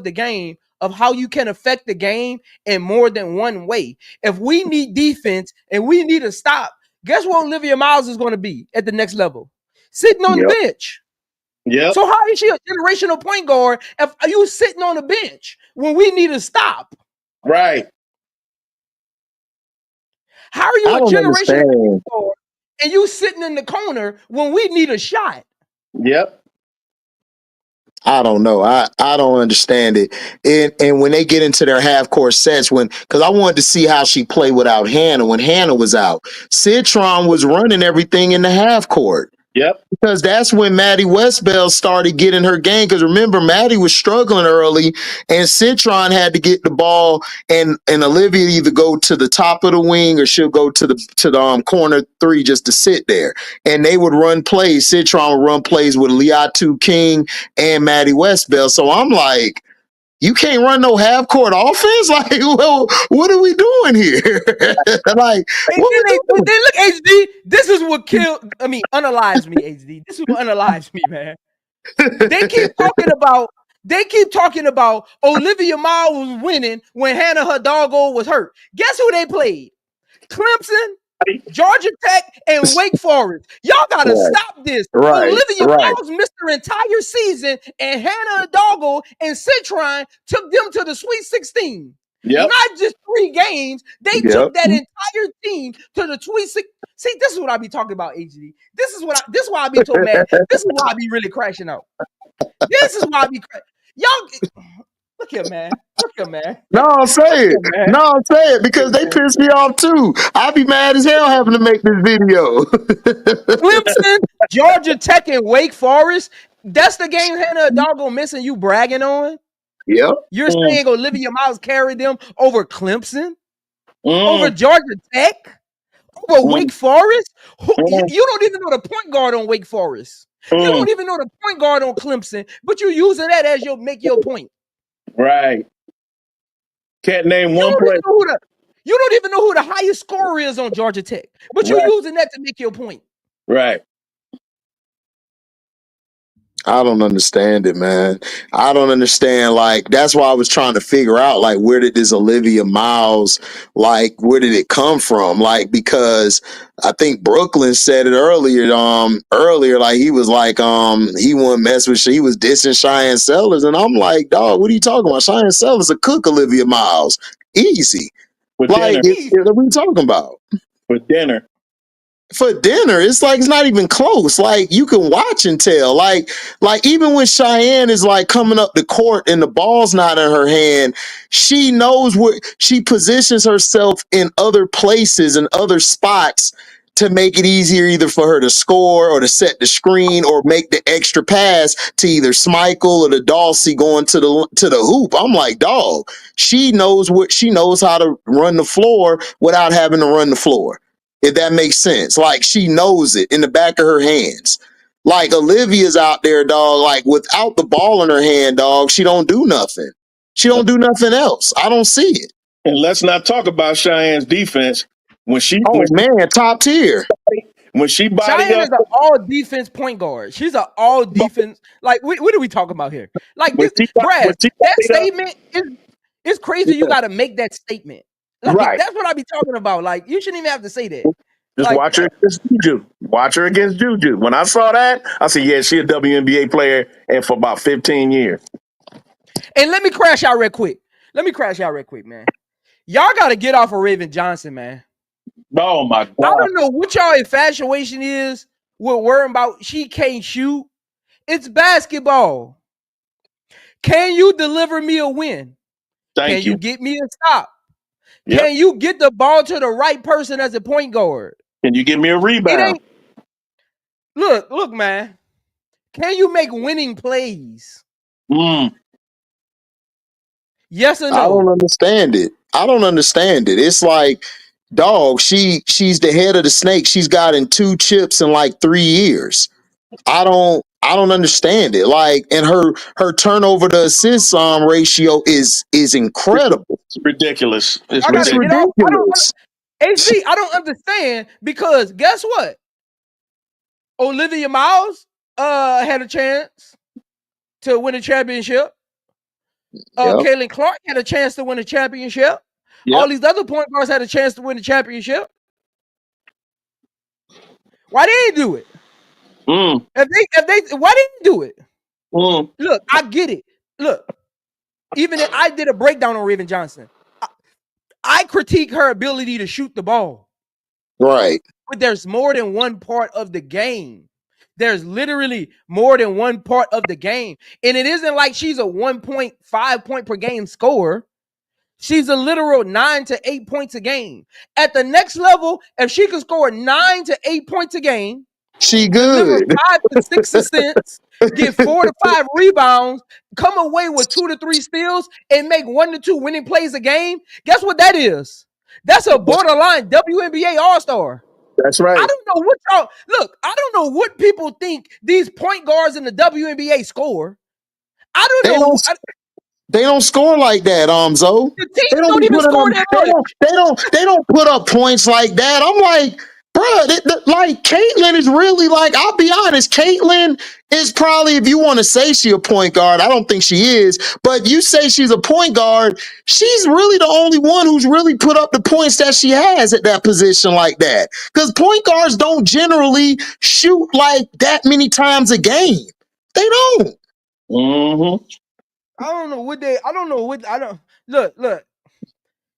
the game of how you can affect the game in more than one way. If we need defense and we need a stop, guess what Olivia Miles is going to be at the next level? Sitting on the bench. Yep. So how is she a generational point guard if you sitting on the bench when we need a stop? Right. How are you a generational point understand. guard and you sitting in the corner when we need a shot? Yep. I don't know. I don't understand it. And when they get into their half court sets, because I wanted to see how she played without Hannah when Hannah was out. Citron was running everything in the half court. Yep. Because that's when Maddie Westbell started getting her game. Because remember, Maddie was struggling early, and Citron had to get the ball, and Olivia either go to the top of the wing or she'll go to the corner three just to sit there. And they would run plays. Citron would run plays with Liatu King and Maddie Westbell. So I'm like, you can't run no half court offense? Like, well, what are we doing here? Like, Look, HD, this is what unalives me, HD. This is what unalives me, man. They keep talking about Olivia Miles was winning when Hannah Hidalgo was hurt. Guess who they played? Clemson, Georgia Tech, and Wake Forest. Y'all gotta stop this. Olivia Miles missed her entire season, and Hannah Hidalgo and Citron took them to the Sweet 16. Yep. Not just 3 games. They took that entire team to the Sweet 16. See, this is what I be talking about, HD. This is why I be so mad. This is why I be really crashing out. This is why I be y'all. Look here, man. No, I'm saying. Because they piss me off too. I'd be mad as hell having to make this video. Clemson, Georgia Tech, and Wake Forest. That's the game Hannah Hidalgo missing. You bragging on? Yep. You're saying Olivia Miles carried them over Clemson, over Georgia Tech, over Wake Forest. You don't even know the point guard on Wake Forest. You don't even know the point guard on Clemson, but you're using that as make your point. Right. Can't name one player. You don't even know who the highest scorer is on Georgia Tech, but you're using that to make your point. Right. I don't understand it, man. I don't understand. Like, that's why I was trying to figure out, like, where did this Olivia Miles, like, where did it come from? Like, because I think Brooklyn said it earlier, like, he was like, he wouldn't mess with, he was dissing Cheyenne Sellers. And I'm like, dog, what are you talking about? Cheyenne Sellers a cook Olivia Miles. Easy. With like, what are you talking about? For dinner, it's like it's not even close. Like, you can watch and tell. Like even when Cheyenne is like coming up the court and the ball's not in her hand, she knows where she positions herself in other places and other spots to make it easier either for her to score or to set the screen or make the extra pass to either Schmeichel or the Dulcie going to the hoop. I'm like, dog, she knows how to run the floor without having to run the floor. If that makes sense. Like, she knows it in the back of her hands. Like, Olivia's out there, dog, like, without the ball in her hand, dog, she don't do nothing. She don't do nothing else. I don't see it. And let's not talk about Cheyenne's defense. Man, top tier. When she Cheyenne is an all defense point guard. She's an all defense. Like, what are we talking about here? Like, Brad, that statement is crazy. You got to make that statement. Like, that's what I be talking about. Like, you shouldn't even have to say that. Just watch her against Juju. Watch her against Juju. When I saw that, I said, yeah, she a WNBA player and for about 15 years. And let me crash out real quick. Man. Y'all got to get off of Raven Johnson, man. Oh, my God. I don't know what y'all infatuation is with worrying about she can't shoot. It's basketball. Can you deliver me a win? Can you get me a stop? Yep. Can you get the ball to the right person as a point guard? Can you give me a rebound? Look, man. Can you make winning plays? Yes or no? I don't understand it. It's like, dog, she's the head of the snake. She's gotten 2 chips in like 3 years. I don't understand it. Like, and her turnover to assist ratio is incredible. It's ridiculous. It's ridiculous. HB, I don't understand, because guess what? Olivia Miles had a chance to win a championship. Yep. Caitlin Clark had a chance to win a championship. Yep. All these other point guards had a chance to win the championship. Why they didn't do it? Mm, If they why didn't they do it? mm. Look, I get it. Look, even if I did a breakdown on Raven Johnson, I critique her ability to shoot the ball. Right. But there's more than one part of the game. There's literally more than one part of the game. And it isn't like she's a 1.5 point per game scorer. She's a literal 9 to 8 points a game. At the next level, if she can score 9 to 8 points a game, She deliver good. 5 to 6 assists, get 4 to 5 rebounds, come away with 2 to 3 steals, and make 1 to 2 winning plays a game, guess what that is? That's a borderline WNBA All-Star. That's right. I don't know what y'all look. I don't know what people think these point guards in the WNBA score. I They don't know. They don't score like that, Zo. The They teams don't don't be even putting score them. that much. They don't put up points like that. I'm like, bro, like Caitlin is really like. I'll be honest. Caitlin is probably, if you want to say she a point guard, I don't think she is. But you say she's a point guard, she's really the only one who's really put up the points that she has at that position like that. Because point guards don't generally shoot like that many times a game. They don't. Mm-hmm. I don't know what they. I don't know what. I don't look.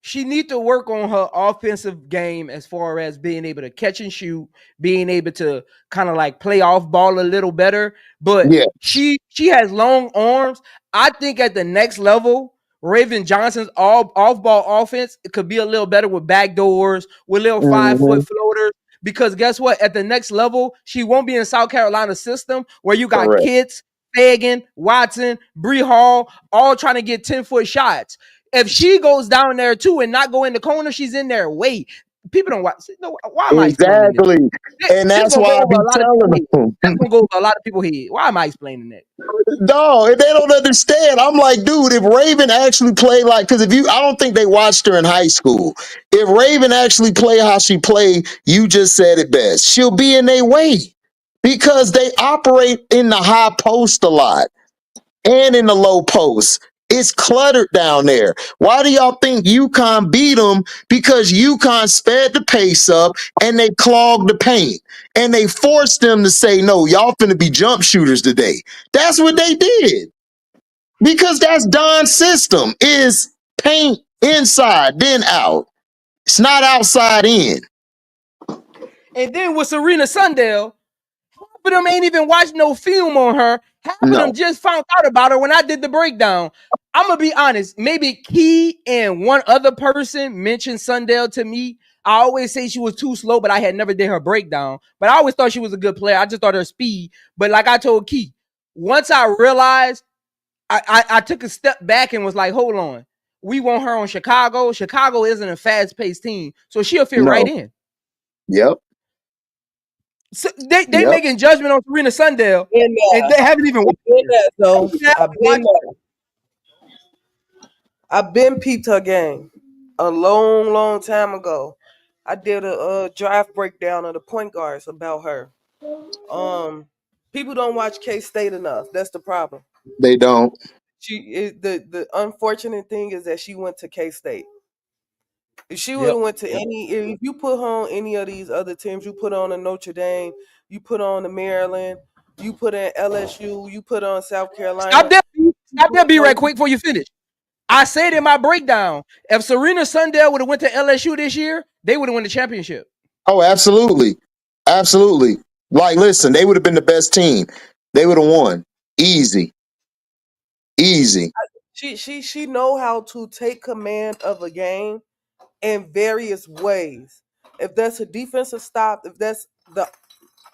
She need to work on her offensive game as far as being able to catch and shoot, being able to kind of like play off ball a little better. But Yeah. she has long arms. I think at the next level, Raven Johnson's off ball offense it could be a little better with back doors, with little 5-foot floaters. Because guess what? At the next level, she won't be in South Carolina system where you got Correct. kids, Fagan, Watson, Bree Hall, all trying to get 10-foot shots. If she goes down there too and not go in the corner, she's in there. Wait, people don't watch. No, why am I explaining this? Exactly. And This that's gonna why go I over be a lot of telling people's head. them. That's gonna go over a lot of people's head. Why am I explaining that? No, and they don't understand. I'm like, dude, if Raven actually played like, because I don't think they watched her in high school. If Raven actually play how she played, you just said it best. She'll be in their way because they operate in the high post a lot and in the low post. It's cluttered down there. Why do y'all think UConn beat them? Because UConn sped the pace up and they clogged the paint. And they forced them to say, no, y'all finna be jump shooters today. That's what they did. Because that's Don's system is paint inside, then out. It's not outside in. And then with Serena Sundell, half of them ain't even watched no film on her. Half of them No. just found out about her when I did the breakdown. I'm gonna be honest. Maybe Key and one other person mentioned Sundell to me. I always say she was too slow, but I had never did her breakdown. But I always thought she was a good player. I just thought her speed. But like I told Key, once I realized, I took a step back and was like, hold on. We want her on Chicago. Chicago isn't a fast-paced team, so she'll fit right No. in. Yep. So they Yep. making judgment on Serena Sundell, and they haven't even Been there, though. I've been watched. there. I've been peeped her game a long time ago. I did a draft breakdown of the point guards about her. People don't watch K State enough. That's the problem. They don't. The unfortunate thing is that she went to K State. If she would Yep. have went to if you put her on any of these other teams, you put on a Notre Dame, you put on the Maryland, you put in LSU, you put on South Carolina. Stop there, B, right quick before you finish. I said in my breakdown, if Serena Sundell would have went to LSU this year, they would have won the championship. Oh, absolutely. Absolutely. Like, listen, they would have been the best team. They would have won. Easy. Easy. She know how to take command of a game in various ways. If that's a defensive stop, if that's the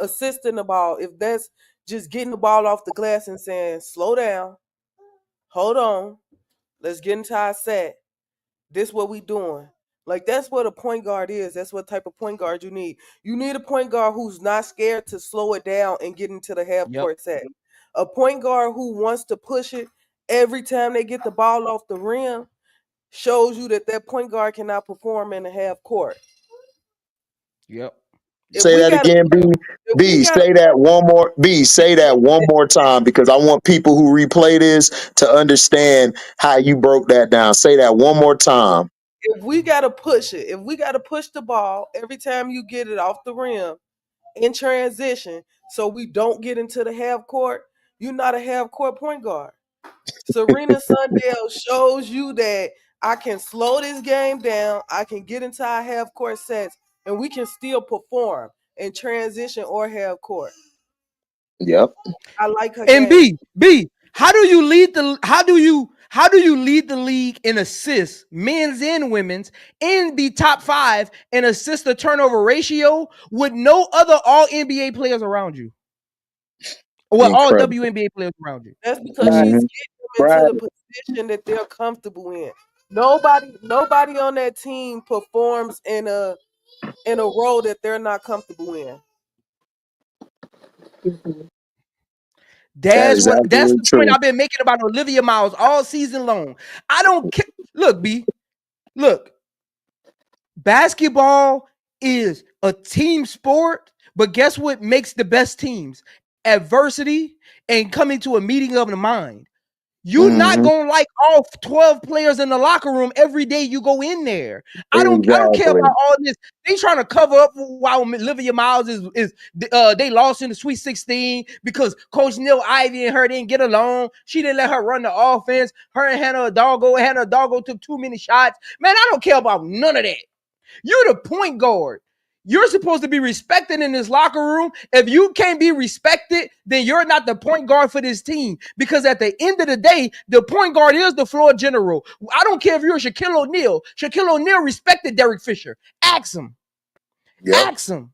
assisting the ball, if that's just getting the ball off the glass and saying, slow down, hold on, let's get into our set. This what we doing. Like that's what a point guard is. That's what type of point guard you need. You need a point guard who's not scared to slow it down and get into the half court set. A point guard who wants to push it every time they get the ball off the rim shows you that point guard cannot perform in the half court. Yep. If Say we that gotta, again, B. if we B. gotta, Say that one more. B. Say that one more time because I want people who replay this to understand how you broke that down. Say that one more time. if we gotta push it, if we gotta push the ball every time you get it off the rim in transition, so we don't get into the half court, you're not a half court point guard. Serena Sundell shows you that I can slow this game down, I can get into our half court sets, and we can still perform in transition or half court. Yep. I like her And game. B, how do you lead the league in assists, men's and women's, and be top 5 in assist to turnover ratio with no other all NBA players around you? Well, all Incredible. WNBA players around you. That's because Right. she's Hmm. getting them into the position that they're comfortable in. Nobody on that team performs in a role that they're not comfortable in. That That's is what that's absolutely the point true. I've been making about Olivia Miles all season long. I don't care. Look, B, look, basketball is a team sport, but guess what makes the best teams? Adversity and coming to a meeting of the mind. You're not Hmm. gonna like all 12 players in the locker room every day you go in there. I don't care Exactly. about all this. They trying to cover up while Olivia Miles is they lost in the Sweet 16 because Coach Neil Ivy and her didn't get along. She didn't let her run the offense. Her and Hannah Hidalgo took too many shots. Man, I don't care about none of that. You're the point guard. You're supposed to be respected in this locker room. If you can't be respected, then you're not the point guard for this team. Because at the end of the day, the point guard is the floor general. I don't care if you're Shaquille O'Neal. Shaquille O'Neal respected Derek Fisher. Ask him. Yep. Ask him.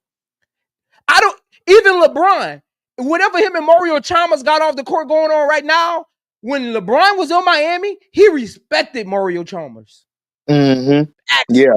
I don't even LeBron. Whatever him and Mario Chalmers got off the court going on right now, when LeBron was on Miami, he respected Mario Chalmers. Hmm. Ask him. Yeah.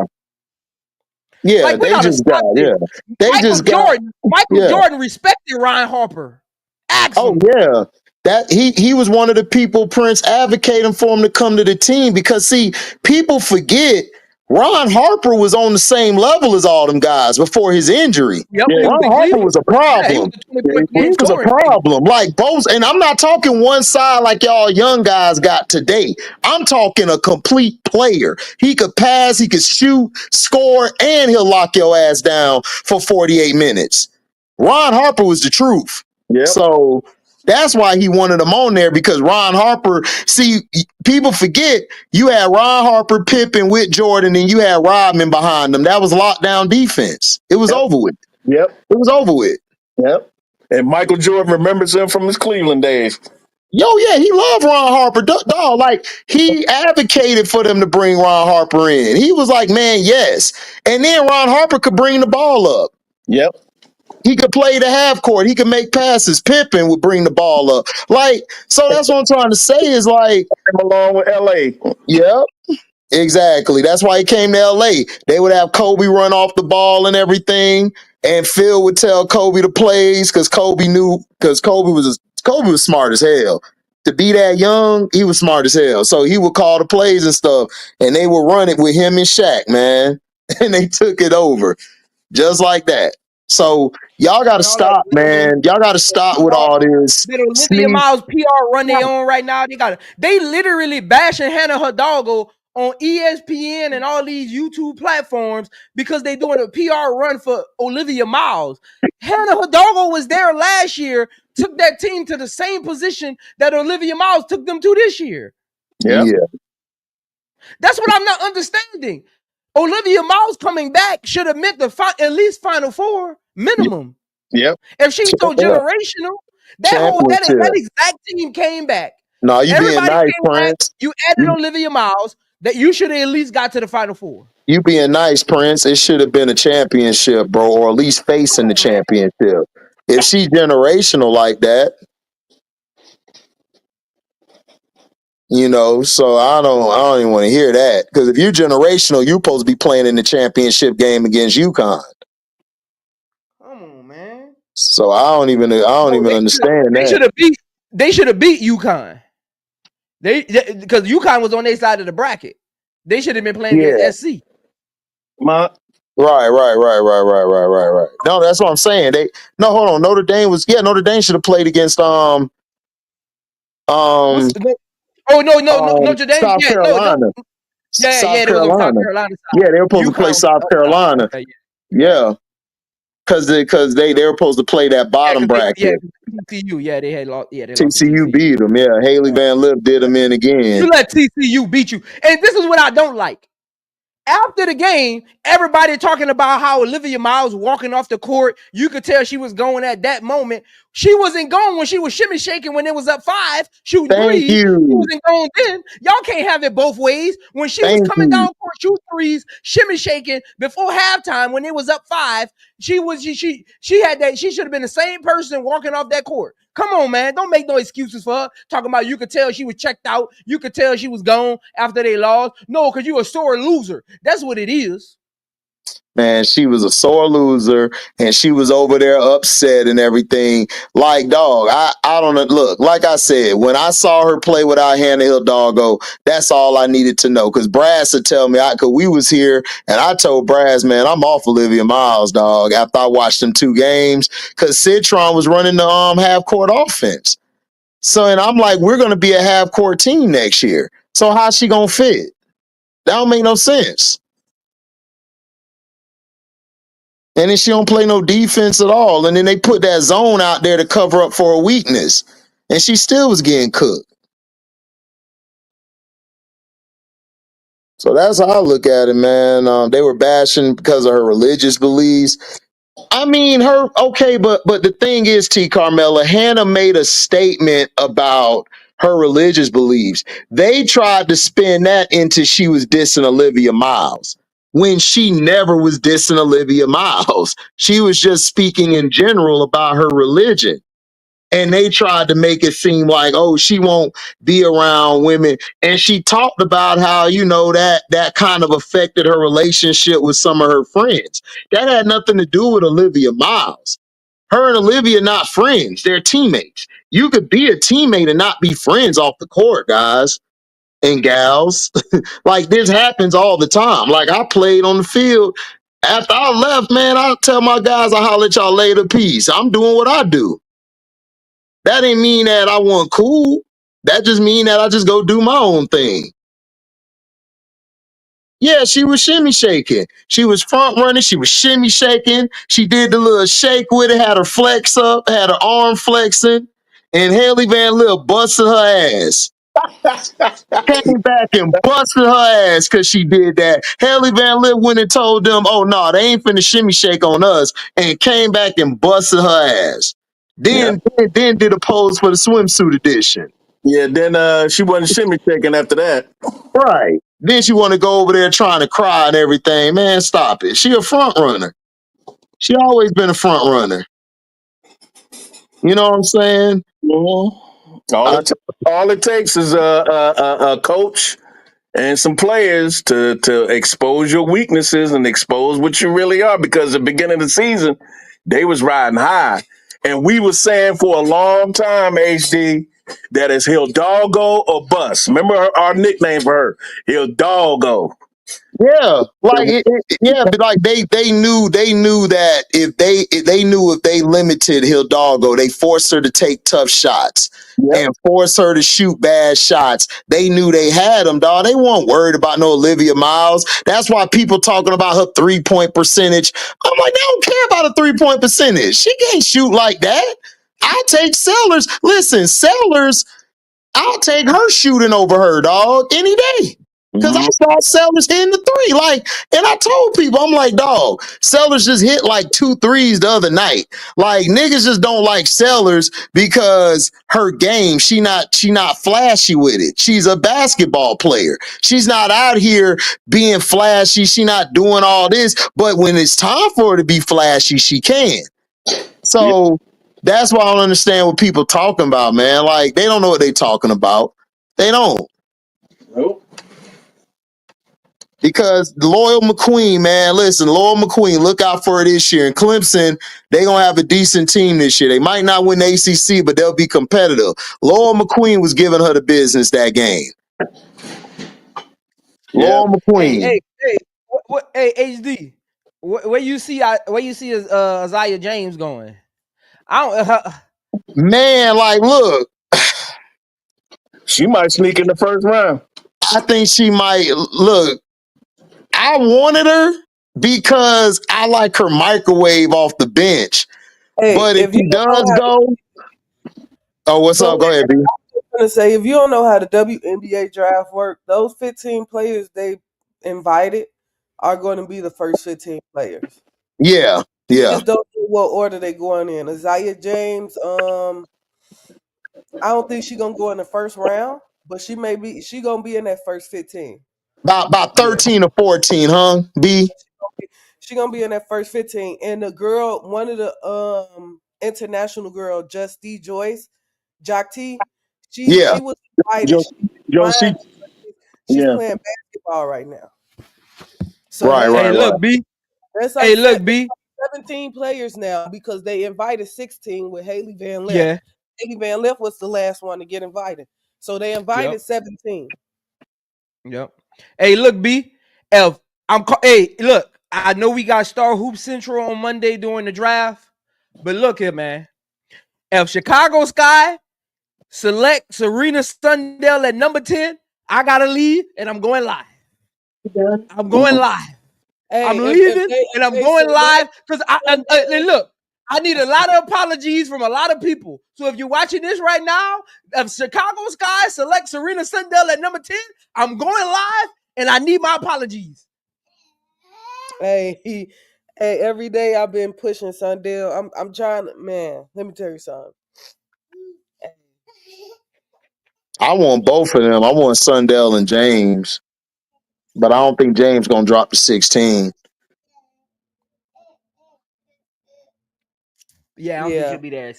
Yeah. Like we They gotta just stop got. this. Yeah. They Michael just got. Jordan, Michael Yeah. Jordan respected Ryan Harper. Ask Oh him. yeah. That he was one of the people Prince advocating for him to come to the team because see, people forget Ron Harper was on the same level as all them guys before his injury. Yep, Yeah, when he was Ron in Harper Cleveland. was a Yeah, he was problem. a 20-point He game was a scoring thing. problem. Like both, and I'm not talking one side like y'all young guys got today. I'm talking a complete player. He could pass, he could shoot, score, and he'll lock your ass down for 48 minutes. Ron Harper was the truth. yep, So that's why he wanted him on there because Ron Harper, see, people forget you had Ron Harper, Pippen with Jordan, and you had Rodman behind them. That was lockdown defense. It was yep, over with. yep, It was over with. yep. And Michael Jordan remembers him from his Cleveland days. Yo, yeah, he loved Ron Harper. Dog, like he advocated for them to bring Ron Harper in. He was like, man, yes. And then Ron Harper could bring the ball up. Yep, He could play the half court. He could make passes. Pippen would bring the ball up. Like, so that's what I'm trying to say is like, came along with LA. yeah, exactly. That's why he came to LA. They would have Kobe run off the ball and everything, and Phil would tell Kobe the plays because Kobe was smart as hell. To be that young, he was smart as hell. So he would call the plays and stuff, and they would run it with him and Shaq, man. And they took it over just like that. So y'all got to And all that stop, man. Y'all got to stop with all this that Olivia sneak. Miles PR run they on right now. They literally bashing Hannah Hidalgo on ESPN and all these YouTube platforms because they doing a PR run for Olivia Miles. Hannah Hidalgo was there last year, took that team to the same position that Olivia Miles took them to this year. Yep, Yeah, That's what I'm not understanding. Olivia Miles coming back should have meant at least Final Four minimum. yep, If she's so yeah. generational, that Championship. exact team came back. No, you being Everybody nice, came back. Prince. You added You, Olivia Miles. That you should have at least got to the Final Four. you being nice, Prince. It should have been a championship, bro, or at least facing the championship. If she's generational like that, so I don't even want to hear that. Because if you're generational, you're supposed to be playing in the championship game against UConn. Come on, man. So I don't even understand They that. should have beat UConn. Because UConn was on their side of the bracket. They should have been playing Yeah. against SC. my Right. No, that's what I'm saying. Hold on. Notre Dame should have played against What's um no, oh no Notre Dame? South Yeah, no. Carolina. Yeah, South they was on South Carolina. Carolina Yeah, side. they were supposed to play UConn was South the other side. Carolina. Okay, yeah. Yeah, they were supposed to play that bottom bracket. 'Cause TCU, they had lost. Yeah, they lost to TCU TCU. beat them. Yeah, Haley Van Lip did them in You again. let TCU beat you, and this is what I don't like. After the game, everybody talking about how Olivia Miles walking off the court. You could tell she was going at that moment. She wasn't going when she was shimmy shaking when it was up 5, shooting Thank threes. She you. wasn't going then. Y'all can't have it both ways. When she was Thank coming you. down court, shoot threes, shimmy shaking before halftime when it was up 5, she had that. She should have been the same person walking off that court. Come on, man. Don't make no excuses for her. Talking about you could tell she was checked out. You could tell she was gone after they lost. No, because you a sore loser. That's what it is. Man, she was a sore loser and she was over there upset and everything. Like, dog, I don't know. Look, like I said, when I saw her play without Hannah Hill Doggo, that's all I needed to know. Because Brass would tell me, because we was here and I told Brass, man, I'm off Olivia Miles, dog, after I watched them 2 games. Because Citron was running the half court offense. So, and I'm like, we're going to be a half court team next year. So, how's she going to fit? That don't make no sense. And then she don't play no defense at all. And then they put that zone out there to cover up for a weakness. And she still was getting cooked. So that's how I look at it, man. They were bashing because of her religious beliefs. I mean, but the thing is, T. Carmella, Hannah made a statement about her religious beliefs. They tried to spin that into she was dissing Olivia Miles when she never was dissing Olivia Miles. She was just speaking in general about her religion. And they tried to make it seem like, oh, she won't be around women. And she talked about how, that kind of affected her relationship with some of her friends. That had nothing to do with Olivia Miles. Her and Olivia not friends. They're teammates. You could be a teammate and not be friends off the court, guys and gals. Like, this happens all the time. Like, I played on the field. After I left, man, I tell my guys, I holler at y'all later. Peace. I'm doing what I do. That didn't mean that I wasn't cool. That just mean that I just go do my own thing. Yeah, she was shimmy shaking. She was front running. She was shimmy shaking. She did the little shake with it, had her flex up, had her arm flexing, and Haley Van Lip busted her ass. Came back and busted her ass because she did that. Haley Van Lip went and told them, oh, no, they ain't finna shimmy shake on us, and came back and busted her ass. Then did a pose for the swimsuit edition. Yeah, then she wasn't shimmy shaking after that. Right. Then she want to go over there trying to cry and everything. Man, stop it. She a front runner. She always been a front runner. You know what I'm saying? Mm-hmm. All it takes is a coach and some players to expose your weaknesses and expose what you really are. Because at the beginning of the season, they was riding high, and we was saying for a long time, HD, that is he'll doggo or bust. Remember our nickname for her, he'll doggo. Yeah, but like they knew that if they limited Hidalgo, they forced her to take tough shots and forced her to shoot bad shots. They knew they had them, dog. They weren't worried about no Olivia Miles. That's why people talking about her 3-point percentage. I'm like, they don't care about a 3-point percentage. She can't shoot like that. I take Sellers. Listen, Sellers. I'll take her shooting over her, dog, any day. Because I saw Sellers hitting the 3. Like, and I told people, I'm like, dog, Sellers just hit like 2 threes the other night. Like, niggas just don't like Sellers because her game, she not flashy with it. She's a basketball player. She's not out here being flashy. She not doing all this. But when it's time for her to be flashy, she can. So that's why I don't understand what people talking about, man. Like, they don't know what they talking about. They don't. Nope. Because Loyal McQueen, man, listen, Loyal McQueen, look out for it this year. And Clemson, they going to have a decent team this year. They might not win the ACC, but they'll be competitive. Loyal McQueen was giving her the business that game. Yeah. Loyal McQueen. Hey, HD. where you see Isaiah James going? I don't. Man, like, look, She might sneak in the first round. I think she might look. I wanted her because I like her microwave off the bench. Hey, But if if you he don't know does how, go, oh, what's go up? Go ahead. ahead, B. I'm gonna say if you don't know how the WNBA draft work, those 15 players they invited are going to be the first 15 players. Yeah, We yeah. just don't know what order they going in. Isaiah James, I don't think she gonna go in the first round, but she gonna be in that first 15. About Yeah. 13 or 14, huh? B. She gonna be in that first 15. And the girl, one of the international girl, Justy Joyce, Jock T, Yeah. she was invited. Joe, She's Josie. flying. She's Yeah. playing basketball right now. So Right, they right, Hey, right. look, B. that's like Hey, look, B. 17 players now because they invited 16 with Haley Van Lith. Yeah. Haley Van Lith was the last one to get invited. So they Yep. invited 17. Yep. Hey, look, B. F. Hey, look. I know we got Star Hoop Central on Monday during the draft, but look here, man. If Chicago Sky select Serena Sundell at number 10, I gotta leave and I'm going live. I'm going live. I'm Hey, leaving and I'm if they going live select because and Sundell, look, I need a lot of apologies from a lot of people. So if you're watching this right now, if Chicago Sky select Serena Sundell at number 10, I'm going live and I need my apologies. hey, hey, every day I've been pushing Sundell. I'm trying to, man, let me tell you something. I want both of them. I want Sundell and James, but I don't think James gonna drop to 16. Yeah, I don't think Yeah. she'll be there at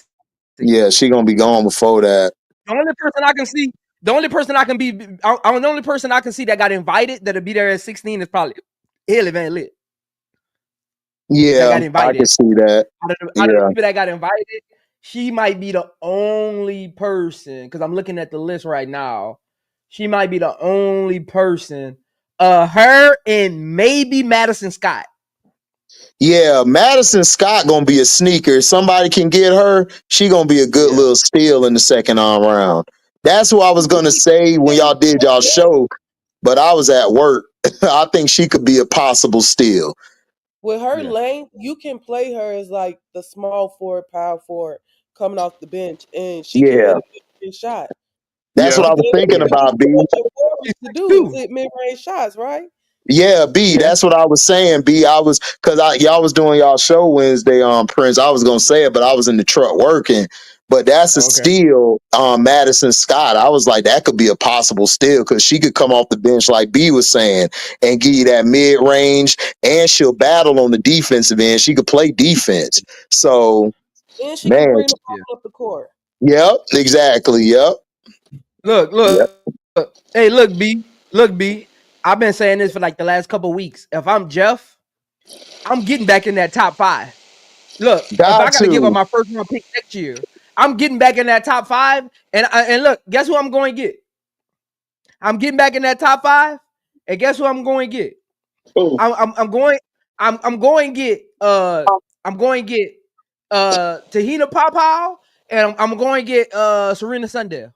Yeah, 16. she gonna be gone before that. The only person I can see, the only person I can be, the only person I can see that got invited that'll be there at 16 is probably Haley Van Lit that Yeah, got I can invited. see that. Out of the Yeah. people that got invited, she might be the only person because I'm looking at the list right now. She might be the only person. Her and maybe Madison Scott. Yeah, Madison Scott gonna be a sneaker. If somebody can get her, she gonna be a good Yeah. little steal in the second round. That's who I was gonna say when y'all did y'all show, but I was at work. I think she could be a possible steal. With her Yeah. length, you can play her as like the small forward, power forward coming off the bench, and she can hit Yeah, a mid-range shot. that's Yeah. what I was Because thinking Yeah. that's about, B. what your She's forwards to do is 6'2". hit mid-range shots, right? Yeah, B. Yeah. That's what I was saying, B. I was because y'all was doing y'all show Wednesday on Prince. I was gonna say it, but I was in the truck working. But that's a Okay. steal, Madison Scott. I was like, that could be a possible steal because she could come off the bench, like B was saying, and give you that mid range, and she'll battle on the defensive end. She could play defense. So, And she can man, bring the Yeah. ball up the court. yep, exactly, yep, Look, yep. look. Hey, look, B. Look, B. I've been saying this for like the last couple of weeks. If I'm Jeff, I'm getting back in that top 5. Look, if I Got got to give up to. my first round pick next year, I'm getting back in that top 5. And look, guess who I'm going to get? I'm getting back in that top 5. And guess who I'm going to get? Oh, I'm going I'm going to get I'm going to get Tahina Papal and I'm going to get Serena Sundell.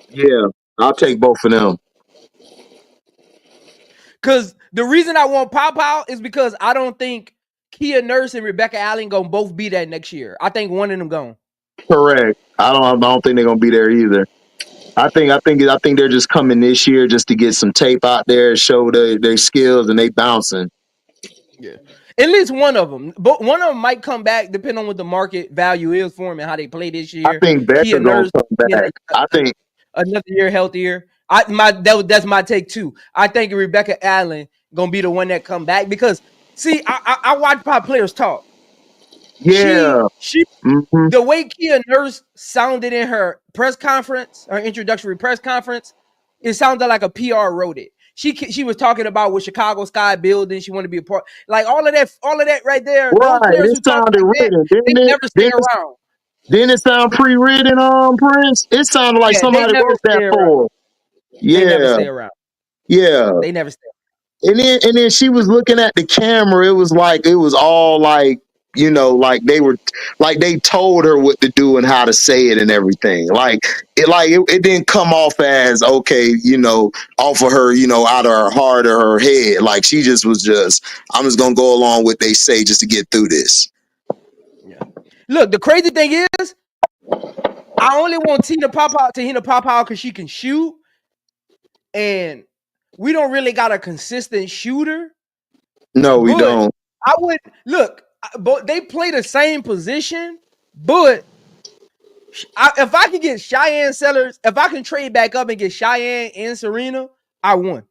Yeah, I'll take both of them. Cuz the reason I want Papal is because I don't think Kia Nurse and Rebecca Allen going to both be that next year. I think one of them going. Correct. I don't think they're gonna be there either. I think they're just coming this year just to get some tape out there, show their skills, and they bouncing. Yeah. At least one of them. But one of them might come back depending on what the market value is for him and how they play this I year. think Becker Kia gonna Nurse come get back. I think another year healthier. That's my take too. I think Rebecca Allen gonna be the one that come back because see, I watch how players talk. yeah. She Hmm. the way Kia Nurse sounded in her press conference, her introductory press conference, it sounded like a PR wrote it. She was talking about with Chicago Sky building. She wanted to be a part, like all of that right there. Those Right. players It who talk sounded like that, written, they didn't it? never stay around. Didn't it sound pre-written, Prince? It sounded like Yeah, they somebody never wrote stay that around. for her. They never Yeah, stay around. yeah. They never stay. And then she was looking at the camera. It was all like, like they told her what to do and how to say it and everything. It didn't come off as okay, off of her, out of her heart or her head. Like she just was just, I'm just gonna go along with what they say just to get through this. Yeah. Look, the crazy thing is, I only want Tina pop out because she can shoot, and we don't really got a consistent shooter. No, we don't. I would look, but they play the same position, but if I can get Cheyenne Sellers, if I can trade back up and get Cheyenne and Serena, I won.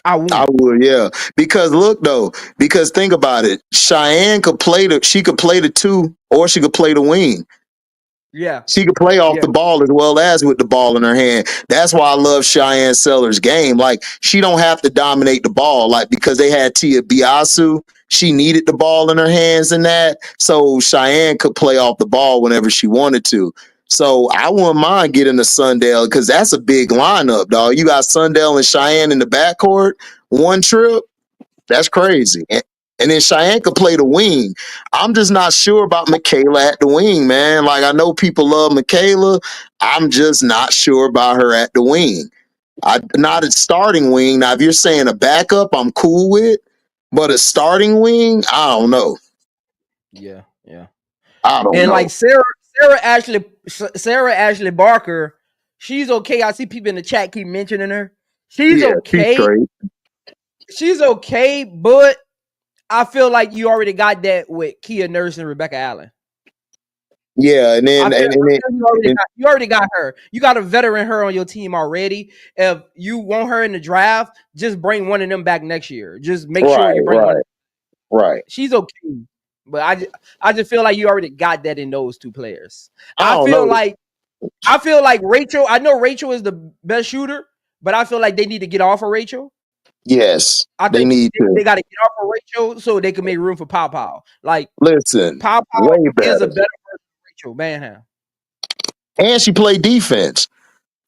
I would, yeah. Because look though, because think about it. Cheyenne could she could play the two or she could play the wing. Yeah. She could play off the ball as well as with the ball in her hand. That's why I love Cheyenne Sellers' game. Like, she don't have to dominate the ball. Like, because they had Tia Biasu, she needed the ball in her hands and that. So Cheyenne could play off the ball whenever she wanted to. So I wouldn't mind getting to Sundell because that's a big lineup, dog. You got Sundell and Cheyenne in the backcourt, one trip. That's crazy. And then Cheyenne could play the wing. I'm just not sure about Michaela at the wing, man. Like, I know people love Michaela. I'm just not sure about her at the wing. Not a starting wing. Now, if you're saying a backup, I'm cool with. But a starting wing, I don't know. Yeah. I don't know. And like Sarah Ashley Barker, she's okay. I see people in the chat keep mentioning her. She's okay. She's okay, but I feel like you already got that with Kia Nurse and Rebecca Allen. Yeah, and then you already got her. You got a veteran her on your team already. If you want her in the draft, just bring one of them back next year. Just make sure you bring one. Right. She's okay, but I just feel like you already got that in those two players. I feel like Rachel. I know Rachel is the best shooter, but I feel like they need to get off of Rachel. Yes, I think they got to get off of Rachel so they can make room for Pow Pow. Like, listen, Pow Pow is a better version of Rachel Banham. And she played defense.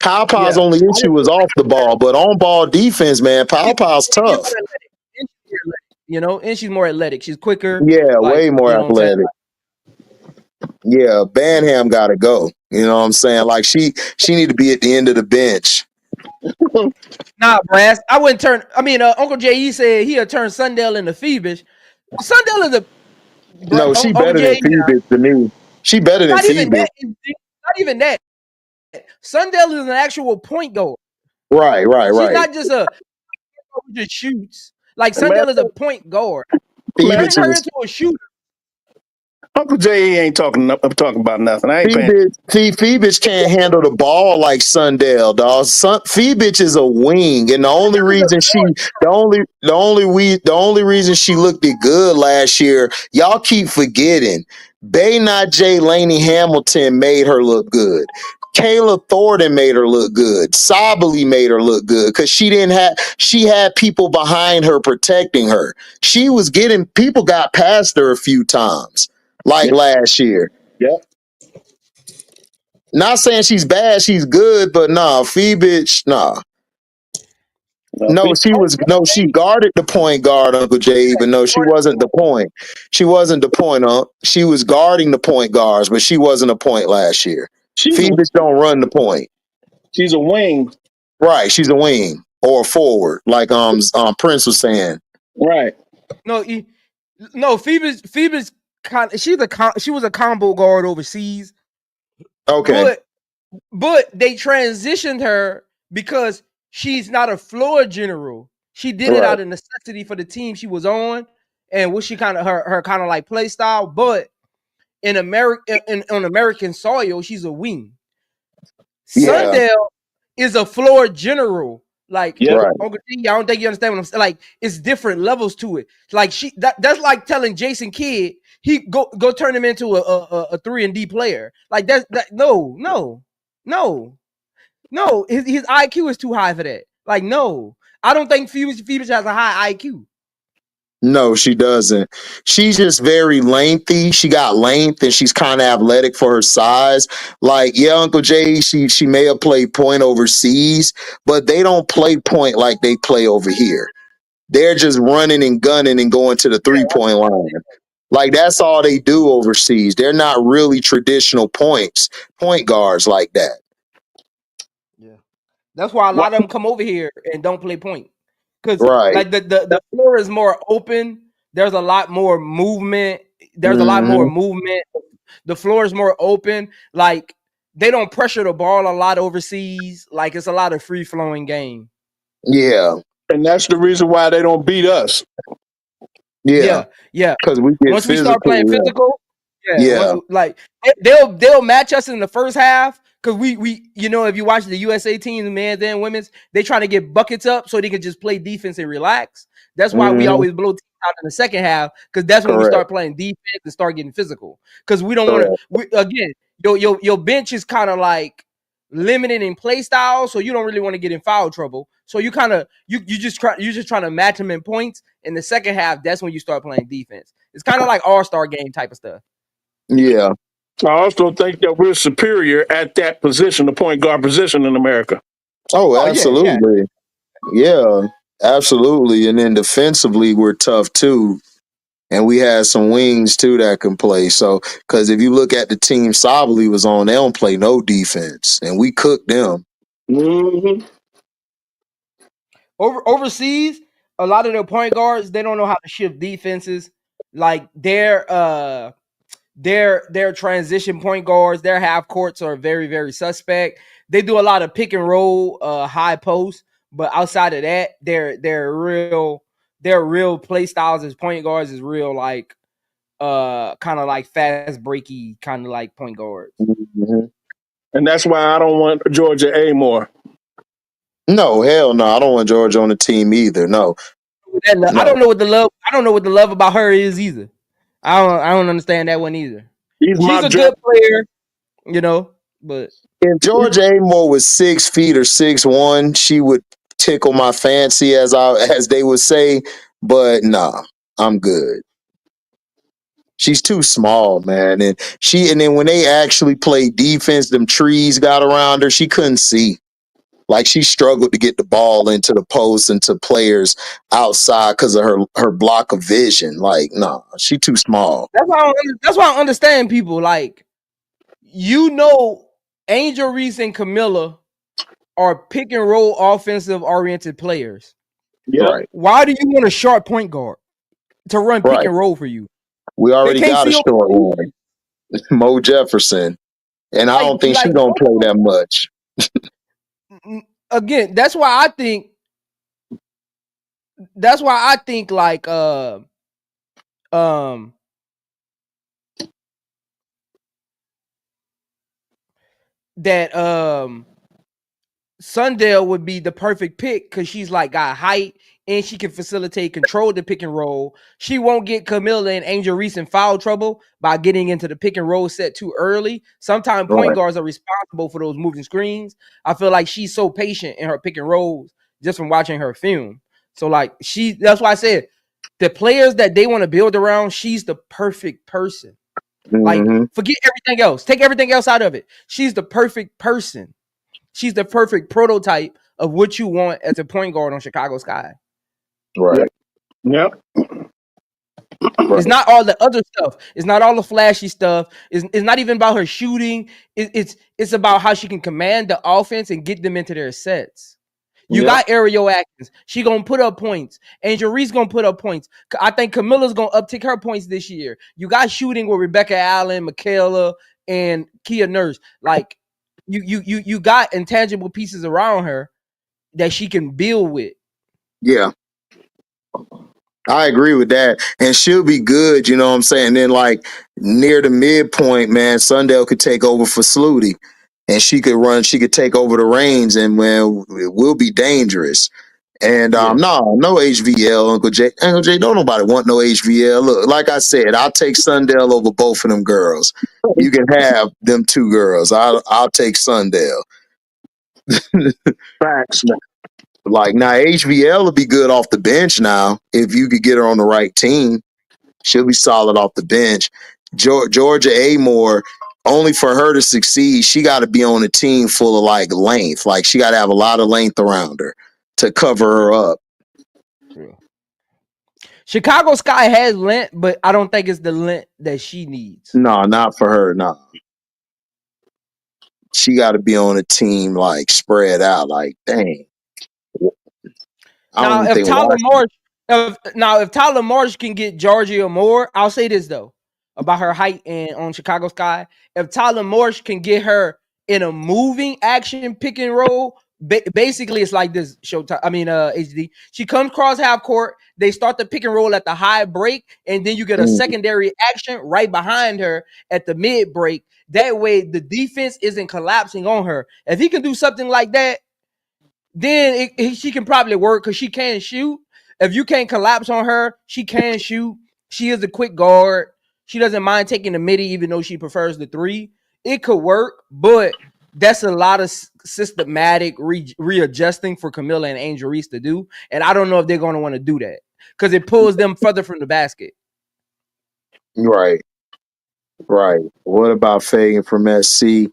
Pow Pow's only issue was off the ball, but on ball defense, man, Pow Pow's tough. And she's more athletic. She's quicker. Yeah, way more athletic. Yeah, Banham got to go. You know what I'm saying? Like, she need to be at the end of the bench. Nah, Brass. I wouldn't turn. I mean, Uncle J.E. said he'll turn Sundell into Phoebus. Sundell is a. No, she better than Phoebus to me. She better than Phoebus. Not even that. Sundell is an actual point guard. Right. She's not just who just shoots. Like, Sundell is a point guard. Turn her into a shooter. Uncle J ain't talking about nothing. I ain't Phoebus can't handle the ball like Sundell, dog. Phoebus is a wing, and the only reason she looked it good last year, y'all keep forgetting. Bay Najee Laney Hamilton made her look good. Kayla Thornton made her look good. Sabali made her look good because she had people behind her protecting her. She was getting people got past her a few times. Like last year. Yep. Not saying she's bad, she's good, but nah, Phoebus, nah. No, she guarded the point guard, Uncle Jay, but no, she wasn't the point. She wasn't the point, She was guarding the point guards, but she wasn't a point last year. Phoebus don't run the point. She's a wing. Right, she's a wing or a forward, like Prince was saying. Right. No, Phoebus she was a combo guard overseas. Okay. But they transitioned her because she's not a floor general. She did it out of necessity for the team she was on and what she kind of her kind of like play style. But in on American soil, she's a wing. Sundell is a floor general. Like, Uncle G, I don't think you understand what I'm saying. Like, it's different levels to it. Like, that's like telling Jason Kidd he go turn him into a 3-and-D player. Like, no. His IQ is too high for that. Like, no. I don't think Phoebus has a high IQ. No, she doesn't. She's just very lengthy. She got length and she's kind of athletic for her size. Like, Uncle Jay, she may have played point overseas, but they don't play point like they play over here. They're just running and gunning and going to the 3-point line. Like that's all they do overseas. They're not really traditional point guards like that. Yeah. That's why a What? lot of them come over here and don't play point. Because Right. like the floor is more open. There's a lot more movement. There's a lot more movement. The floor is more open. Like they don't pressure the ball a lot overseas. Like it's a lot of free flowing game. Yeah. And that's the reason why they don't beat us. Yeah. Yeah. Because we get Once we start playing physical, Yeah. like they'll match us in the first half because we if you watch the USA teams, men's and women's, they trying to get buckets up so they can just play defense and relax. That's why we always blow teams out in the second half because that's when we Correct. start playing defense and start getting physical. Because we don't want Correct. to. Again, your bench is kind of like limited in play style, so you don't really want to get in foul trouble. So you kind of you're just trying to match them in points. In the second half, that's when you start playing defense. It's kind of like all-star game type of stuff. Yeah. I also think that we're superior at that position, the point guard position in America. Oh, Oh, yeah. absolutely. Yeah, absolutely. And then defensively, we're tough too. And we had some wings too that can play. So, because if you look at the team Sabali was on, they don't play no defense, and we cooked them. Mm-hmm. Overseas, a lot of their point guards, they don't know how to shift defenses. Like their transition point guards, their half courts are very, very suspect. They do a lot of pick and roll, high post, but outside of that, their real play styles as point guards is real like kind of like fast breaky kind of like point guards. Mm-hmm. And that's why I don't want Georgia A more. No, hell no. I don't want Georgia on the team either. No. I don't know what the love about her is either. I don't understand that one either. She's a good player, but if Georgia Amore was 6 feet or 6'1", she would tickle my fancy as they would say. But nah, I'm good. She's too small, man. And then when they actually played defense, them trees got around her. She couldn't see. Like she struggled to get the ball into the post and to players outside because of her block of vision. Like, nah, she too small. That's why I understand people. Like, Angel Reese and Camilla are pick and roll offensive oriented players. Yeah. Right. Why do you want a short point guard to run pick and roll for you? We already got a short one, Mo Jefferson, and I don't think she's gonna play that much. Again, that's why I think like that Sundale would be the perfect pick because she's like got height and she can facilitate, control the pick and roll. She won't get Camilla and Angel Reese in foul trouble by getting into the pick and roll set too early. Sometimes point guards are responsible for those moving screens. I feel like she's so patient in her pick and rolls just from watching her film. So like that's why I said the players that they want to build around, she's the perfect person. Like forget everything else. Take everything else out of it. She's the perfect person. She's the perfect prototype of what you want as a point guard on Chicago Sky. Right. Yep. It's not all the other stuff. It's not all the flashy stuff. It's not even about her shooting. It's about how she can command the offense and get them into their sets. You got Ariel Atkins. She gonna put up points. Angel Reese gonna put up points. I think Camilla's gonna uptick her points this year. You got shooting with Rebecca Allen, Michaela, and Kia Nurse. Like you got intangible pieces around her that she can build with. Yeah. I agree with that. And she'll be good, you know what I'm saying? Then like near the midpoint, man, Sundale could take over for Sluty. And she could take over the reins and man, it will be dangerous. And no HVL, Uncle J. Uncle J, don't nobody want no HVL. Look, like I said, I'll take Sundale over both of them girls. You can have them two girls. I'll take Sundale. Facts. Like now, HVL will be good off the bench now. If you could get her on the right team, she'll be solid off the bench. Georgia Amore, only for her to succeed, she got to be on a team full of like length. Like she got to have a lot of length around her to cover her up. True. Chicago Sky has length, but I don't think it's the length that she needs. No, not for her. No, she got to be on a team like spread out. Like, dang, I don't Now, even if think Tyler Washington. Marsh, if Tyler Marsh can get Georgia Moore, I'll say this though about her height and on Chicago Sky. If Tyler Marsh can get her in a moving action pick and roll, basically it's like this Showtime. I mean, HD. She comes across half court. They start the pick and roll at the high break, and then you get a Mm, secondary action right behind her at the mid break. That way, the defense isn't collapsing on her. If he can do something like that, then she can probably work because she can shoot. If you can't collapse on her, she can shoot. She is a quick guard. She doesn't mind taking the midi, even though she prefers the three. It could work, but that's a lot of systematic readjusting for Camilla and Angel Reese to do. And I don't know if they're going to want to do that because it pulls them further from the basket. right, right. What about Fagan from SC?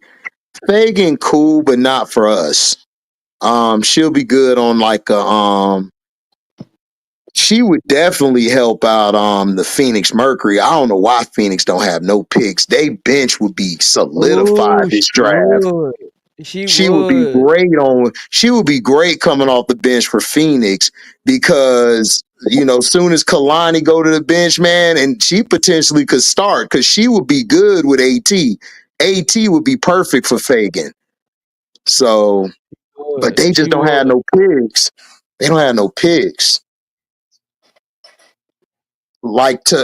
Fagan, cool, but not for us. She'll be good on like a she would definitely help out the Phoenix Mercury. I don't know why Phoenix don't have no picks. They bench would be solidified Oh, she this draft. would. She She would be would. great on she would be great coming off the bench for Phoenix because soon as Kalani go to the bench, man, and she potentially could start because she would be good with AT. AT would be perfect for Fagan. So, but Would. they just She don't have would. no picks. They don't have no picks.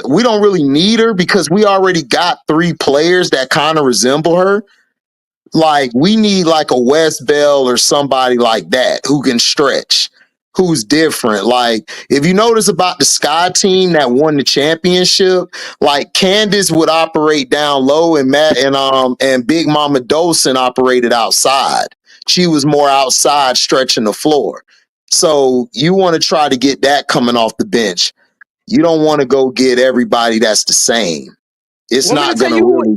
We don't really need her because we already got three players that kind of resemble her. Like we need like a West Bell or somebody like that who can stretch, who's different. Like if you notice about the Sky team that won the championship, like Candace would operate down low and Matt and Big Mama Dolson operated outside. She was more outside stretching the floor. So you want to try to get that coming off the bench. You don't want to go get everybody that's the same. It's Want me to not tell gonna you who really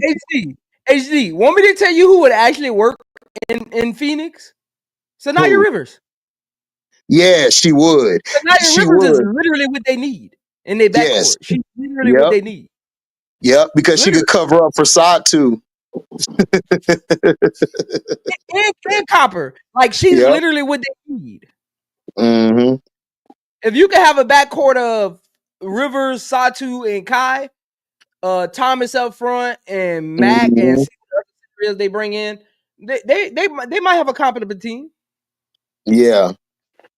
HD? Want me to tell you who would actually work in Phoenix? Sanaya who. Rivers. Yeah, she would. Sanaya She Rivers is would. literally what they need in their backcourt. Yes. She's literally what Yep. they need. Yep. Because she Literally. could cover up for Sot too. And Copper. Like she's Yep. literally what they need. Mm-hmm. If you can have a backcourt of Rivers, Satu, and Kai, Thomas up front, and Mac and Mm-hmm. the they bring in, they might have a competent team. Yeah.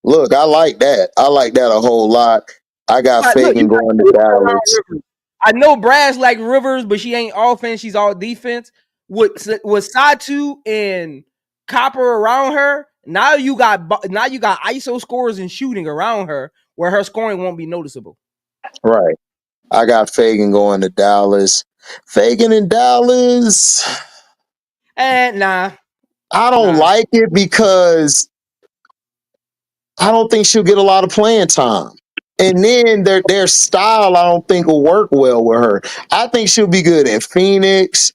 Look, I like that. I like that a whole lot. I got But look, you Fagan got going to Cooper around Dallas. Rivers. I know Brad's like Rivers, but she ain't offense. She's all defense. With Satu and Copper around her, now you got ISO scores and shooting around her, where her scoring won't be noticeable. Right. I got Fagan going to Dallas. Fagan in Dallas. And I don't nah. like it because I don't think she'll get a lot of playing time. And then their style, I don't think will work well with her. I think she'll be good in Phoenix.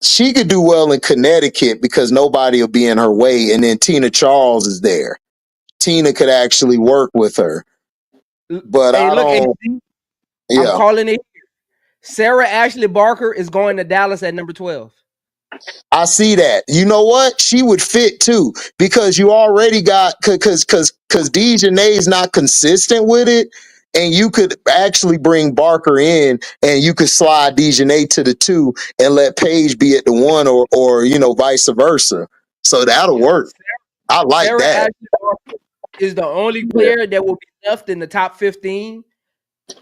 She could do well in Connecticut because nobody will be in her way. And then Tina Charles is there. Tina could actually work with her. But Hey, I look, don't, I'm yeah. calling it. Sarah Ashley Barker is going to Dallas at number 12. I see that. You know what? She would fit too because you already got because Dejanay's not consistent with it, and you could actually bring Barker in, and you could slide Dejanay to the 2 and let Paige be at the 1, or vice versa. So that'll work. I like Sarah that. Ashley Barker is the only Yeah. player that will be left in the top 15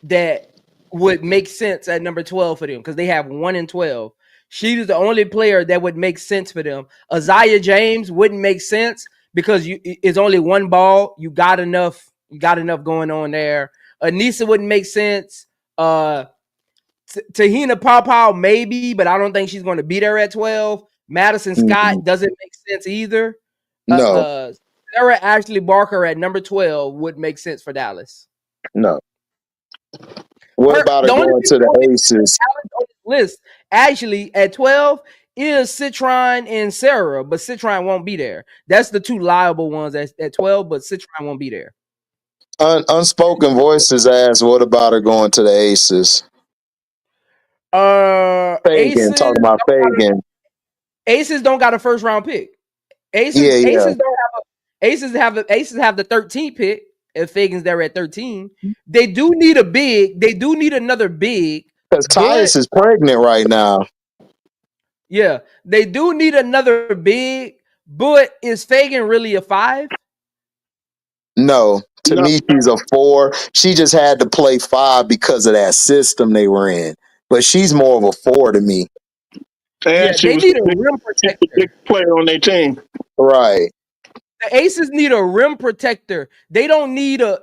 that would make sense at number 12 for them because they have 1 and 12. She is the only player that would make sense for them. Isaiah James wouldn't make sense because it's only one ball. You got enough going on there. Anissa wouldn't make sense. Tahina Pawpaw maybe, but I don't think she's going to be there at 12. Madison Mhm. Scott doesn't make sense either. No, Sarah Ashley Barker at number 12 would make sense for Dallas. no. What about her The only going to the Aces? talent on this list actually at 12 is Citron and Sarah, but Citron won't be there. That's the two liable ones at 12, but Citron won't be there. Unspoken Voices asked, "What about her going to the Aces?" Fagan Aces talking about Fagan. Aces don't got a first round pick. Yeah, yeah. Aces don't have Aces have the 13th pick. If Fagan's there at 13, they do need a big. They do need another big, Because but Tyus is pregnant right now. yeah, they do need another big. But is Fagan really a 5? No, to No, me, she's a 4. She just had to play 5 because of that system they were in. But she's more of a 4 to me. Yeah, and she they was need a the rim big protector. player on their team. Right, The Aces need a rim protector. They don't need a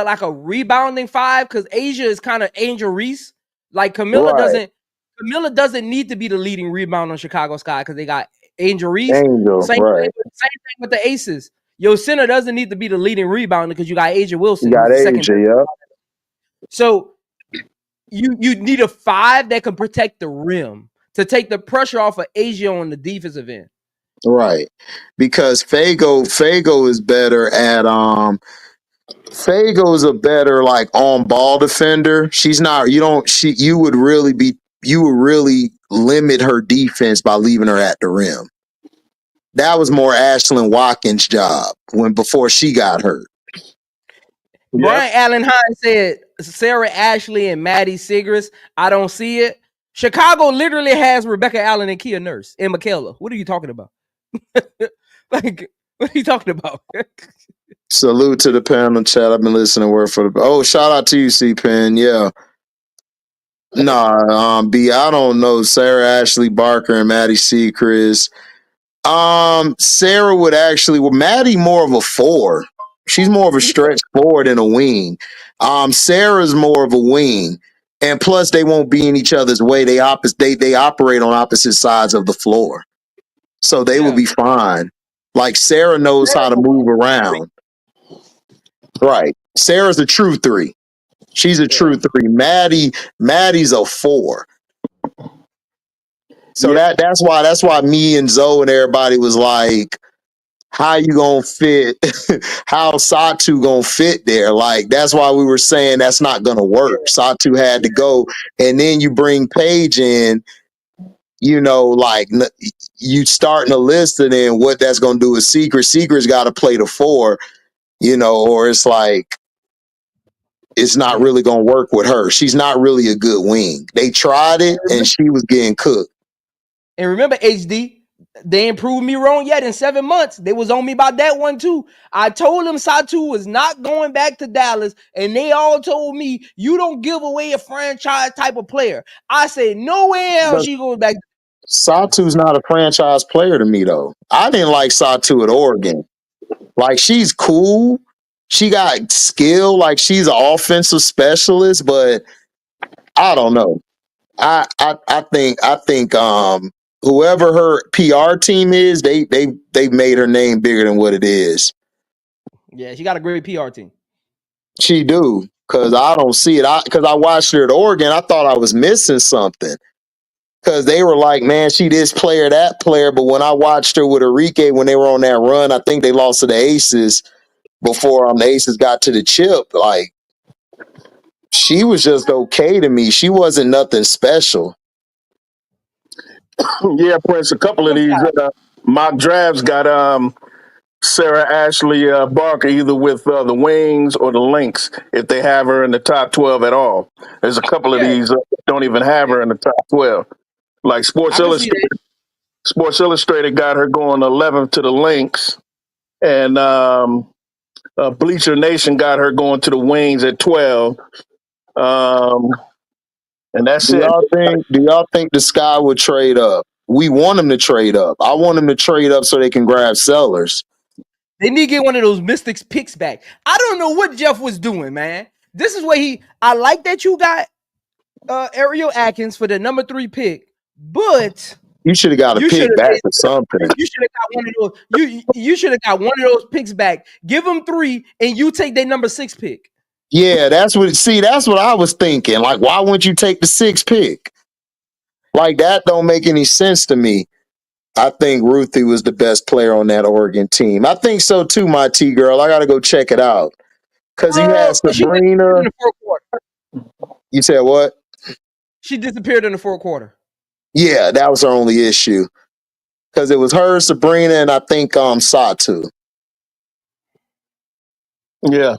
like a rebounding 5 because Asia is kind of Angel Reese. Like right. Camilla doesn't need to be the leading rebound on Chicago Sky because they got Angel Reese. Angel, right. Same thing with the Aces. Your center doesn't need to be the leading rebounder because you got Asia You Wilson, who's got the second. Asia, yep. So you need a 5 that can protect the rim to take the pressure off of Asia on the defensive end. Right. Because Fago is better at Fago's a better like on ball defender. She's not you would really limit her defense by leaving her at the rim. That was more Ashlyn Watkins' job before she got hurt. Yep. Brian Allen Hines said Sarah Ashley and Maddie Sigris. I don't see it. Chicago literally has Rebecca Allen and Kia Nurse and Michaela. What are you talking about? Like, what are you talking about? Salute to the panel chat. I've been listening word for the shout out to you, C Pen. Yeah. Nah, B, I don't know. Sarah Ashley Barker and Maddie Seacrest. Sarah would actually Maddie more of a 4. She's more of a stretch forward than a wing. Sarah's more of a wing. And plus they won't be in each other's way. They operate on opposite sides of the floor. So they will be fine. Like Sarah knows how to move around. Right. Sarah's a true 3. She's a true 3. Maddie's a 4. So Yeah. that's why me and Zoe and everybody was like, how you gonna fit? How Satu gonna fit there? Like that's why we were saying that's not gonna work. Satu had to go, and then you bring Paige in. You know, like you starting a list, and then what that's gonna do is Secret's got to play the 4. You know, or it's like it's not really gonna work with her. She's not really a good wing. They tried it, and she was getting cooked. And remember, HD, they ain't proved me wrong yet. In 7 months, they was on me about that one too. I told them Satu was not going back to Dallas, and they all told me you don't give away a franchise type of player. I said no way else she goes back. Satu's not a franchise player to me though. I didn't like Satu at Oregon. Like she's cool. She got skill, like she's an offensive specialist, but I don't know. I think whoever her PR team is, they made her name bigger than what it is. Yeah, she got a great PR team. She do. Cause I don't see it. Cause I watched her at Oregon, I thought I was missing something. Cause they were like, man, she this player, that player. But when I watched her with Enrique when they were on that run, I think they lost to the Aces before the Aces got to the chip. Like she was just okay to me. She wasn't nothing special. Yeah, Prince. A couple of these mock drafts got Sarah Ashley Barker either with the Wings or the Lynx if they have her in the top 12 at all. There's a couple of these don't even have her in the top 12. Like Sports Illustrated got her going 11th to the Lynx, and Bleacher Nation got her going to the Wings at 12. And that's Do it. y'all think the Sky would trade up? We want them to trade up. I want them to trade up so they can grab sellers. They need to get one of those Mystics picks back. I don't know what Jeff was doing, man. This is what I like that you got Ariel Atkins for the number 3 pick, but You should have got a pick back or something. you should have got one of those. You should have got one of those picks back. Give them 3, and you take their number 6 pick. Yeah, that's what I was thinking. Like, why wouldn't you take the 6th pick? Like, that don't make any sense to me. I think Ruthie was the best player on that Oregon team. I think so too, my T girl. I gotta go check it out. Because you had She disappeared Sabrina. in the fourth quarter. You said what? She disappeared in the fourth quarter. Yeah, that was her only issue. Because it was her, Sabrina, and I think Satu. Yeah.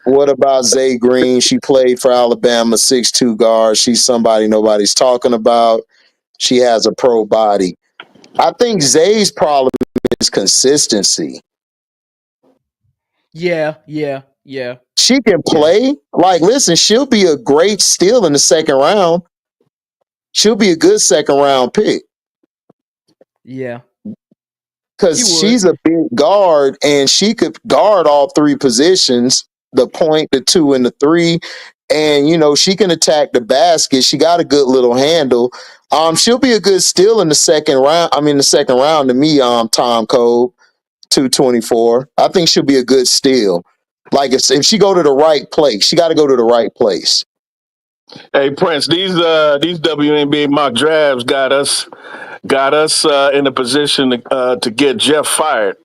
What about Zay Green? She played for Alabama, 6'2" guard. She's somebody nobody's talking about. She has a pro body. I think Zay's problem is consistency. Yeah. She can play. Like, listen, she'll be a great steal in the second round. She'll be a good second round pick. Yeah. She Because would. she's a big guard and she could guard all three positions, the point, the two, and the three. And she can attack the basket. She got a good little handle. She'll be a good steal in the second round. I mean, the second round to me, Tom Cole, 224. I think she'll be a good steal. Like if she go to the right place, she got to go to the right place. Hey Prince, these WNBA mock drafts got us in a position to get Jeff fired.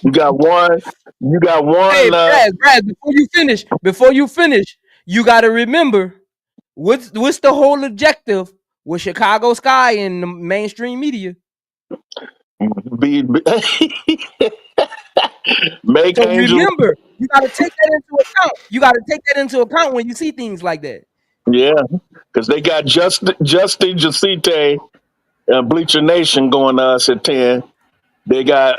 You got one. You got Hey, one. Brad, before you finish, you got to remember what's the whole objective with Chicago Sky and the mainstream media. Make So Angel. remember, you got to take that into account. You got to take that into account when you see things like that. Yeah, because they got Justin Jacite, Bleacher Nation going to us at 10. They got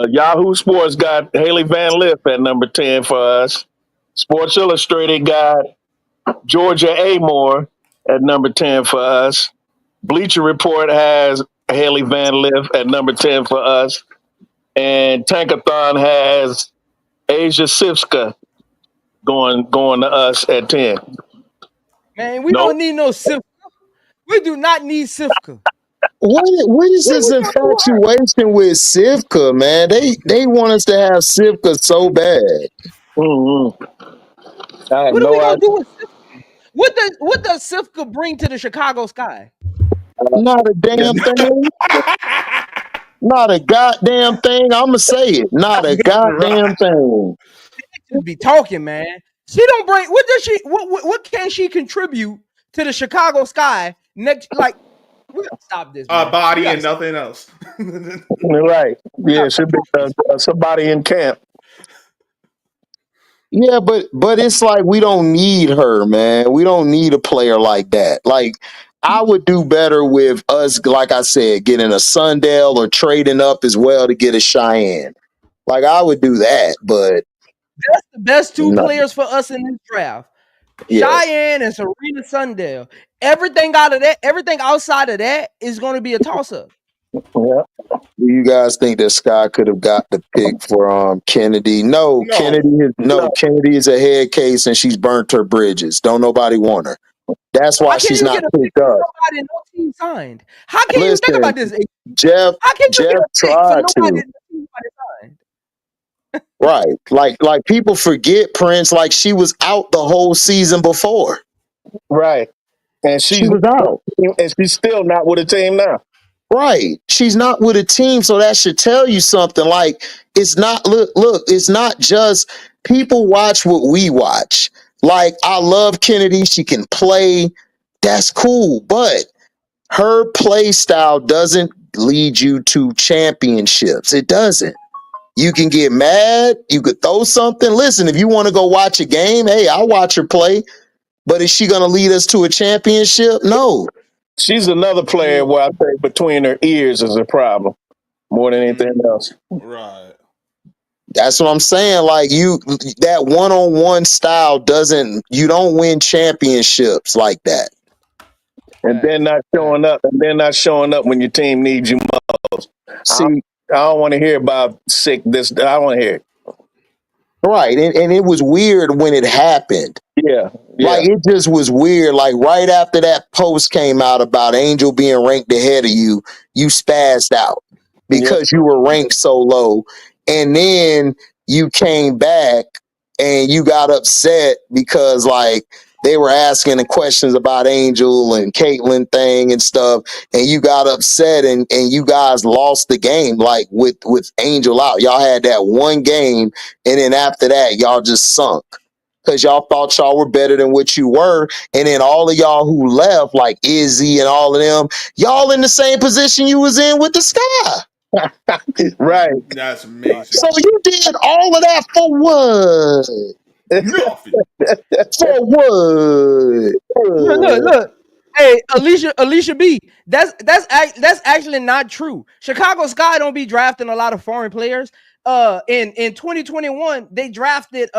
Yahoo Sports got Haley Van Lith at number 10 for us. Sports Illustrated got Georgia Amore at number 10 for us. Bleacher Report has Haley Van Lith at number 10 for us. And Tankathon has Asia Sivska going to us at 10. Man, we don't need no Sifka. We do not need Sifka. What is this infatuation with Sivka, man? They want us to have Sivka so bad. Mm-hmm. I had What are we no gonna idea. do with Sifka? What does Sifka bring to the Chicago Sky? Not a damn thing. Not a goddamn thing. I'ma say it. Not a goddamn thing. Just be talking, man. She don't bring. What does she? What can she contribute to the Chicago Sky next? Like, we gotta stop this. Man. Body and nothing else. Right. Yeah, should be somebody in camp. Yeah, but it's like we don't need her, man. We don't need a player like that. Like I would do better with us, like I said, getting a Sundell or trading up as well to get a Cheyenne. Like I would do that, but That's the best two no. players for us in this draft. Yes. Cheyenne and Serena Sundell. Everything outside of that is going to be a toss up. Yeah. Do you guys think that Sky could have got the pick for Kennedy? No, No. Kennedy is a head case and she's burnt her bridges. Don't nobody want her. That's why she's not picked up. Nobody, no team signed. How can you think about this? Jeff How can you Jeff get a pick tried for nobody to. Right. Like people forget Prince, like she was out the whole season before. Right. And She was out. And she's still not with a team now. Right. She's not with a team, so that should tell you something. Like it's not look, it's not just people watch what we watch. Like I love Kennedy, she can play. That's cool, but her play style doesn't lead you to championships. It doesn't. You can get mad, you could throw something. Listen, if you want to go watch a game, hey, I'll watch her play. But is she going to lead us to a championship? No. She's another player where I think between her ears is a problem more than anything else. Right. That's what I'm saying. Like that one-on-one style you don't win championships like that. And then not showing up. And then not showing up when your team needs you most. See, I don't want to hear about sick this. I don't want to hear it. Right. And it was weird when it happened. Yeah. Like it just was weird. Like right after that post came out about Angel being ranked ahead of you, you spazzed out because you were ranked so low. And then you came back and you got upset because like they were asking the questions about Angel and Caitlyn thing and stuff, and you got upset and you guys lost the game like with Angel out. Y'all had that one game, and then after that, y'all just sunk. Because y'all thought y'all were better than what you were. And then all of y'all who left, like Izzy and all of them, y'all in the same position you was in with the Sky. Right. That's amazing. So you did all of that for what? Nothing. For what? Look. Hey, Alicia B. That's actually not true. Chicago Sky don't be drafting a lot of foreign players. In 2021, they drafted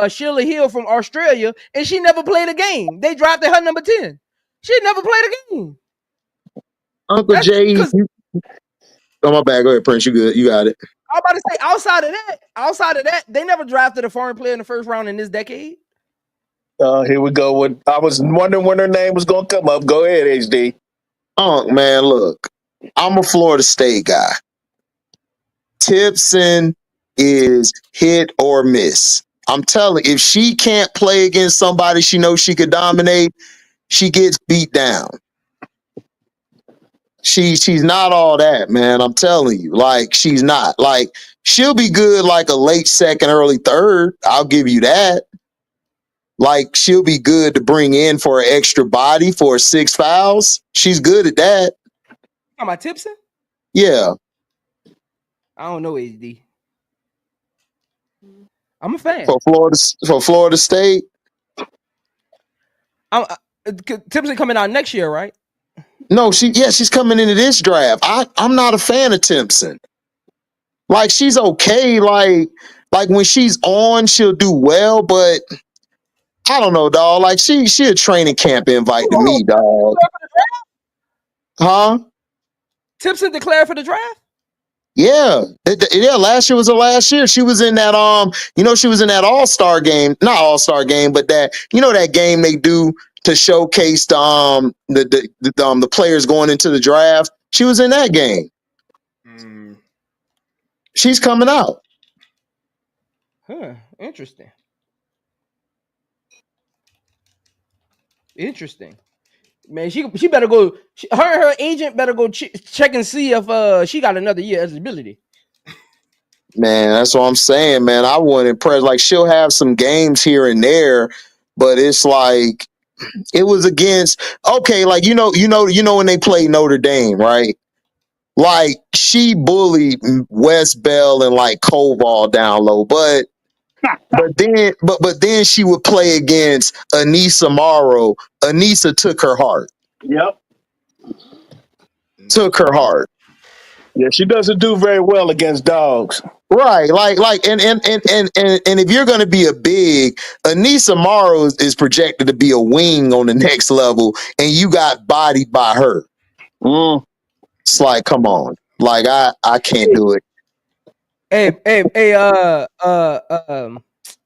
Sheila Hill from Australia, and she never played a game. They drafted her number 10. She never played a game. Uncle That's Jay, because oh my bad. Go ahead, Prince. You good? You got it. I'm about to say outside of that, they never drafted a foreign player in the first round in this decade. Here we go. I was wondering when her name was going to come up. Go ahead, HD. Man, look, I'm a Florida State guy. Tipson is hit or miss. I'm telling you, if she can't play against somebody she knows she could dominate, she gets beat down. She's not all that, man. I'm telling you. Like, she's not. Like, she'll be good like a late second, early third. I'll give you that. Like, she'll be good to bring in for an extra body for 6 fouls. She's good at that. Talking about Tipson? Yeah. I don't know, HD. I'm a fan. For Florida State. Tipson coming out next year, right? No, she's coming into this draft. I'm not a fan of Timpson. Like, she's okay. Like when she's on, she'll do well, but I don't know, dog. Like, she a training camp invite to me, dog. Huh? Tipson declared for the draft? Yeah. Yeah, last year was her last year. She was in that she was in that All-Star game. Not All-Star game, but that, that game they do to showcase the players going into the draft. She was in that game. She's coming out. Huh. Interesting. Man, she better go. Her and her agent better go check and see if she got another year eligibility. Man, that's what I'm saying, man. I wouldn't impress. Like, she'll have some games here and there, but it's like it was against like when they played Notre Dame, right? Like, she bullied West Bell and like Koval down low, but then she would play against Anissa Morrow. Anissa took her heart. Yep. Took her heart. Yeah, she doesn't do very well against dogs. Right, and if you're going to be a big, Anissa Morrow is projected to be a wing on the next level, and you got bodied by her. It's like, come on, like I can't do it. Hey,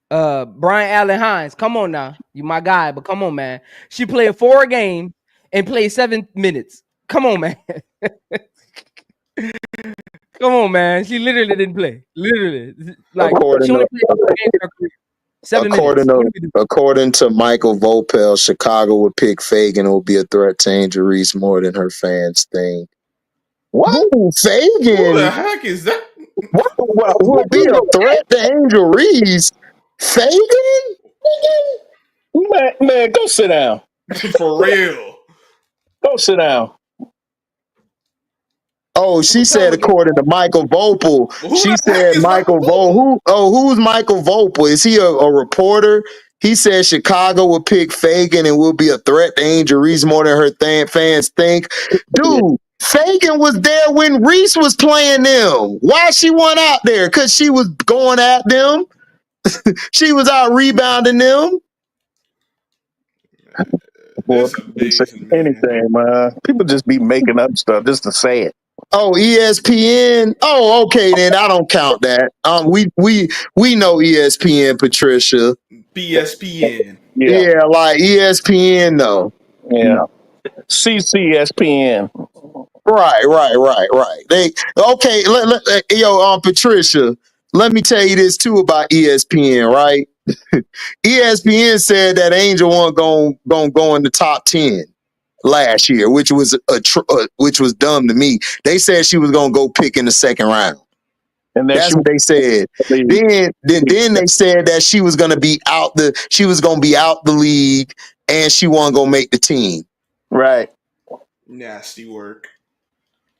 Brian Allen Hines, come on now, you my guy, but come on, man. She played 4 games and played 7 minutes. Come on, man. Come on, man. She literally didn't play. Literally, like she only played 4 games in her career. 7 minutes. According to Michael Vopel, Chicago would pick Fagan, who will be a threat to Angel Reese more than her fans think. What? Fagan? Who the heck is that? What will be a threat to Angel Reese? Fagan? Man, go sit down. For real. Go sit down. Oh, she said, according to Michael Vopel, she said Michael Vopel. Who's Michael Vopel? Is he a reporter? He said Chicago will pick Fagan and will be a threat to Angel Reese more than her fans think. Dude, Fagan was there when Reese was playing them. Why she went out there? Because she was going at them. She was out rebounding them. That's amazing, man. Anything, man. People just be making up stuff just to say it. Oh, ESPN. Oh, okay, then I don't count that. We know ESPN, Patricia. BSPN. Yeah, like ESPN though. Yeah. CCSPN. Right. They okay. Patricia. Let me tell you this too about ESPN. Right. ESPN said that Angel wasn't going go in the top 10 last year, which was which was dumb to me. They said she was going to go pick in the second round. And that's what they said. Then they said that she was going to be out the league and she wasn't going to make the team. Right. Nasty work.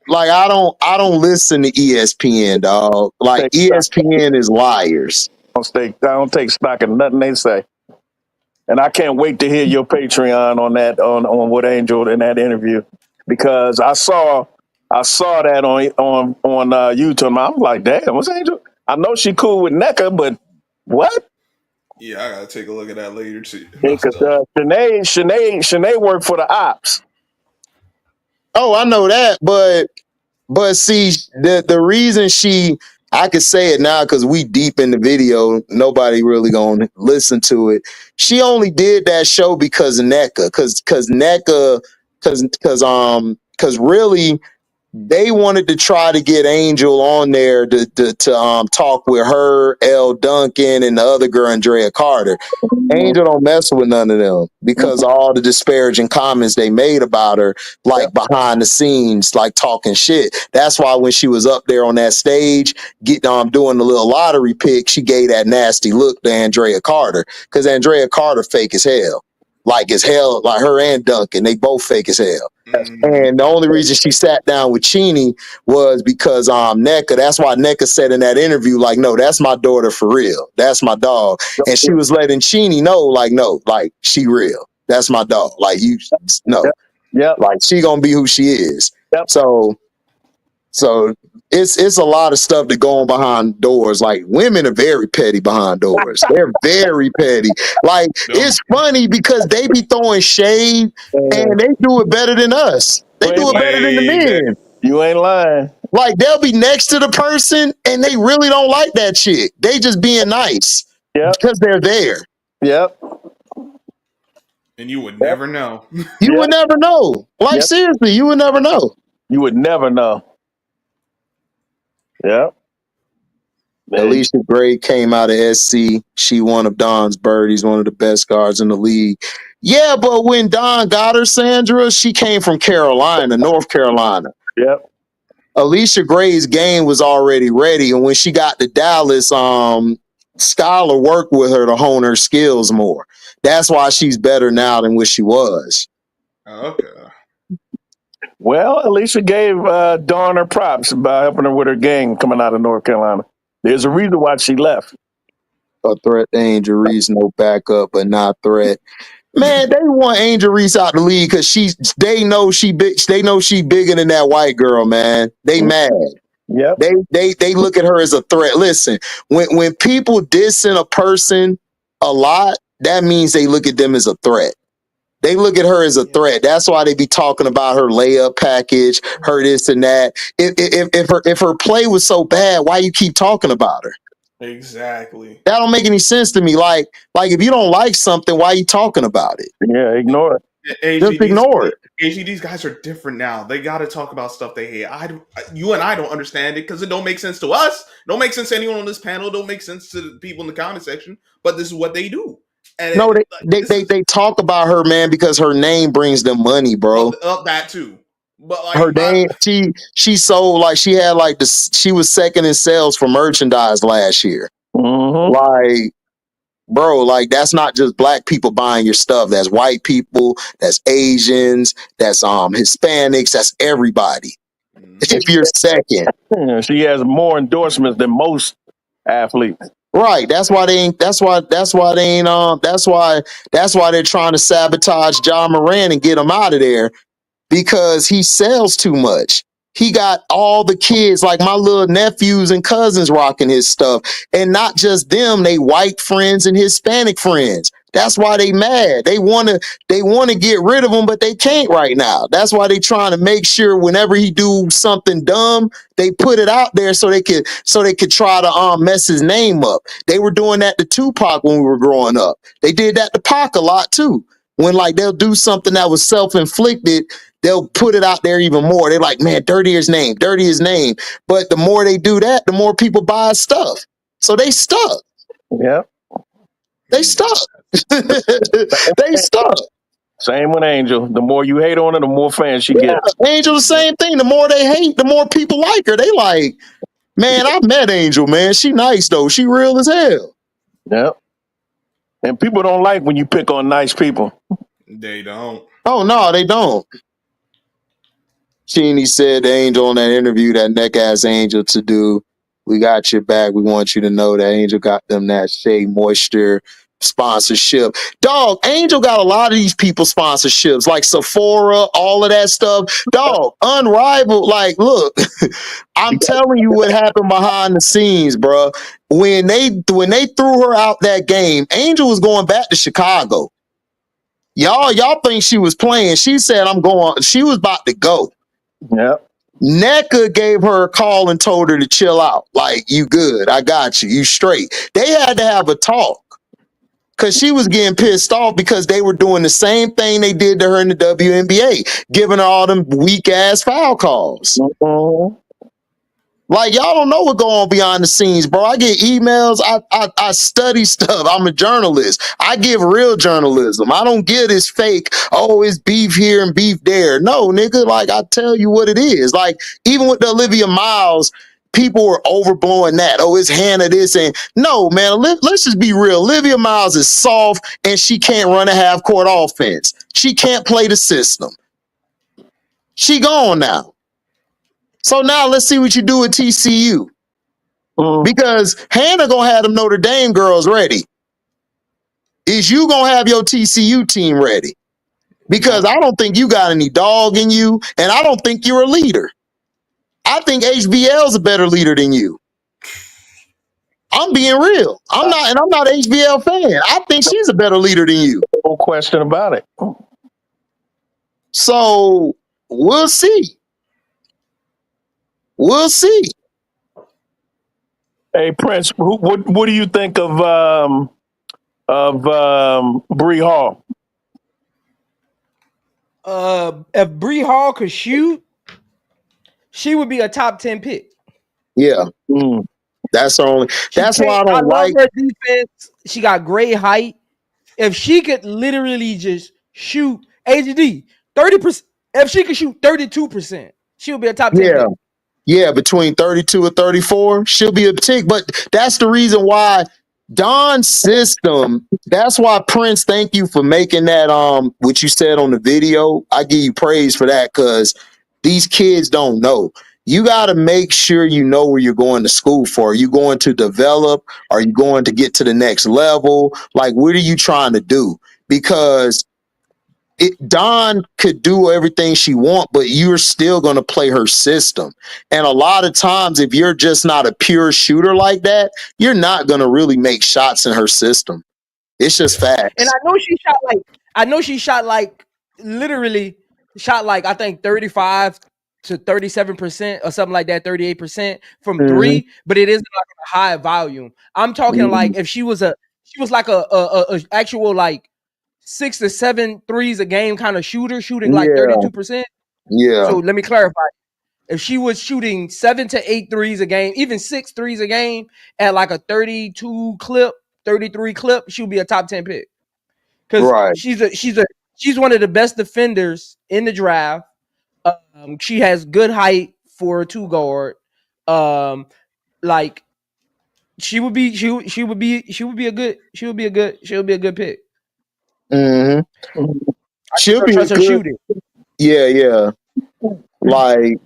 Like I don't listen to ESPN, dog. Like ESPN is liars. I don't take stock in nothing they say. And I can't wait to hear your Patreon on that on what Angel in that interview, because I saw that on YouTube. I'm like, damn, what's Angel? I know she cool with NECA, but what? Yeah, I gotta take a look at that later too. Because Shanae worked for the ops. Oh, I know that, but see, the reason I could say it now because we deep in the video, nobody really gonna listen to it. She only did that show because of NECA, because really they wanted to try to get Angel on there to talk with her, L. Duncan, and the other girl, Andrea Carter. Angel don't mess with none of them because of all the disparaging comments they made about her, like behind the scenes, like talking shit. That's why when she was up there on that stage, doing the little lottery pick, she gave that nasty look to Andrea Carter because Andrea Carter fake as hell. Like her and Duncan, they both fake as hell. And the only reason she sat down with Cheney was because NECA. That's why NECA said in that interview, like, no, that's my daughter for real. That's my dog. And she was letting Cheney know, like, no, like she real. That's my dog. Like like she gonna be who she is. Yep. So it's a lot of stuff that go on behind doors. Like women are very petty behind doors. They're very petty. Like it's funny because they be throwing shade and they do it better than us. They do it better than the men. You ain't lying. Like they'll be next to the person and they really don't like that chick. They just being nice. Because they're there. Yep. And you would never know. You would never know. Like seriously, you would never know. You would never know. Yep. Alicia Gray came out of SC. She one of Don's birdies, one of the best guards in the league. Yeah, but when Don got her, Sandra, she came from North Carolina. Yep. Alicia Gray's game was already ready, and when she got to Dallas, Skylar worked with her to hone her skills more. That's why she's better now than what she was. Okay. Well, Alicia gave Dawn her props by helping her with her game coming out of North Carolina. There's a reason why she left. A threat to Angel Reese, no backup, but not threat. Man, they want Angel Reese out the league because they know she bigger than that white girl, man. They mad. Yep. They look at her as a threat. Listen, when people dissing a person a lot, that means they look at them as a threat. They look at her as a threat. That's why they be talking about her layup package, her this and that. If her play was so bad, why you keep talking about her? Exactly. That don't make any sense to me. Like if you don't like something, why are you talking about it? Yeah, ignore it. Just ignore it. These guys are different now. They got to talk about stuff they hate. You and I don't understand it because it don't make sense to us. Don't make sense to anyone on this panel. Don't make sense to the people in the comment section. But this is what they do. And no, they talk about her, man, because her name brings them money, bro. That too. But like her name, she sold like she had like she was second in sales for merchandise last year. Mm-hmm. Like, bro, like that's not just black people buying your stuff. That's white people. That's Asians. That's Hispanics. That's everybody. If you're second, she has more endorsements than most athletes. Right. That's why they're trying to sabotage John Moran and get him out of there because he sells too much. He got all the kids, like my little nephews and cousins rocking his stuff. And not just them, they white friends and Hispanic friends. That's why they mad. They want to get rid of him, but they can't right now. That's why they trying to make sure whenever he do something dumb, they put it out there so they could try to mess his name up. They were doing that to Tupac when we were growing up. They did that to Pac a lot too. When like they'll do something that was self-inflicted, they'll put it out there even more. They're like, man, dirty his name. But the more they do that, the more people buy stuff. So they stuck. Yeah. They stuck. They stuck. Same with Angel. The more you hate on her, the more fans she Yeah, gets. Angel, the same thing. The more they hate, the more people like her. They like, man, I met Angel, man. She nice though. She real as hell. Yep. And people don't like when you pick on nice people. They don't. Oh no, they don't. Sheeny said to Angel on that interview, that neck ass Angel, to do, we got your back. We want you to know that Angel got them that Shea Moisture sponsorship. Dog, Angel got a lot of these people sponsorships, like Sephora, all of that stuff. Dog, unrivaled. Like, look, I'm telling you what happened behind the scenes, bro. When they threw her out that game, Angel was going back to Chicago. Y'all think she was playing. She said, I'm going. She was about to go. Yep. NECA gave her a call and told her to chill out. Like, you good. I got you. You straight. They had to have a talk because she was getting pissed off because they were doing the same thing they did to her in the WNBA, giving her all them weak ass foul calls. Mhm. Like, y'all don't know what going on behind the scenes, bro. I get emails. I study stuff. I'm a journalist. I give real journalism. I don't get this fake, oh, it's beef here and beef there. No, nigga, like, I tell you what it is. Like, even with the Olivia Miles, people were overblowing that. Oh, it's Hannah this. And no, man, let's just be real. Olivia Miles is soft and she can't run a half court offense. She can't play the system. She gone now. So now let's see what you do at TCU. Because Hannah gonna have them Notre Dame girls ready. Is you gonna have your TCU team ready? Because I don't think you got any dog in you, and I don't think you're a leader. I think HBL's a better leader than you. I'm being real. I'm not an HBL fan. I think she's a better leader than you. No question about it. So we'll see. We'll see. Hey Prince, what do you think of Bree Hall? If Bree Hall could shoot, she would be a top 10 pick. Yeah. That's only. That's why I don't like her defense. She got great height. If she could literally just shoot HD 30%, if she could shoot 32%, she would be a top 10 pick. Yeah, between 32 and 34, she'll be a tick. But that's the reason why Don's system, that's why Prince, thank you for making that what you said on the video. I give you praise for that because these kids don't know. You got to make sure you know where you're going to school for. Are you going to develop? Are you going to get to the next level? Like, what are you trying to do? Because Dawn could do everything she want, but you're still going to play her system. And a lot of times, if you're just not a pure shooter like that, you're not going to really make shots in her system. It's just facts. And I know she shot like literally shot like I think 35 to 37% or something like that, 38% from three, but it isn't like a high volume. I'm talking like if she was like a actual like 6 to 7 threes a game kind of shooting like 32%. Yeah. So let me clarify. If she was shooting 7 to 8 threes a game, even 6 threes a game at like a 32 clip, 33 clip, she would be a top 10 pick. Because she's one of the best defenders in the draft. She has good height for a 2 guard. Like she would be a good pick. She'll be a good shooting. Yeah. Like,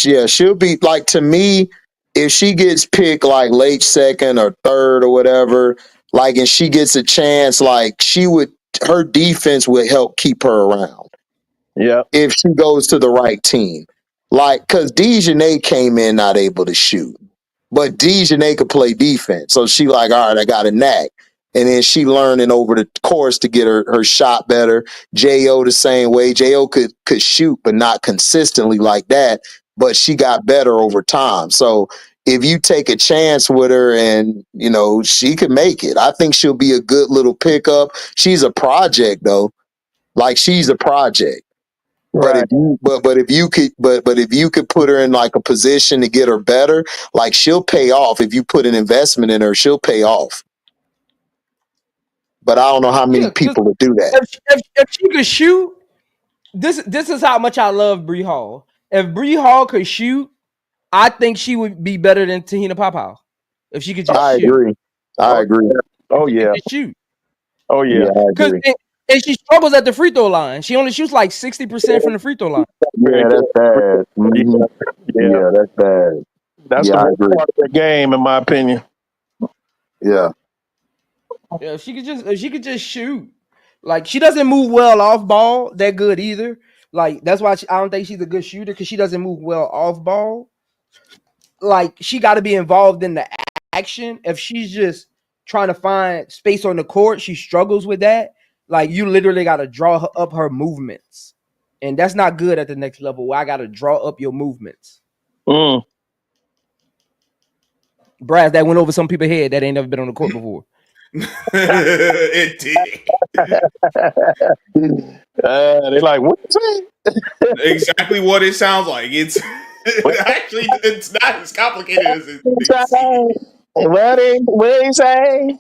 yeah, she'll be like, to me, if she gets picked like late second or third or whatever, like, and she gets a chance, like, her defense would help keep her around. Yeah. If she goes to the right team. Like, because Dejanay came in not able to shoot, but Dejanay could play defense. So she like, all right, I got a knack. And then she learning over the course to get her shot better. J.O. the same way. J.O. could shoot, but not consistently like that. But she got better over time. So if you take a chance with her and, you know, she could make it. I think she'll be a good little pickup. She's a project, though. Like, she's a project. Right. But if you could put her in like a position to get her better, like, she'll pay off. If you put an investment in her, she'll pay off. but I don't know how many people would do that. If she could shoot, this is how much I love Bree Hall. If Bree Hall could shoot, I think she would be better than Tahina Paopao. If she could just I shoot. agree. I agree. Oh yeah. Just shoot. Oh yeah. Yeah, I Because agree. and she struggles at the free throw line. She only shoots like 60% from the free throw line. Yeah, that's bad. Mhm. Yeah, that's bad. That's Yeah, I the agree. best part of the game, in my opinion. Yeah. Yeah, if she could just shoot. Like she doesn't move well off ball that good either. Like that's why I don't think she's a good shooter because she doesn't move well off ball. Like she got to be involved in the action. If she's just trying to find space on the court, she struggles with that. Like you literally got to draw up her movements, and that's not good at the next level. Where I got to draw up your movements. Mm. Brass, that went over some people's head that ain't never been on the court before. It did. They're like, what you saying? Exactly what it sounds like. It's actually it's not as complicated as it seems. What he say?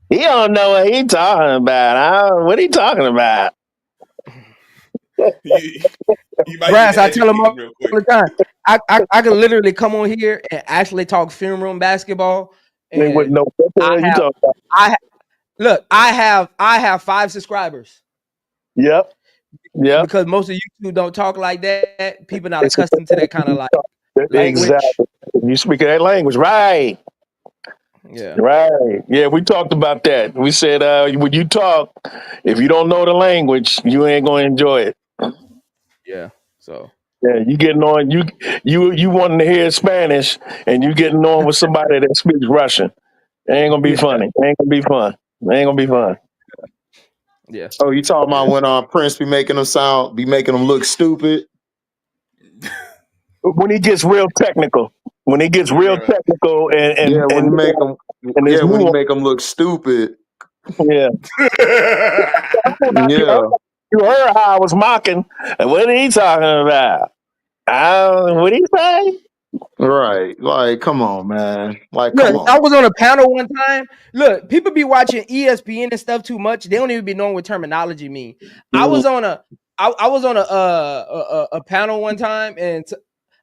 He don't know what he talking about. What he talking about? You might Brass, need to I tell him educate all him real quick. the time. I can literally come on here and actually talk film room basketball. They wouldn't And know what the hell you talking about. look, I have 5 subscribers. Yep. Because most of YouTube don't talk like that. People not accustomed to that kind of like language. Exactly. You speak that language, right? Yeah. Right. Yeah, we talked about that. We said when you talk, if you don't know the language, you ain't gonna enjoy it. Yeah. So Yeah, you getting on you wanting to hear Spanish and you getting on with somebody that speaks Russian. It ain't gonna be funny. It ain't gonna be fun. It ain't gonna be fun. yeah. Oh, you talking about when Prince be making them look stupid? When he gets real technical. When he gets real technical and Yeah, when he make them. and Yeah, there's when he nuance. make them look stupid. Yeah. Yeah. You heard how I was mocking. What are he talking about? What he say? Right. Like, come on, man. Like, Look, come on. I was on a panel one time. Look, people be watching ESPN and stuff too much. They don't even be knowing what terminology mean. I was on a panel one time and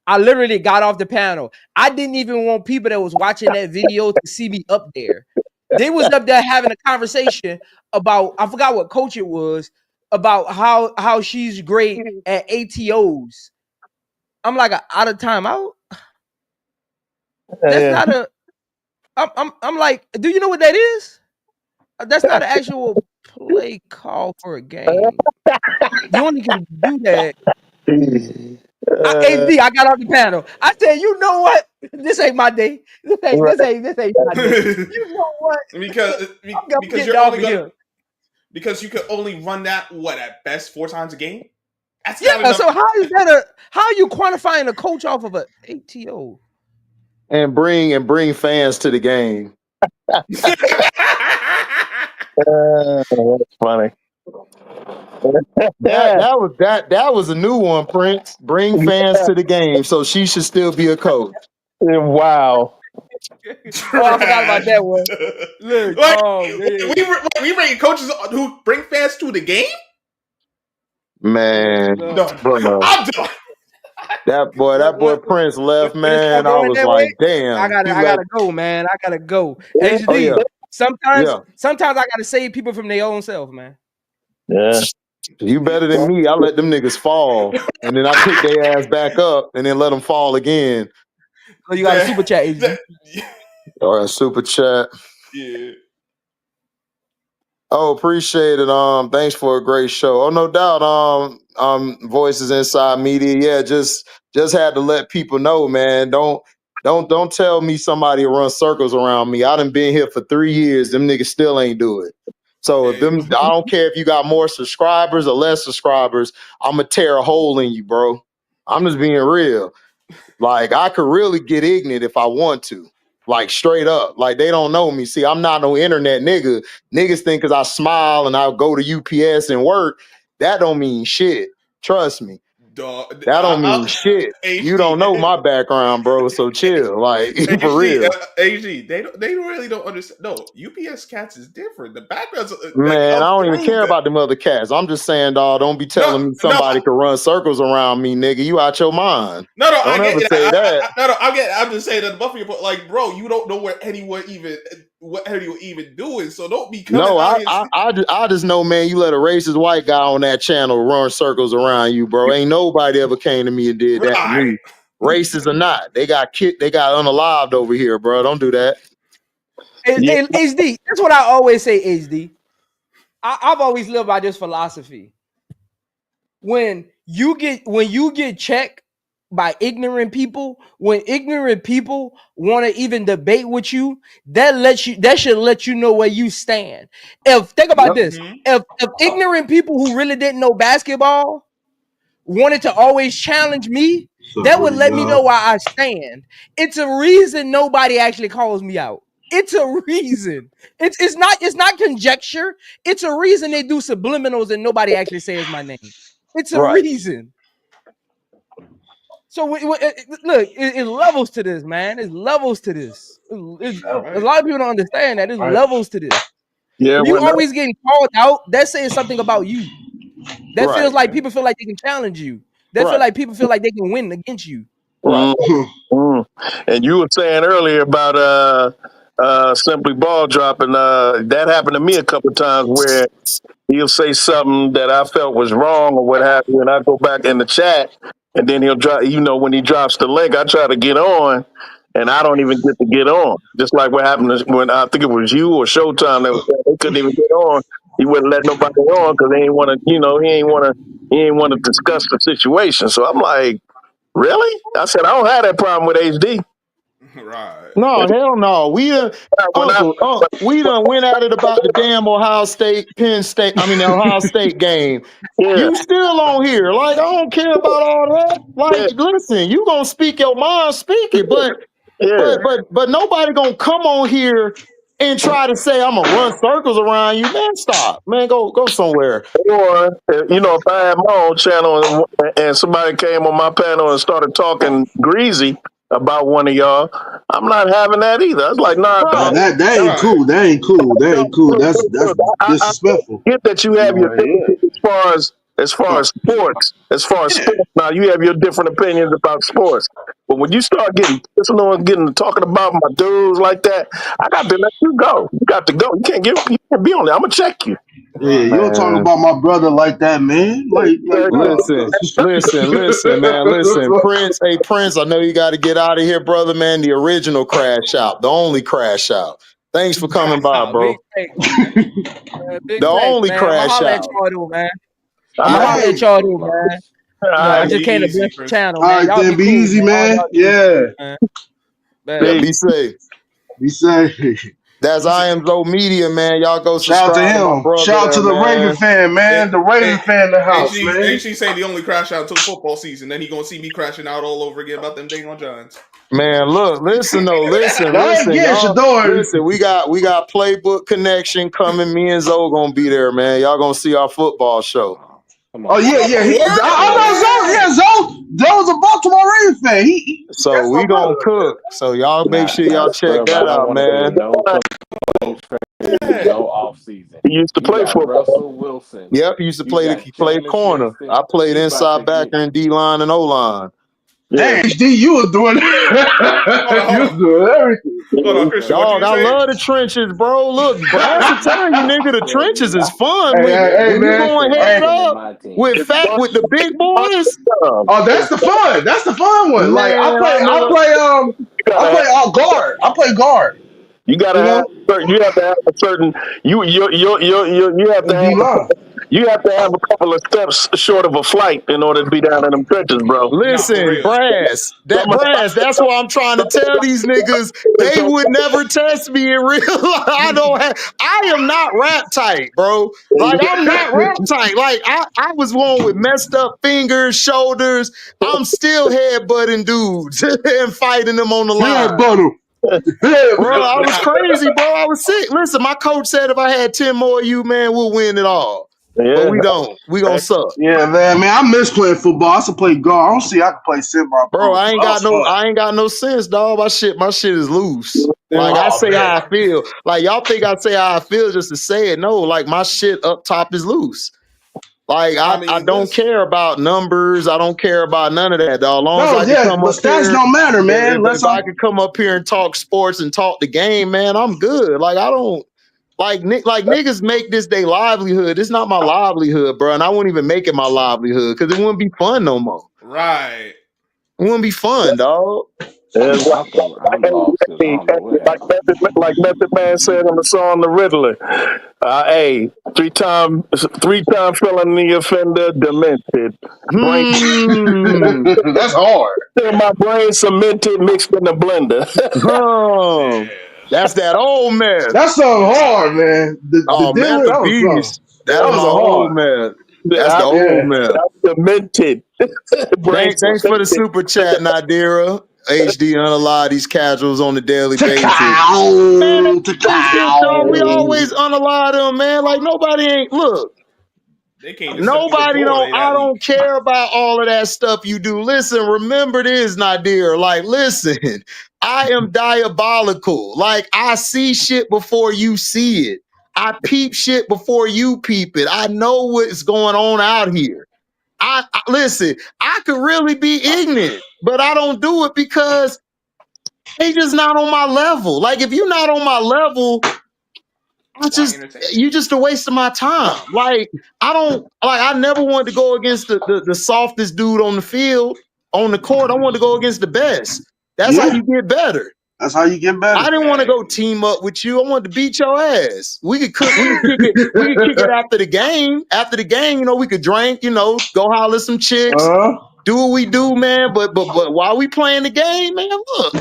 I literally got off the panel. I didn't even want people that was watching that video to see me up there. They was up there having a conversation about, I forgot what coach it was, about how she's great at ATOs. I'm like out of time out. That's not a. I'm like, do you know what that is? That's not an actual play call for a game. You only can do that. I got off the panel. I said, you know what? This ain't my day. This ain't my day. You know what? because Getting you're off only of gonna here. because you could only run that at best 4 times a game. That's not Yeah. enough. So how are you quantifying a coach off of an ATO? And bring fans to the game. That's funny. That was a new one, Prince. Bring fans to the game. So she should still be a coach. Wow. Oh, I forgot about that one. Look, we rating coaches who bring fans to the game? Man, No, bro. I'm done. That boy Prince left, when it man. start I going was that like, way, damn. I gotta go, man. I gotta go. HD. Oh, yeah. Sometimes I gotta save people from their own self, man. Yeah. You better than me. I let them niggas fall, and then I pick their ass back up, and then let them fall again. So you got a super chat, HD. All right, super chat. Yeah. Oh, appreciate it. Thanks for a great show. Oh, no doubt. Voices Inside Media. Yeah, just had to let people know, man. Don't tell me somebody run circles around me. I done been here for 3 years. Them niggas still ain't do it. So I don't care if you got more subscribers or less subscribers. I'ma tear a hole in you, bro. I'm just being real. Like, I could really get ignorant if I want to. Like, straight up. Like, they don't know me. See, I'm not no internet nigga. Niggas think because I smile and I go to UPS and work, that don't mean shit. Trust me. Dog, That don't mean shit. You don't know my background, bro. So chill, like for real. AG, they really don't understand. No, UPS cats is different. The backgrounds, Man, I don't even care about them other cats. I'm just saying, dog, don't be telling me somebody can run circles around me, nigga. You out your mind. No, don't ever say that. I'm just saying that the Buffalo, but like, bro, you don't know what anyone even doing. So don't be coming. No, I just know, man. You let a racist white guy on that channel run circles around you, bro. Ain't nobody ever came to me and did that to me. Racist or not, they got kicked. They got unalived over here, bro. Don't do that. And HD, that's what I always say, HD. I've always lived by this philosophy. When you get checked by ignorant people, when ignorant people want to even debate with you, that should let you know where you stand. Think about this. If ignorant people who really didn't know basketball wanted to always challenge me, that would let me know where I stand. It's a reason nobody actually calls me out. It's a reason. It's not conjecture. It's a reason they do subliminals and nobody actually says my name. It's a reason. So look, it levels to this, man. It's levels to this. A lot of people don't understand that. There's levels to this. Yeah, you always getting called out. That says something about you. That feels like people feel like they can challenge you. That feel like people feel like they can win against you. Right. And you were saying earlier about Simply Ball dropping. That happened to me a couple of times where he'll say something that I felt was wrong or what have you, and I go back in the chat, and then he'll drop. When he drops the link, I try to get on, and I don't even get to get on. Just like what happened when I think it was you or Showtime that they couldn't even get on. He wouldn't let nobody on because they ain't want to. He ain't want to discuss the situation. So I'm like, really? I said I don't have that problem with HD. Right. No, hell no. We done went at it about the damn Ohio State game. Yeah. You still on here. Like, I don't care about all that. Like, listen, you gonna speak your mind, speak it. But nobody gonna come on here and try to say I'm gonna run circles around you. Man, stop. Man, go somewhere. Or, if I had my own channel and somebody came on my panel and started talking greasy about one of y'all, I'm not having that either. I was like, nah, that ain't cool. That ain't cool. That's disrespectful. I get that you have your differences as far as sports. Now you have your different opinions about sports. But when you start getting personal and talking about my dudes like that, I got to let you go. You got to go. You can't be on there. I'm gonna check you. Yeah, you don't talk about my brother like that, man. Listen, man. Listen, Prince. Hey, Prince, I know you got to get out of here, brother, man. The original crash out. The only crash out. Thanks for coming by, bro. The only crash out. I just can't address the channel, man. All right, then be easy, man. Yeah. Be safe. Be safe. That's Wnba Media, man. Y'all go subscribe to him. My Shout out to the Raven fan, man. The Raven fan in the house, man. HG say the only crash out until football season. Then he gonna see me crashing out all over again about them dang on Giants. Man, look, listen, listen. We got Playbook Connection coming. Me and Zoe gonna be there, man. Y'all gonna see our football show. Oh yeah. I know Zoe. Zoe's a Baltimore Ravens fan. So we gonna cook. So y'all make sure y'all check that out, man. No off season. He used to play for Russell Wilson. Yep, he used to play the corner. I played inside backer and D line and O line. Damn, HD, you was doing you was doing everything. Hold on, Christian. Dog, I love the trenches, bro. Look, Brass is telling you, nigga, the trenches is fun. When you going head up with the big boys. Oh, that's the fun. That's the fun one. Like I play guard. You gotta have a certain. You have to have. You have to have a couple of steps short of a flight in order to be down in them trenches, bro. Listen, Brass. That's why I'm trying to tell these niggas they would never test me in real life. I am not rap tight, bro. Like, I'm not rap tight. Like, I was one with messed up fingers, shoulders. I'm still headbutting dudes and fighting them on the line. Bro, I was crazy, bro. I was sick. Listen, my coach said if I had 10 more of you, man, we'll win it all. but Yeah. we don't. We gonna suck. Yeah, man. I miss playing football. I used to play golf. I don't see I can play semi-pro. Bro, I ain't That got no sense, dog. My shit is loose. Like I Oh say how man. I feel. Like y'all think I say how I feel just to say it. No, like my shit up top is loose. Like I I mean, don't this care about numbers. I don't care about none of that, dog. As long as No, I can yeah, come but up stats here, don't matter, man. Let's if I could come up here and talk sports and talk the game, man, I'm good. Like I don't like niggas make this their livelihood. It's not my livelihood, bro. And I wouldn't even make it my livelihood because it wouldn't be fun no more. right. It wouldn't be fun, dog. And I'm lost because I don't know what happened. like Method Man said on the song "The Riddler," hey, three-time felony offender, demented, brain, Hmm. That's hard. my brain cemented, mixed in the blender. Huh. Yeah. That's that old mess. That's something hard, man. The Oh, meth dealer, a that was something. beast. That That is was my a old hard. meth. That's the I, old Yeah. meth. I'm demented, brain Thanks for the cemented. super chat, Nadira. HD unalive these casuals on a daily basis. Man, To this shit, dog. We cow. always unalive them, man. Like nobody ain't look. They can't just step through the Nobody door. don't. They I that weak. don't care about all of that stuff you do. Listen, remember this, Nadir. Like, listen, I am diabolical. Like, I see shit before you see it. I peep shit before you peep it. I know what's going on out here. I listen. I could really be ignorant, but I don't do it because they just not on my level. Like, if you're not on my level, Why entertain you you? just a waste of my time. Like I never wanted to go against the softest dude on the field, on the court. I wanted to go against the best. That's how Yeah, you get better. that's how you get better. I didn't want to go Exactly. team up with you. I wanted to beat your ass. We could kick it. We could kick it after the game. After the game, we could drink, go holler at some chicks, Uh-huh. do what we do, man. But while we playing the game, man, look,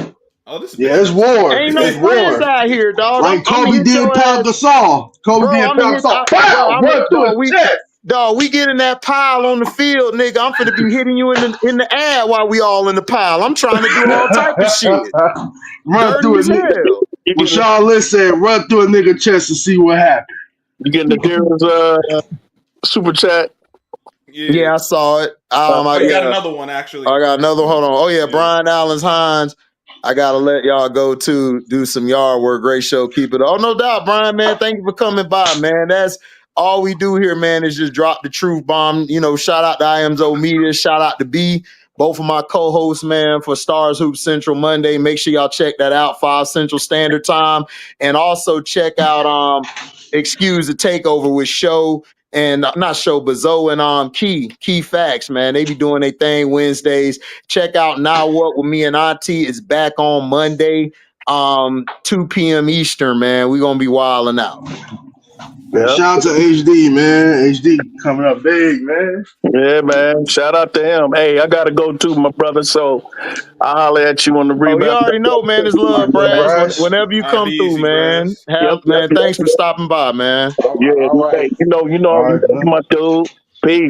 Oh, this is Yeah, it's business. war. ain't no It's friends war. out here, dog. Like I'm gonna Kobe hit did your Pau ass. Gasol. Kobe Bro, did I'm gonna Pau hit. Gasol. Pow! Run through his chest. We get in that pile on the field, nigga. I'm finna be hitting you in the air while we all in the pile. I'm trying to do all type of shit, Run dirty through a as nigga. hell. You What getting Sean List said, run through a nigga chest to see what happened. the dealers super chat? Yeah. Yeah, I saw it. Oh, you got Yeah, another one actually. I got another. Hold on. Oh yeah, Yeah. Brian Allen's Hines. I gotta let y'all go to do some yard work. Great show. Keep it. Oh, no doubt, Brian, man. Thank you for coming by, man. That's all we do here, man, is just drop the truth bomb. Shout out to IMZO Media, shout out to B, both of my co-hosts, man, for Stars Hoop Central Monday. Make sure y'all check that out, 5 Central Standard Time. And also check out Excuse the Takeover with Show. And not Show, but Zoe and Key Facts, man. They be doing their thing Wednesdays. Check out Now What with me and Auntie. It's back on Monday, 2 p.m. Eastern, man. We're gonna be wilding out. Man, shout out to HD, man. HD coming up big, man. Yeah, man. Shout out to him. Hey, I gotta go too, my brother. So I'll holler at you on the Oh, you rebound. already know, man. It's All love, right, little Brass. Brass. Whenever you All right, come be through, easy, man. Brass. Man, thanks for stopping by, man. Yeah, All right. hey, All right, you man. my dude.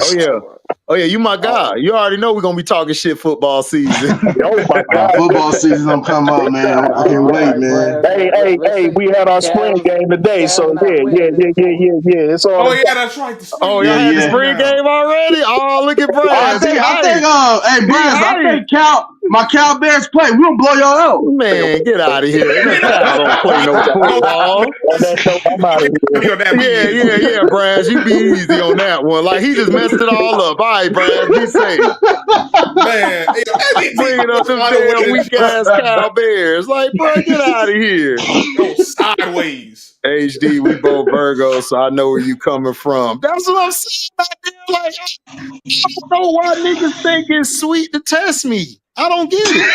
Oh Peace. yeah. All right. Oh yeah, you my All guy. You already know we're gonna be talking shit football season. Oh my God. Football season gonna come up, man. I can't all wait, right, man. Brad. Let's Hey, say we had our spring Cavs. game today, Cavs so not winning this quarter. yeah. It's all Oh about. yeah, that's right. The spring Oh, y'all Yeah, game had the yeah. coming spring down. game already? Oh, look at Oh, Brass. He hype. He Brass, I hype. think my Cal Bears play. We gonna blow y'all out. Man, get out of here. I No, mean, no, Cal don't play no football. On that note, I'm out of here. on that. Be easy. Yeah, Brass. You be easy on that one. Like, he just messed it all up. All right, Brass, be safe. Man, hey, Bringing up let's them find a way damn to weak ass Cal Bears. Like, bro, get out of here. go sideways. HD, we both Virgos, so I know where you coming from. That's what I'm saying out there. Like, I don't know why niggas think it's sweet to test me. I don't get it.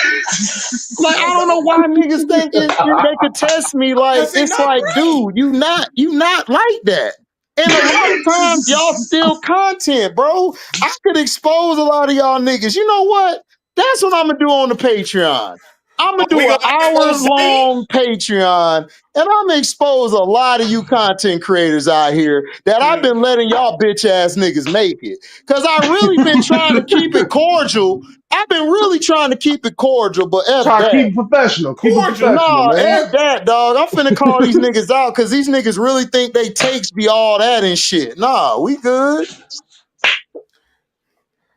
Like, I don't know why niggas think they could test me. Like, Cause they it's not like, great. dude, you not like that. And a lot of times y'all steal content, bro. I could expose a lot of y'all niggas. You know what? That's what I'm gonna do on the Patreon. I'm gonna We do an gonna let that girl say it? hour-long Patreon, and I'm gonna expose a lot of you content creators out here that I've been letting y'all bitch ass niggas make it. Cause I really been trying to keep it cordial. I've been really trying to keep it cordial, but F Try to that. keep it professional. Keep it Cordial. professional, No, man. F that, dog. I'm finna call these niggas out because these niggas really think they takes be all that and shit. Nah, we good.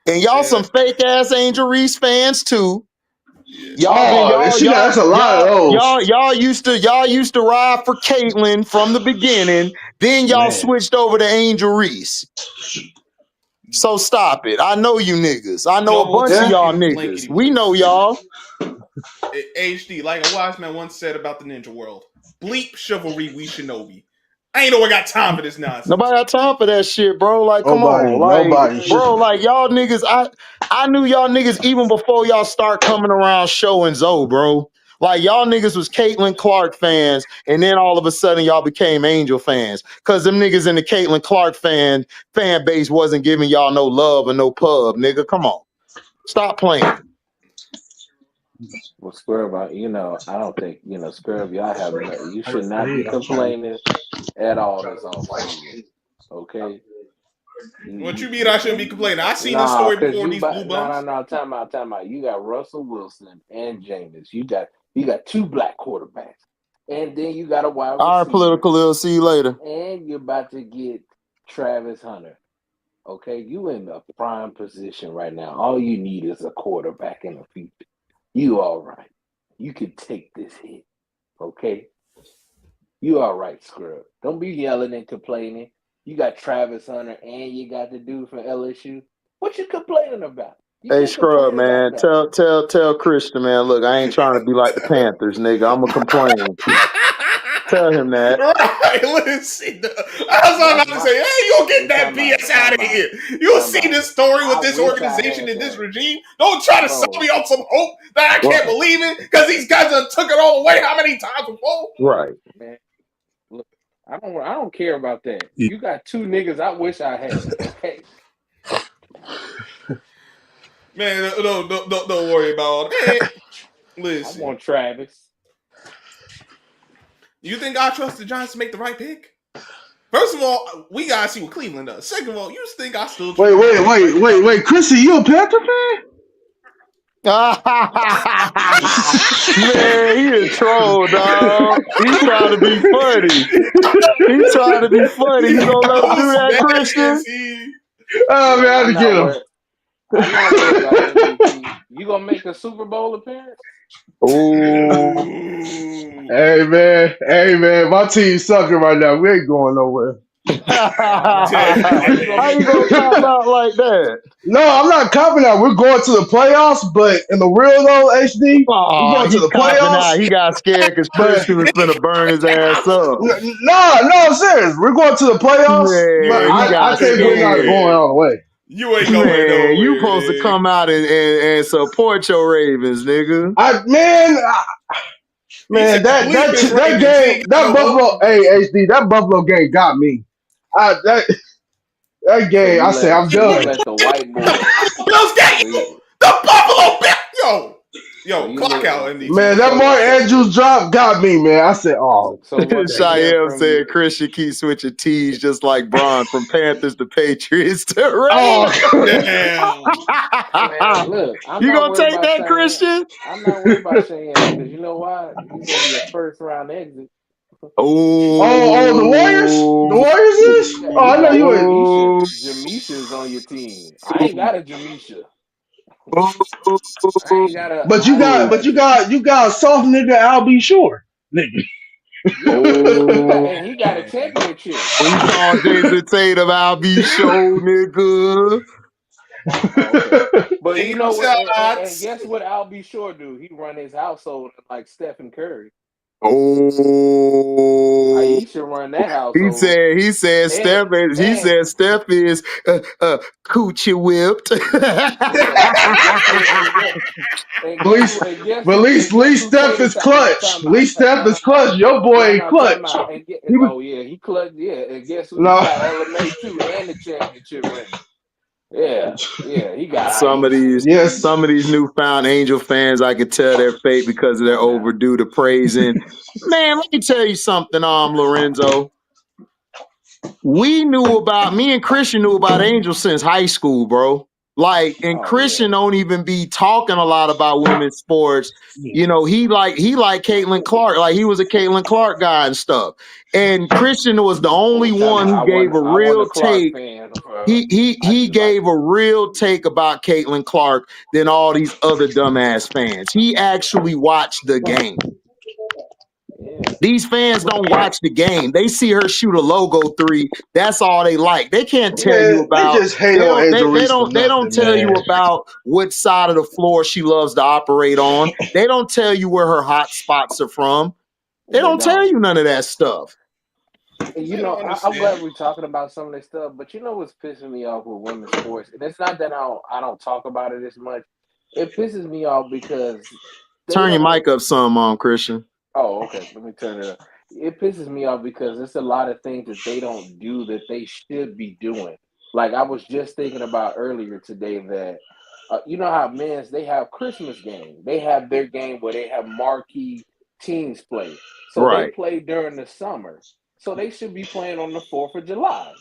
And y'all Yeah, some fake ass Angel Reese fans too. yeah. Y'all been Oh, y'all she got y'all that's a lot of y'all those. y'all used to ride for Caitlyn from the beginning. Then y'all Man. switched over to Angel Reese. So stop it. I know you niggas. I know a Double bunch of Yeah. y'all talking niggas. blankety We know blanks. y'all. HD, like a wise man once said about the ninja world. Bleep chivalry, we shinobi. I ain't know I got time for this nonsense. Nobody got time for that shit, bro. Like, come on. Like, Nobody. bro, like y'all niggas, I knew y'all niggas even before y'all start coming around showing Zoe, bro. Like y'all niggas was Caitlin Clark fans, and then all of a sudden y'all became Angel fans. Cause them niggas in the Caitlin Clark fan base wasn't giving y'all no love or no pub, nigga. Come on. Stop playing. Well, Squirrel, I don't think, Squirrel, y'all have no, you should not be I'm trying. complaining at all this off season. Okay? What you mean I shouldn't be complaining? I seen this Nah, story cause before you these blue but no, bums. no, no, time out. You got Russell Wilson and Jameis. You got two black quarterbacks. And then you got a wide All right, receiver. political ill. See you later. And you're about to get Travis Hunter. Okay, you in a prime position right now. All you need is a quarterback in the future. You all right. You can take this hit. Okay? You all right, Scrub. Don't be yelling and complaining. You got Travis Hunter and you got the dude from LSU. What you complaining about? You Hey, can't Scrub, complain about man. that. Tell Christian, man. Look, I ain't trying to be like the Panthers, nigga. I'm gonna complain. Tell him that. Right, listen. I was That's about to my say, hey, you'll get that time out, BS out time of out, here. You'll time see out. this story with I this wish I organization had and this that. regime. Don't try to sell Bro, me on some hope that I can't Right. believe it because these guys have took it all away how many times before? Right. man, look, I don't care about that. You got two niggas I wish I had, okay? Man, don't worry about it. Man, I listen. want Travis. You think I trust the Giants to make the right pick? First of all, we gotta see what Cleveland does. Second of all, you think I still trust the Giants to make the right pick? Chrissy, you a Panther fan? Man, he a troll, dog. He trying to be funny. He trying to be funny. You gonna let him do Whose that, man Christian? is he? Oh man, Man, I had to get him. I'm not worried about MVP. You gonna make a Super Bowl appearance? Oh, Ooh. Hey man, my team's sucking right now. We ain't going nowhere. Are you gonna how make you the gonna cop playoffs? out like that? No, I'm not copping out. We're going to the playoffs, but in the real though, HD, we're Oh, going to he the copping playoffs. out. He got scared because But Christian was finna burn his ass up. no, I'm serious. We're going to the playoffs, but You Man, ain't he I got going think we're not scared. going nowhere. all the way. You ain't going Man, you nowhere, supposed to nigga. come out and support your Ravens, nigga. I man, He said man, that bleep that his that Ravens. He game, ain't got that no hope. Buffalo, hey HD, that Buffalo game got me. That So game, I say I'm you done. let the white boy. Bills get So you. you The Buffalo Bills. so Yo, you clock let out NDT. Man, that so Mark so Andrews drop got me, man. I said, oh, so what they get Shael from said you? Christian keeps switching teams just like Braun from Panthers to Patriots to Ravens. oh, Damn. Man, look, I'm You not gonna worried take about that, Cheyenne. Christian? I'm not worried about Cheyenne because you know why? He's gonna be a first round exit. the Warriors, the Oh, Warriors is. You got Oh, you I know got you ain't. Jamisha. oh, Jamisha's on your team. I ain't got a Jamisha. I ain't oh, got a But I ain't got you got a soft nigga. I'll be sure, nigga. yeah, oh. he got a championship. He called Jason Tatum, I'll be show, nigga. Oh, okay. But you Tatum know what? And shots. guess what? I'll be sure, dude. He run his household like Stephen Curry. Oh. Aisha run that He household, said, and and Steph is coochie whipped. and guess what? At least, but at And guess least who Steph Tatum is time out clutch. At least Steph is time out clutch. Your boy ain't time clutch. out He was oh yeah he clutched, yeah, and guess who he no. got LMA too and the championship ring. Yeah, he got Some of ice. these Yes. newfound Angel fans, I could tell they're fake because they're Come now. overdue to praising. Man, let me tell you something, Lorenzo. Me and Christian knew about Angel since high school, bro. Like, and Oh Christian yeah. don't even be talking a lot about women's sports. You know, he like Caitlin Clark. Like, he was a Caitlin Clark guy and stuff. And Christian was the only one who gave a I wasn't real a Clark take. fan. I He just like gave a real take about Caitlin Clark than all these other dumbass fans. He actually watched the game. yeah. These fans don't watch the game. They see her shoot a logo three. That's all they like. They can't tell you Man, they about. just hate on Angel Reese for They don't nothing, tell you man. about what side of the floor she loves to operate on. They don't tell you where her hot spots are from. They They don't tell don't. you none of that stuff. They You know, don't I'm glad understand. we're talking about some of this stuff, but you know what's pissing me off with women's sports? And it's not that I don't talk about it as much. It pisses me off because they Turn your don't. mic up some, Christian. Oh, okay. Let me turn it up. It pisses me off because it's a lot of things that they don't do that they should be doing. Like I was just thinking about earlier today that you know how men's they have Christmas game. They have their game where they have marquee teams play. So they Right. play during the summer. So they should be playing on the 4th of July.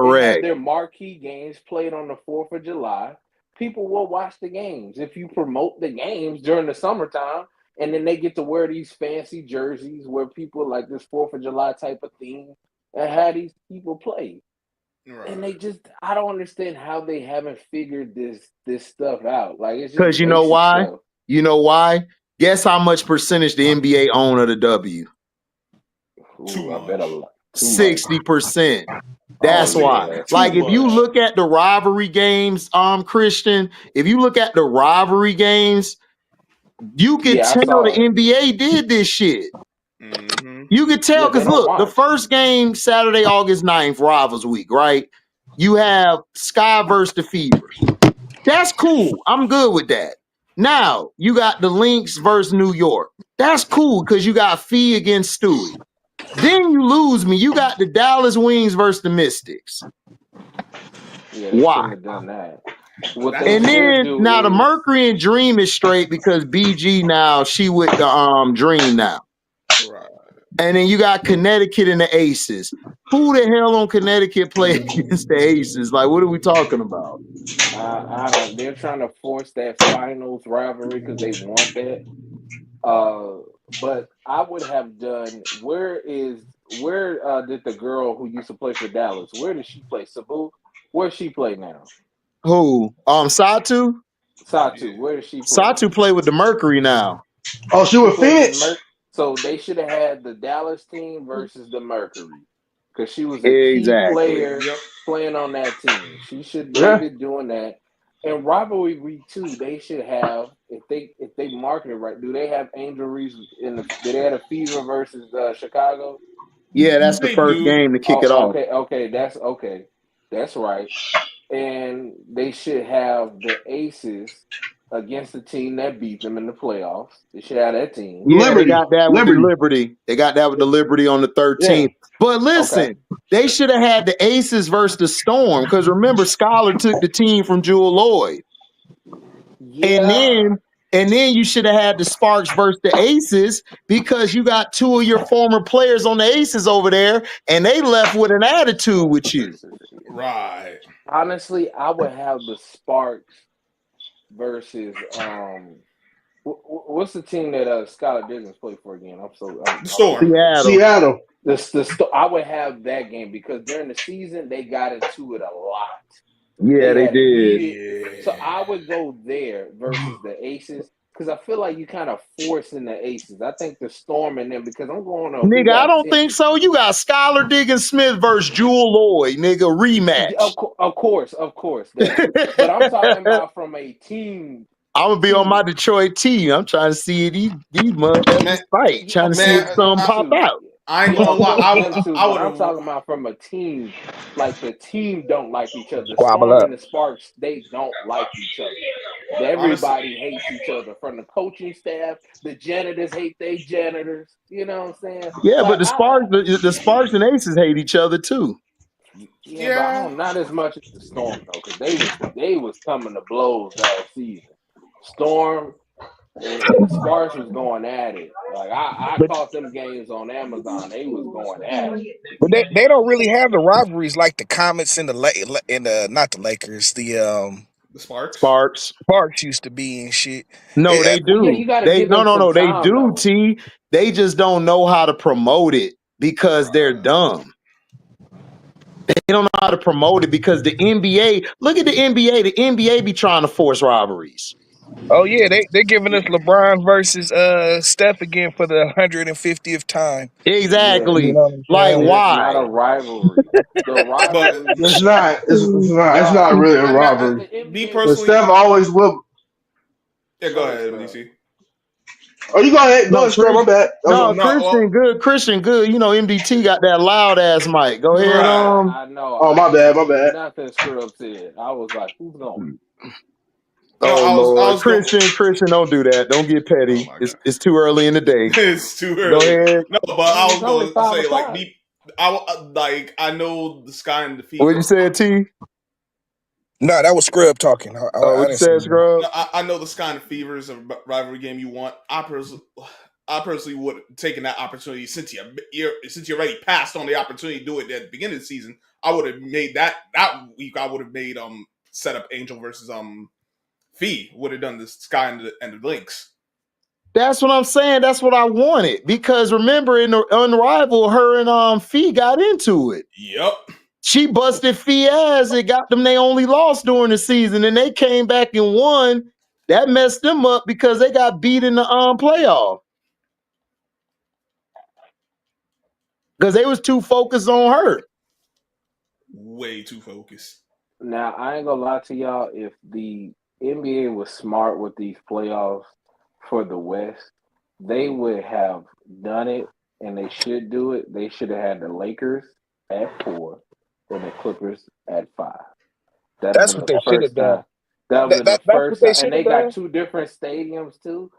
They have Correct. their marquee games played on the 4th of July. People will watch the games. If you promote the games during the summertime, and then they get to wear these fancy jerseys where people like this 4th of July type of theme and have these people play. And they Right. just I don't understand how they haven't figured this stuff out. Like it's Because just you know basic why? stuff. You know why? Guess how much percentage the NBA own of the W? Too Ooh, I bet a much. lot. Too much. 60%. Oh That's why. yeah, that's Too Like, too if you much. much. look at the rivalry games, Christian, if you look at the rivalry games, you can Yeah, I tell the saw it. NBA did this shit. Mm-hmm. You could tell Yeah, they because don't look, the watch. first game, Saturday, August 9th, Rivals Week, right? You have Sky versus the Fevers. That's cool. I'm good with that. Now, you got the Lynx versus New York. That's cool because you got Fee against Stewie. Then you lose me. You got the Dallas Wings versus the Mystics. Yeah, they Why? shouldn't have done that. What That's they a And fact. should then do now the is Mercury and Dream is straight because BG now she with the Dream now. Right. And then you got Connecticut and the Aces. Who the hell on Connecticut play against the Aces? Like, what are we talking about? I don't. They're trying to force that finals rivalry because they want that. But I would have done. Where did the girl who used to play for Dallas? Where did she play? Sabu. Where she play now? Who? Satu? Satu. Yeah. Where does she play? Satu play with the Mercury now. Oh, she She with plays with the Phoenix? Merc. So they should have had the Dallas team versus the Mercury because she was a key Exactly. player Yep. playing on that team. They've Yeah. been doing that. And rivalry week 2, they should have if they market it right. Do they have Angel Reese in the? Did they have a Fever versus Chicago? Yeah, that's the They first do. game to kick it Oh, off. okay. That's right. And they should have the Aces against the team that beat them in the playoffs. They should have that team. Yeah, they Liberty. got that with the Liberty. Liberty. They got that with the Liberty on the Yeah. 13th. But Okay. listen, they should have had the Aces versus the Storm because remember, Scholar took the team from Jewel Lloyd. And Yeah. then you should have had the Sparks versus the Aces because you got two of your former players on the Aces over there, and they left with an attitude with you. Right. Honestly, I would have the Sparks versus what's the team that Skylar Diggins played for again? The I'm Storm. blanking. Seattle. Seattle. I would have that game because during the season they got into it a lot. Yeah, They they had a did. heated. So I would go there versus the Aces because I feel like you kind of forcing the Aces. I think the Storm in them because I'm going on who Nigga, I got don't 10. think so. You got Skylar Diggins Smith versus Jewel Lloyd, nigga, rematch. Of course, that too. But I'm talking about from a team. I'm gonna be on my Detroit team. I'm trying to see these Man, motherfuckers fight, trying to see man, if something Them pop two. out. I ain't Yeah, gonna of lie. course, them two. I But would I'm have. talking about from a team. Like the team don't like each other. The Squabble Storm up. and the Sparks, they don't like each other. Honestly, Everybody hates each other, from the coaching staff. The janitors hate their janitors. You know what I'm saying? Yeah, but Like the Sparks and Aces hate each other too. Yeah, but I Yeah, don't not as much as the Storm though, because they was coming to blows last season. Storm and Sparks was going at it. Like I But caught them games on Amazon. They was going at it. they don't really have the rivalries like the Comets and the not the Lakers, the the Sparks. Sparks. Sparks used to be and shit. No, Eh, they Well, yeah, do. you got to They give no them no some no. They time do. though. T. They just don't know how to promote it because they're dumb. They don't know how to promote it because the NBA. Look at the NBA. The NBA be trying to force rivalries. oh yeah, they're giving us LeBron versus Steph again for the 150th time. Yeah, You Exactly. know what I'm Like saying? and it's not a why? rivalry. The But rivalry, It's not. It's no, not really a the robbery. me NBA But was personally, Steph smart. always will. yeah, Go go ahead, ahead, Scrub. DC. Oh, you go ahead. Go No, ahead, Scrub. My bad. no, No, Christian well, good. Christian good. You know, MDT got that loud ass mic. Go ahead. right. I know. Oh, I my ain't bad. My hear bad. nothing Scrub said. I was like, who's going? No, Oh I Lord, was going. Christian, don't do that. Don't get Oh petty. my god, It's too early in the day. it's too Go early. ahead. No, but I I mean, was it's only going to five say like o'clock. me. Like I know the Sky and the What you Fever. said, T? No, that was Scrub talking. I What you didn't say said, that. Scrub? No, I know the Sky and the Fever is a rivalry game you want. I personally would have taken that opportunity since you already passed on the opportunity to do it at the beginning of the season. I would have made that week. I would have made set up Angel versus Fee. Would have done the Sky and the Lynx. That's what I'm saying. That's what I wanted because remember in the Unrivaled, her and Fee got into it. Yep. She busted Fee ass. It got them. They only lost during the season, and they came back and won. That messed them up because they got beat in the playoff because they was too focused on her. Way too focused. Now, I ain't gonna lie to y'all. If the NBA was smart with these playoffs for the West, they would have done it, and they should do it. They should have had the Lakers at 4 and the Clippers at 5. That'd have That's been what the they should have first done. time. That would have been the That's what first they time, and should have they got done. two different stadiums too.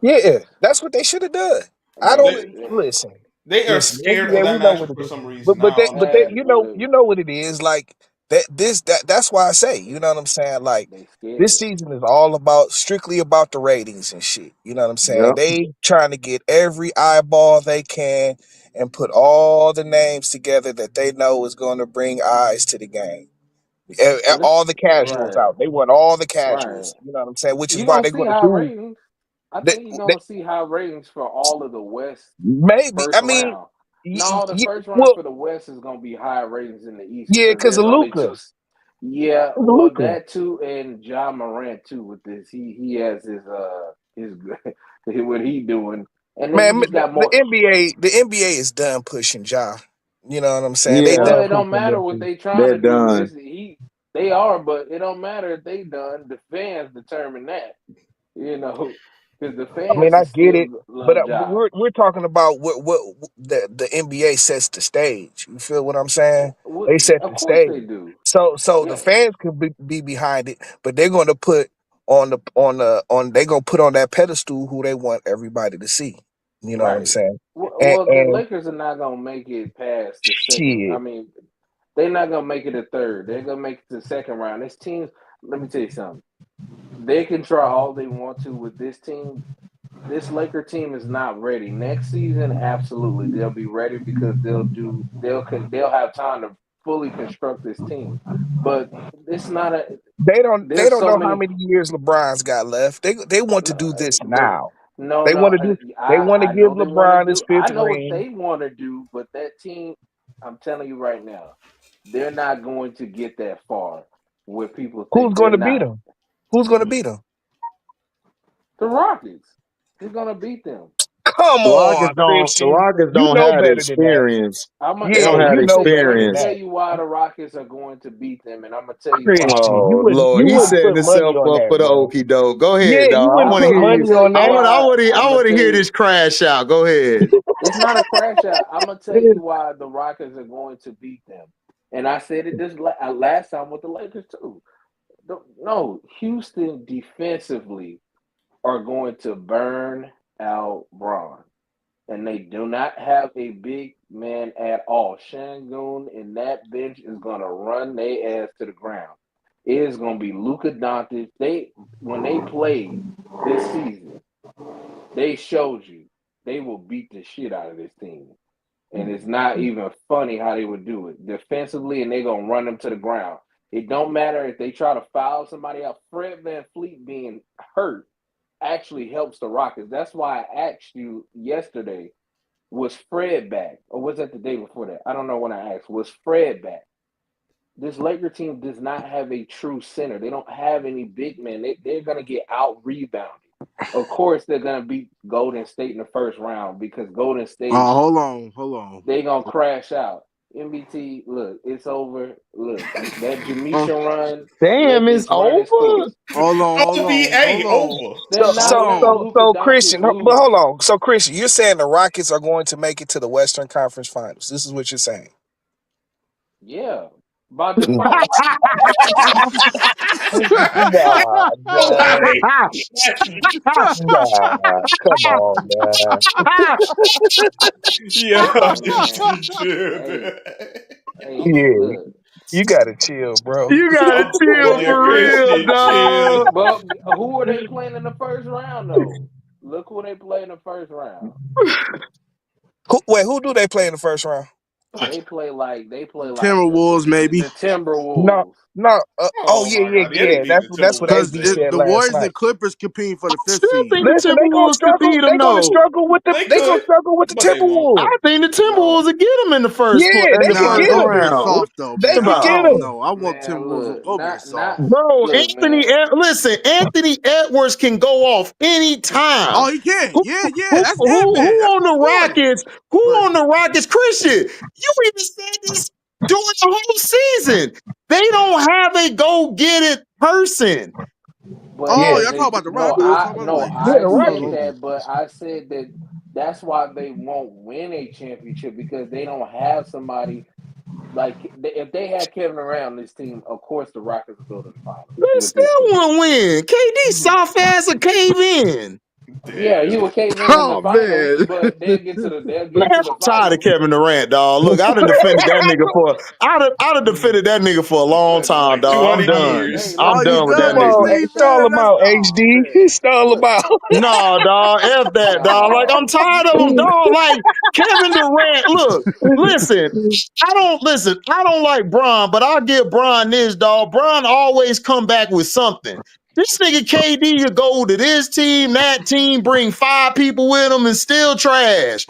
Yeah, that's what they should have done. I They, don't They they, listen. they are Listen, scared of NBA, we that know what matchup it for is. some But reason. but I they don't but know. they had with you know what it is. Like that's why I say, you know what I'm saying? Like they this scared. season is all about strictly about the ratings and shit. You know what I'm saying? Yep. They trying to get every eyeball they can and put all the names together that they know is going to bring eyes to the game. But it's All the casuals right, out. They want all the right. casuals. You know what I'm saying? Which is You why gonna they're see going to high do. ratings. I They, think you're they, gonna see high ratings for all of the West maybe. first I mean, round. No, the first round well, for the West is gonna be higher ratings than the East yeah, because because of there's only Luca. two. Yeah, Because of well, Luca. that too, and John Morant too. With this, he has his what he doing, and then you Man, just got the more. NBA is done pushing Ja. You know what I'm saying? They Well, Yeah, done it don't pushing matter them what two. they trying they're to do. done. They are, but it don't matter if they done. The fans determine that, you know, because the I mean, fans I is get it, still but love Ja. we're talking about what the NBA sets the stage. You feel what I'm saying? What, They set of the course stage, they do. so the Yeah, fans could be behind it, but they're going to put on they gonna put on that pedestal who they want everybody to see. You know what I'm right. saying? Well, the And Lakers are not gonna make it past the second. I shit, mean, they're not gonna make it a third. They're gonna make it to the second round. This team, let me tell you something. They can try all they want to with this team. This Laker team is not ready. Next season, absolutely, they'll be ready because they'll have time to fully construct this team. But it's not a. they There's don't so know how many. many years LeBron's got left. They want to No, do this the now. no, They no. want to do. They want to I give know they want to LeBron his do. I fifth know what ring. they want to do, but that team, I'm telling you right now, they're not going to get that far. Where people Who's think going they're to beat not. him? Who's going to beat him? The Rockets, they're gonna beat them. Come on, The Christian. Rockets You don't know have the better than that. experience. They Yeah, don't have you the know better Let me than experience. tell that. you why the Rockets are going to beat them, and I'm gonna tell you why. Christian, Oh Lord, you he's wouldn't setting put money himself on up that, for the bro. okie doke. Go Yeah, ahead, you dog. wouldn't put I'm money gonna tell on you that. why. I I'm gonna want to tell hear you. this crash out. Go ahead. It's not a crash out. I'm gonna tell you why the Rockets are going to beat them. And I said it this last time with the Lakers too. No, Houston defensively are going to burn out Braun. and they do not have a big man at all. Shangoon and that bench is gonna run their ass to the ground. It is gonna be Luka Doncic. When they played this season, they showed you they will beat the shit out of this team. And it's not even funny how they would do it defensively, and they're gonna run them to the ground. It don't matter if they try to foul somebody out. Fred VanVleet being hurt actually helps the Rockets. That's why I asked you yesterday, was Fred back? Or was that the day before that? I don't know when I asked. Was Fred back? This Laker team does not have a true center. They don't have any big men. They're going to get out-rebounded. Of course, they're going to beat Golden State in the first round because Golden State, hold on. they're going to crash out. MBT, look, it's over. Look, that Jamisha run. Damn, it's over. Hold on. OVA over. So Christian, but hold on. So Christian, you're saying the Rockets are going to make it to the Western Conference Finals. This is what you're saying. Yeah. By default. Nah, come on, man. Yeah, Yeah, you gotta chill, bro. You gotta chill for real, dog. But who are they playing in the first round, though? Look who they play in the first round. Who do they play in the first round? They play like Timberwolves, maybe. The Timberwolves. No. Yeah. That's what SB said the last Warriors night. and Clippers competing for the I fifth still seed. think the Listen, they gonna Timberwolves could beat them. They're gonna struggle with the Timberwolves. I think the Timberwolves will get them in the first. Yeah, in they the can first get them. round. Soft though, They man. can I get don't them. know. I want Timberwolves to go be soft. Bro, listen, Anthony Edwards can go off anytime. Oh, he can. Yeah. That's who on the Rockets? Who on the Rockets? Christian, you even said this during the whole season. They don't have a go-get-it person. But y'all talking about the Rockets? I said that, but I said that that's why they won't win a championship because they don't have somebody like if they had Kevin Durant on this team. Of course, the Rockets would go to the finals. They still won't win. KD soft ass a cave in. Yeah, he would cave in the finals, but they'll get to the finals. I'm tired of Kevin Durant, dog. Look, I'd have defended that nigga for a long time, dog. I'm done. I'm done with that nigga. Stall him out, HD. Stall him out. No, dog. F that, dog. Like, I'm tired of him, dog. Like, Kevin Durant, look, listen. I don't like Bron, but I'll give Bron this, dog. Bron always come back with something. This nigga KD will go to this team, that team, bring 5 people with him and still trash.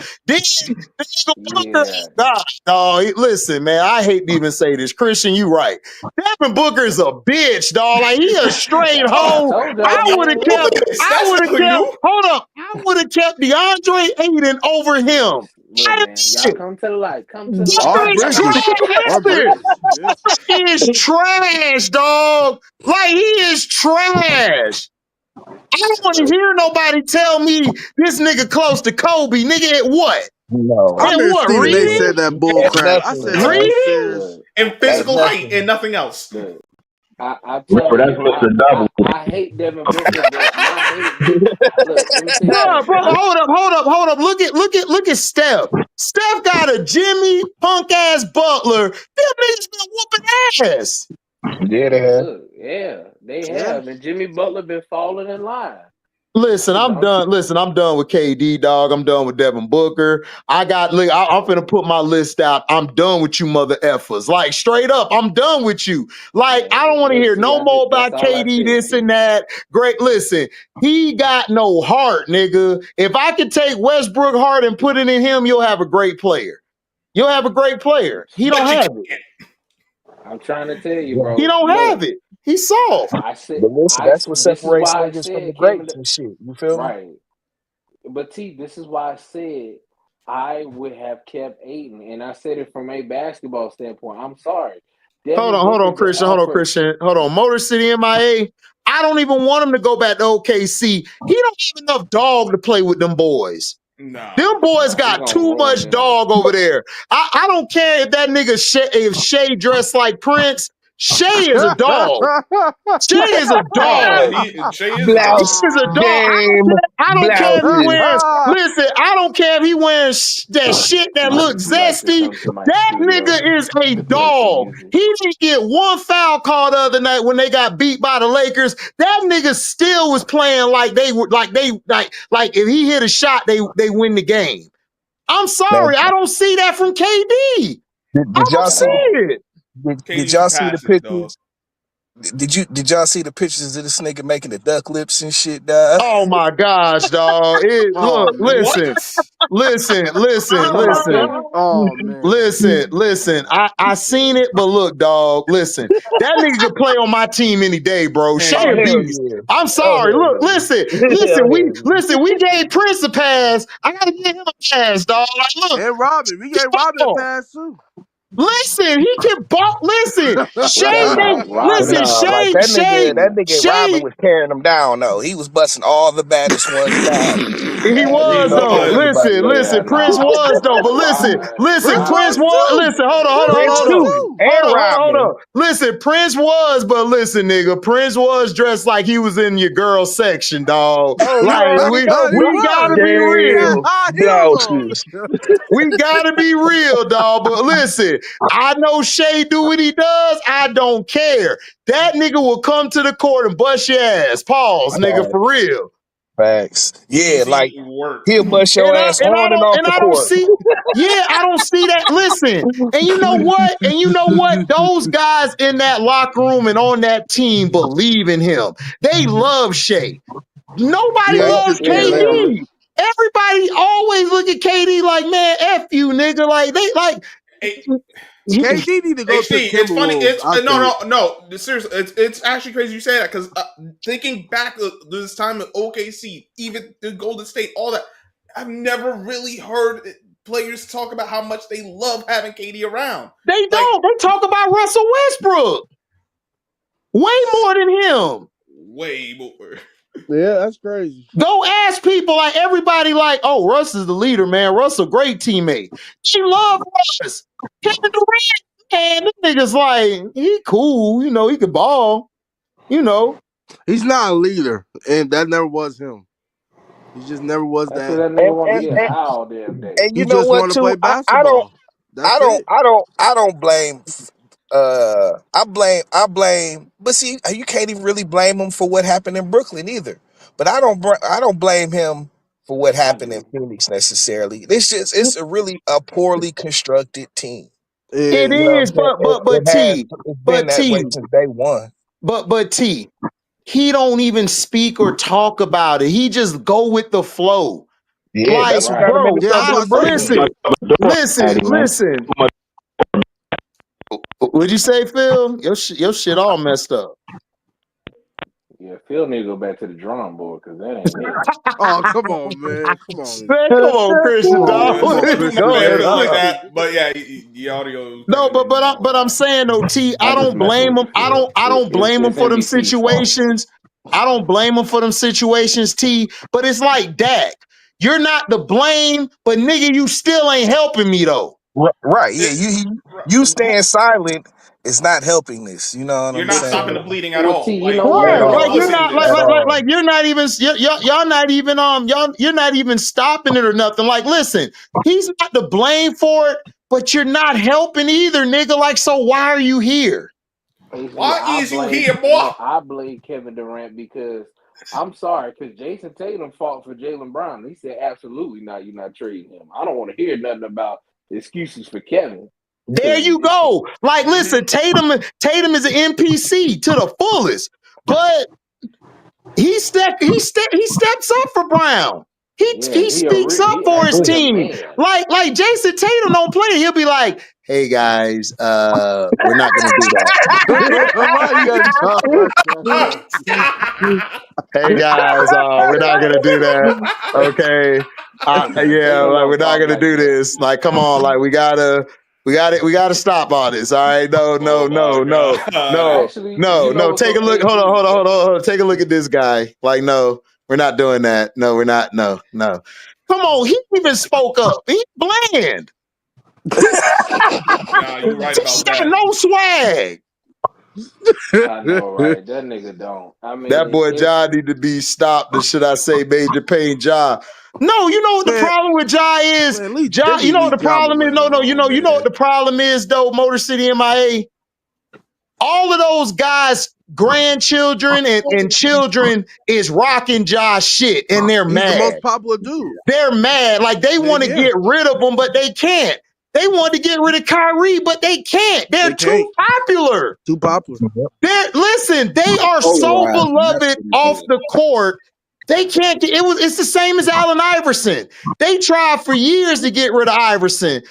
God, dog. Listen, man, I hate to even say this. Christian, you right. Devin Booker's a bitch, dog. Like, he a straight hoe. I would have kept DeAndre Ayton over him. Y'all come to the light. Come to the light. He is trash, dog. Like, he is trash. I don't want to hear nobody tell me this nigga close to Kobe. Nigga, at what? No. I remember Stephen A said that bull crap. I said, reading and physical height and nothing else. I tell you, I hate Devin Booker, but I hate. No, bro, hold up. Look at Steph. Steph got a Jimmy punk ass Butler. Them niggas been whooping ass. Yeah, they have. They have, and Jimmy Butler been falling in line. Listen, I'm done. I'm done with KD, dog. I'm done with Devin Booker. I'm finna put my list out. I'm done with you mother effers. Like, straight up, I'm done with you. Like, I don't want to hear no more about KD, this and that. Great, listen, he got no heart, nigga. If I could take Westbrook heart and put it in him, you'll have a great player. He don't have it. I'm trying to tell you, bro. He don't have it. He's soft. That's what separates niggas from the greats and shit. You feel me? Right. But T, this is why I said I would have kept Ayton, and I said it from a basketball standpoint. I'm sorry. Hold on, Christian. Hold on. Motor City MIA. I don't even want him to go back to OKC. He don't have enough dog to play with them boys. Them boys got too much dog over there. I don't care if that nigga if Shea dressed like Prince. Shea is a dog. Shea is a dog. Shea is a dog. Blouse He is a dog. game I don't care if he blouses. wears. Listen, I don't care if he wears that shit that Why looks did you like to zesty. come to my That studio nigga is a to play some dog. music? He didn't get one foul call the other night when they got beat by the Lakers. That nigga still was playing like they were like if he hit a shot, they win the game. I'm Man, sorry, I don't see that from KD. I did y'all don't At see see? all. it. Did KD's a y'all see the passage dog. pictures? Did y'all see the pictures of this nigga making the duck lips and shit, dog? Oh my gosh, dog. Oh Look, man. listen. Oh man. Listen. I seen it, but look, dog. Listen, that nigga could play on my team any day, bro. Hands Shea Oh a down. hell beast. yeah! I'm Oh sorry. hell Look, yeah! listen. Hell yeah! We gave Prince a pass. I gotta give him a pass, dog. Like, look, And Robin. We gave Robin a pass too. listen, he can ball. Listen, Shay, Hey, Nah, but Robin. listen, nah, like that nigga Robin Shay. was carrying them down though. He was busting all the baddest ones down He and was He beating up though. on was. everybody else. Yeah, Prince nah. was though. But Robin. Prince Prince was Robin. was. too. Listen, Prince Prince was too, too. and Robin. Listen, Prince was, but listen, nigga, Prince was dressed like he was in your girl section, dog. Oh, you Like already know, He bro. we gotta was. be Yeah, real. Game hell no. blouses. We gotta be real, dog. But listen, I know Shay do what he does. I don't care. That nigga will come to the court and bust your ass. Pause, nigga, for real. Facts. Yeah, like Easy work. he'll bust your ass on and off the I don't court. see. Yeah, I don't see that. Listen, and you know what? Those guys in that locker room and on that team believe in him. They love Shea. Nobody Yeah, you Well, can loves see yeah, that. KD. Everybody always look at KD like, man, F you, nigga. Like they like Hey, KD need to go to HD, it's funny. Timberwolves. It's I think. no. Seriously, it's actually crazy you say that because thinking back to this time at OKC, even the Golden State, all that, I've never really heard players talk about how much they love having KD around. they don't. They talk about Russell Westbrook way more than him. Way more. Yeah, that's crazy. Go ask people like everybody like, oh, Russ is the leader, man. Russ a great teammate. She love Russ. Kevin Durant, man, this nigga's like, he cool, he can ball, He's not a leader, and that never was him. He just never was that's what that. that nigga want to And, be an and, owl damn day. and He you know just what want to too? play basketball. That's it. I don't blame I blame but see you can't even really blame him for what happened in Brooklyn either. But I don't blame him for what I happened in do. Phoenix necessarily. It's a really a poorly constructed team. It it You is. know what is, I'm saying? It's been but that way T, since day one. but T, he don't even speak or talk about it. He just go with the flow. Yeah, Like, that's what Right. got him in the Yeah, that's trouble what I in said. Brooklyn. listen. What'd you say, Phil? Your shit all messed up. Yeah, Phil need to go back to the drawing board because that ain't it. Oh, come on, man. Come on. Man, come on, Christian, Come on, dog. Yeah, come What on, is don't do my Christian, going man man. feel like on? that. But yeah, the audio No, kind of didn't. but I'm saying though, T, I'm just messing with you, Phil. I don't blame him It's for them NBC's fault. situations. I don't blame him for them situations, T. But it's like Dak. You're not to blame, but nigga, you still ain't helping me though. Right, yeah. It, You staying silent is not helping this. You know what you're I'm not stopping the saying? bleeding at Well, T, all. you Like know you're At what? Right. Like all. you're complicit in not this. At all. you're not even y'all not even you're not even stopping it or nothing. Like, listen, he's not to blame for it, but you're not helping either, nigga. Like, so why are you here? HD, Why is you here, boy? I blame Kevin Durant because I'm sorry, because Jason Tatum fought for Jaylen Brown. He said, absolutely not, you're not trading him. I don't want to hear nothing about excuses for Kevin. There you go. Like, listen, Tatum is an NPC to the fullest, but he steps up for Brown. Yeah, He speaks up he for his actually a team. man. Like Jason Tatum don't play. He'll be like, "Hey guys, we're not gonna do Why you gotta talk like that? that. Hey guys, we're not gonna do that. Okay, yeah, Tatum like don't we're not talk gonna like do that. this. Like, come on, like we gotta stop all this. All right, no, Oh my god. Actually, you know what's Take so a look. Hold crazy? on, Take a look at this guy. Like, no, we're not doing that. No, we're not. No. Come on, he even spoke up. He bland. Nah, you're right He about got that. no swag. I know, right? That nigga don't. I That mean, boy it's Ja need to be stopped. Or should I say Major Payne Ja? No, you know what the Man, problem with Ja is? man, leave, Ja, they you need to know what leave the Ja problem is? Morant No, no, you alone, know what man. the problem is though, Motor City MIA? All of those guys' grandchildren and children is rocking Ja's shit, and they're He's the mad. most popular dude. They're mad. Like they want to Yeah, get rid of him, but they can't. They want to get rid of Kyrie, but they can't. They're they can't. too popular. Too popular. Listen, they are so Polarizing. That's beloved what it off is. the court. They can't get it's the same as Allen Iverson. They tried for years to get rid of Iverson.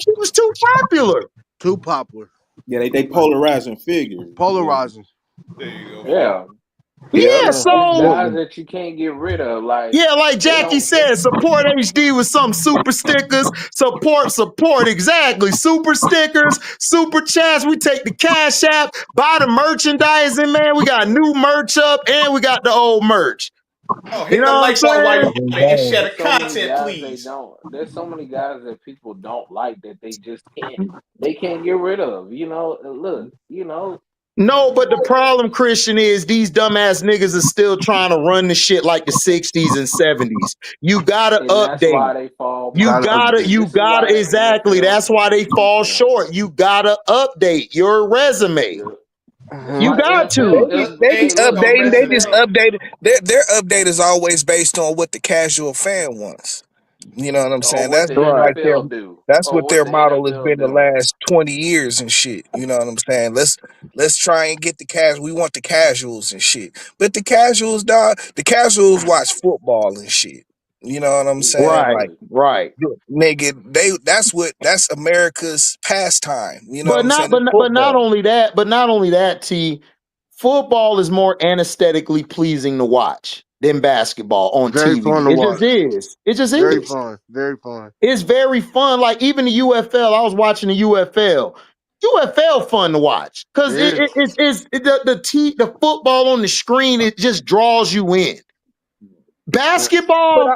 He was too popular. Too popular. Yeah, they polarizing figures. Yeah. Polarizing. There you go, Fat. yeah. Yep, Yeah, It's so guys that you can't get rid of. Like yeah, like they Jackie don't. said, support HD with some super stickers. Support, exactly. Super stickers, super chats. We take the cash app, buy the merchandising, man. We got new merch up and we got the old merch. Oh, You hit the know what I'm like button while saying? you're at it and share the There's so many content, guys they please. don't. There's so many guys that people don't like that they just can't. They can't get rid of. You know. Look. You know. No, but the problem, Christian, is these dumbass niggas are still trying to run the shit like the 60s and 70s. You gotta And that's update. why they fall You Gotta behind. gotta, update. you This is gotta, why the exactly. NFL That's why they fall beating them. short. You gotta update your resume. Yeah. Just You Mhm. like got they to. just NFL. they Hey, just look, the updating. They just NFL. updated. Their update is always based on what the casual fan wants. You know what I'm Or saying? what That's the been Right. like their NFL do. that's Or what what their the model has NFL been the doing. last 20 years and shit. You know what I'm saying? Let's try and get the cash. We want the casuals and shit. But the casuals, dog, the casuals watch football and shit. You know what I'm saying? Right. Like Exactly. Right. nigga, that's America's pastime. You know what But I'm saying? not, It's but not football. only that, T. Football is more aesthetically pleasing to watch than basketball on Very fun TV. to It just watch. is. It just Very is. fun. Very fun. It's very fun. Like even the UFL, I was watching the UFL. UFL fun to watch because It is. the football on the screen, it just draws you in. But Basketball,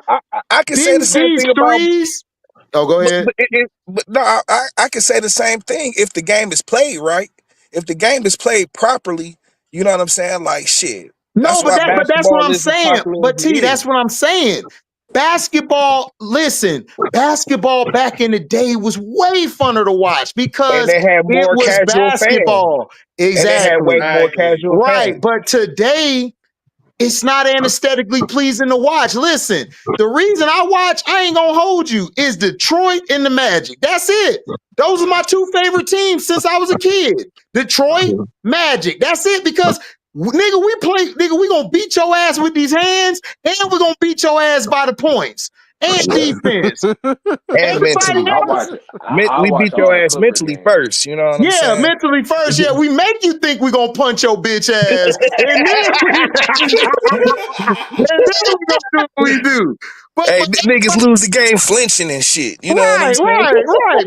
I can say the these same these thing about threes. Oh, go ahead. but no, I can say the same thing if the game is played right. If the game is played properly, you know what I'm saying? Like shit. No, That's why but that's what basketball I'm is as saying. popular as But it T, is. that's what I'm saying. Basketball, listen, basketball back in the day was way funner to watch And because they had it more was casual fans. basketball. And they had way Exactly. more Exactly. casual Right. fans. But today, it's not aesthetically pleasing to watch. Listen, the reason I ain't gonna hold you, is Detroit and the Magic. That's it. Those are my two favorite teams since I was a kid. Detroit, Magic. That's it. Because nigga, we gonna beat your ass with these hands, and we're gonna beat your ass by the points and defense. And Everybody mentally. I else, watch. I We watch beat all your the ass Clipper mentally games. first. You know what I'm yeah, saying? mentally first, yeah, we make you think we're gonna punch your bitch ass, and then and then we gonna do what we do. But Hey, but niggas lose the game flinching and shit. You know what I'm right, saying? right, right.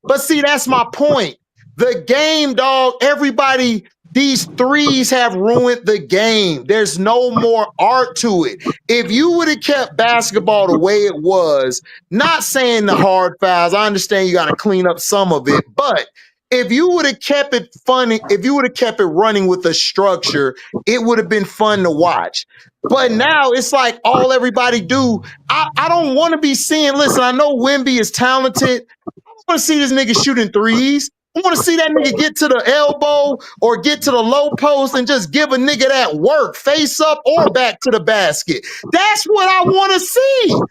But see, that's my point. The game, dog. Everybody, these threes have ruined the game. There's no more art to it. If you would have kept basketball the way it was, not saying the hard fouls, I understand you got to clean up some of it, but if you would have kept it funny, if you would have kept it running with a structure, it would have been fun to watch. But now it's like all everybody do. I don't want to be seeing. Listen, I know Wemby is talented. I want to see this nigga shooting threes. I want to see that nigga get to the elbow or get to the low post and just give a nigga that work, face up or back to the basket. That's what I want to see.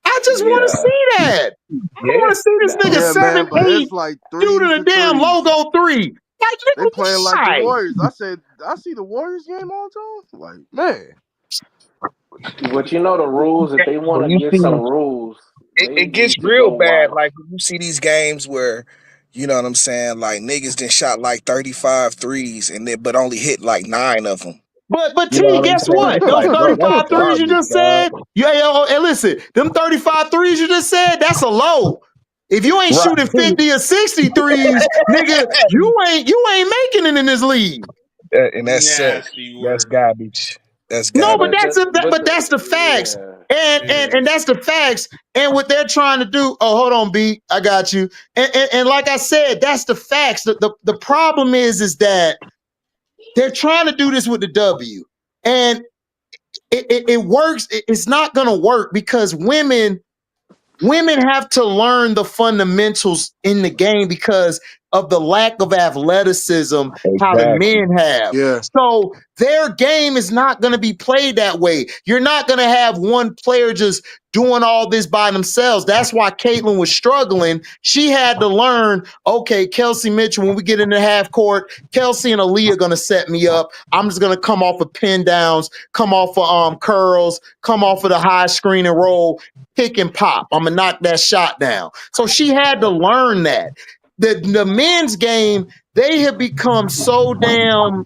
I just want to Yeah. see that. I don't Yeah. want to see this nigga Yeah, seven, man, but eight it's like shooting threes a and damn threes. logo three. Like, They nigga, playing like the why? Warriors. I said I see the Warriors game all the time. Like, man. But you know the rules. If they want When to you get see some rules, it they gets need to real go bad. watch. Like when you see these games where, you know what I'm saying, like niggas done shot like 35 threes and then but only hit like 9 of them. But You know T, what I'm guess saying? what? It's Those like, bro, that's 35 threes you garbage, just dog. said, yeah, yo, and listen, them 35 threes you just said, that's a low. If you ain't Right. shooting 50 or 60 threes, nigga, you ain't making it in this league. And that sucks. Nasty That's work. garbage. That's No, but garbage. that's the facts. And that's the facts. And what they're trying to do. Oh, hold on, B. I got you. And like I said, that's the facts. The problem is that they're trying to do this with the W. And it works. It's not gonna work because women have to learn the fundamentals in the game because of the lack of athleticism how the Exactly. men have. Yeah. So their game is not going to be played that way. You're not going to have one player just doing all this by themselves. That's why Caitlin was struggling. She had to learn, okay, Kelsey Mitchell, when we get into half court, Kelsey and Aaliyah are going to set me up. I'm just going to come off of pin downs, come off of curls, come off of the high screen and roll, pick and pop. I'm going to knock that shot down. So she had to learn that. The men's game, they have become so damn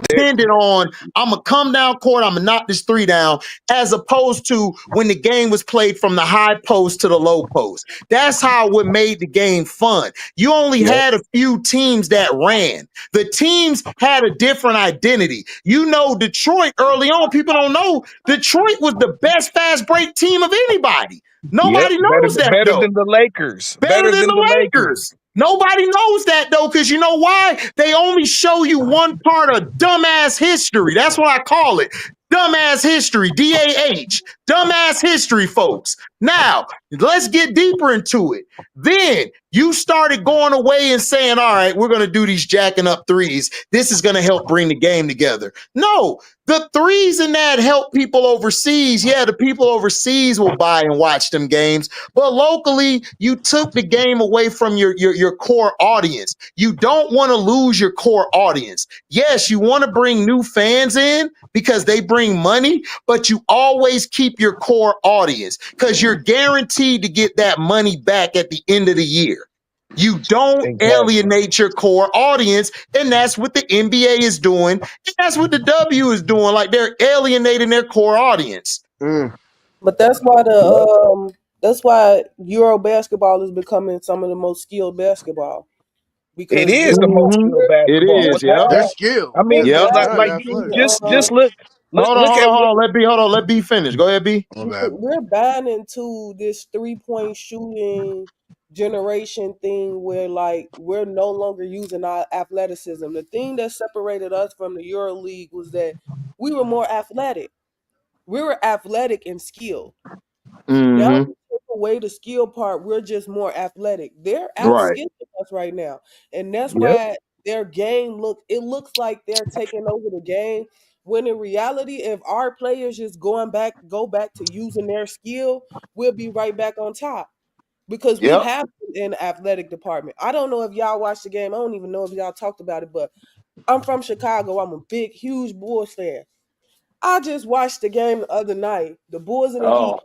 dependent on I'm gonna come down court, I'm gonna knock this three down, as opposed to when the game was played from the high post to the low post. That's how what made the game fun. You only had a few teams that ran. The teams had a different identity. You know, Detroit early on, people don't know Detroit was the best fast break team of anybody. Nobody knows that Better though. than the Lakers. Better than the Lakers. Nobody knows that though, because you know why? They only show you one part of dumbass history. That's what I call it. Dumbass history, DAH. Dumbass history, folks. Now, let's get deeper into it. Then you started going away and saying, all right, we're going to do these jacking up threes. This is going to help bring the game together. No, the threes in that help people overseas. Yeah, the people overseas will buy and watch them games. But locally, you took the game away from your core audience. You don't want to lose your core audience. Yes, you want to bring new fans in because they bring money, but you always keep your core audience because you're guaranteed to get that money back at the end of the year. You don't alienate your core audience, and that's what the NBA is doing, and that's what the W is doing. Like they're alienating their core audience. But that's why Euro basketball is becoming some of the most skilled basketball. Because It is the most skilled It basketball. is, yeah. They're skilled. I mean, Yep. like just look at Let B finish. Go ahead, B. We're buying into this 3-point shooting generation thing where like we're no longer using our athleticism. The thing that separated us from the Euro League was that we were more athletic. We were athletic and skilled. Now Mm-hmm. you take away the skill part, we're just more athletic. They're Right. outskilling us right now. And that's why their game looks like they're taking over the game. When in reality, if our players just go back to using their skill, we'll be right back on top. Because we have in the athletic department. I don't know if y'all watched the game. I don't even know if y'all talked about it, but I'm from Chicago. I'm a big, huge Bulls fan. I just watched the game the other night. The Bulls and the Heat.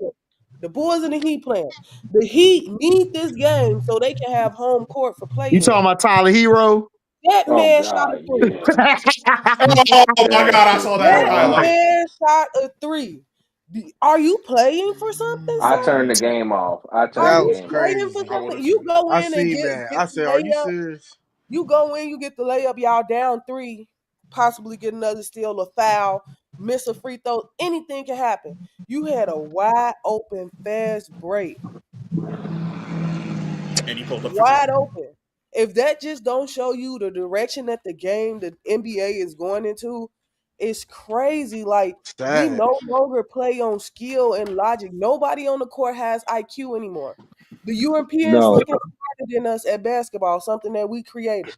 The Bulls and the Heat playing. The Heat need this game so they can have home court for You play-in. talking about Tyler Hero? That man shot a three. Oh my God, I saw that highlight. Man shot a three. Are you playing for something, I sir? turned the game off. Are you playing for something? You go I in and seen get that. I the said, "Are you layup. serious?" You go in, you get the layup, y'all down 3, possibly get another steal, a foul, miss a free throw. Anything can happen. You had a wide open, fast break. And he pulled up for Wide two. open. If that just don't show you the direction that the game, the NBA is going into, it's crazy. Like we no longer play on skill and logic. Nobody on the court has IQ anymore. The Europeans looking smarter than us at basketball, something that we created.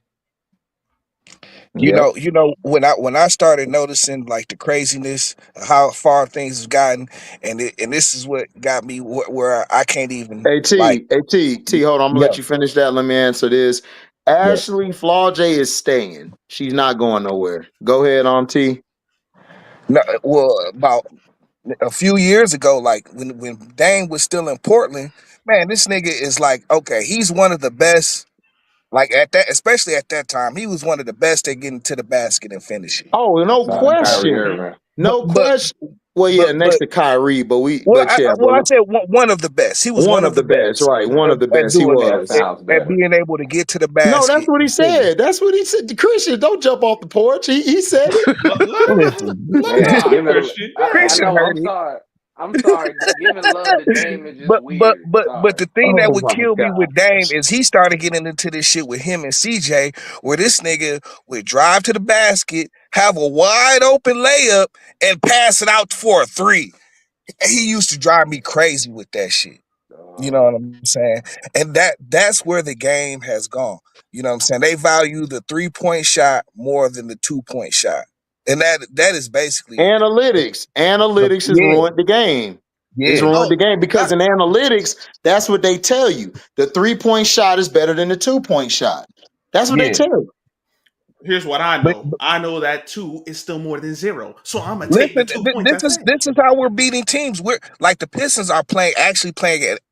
You know, when I started noticing like the craziness, how far things have gotten, and this is what got me where I can't even like. T, hold on. I'm gonna Yeah, let you finish that. Let me answer this. yeah. Ashley Flau'jae is staying. She's not going nowhere. Go ahead, T. No, well, about a few years ago, like when Dame was still in Portland, man, this nigga is like, okay, he's one of the best. Like at that, especially at that time, he was one of the best at getting to the basket and finishing. Oh, no Kyrie question. Irving. No question. Well, yeah, next to Kyrie, but I said one of the best. He was one one of of the the best, best right? One of the at best. He doing That was. that, sounds at better. being able to get to the No, that's basket. what he said. That's what he said. Christian, don't jump off the porch. He said it. Let Listen, him Man, talk, give it. Christian. I Christian know. heard I'm it. sorry. I'm sorry. Giving love to Dame is just weird. But Sorry. the thing that Oh would my kill me god. with Dame is he started getting into this shit with him and CJ, where this nigga would drive to the basket, have a wide open layup, and pass it out for a three. He used to drive me crazy with that shit. You know what I'm saying? And that's where the game has gone. You know what I'm saying? They value the 3-point shot more than the 2-point shot. And that is basically Analytics has yeah, ruined the game. It's yeah, ruined Oh, the game because that in analytics, that's what they tell you. The 3-point shot is better than the 2-point shot. That's what they yeah. tell you. here's what I But, know. I know that 2 is still more than 0. So I'm gonna take the listen, 2 points I say. this is how we're beating teams. We're like the Pistons are playing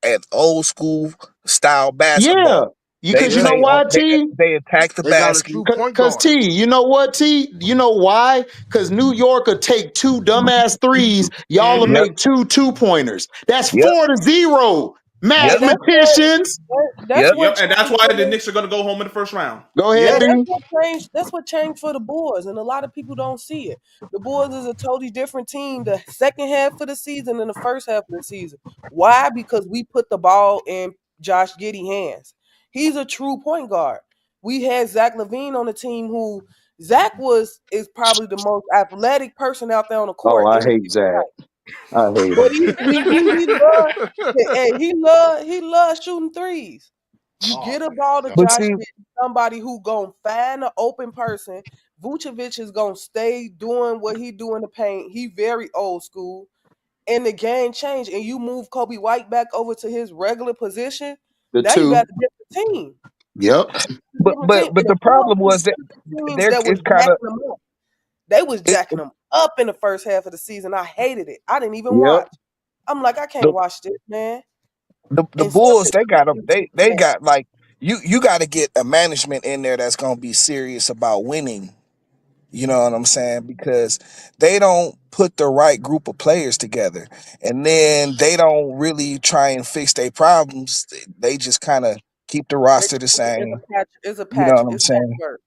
at old school style Yeah. basketball. They Because you Yeah, know play on why, T? they attack the they got a basket. true point Cause guard. T, you know what, T? You know why? Cause New York will take two dumbass threes. Y'all will Mm-hmm. Yep, make two pointers. That's yep, 4-0. Hey, yep, that's what Mathematicians. that's yep. what Yep, and that's why the changed. Knicks are gonna go home in the first round. Go Yeah, ahead, Yep. B. that's what changed. That's what changed for the Bulls, and a lot of people don't see it. The Bulls is a totally different team the second half of the season than the first half of the season. Why? Because we put the ball in Josh Giddey hands. He's a true point guard. We had Zach LaVine on the team, who Zach is probably the most athletic person out there on the Oh, court. I And hate Zach. I hate but him. he love hey, he love shooting threes. You Oh get a man, ball to no. But Josh see, Giddey, somebody who gonna find an open person. Vucevic is gonna stay doing what he do in the paint. He very old school. And the game changed, and you move Kobe White back over to his regular position. The Now you got two. a different team. Yep. A different team. but And the the Bulls problem was was that one of the teams there that was it's kind of jacking them up. They was it, jacking them up in the first half of the season. I hated it. I didn't even Yep. watch. I'm like, I can't the watch this, man. the And Steph Bulls is they got like you got to get a management in there that's gonna be serious about winning. You know what I'm saying? Because they don't put the right group of players together, and then they don't really try and fix their problems. They just kind of keep the roster the it's same. a patch. It's a You know patch. what I'm It's saying? patchwork.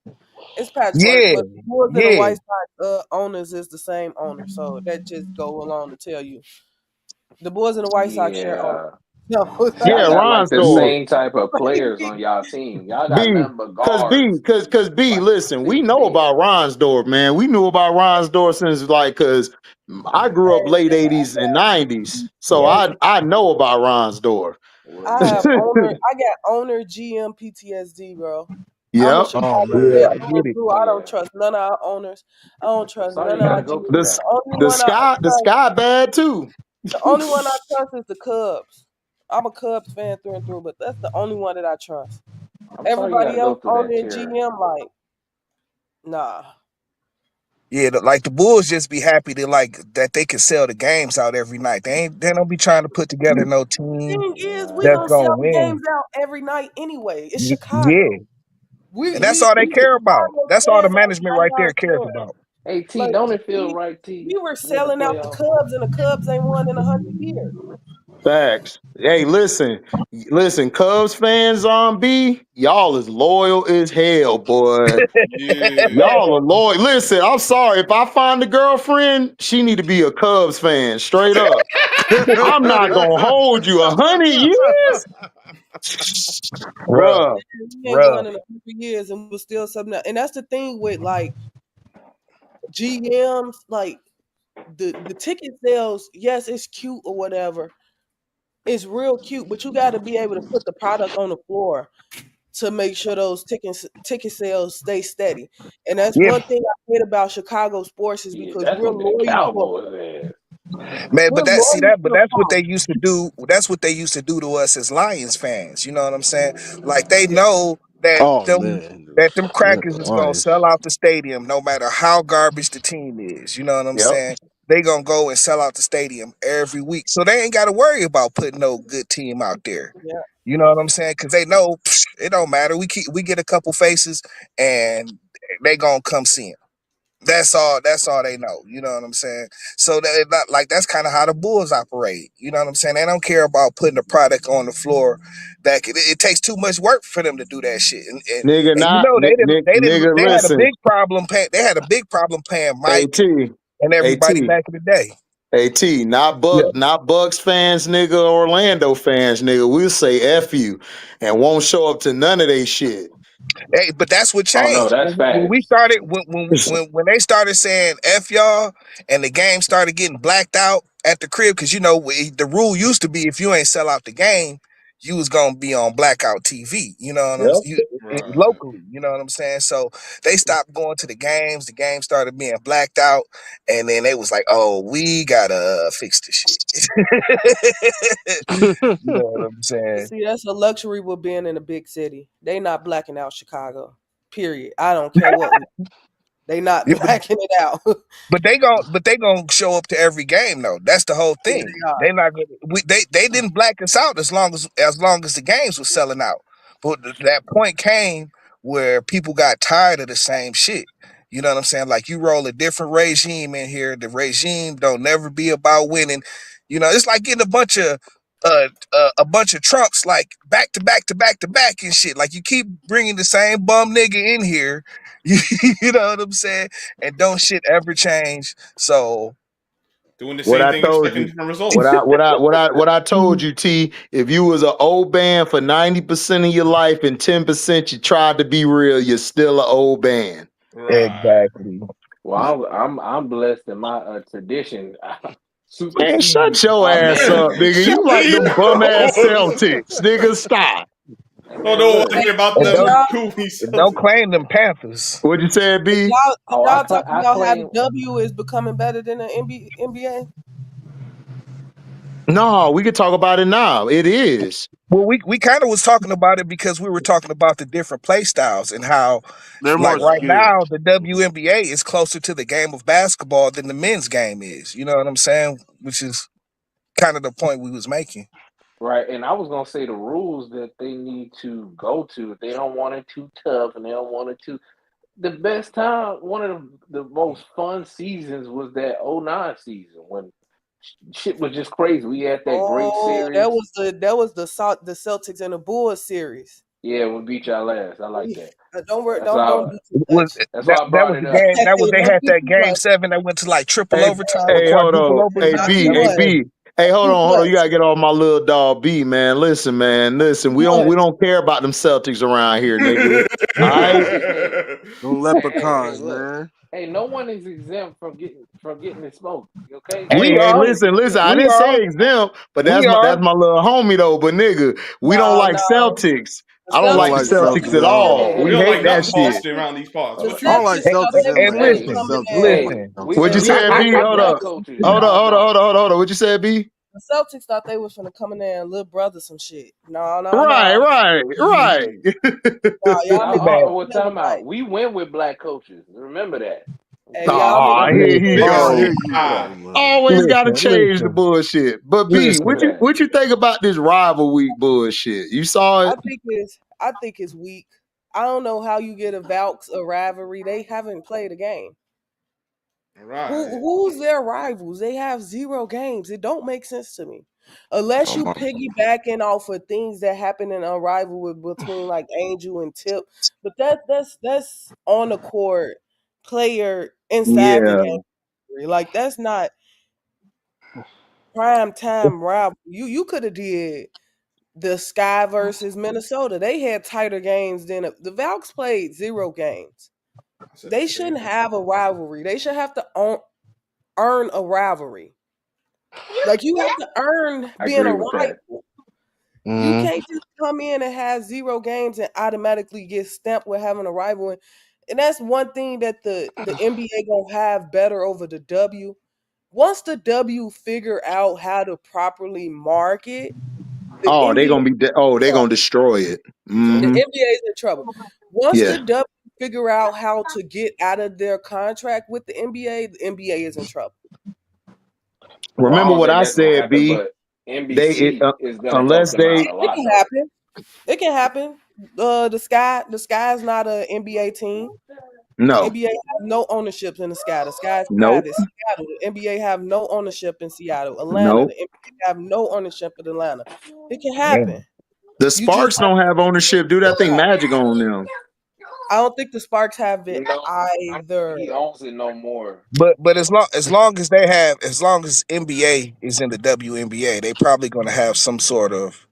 It's patchwork. Yeah, But the Bulls and the yeah. White Sox owners is the same owner, so that just go along to tell you the Bulls and the White Sox share owner. Yeah. No, Yeah, Y'all got like the Ronsdorf. same type of players on y'all team. Y'all got B. nothing but Cause B, guards. cause B, Like listen, we six know ten. about Ronsdorf, man. We knew about Ronsdorf since like cause I grew up late 80s and 90s. So hey, I know about Ronsdorf. Well, I have yeah. owner. I got owner GM PTSD, bro. I'm a Yep. Oh Chicago Yeah, fan man, I through get and it. through. I don't Yeah. trust none of our owners. I don't I'm trust sorry none you of gotta our go GMs. through The that. the sky bad too. The only one I trust is the Cubs. I'm a Cubs fan through and through, but that's the only one that I trust. I'm sorry you Everybody gotta go else through on that, their Terry. GM, like, nah. Yeah, like the Bulls just be happy to like that they can sell the games out every night. They don't be trying to put together no team Thing is, we that's Yeah. gonna gonna sell the win. games out every night anyway. It's Chicago. Yeah, We and that's we all they we care about. Chicago That's all the fans are management right there diehard cares fans. about. Hey T, Like don't it feel we right, we T? were We in the selling out the playoffs. Cubs, and the Cubs ain't won in 100 years. Facts. Hey, listen, Cubs fans on B, y'all is loyal as hell, boy. Yeah. Y'all are loyal. Listen, I'm sorry. If I find a girlfriend, she need to be a Cubs fan, straight up. I'm not gonna hold you 100 years, Rough, bruh. We ain't rough. won in 100 years, and we're still something. And that's the thing with like GMs, like the ticket sales. Yes, it's cute or whatever. It's real cute, but you got to be able to put the product on the floor to make sure those ticket sales stay steady. And that's Yeah, one thing I hate about Chicago sports is Yeah, because that's what that Cowboys had. man. we're But that see loyal that, to but a that's what fault. they used to do. That's what they used to do to us as Lions fans. You know what I'm saying? Like they Yeah, know oh man, that them yeah, crackers the is gonna Lions. sell out the stadium no matter how garbage the team is. You know what I'm Yep. saying? They gonna go and sell out the stadium every week, so they ain't got to worry about putting no good team out there. yeah. You know what I'm saying? Because they know it don't matter. We get a couple faces and they gonna come see 'em. That's all. That's all they know. You know what I'm saying? So that it not like that's kind of how the Bulls operate. You know what I'm saying? They don't care about putting a product on the floor. It takes too much work for them to do that shit. Nigga, And you not know nigga. they had a Listen, big problem paying. They had a big problem paying Mike AT, and AT, everybody back in the day. Hey T, Yeah. not Bucks fans, nigga, Orlando fans, nigga. We'll say F you and won't show up to none of they shit. Hey, but that's what Oh no, changed that's when we facts. started when they started saying "f y'all" and the game started getting blacked out at the crib because the rule used to be if you ain't sell out the game, you was gonna be on blackout TV. You know what I'm Yep. Right. locally. You know what I'm saying? So they stopped going to the games. The game started being blacked out, and then they was like, "Oh, we gotta fix the shit." You know what I'm saying? See, that's a luxury with being in a big city. They not blacking out Chicago. Period. I don't care what. They not Yeah, blacking it out. but they gonna show up to every game though. That's the whole Yeah, thing. they are. They not gonna they didn't black us out as long as the games was selling out. But that point came where people got tired of the same shit. You know what I'm saying? Like you roll a different regime in here. The regime don't never be about winning. It's like getting a bunch of Trumps like back to back to back to back and shit. Like you keep bringing the same bum nigga in here. You know what I'm saying? And don't shit ever change. So Doing the What same I thing, told expecting you. different results. What I told you, T, if you was an old band for 90% of your life and 10% you tried to be real, you're still an old band. Right. exactly. Well, I'm blessed in my tradition Man, supersedes shut your my ass band. up, nigga. You like them bum ass Celtics. Nigga, stop. Hey Oh, man, don't want to look. hear about And Did the don't y'all goofy and don't Celtics. claim them Panthers. What'd you say, B? did Oh, y'all talk I about how the claim. W is becoming better than the NBA? No, we could talk about it now. It is. Well, we kind of was talking about it because we were talking about the different play styles and how, They're like more right Right. skilled. now, the WNBA is closer to the game of basketball than the men's game is. You know what I'm saying? Which is kind of the point we was making. Right, and I was gonna say the rules that they need to go to. If they don't want it too tough, and they don't want it too. The best time, one of the most fun seasons was that '09 season when shit was just crazy. We had that great Oh, that series. was the Celtics and the Bulls series. Yeah, we beat y'all last. I like that. Don't worry, That's why. don't do too It was much. That's that why I that brought was it the up. game. That was they Don't had do that too game much. 7 that went to like triple Hey, overtime or hey, hold quadruple on. Hey, overtime. Not too B, That hey, was much. crazy. B. Hey, Not too hold on. You much. gotta get off my little dog B, man. Listen, man. Listen. We Too don't much. we don't care about them Celtics around here, nigga. All Hey, right. hey, hey, Them hey, leprechauns, look. man. Hey, no one is exempt from getting the smoke. Okay, Hey, We hey, are, everybody's listen. I exempt. we didn't are, say exempt, but we are. that's my little homie though. But nigga, we don't No, like no. Celtics. The I I don't don't like the like Celtics thought they Celtics Celtics at at was Hey, all. all. hey, We We don't hey, like hate the, that nothing the shit. positive around these parts. the What I you don't like Celtics mean? Hey, thought hey, Celtics they in was and gonna hey, Miami. listen, come in Celtics there. in listen. Miami. What'd you we say, we B? with Hold black up. coaches, Hold up. y'all Hold up. don't. Hold up. Hold up. What'd you say, B? The Celtics thought they was gonna come in there and little brother some shit. No, no, Right. no. Right. Right. No, y'all Hey, Y'all niggas man, are. Well, never time fight. out. We went with black coaches. Remember that. Hey, Okay. y'all Aw, niggas here never he Big Oh, go. here Steve. you Ah. go, man. Always got to listen, change the listen, bullshit. But B, listen. Remember that. what you think about this rival week bullshit? You saw it? I think it's weak. I don't know how you get a Valks a rivalry. They haven't played a game. All right. Who's their rivals? They have zero games. It don't make sense to me. Unless Oh you my. piggybacking off of things that happen in a rivalry between like Angel and Tip. But that's on the court player inside the Yeah. game. Like that's not prime time rivalry. You could have did the Sky versus Minnesota. They had tighter games than the Valks played zero games. I said the They same shouldn't thing. have a rivalry. They should have to earn a rivalry. Like you have to earn I being agree a with that. rival. You Mm. can't just come in and have zero games and automatically get stamped with having a rival. And that's one thing that the NBA gonna have better over the W. Once the W figure out how to properly market, the Oh, they NBA gonna be. They gonna destroy it. the Hmm. NBA is in trouble. Once the Yeah. W figure out how to get out of their contract with the NBA is in trouble. Well, I Remember don't what think I that's gonna said, happen, B. but They it, NBC is gonna help unless them out they a It lot, can though. happen. It can happen. The Sky is not an NBA team. no, NBA have no ownership in the Sky. The Sky is nope, private. Seattle, the NBA have no ownership in Seattle. Atlanta, the nope. NBA have no ownership in Atlanta. It can Yeah. happen. The You just Sparks have don't to have ownership, dude. I think figure it out. Magic on them. I don't think the Sparks have it No, I don't think either. he owns it no more. But as long as they have, as long as NBA is in the WNBA, they probably going to have some sort of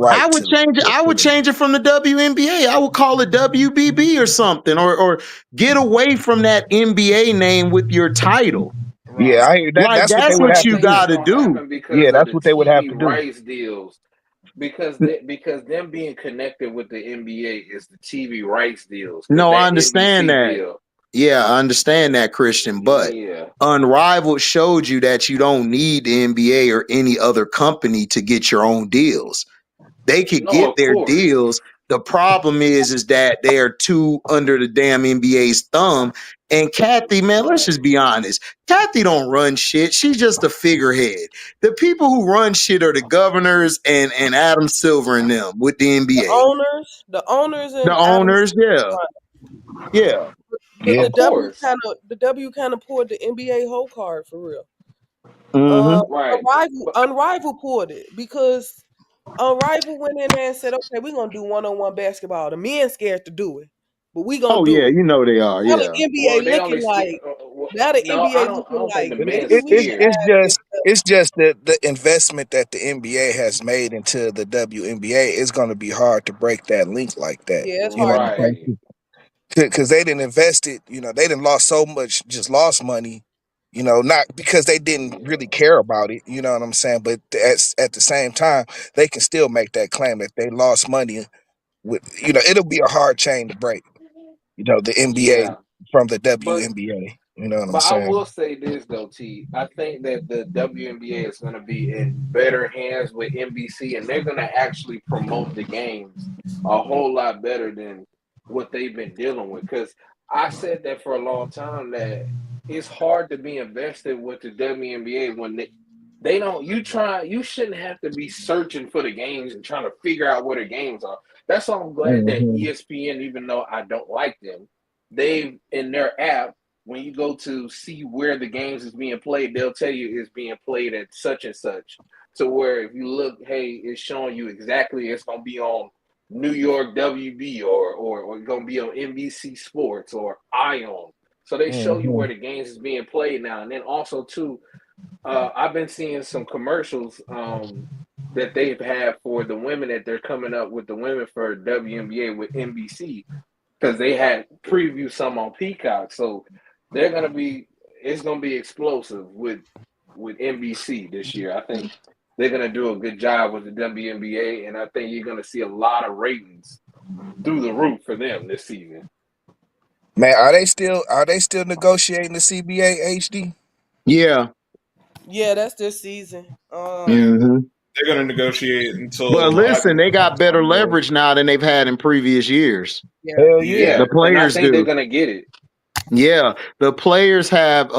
I right would change it. I would to change it from the WNBA. I would call it WBB or something, or get away from that NBA name with your title. Yeah, Right. I hear that. Like That's what they that's would But what I have to you think do. it's got to gonna do. happen because Yeah, of that's the what they would have TV to do. rights deals. Because them being connected with the NBA is the TV rights deals. Because No, I that understand NBC that. deal, Yeah, I understand that, Christian. But yeah, Unrivaled showed you that you don't need the NBA or any other company to get your own deals. They could no, get of their course, deals. The problem is that they are too under the damn NBA's thumb. And Kathy, man, let's right. just be honest. Kathy don't run shit. She's just a figurehead. The people who run shit are the governors and Adam Silver and them with the NBA. The owners, The and Adam owners, Silver, yeah. Yeah. but Yeah. Of course, The W kind of poured the NBA whole card for real. Mm-hmm. right. But Unrivaled pulled it because Unrivaled went in there and said, "Okay, we're gonna do one-on-one basketball." The men scared to do it, but we gonna Oh yeah, do it. you know they are, Now the yeah. NBA well, they looking only scared. like now the No, NBA I looking don't think like the It, men's maybe it, we it's should scared. it's add this. just it's just the investment that the NBA has made into the WNBA is going to be hard to break that link like that. Yeah, it's You know hard what to I'm break. Right. saying? Because they didn't invest it. You know, they didn't lost so much, just lost money. You know, not because they didn't really care about it. You know what I'm saying? But at the same time, they can still make that claim that they lost money. With it'll be a hard chain to break. You know, the NBA Yeah. from the But WNBA. You know what I'm But I saying? will say this though, T. I think that the WNBA is going to be in better hands with NBC, and they're going to actually promote the games a whole lot better than what they've been dealing with. Because I said that for a long time that it's hard to be invested with the WNBA when they don't. You shouldn't have to be searching for the games and trying to figure out where the games are. That's why I'm glad that Hmm. ESPN, even though I don't like them, they've in their app when you go to see where the games is being played, they'll tell you it's being played at such and such. To where if you look, hey, it's showing you exactly it's gonna be on New York WB or it's gonna be on NBC Sports or Ion. So they show you Hmm. where the games is being played now. And then also too, I've been seeing some commercials that they've had for the women that they're coming up with the women for WNBA with NBC because they had preview some on Peacock. So they're gonna be it's gonna be explosive with NBC this year. I think they're gonna do a good job with the WNBA, and I think you're gonna see a lot of ratings through the roof for them this season. Man, are they still negotiating the CBA HD? Yeah. Yeah, that's this season. Mm-hmm. They're going to negotiate But until I listen, believe they got better September. leverage now than they've had in previous years. Yeah. Hell Yeah. yeah. The Yeah, and I players think they're do. gonna get it. Yeah, the players have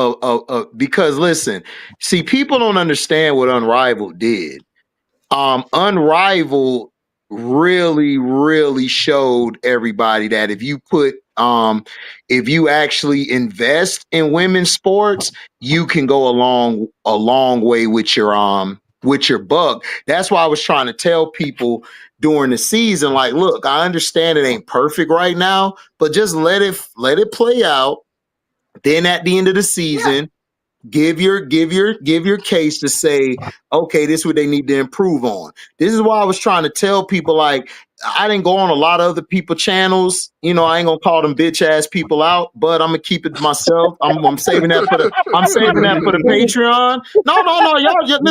because listen, see, people don't understand what Unrivaled did. Unrivaled really showed everybody that if you actually invest in women's sports, you can go a long way with your buck. That's why I was trying to tell people during the season, like, look, I understand it ain't perfect right now, but just let it play out. Then at the end of the season, give your case to say, okay, this is what they need to improve on. This is why I was trying to tell people, like, I didn't go on a lot of other people channels. I ain't gonna call them bitch ass people out, but I'm gonna keep it to myself. I'm saving that for the Patreon. No,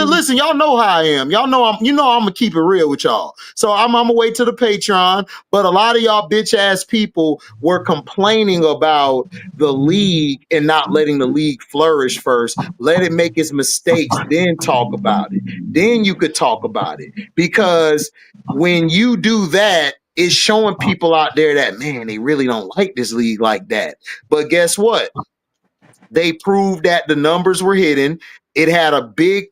listen, y'all know how I am. Y'all know I'm gonna keep it real with y'all. So I'm gonna wait to the Patreon. But a lot of y'all bitch ass people were complaining about the league and not letting the league flourish first. Let it make its mistakes, then talk about it. Then you could talk about it. Because when you do that, it's showing people out there that, man, they really don't like this league like that. But guess what? They proved that the numbers were hidden. It had a big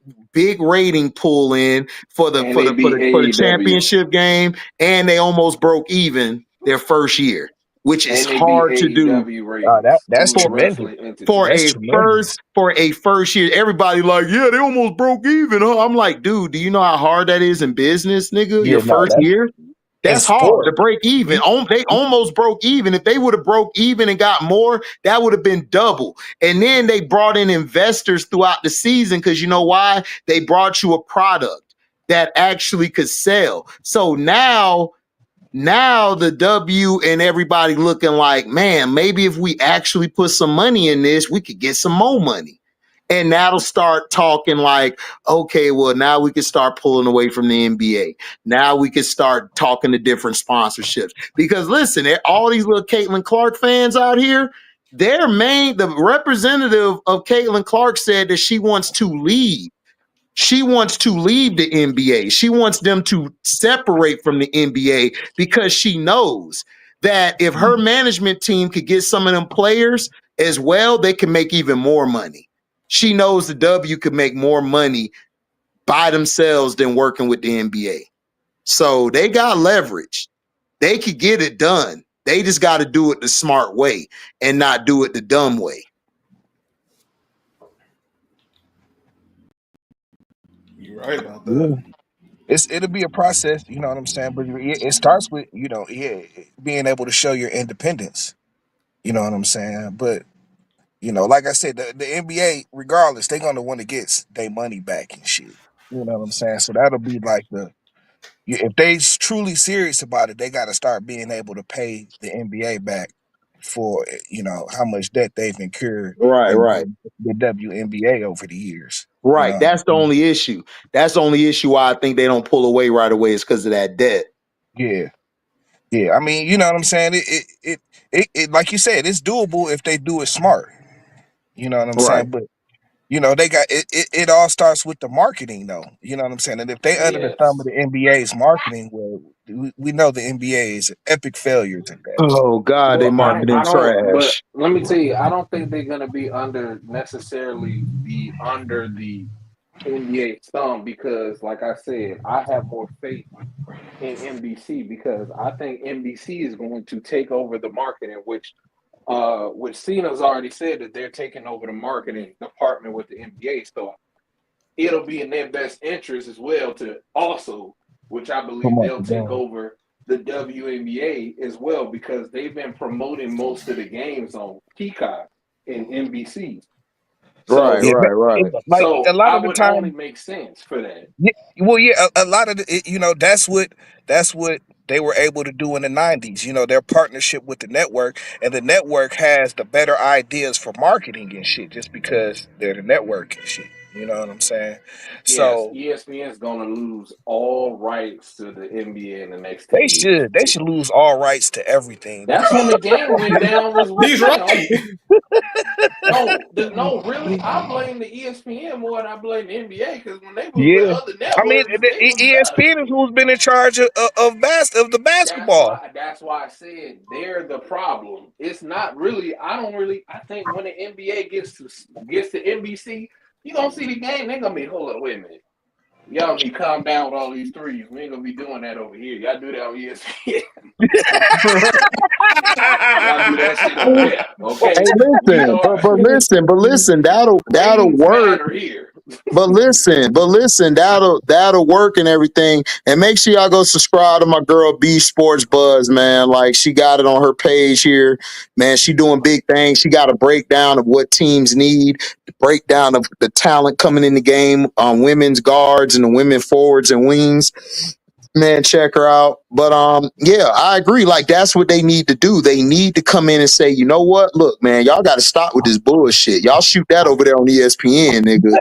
rating pull in for the And for they the for beat the for the AEW. championship game, and they almost broke even their first year, which is And they beat hard to do AEW ratings, That's who's a for tremendous. wrestling for entity. That's a tremendous. first year. Everybody like, yeah, they almost broke even. Huh? I'm like, dude, do you know how hard that is in business, nigga? Yeah, Your no, first year. That's hard to break even. They almost broke even. If they would have broke even and got more, that would have been double. And then they brought in investors throughout the season because you know why? They brought you a product that actually could sell. So now the W and everybody looking like, man, maybe if we actually put some money in this, we could get some more money. And that'll start talking like, okay, well, now we can start pulling away from the NBA. Now we can start talking to different sponsorships. Because listen, all these little Caitlin Clark fans out here, the representative of Caitlin Clark said that she wants to leave. She wants to leave the NBA. She wants them to separate from the NBA because she knows that if her management team could get some of them players as well, they can make even more money. She knows the W could make more money by themselves than working with the NBA. So they got leverage. They could get it done. They just got to do it the smart way and not do it the dumb way. You're right about that. It'll be a process, you know what I'm saying? But it starts with, being able to show your independence. You know what I'm saying? But like I said, the NBA, regardless, they're gonna want to get their money back and shit. You know what I'm saying? So that'll be like if they truly serious about it, they got to start being able to pay the NBA back for how much debt they've incurred Right, in right. the WNBA over the years. Right. That's the only issue. That's the only issue why I think they don't pull away right away is because of that debt. Yeah. Yeah. I mean, you know what I'm saying? It like you said, it's doable if they do it smart. You know what I'm Right. saying? But they got it all starts with the marketing though. You know what I'm saying? And if they under the thumb of Yes. the NBA's marketing, well, we know the NBA is an epic failure at that. Oh God, they Well, marketing I don't. But trash. let me tell you, I don't think they're gonna be necessarily be under the NBA thumb because, like I said, I have more faith in NBC because I think NBC is going to take over the marketing, which Cena's already said that they're taking over the marketing department with the NBA. So it'll be in their best interest as well to also, which I believe Promote they'll the take game. over the WNBA as well because they've been promoting most of the games on Peacock and NBC. Right, Yeah, So, right, right. like a lot I of the would only time. make sense for that. Yeah, well, yeah, a lot of that's what they were able to do in the '90s. Their partnership with the network, and the network has the better ideas for marketing and shit, just because they're the network and shit. You know what I'm saying? Yes, So ESPN is going to lose all rights to the NBA in the next they 10 years. should they should lose all rights to everything That's when because the game went down. Was He's you know right. no, really, I blame the ESPN more than I blame the NBA because when they was with yeah, other I mean networks, they the was better. ESPN is who's been in charge of the That's basketball. why. That's why I said they're the problem. It's not really. I don't really. I think when the NBA gets to NBC, you gonna see the game. They're gonna be. Hold up, wait a minute. Y'all need to calm down with all these threes. We ain't gonna be doing that over here. Y'all do that on ESPN. Y'all do that shit over there. Hey, Okay. We listen, are but listen, that'll ratings work. matter here. But listen, that'll work and everything. And make sure y'all go subscribe to my girl B Sports Buzz, man. Like she got it on her page here, man. She doing big things. She got a breakdown of what teams need, the breakdown of the talent coming in the game on women's guards and the women forwards and wings. Man, check her out. But yeah, I agree. Like that's what they need to do. They need to come in and say, you know what? Look, man, y'all got to stop with this bullshit. Y'all shoot that over there on ESPN, nigga.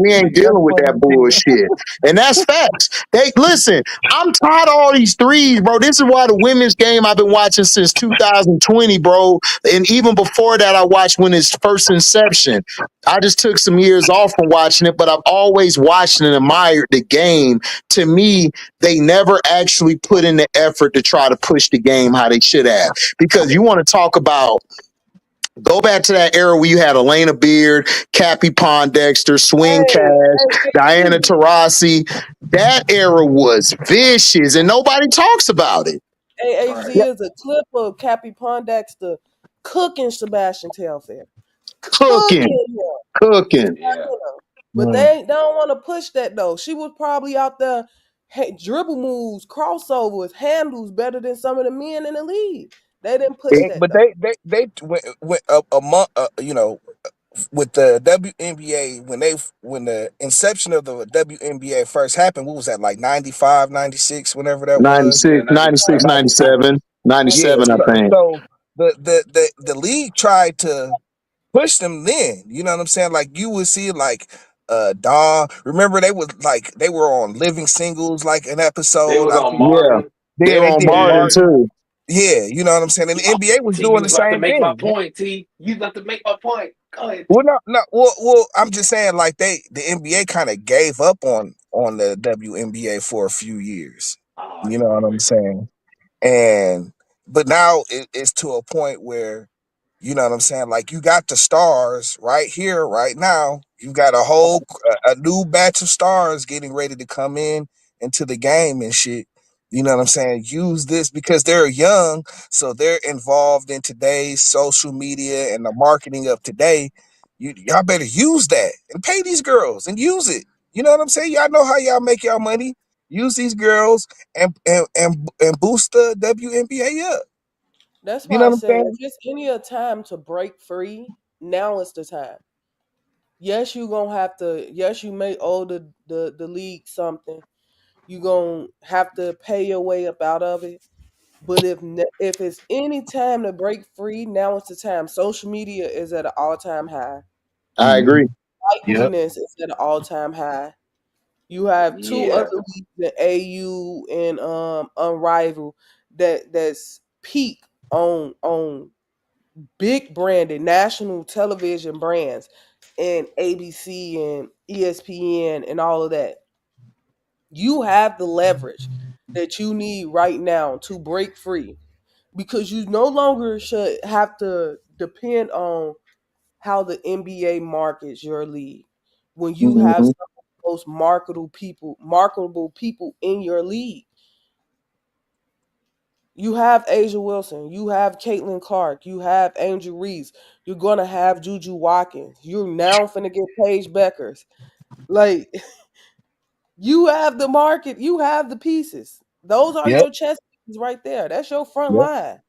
We ain't Nigga, that's dealing with what that we did. bullshit. And that's facts. They listen. I'm tired of all these threes, bro. This is why the women's game I've been watching since 2020, bro. And even before that, I watched when its first inception. I just took some years off from watching it, but I've always watched and admired the game. To me, they never actually put in the effort to try to push the game how they should have. Because you want to talk about go back to that era where you had Elena Beard, Cappy Pondexter, Swing Hey, Cash, Diana AC. Taurasi. That era was vicious, and nobody talks about it. AAZ Right. Yeah, is a clip of Cappy Pondexter cooking Sebastian Telfair. cooking, Cooking him. cooking. Yeah. But they don't want to push that though. She was probably out there dribble moves, crossovers, handles better than some of the men in the league. They didn't push that But though. they went a month, with the WNBA when the inception of the WNBA first happened. What was that, like 95, 96, whenever that was? 96, Yeah, 96, 95. 97, Yeah. 97, I So, think. so the league tried to push them then. You know what I'm saying? Like you would see like Dawn. Remember they were on Living Singles like an They episode. was I on think Yeah, Martin. they yeah, were they on did Martin Martin. too. Yeah, you know what I'm saying? And the NBA was T, you doing the was about to same make my thing. point, T. You about to make my point. Go ahead, Well, T. no. Well, I'm just saying, like the NBA kind of gave up on the WNBA for a few years. Oh, You you know what I'm crazy. saying? And but now it's to a point where, you know what I'm saying, like you got the stars right here, right now. You got a new batch of stars getting ready to come into the game and shit. You know what I'm saying? Use this because they're young, so they're involved in today's social media and the marketing of today. Y'all better use that and pay these girls and use it. You know what I'm saying? Y'all know how y'all make y'all money. Use these girls and boost the WNBA up. That's You why know I what I'm said if saying? it's any a time to break free, now is the time. Yes, you gonna have to. Yes, you may owe the league something. You gonna have to pay your way up out of it. But if it's any time to break free, now is the time. Social media is at an all time high. I agree. Yep. Likeliness is at an all time high. You have two Yeah. other leagues in AU and Unrivaled that's peak on big branded national television brands and ABC and ESPN and all of that. You have the leverage that you need right now to break free because you no longer should have to depend on how the NBA markets your league. When you have Hmm. some of the most marketable people in your league. You have Asia Wilson, you have Caitlin Clark, you have Angel Reese, you're gonna have Juju Watkins. You're now finna get Paige Beckers. Like you have the market, you have the pieces. Those are Yep. your chess pieces right there. That's your front Yep. line.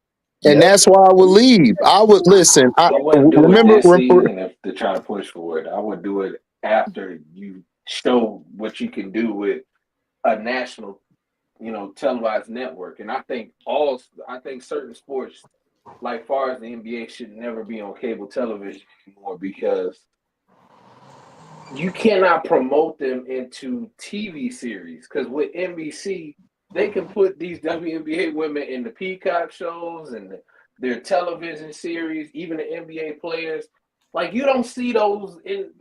And Yep. that's why I would leave. I would listen. I wouldn't do it Remember. this season if to try to push for it. I would do it after you show what you can do with a national, televised network. And I think certain sports, like far as the NBA, should never be on cable television anymore because you cannot promote them into TV series. Because with NBC, they can put these WNBA women in the Peacock shows and their television series, even the NBA players. Like you don't see those in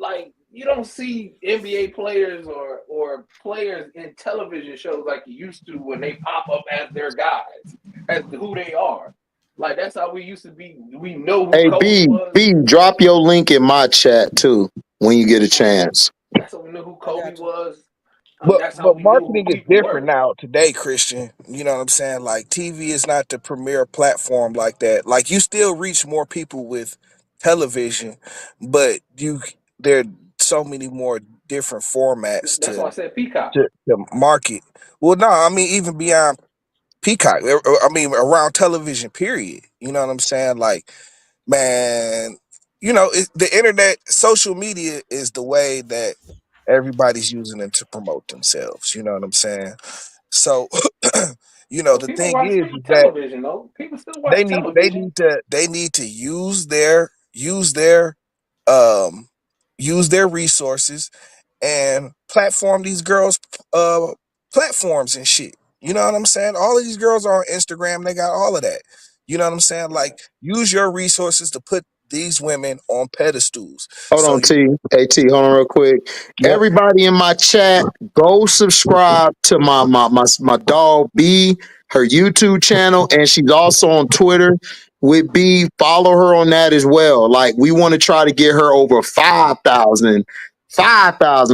you don't see NBA players or players in television shows like you used to when they pop up as their guys, as who they are. Like that's how we used to be. We know who Hey, Kobe B, was. B, drop your link in my chat too when you get a chance. That's how we knew who I Kobe got you. was. But That's how but we knew who marketing is people different were. now today, Christian. You know what I'm saying? Like TV is not the premier platform like that. Like you still reach more people with television, but there are so many more different formats That's why I said Peacock. to market. Well, no, I mean even beyond Peacock. I mean around television. Period. You know what I'm saying? Like man, the internet, social media is the way that everybody's using it to promote themselves. You know what I'm saying? So, But the people thing watch is that television though. People still they watch need they television. need to they need to um use their resources and platform these girls platforms and shit. You know what I'm saying? All of these girls are on Instagram, they got all of that. You know what I'm saying? Yeah. Like use your resources to put these women on pedestals. Hold So on, T. Hey, T, hold on real quick. yep, Everybody in my chat, go subscribe to my dog B, her YouTube channel, and she's also on Twitter with B. Follow her on that as well. Like we want to try to get her over 5,000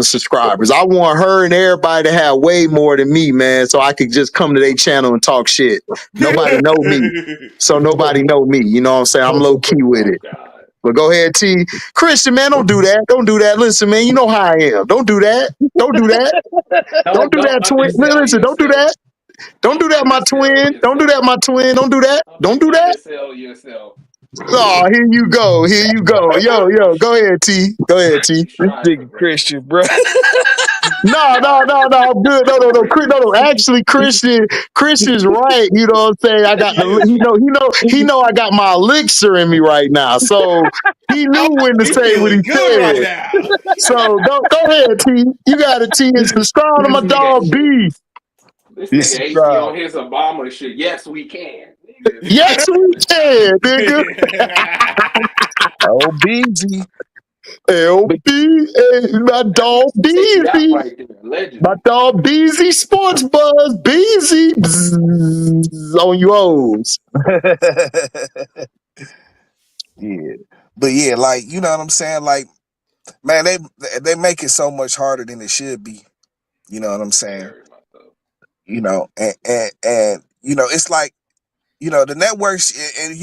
subscribers. I want her and everybody to have way more than me, man, so I could just come to their channel and talk shit. but Nobody know me. So but nobody know me. You know what I'm saying? I'm but low key with Oh it. God. But go ahead, T. Christian, man, don't do that. Don't do that. Listen, man, you know how I am. Don't do that. Don't do that. Don't do Don't that, twin. undersell Listen, don't do yourself. that. Don't do that, my Undersell twin. Don't do yourself. that, my twin. Don't do that. Don't do that. Undersell yourself. Oh, here you go. Here you go. Yo, go ahead, T. Go ahead, T. You This tried for nigga greatness. Christian, bro. You No, no, tried no, no. I'm good. No, for no, no. No, no. greatness. Actually, Christian's right. You know what I'm saying? I got He the. is. He know. I got my elixir in me right now. So he knew when to He say what he feeling good right said. now. So go ahead, T. You got it, T. And subscribe to my This dog nigga, B. this This nigga is HD proud. on his Obama shit. Yes, we can. Nigga, Yes, we can, nigga. Oh, BG. But LB, my that's dog Mr. Take It Out Beezy. right there, My allegedly. dog Beezy Sports Buzz. Beezy. Bzzz, on you O's. yeah. But yeah, like, you know what I'm saying? Like, man, they make it so much harder than it should be. You know what I'm saying? Very much so. You know, and you know, it's like, you know, the networks and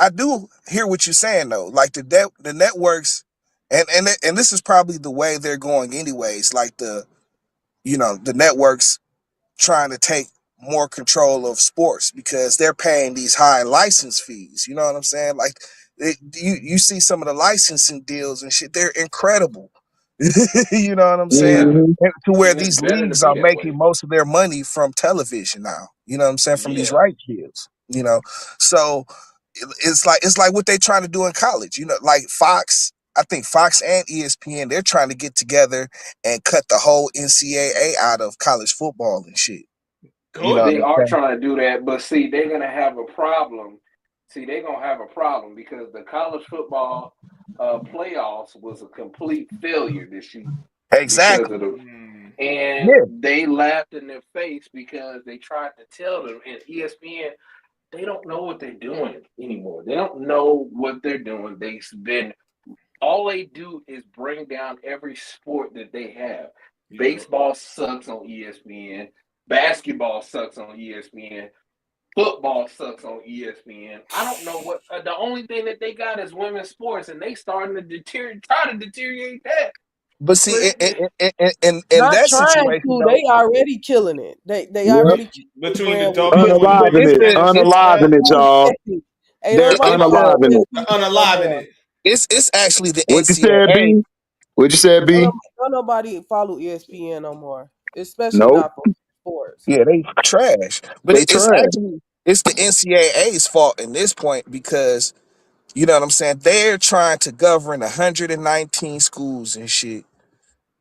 I do hear what you're saying though. Like the networks and this is probably the way they're going anyways. Like you know, the networks trying to take more control of sports because they're paying these high license fees. You know what I'm saying? Like you see some of the licensing deals and shit, they're incredible. You know what I'm saying? Yeah. Mm-hmm. And to where And it's these better to leagues be are that making way. most of their money from television now. You know what I'm saying? From these Yeah. right deals. You know, so it's like what they trying to do in college. You know, like Fox. I think Fox and ESPN, they're trying to get together and cut the whole NCAA out of college football and shit. You know Good. what They I'm are saying? trying to do that, but see, they're gonna have a problem. See, they're gonna have a problem because the college football playoffs was a complete failure this year because of Exactly. the Mm. and Yeah. they laughed in their face because they tried to tell them and ESPN they don't know what they're doing anymore. They don't know what they're doing. They've been all they do is bring down every sport that they have. Yep. Baseball sucks on ESPN. Basketball sucks on ESPN. Football sucks on ESPN. I don't know what the only thing that they got is women's sports, and they starting to try to deteriorate that. But see, But in Not that trying situation to. though, They already killing it. They Yep. already killed the Between the brand with W women. and but Unaliving it's it. and the the it's Unaliving it, NCAA, y'all. Ain't They're nobody it's calling the unaliving it. ESPN no unaliving more. it. it's actually the What you said, NCAA. B? What you said, B? Don't nobody follow ESPN no more, especially Nope. not for sports. Yeah, they trash. But They it's trash. actually it's the NCAA's fault in this point because you know what I'm saying. They're trying to govern 119 schools and shit.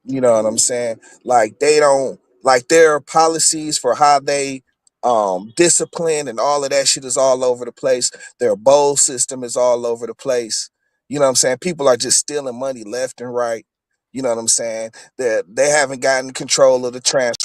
You know what I'm saying? Like they don't like their policies for how they discipline and all of that shit is all over the place. Their bowl system is all over the place. You know what I'm saying? People are just stealing money left and right. You know what I'm saying? That they haven't gotten control of the transfer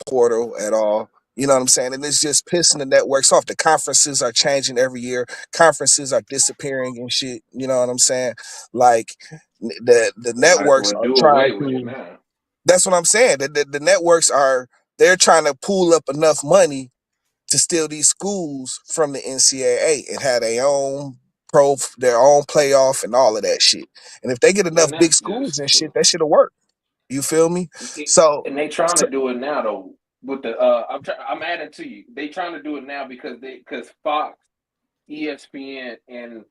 portal at all. You know what I'm saying? And it's just pissing the networks off. The conferences are changing every year. Conferences are disappearing and shit. You know what I'm saying? Like the they might as networks well are do trying away with it to. now. That's what I'm saying. The networks are they're trying to pool up enough money to steal these schools from the NCAA and have their own playoff and all of that shit. And if they get enough And big that's schools just and shit, that shit'll work. You feel me? So, and they trying so to do it now though with the I'm adding to you. They trying to do it now because Fox, ESPN, and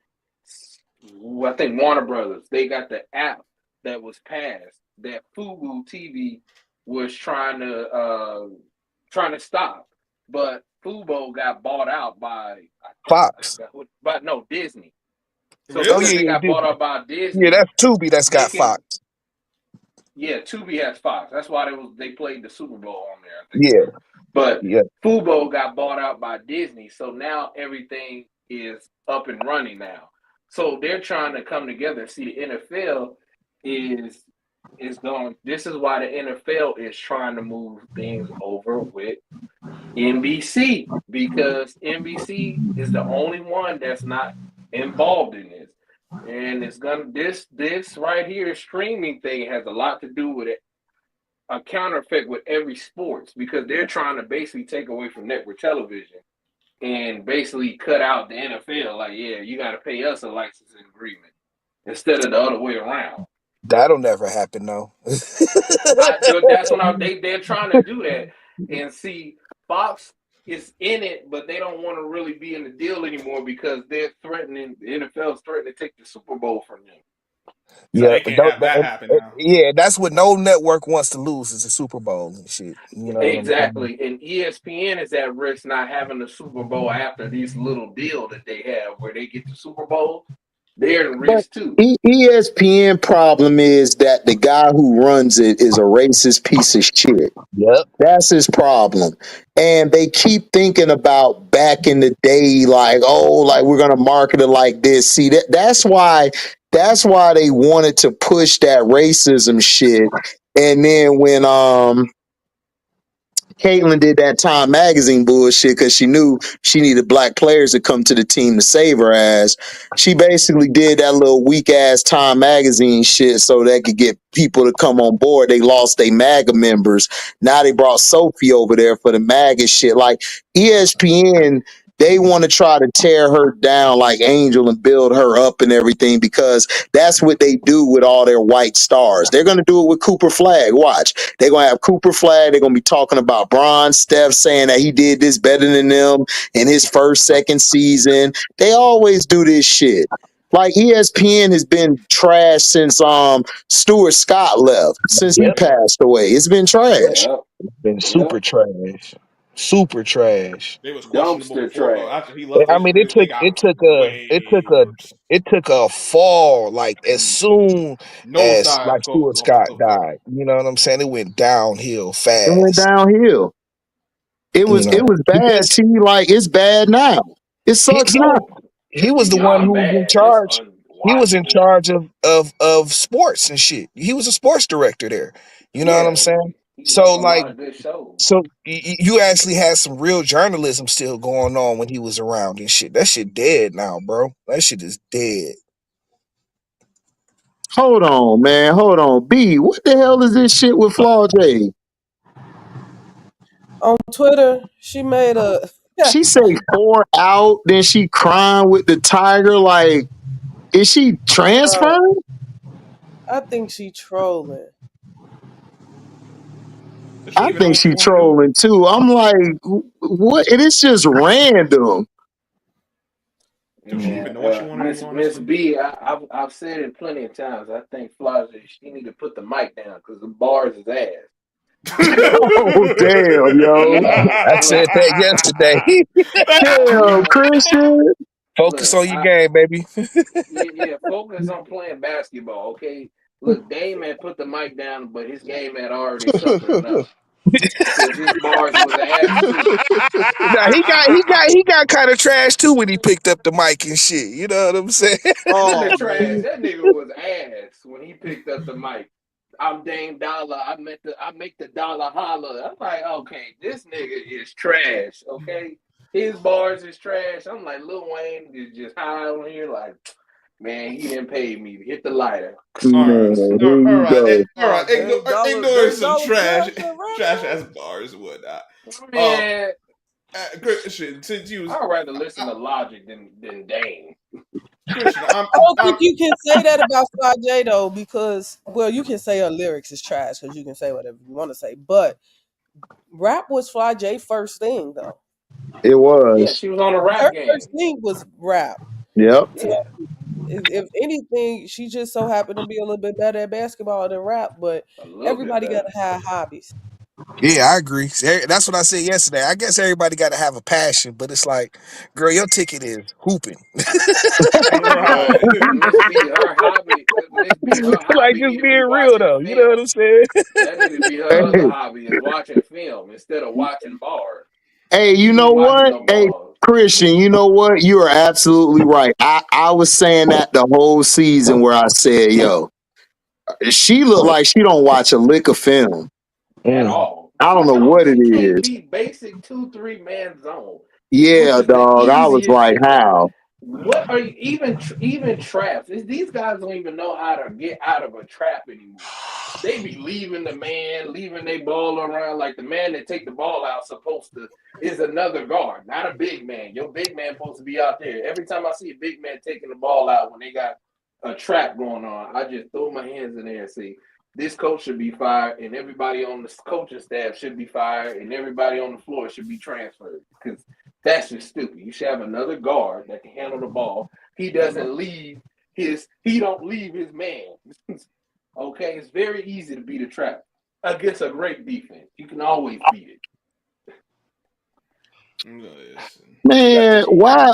I think Warner Brothers they got the app that was passed that Fubu TV was trying to stop, but Fubo got bought out by I Fox. forgot what, but no Disney. So Oh Really? because yeah, they yeah, got bought Disney. out by Yeah, Disney, that's Tubi that's they got can Fox. yeah, Tubi has Fox. That's why they played the Super Bowl on there, I think. Yeah, But yeah. Fubo got bought out by Disney, so now everything is up and running now. So they're trying to come together. See, the NFL is going. This is why the NFL is trying to move things over with NBC because NBC is the only one that's not involved in this. And it's gonna this right here streaming thing has a lot to do with it a counter effect with every sports because they're trying to basically take away from network television and basically cut out the NFL. Like, yeah, you got to pay us a licensing agreement. instead of the other way around. That'll never happen, though. That's when they're trying to do that, and see Fox is in it, but they don't want to really be in the deal anymore because they're threatening the NFL's threatening to take the Super Bowl from them. So Yeah, they can't have that happen now. yeah, that's what no network wants to lose is the Super Bowl and shit. You know what I'm saying? Exactly, and ESPN is at risk not having the Super Bowl after this little deal that they have where they get the Super Bowl. They're at But risk too. ESPN problem is that the guy who runs it is a racist piece of shit. Yep. That's his problem. And they keep thinking about back in the day, like, oh, like we're gonna market it like this. See, that's why they wanted to push that racism shit. And then when Caitlyn did that Time Magazine bullshit because she knew she needed black players to come to the team to save her ass. She basically did that little weak ass Time Magazine shit so they could get people to come on board. They lost their MAGA members. Now they brought Sophie over there for the MAGA shit. Like ESPN, they want to try to tear her down like Angel and build her up and everything because that's what they do with all their white stars. They're going to do it with Cooper Flag. Watch. They're going to have Cooper Flag. They're going to be talking about Bron, Steph saying that he did this better than them in his first, second season. They always do this shit. Like ESPN has been trash since Stuart Scott left, since he Yep. passed away. It's been trash. Yep. Been super trash. Super trash. They was questionable Dumpster before, but trash. after he left I his mean, career, they got way worse. it took a fall like as soon as Nosedive like Stuart Scott died. You know what I'm saying? It went downhill It went fast. downhill. It You was know, it was bad. because T like it's bad now. It he sucks he now. was he It's was the one beyond who was in bad. It's charge. He was in unwatchable. charge of sports and shit. He was a sports director there. You know what I'm Yeah, saying? he So left a like lot of good shows. so you actually had some real journalism still going on when he was around and shit. That shit dead now, bro. That shit is dead. Hold on, man. Hold on. B, what the hell is this shit with Flaw J? On Twitter, she made a She say 4 out, then she crying with the tiger. Like, is she bro, transferring? I think she trolling. Does she I even know think what she she want to do? trolling too. I'm like, what? And it's just random. Does she Yeah, even know what she want to do, Miss honestly? B, I've said it plenty of times. I think Flossie, she need to put the mic down because the bars is ass. Oh, damn, yo. I Look, said that yesterday. Damn, look, Christian. Focus look. on your game, baby. Yeah. Focus on playing basketball, okay? Look, Dame had put the mic down, but his game had already suffered enough because his bars was ass too. Now he got kind of trash too when he picked up the mic and shit. You know what I'm saying? Nigga Oh trash. man. That nigga was ass when he picked up the mic. I'm Dame Dollar. I make the dollar holler. I'm like, okay, this nigga is trash. Okay, his bars is trash. I'm like, Lil Wayne is just high on here. Like, man, he didn't pay me to hit the lighter. All right, Man, all here you right, go. all Oh, right. Ignore Dame some Dollar trash, trash a trash rapper? ass bars and whatnot. Uh, Man, Christian, since you was I'd rather listen to Logic than Dame. Christian, I don't think you can say that about Sly J though, because well, you can say her lyrics is trash because you can say whatever you want to say, but rap was Fly J first thing though. It Yeah, was. she was on a Her rap game. first thing was rap. Yep. So Yeah, if anything, she just so happened to be a little bit better at basketball than rap, but a little bit everybody got better. to have hobbies. Yeah, I agree. That's what I said yesterday. I guess everybody got to have a passion, but it's like, girl, your ticket is hooping. right. No, Miss B, her Like hobby just need to be being real watching though. You know what film. I'm saying? That need to be her other Hey, hobby is watching film instead of watching bars. hey, you She know ain't watching what? no Hey, bars. Christian, you know what? You are absolutely right. I was saying that the whole season where I said, yo, she looked like she don't watch a lick of film. At Mm. all. I don't She know don't. what it She can't is. beat basic 2-3 man zone, which Yeah, is the dog. I was easiest like, shit. how? What are you even traps? These guys don't even know how to get out of a trap anymore. They be leaving the man, leaving their ball around like the man that take the ball out supposed to is another guard, not a big man. Your big man supposed to be out there. Every time I see a big man taking the ball out when they got a trap going on, I just throw my hands in there and say, this coach should be fired, and everybody on the coaching staff should be fired, and everybody on the floor should be transferred. Because that's just stupid. You should have another guard that can handle the ball. He don't leave his man. Okay, it's very easy to beat a trap against a great defense. You can always beat it. Man, why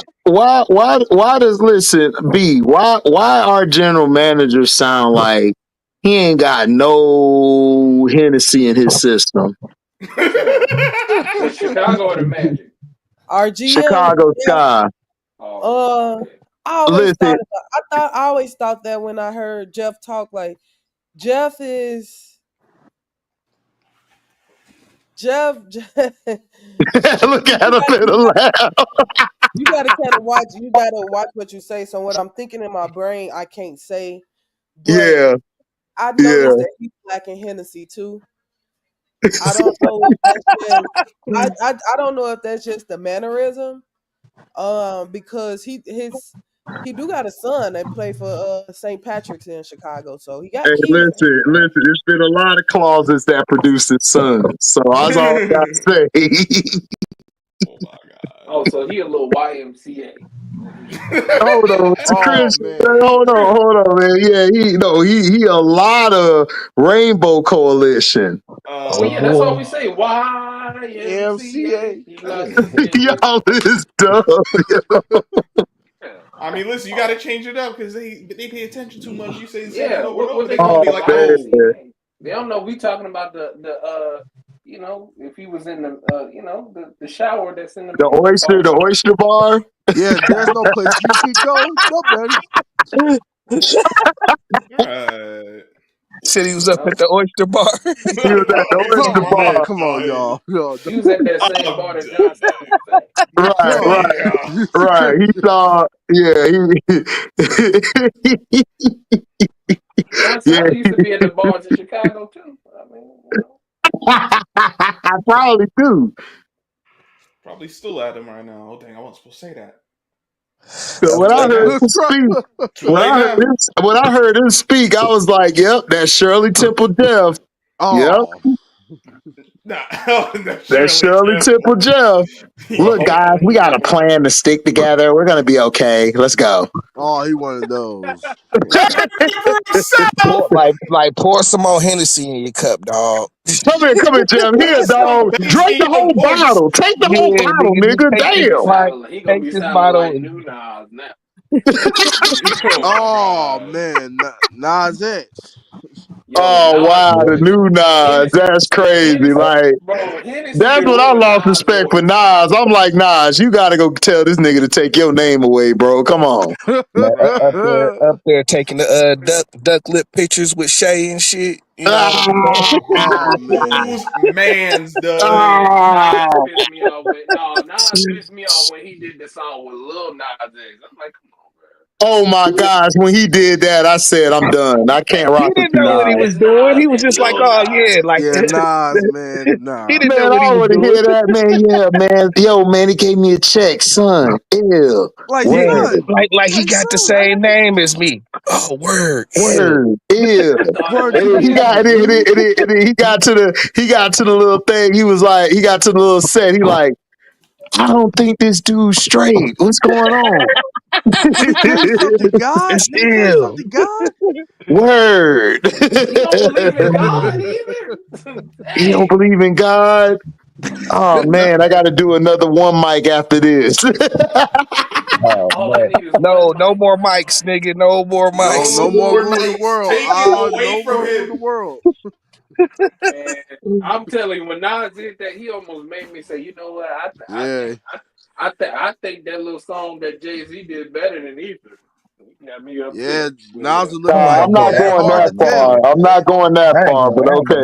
does listen, B, why our general manager sound like he ain't got no Hennessy in his system? The Chicago or the Magic? Our GM, Chicago Sky. I always thought that when I heard Jeff talk, like Jeff is Jeff. Look at him in the laugh. You gotta kind of watch. You gotta watch what you say. So what I'm thinking in my brain, I can't say. But Yeah. I noticed that he's lacking Hennessy too. I don't know if that's just, I don't know if that's just the mannerism. Because he do got a son that play for St. Patrick's in Chicago, so he got Hey, kids. listen. There's been a lot of clauses that produce his sons, so that's all I gotta say. Oh my god. Oh, so he a little YMCA. Hold on, Chris. Hold on, man. Yeah, he a lot of Rainbow Coalition. Oh yeah, that's all we say. YMCA. Y'all is dumb. I mean, listen, you got to change it up because they pay attention too much. You say the Yeah, same over and over, what they they gonna be call like, YMCA. They don't know we talking about the if he was in the the shower that's in the oyster bar. Yeah, there's no place you could go. No, buddy. Said he was up at the oyster bar. He was at the oyster bar. Come on, y'all. He was at that same bar that John Sally was at. Right. He saw, John Sally used to be at the bars in Chicago too. I mean, I probably do. Probably still at him right now. Oh dang, I wasn't supposed to say that. So when I heard him speak, I was like, "Yep, that's Shirley Temple Jeff." Yep, that's Shirley Temple Jeff. Look, guys, we got a plan to stick together. We're gonna be okay. Let's go. Oh, he one of those. Pour some more Hennessy in your cup, dog. Come here, Jeff. Here, dog. Drink the whole bottle. Take the whole bottle, nigga. Damn. He gonna be sounding like new Nas now. Oh man, Nas X. Wow, the new Nas. That's crazy. Like, that's what I lost respect for Nas. I'm like, Nas, you gotta go tell this nigga to take your name away, bro. Come on. Up there taking the duck lip pictures with Shay and shit. You know oh man. Whose man's the Nas pissed me off when he did the song with Lil Nas X. I'm like, come on. Oh my gosh, when he did that, I said, I'm done. I can't rock with you, Nas. What he was doing. He was just like, oh yeah, like Nas, man. Nah. He didn't know what he was doing. Hear that, man? Yeah, man. Yo, man, he gave me a check, son. Ew. Like he got the same name as me. Oh, word. Ew. He got to the little thing. He was like, he got to the little set. He like, I don't think this dude's straight. What's going on? Something God? Something God? Word. You don't believe in God either? You don't believe in God? Oh man, I got to do another one mic after this. No more mics, nigga. No more mics. No more rule the world. Take it away from him. The world. Man, I'm telling you, when Nas did that, he almost made me say, you know what? I think that little song that Jay-Z did better than Ether. Got me up yeah, I'm Nas not going that far. I'm not going that far, but okay.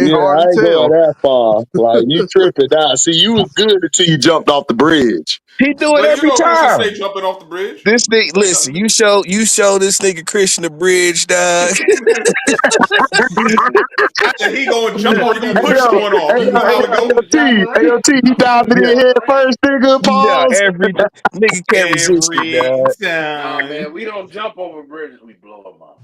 Yeah, I ain't going that far. Like, you tripping now. See, you was good until you jumped off the bridge. He do it But you every know Christian Snake time. jumping off the bridge. This nigga, listen, you show this nigga Christian the bridge, dog. Either he gonna jump or he gonna Hey push yo, someone off. hey You yo, know hey how yo, it hey go. yo, T, hey yo, T, you diving in Yeah, head first, nigga. yeah, Pause. nigga can't resist it, Every dog. Nah, time. man, we don't jump over bridges. We blow them up.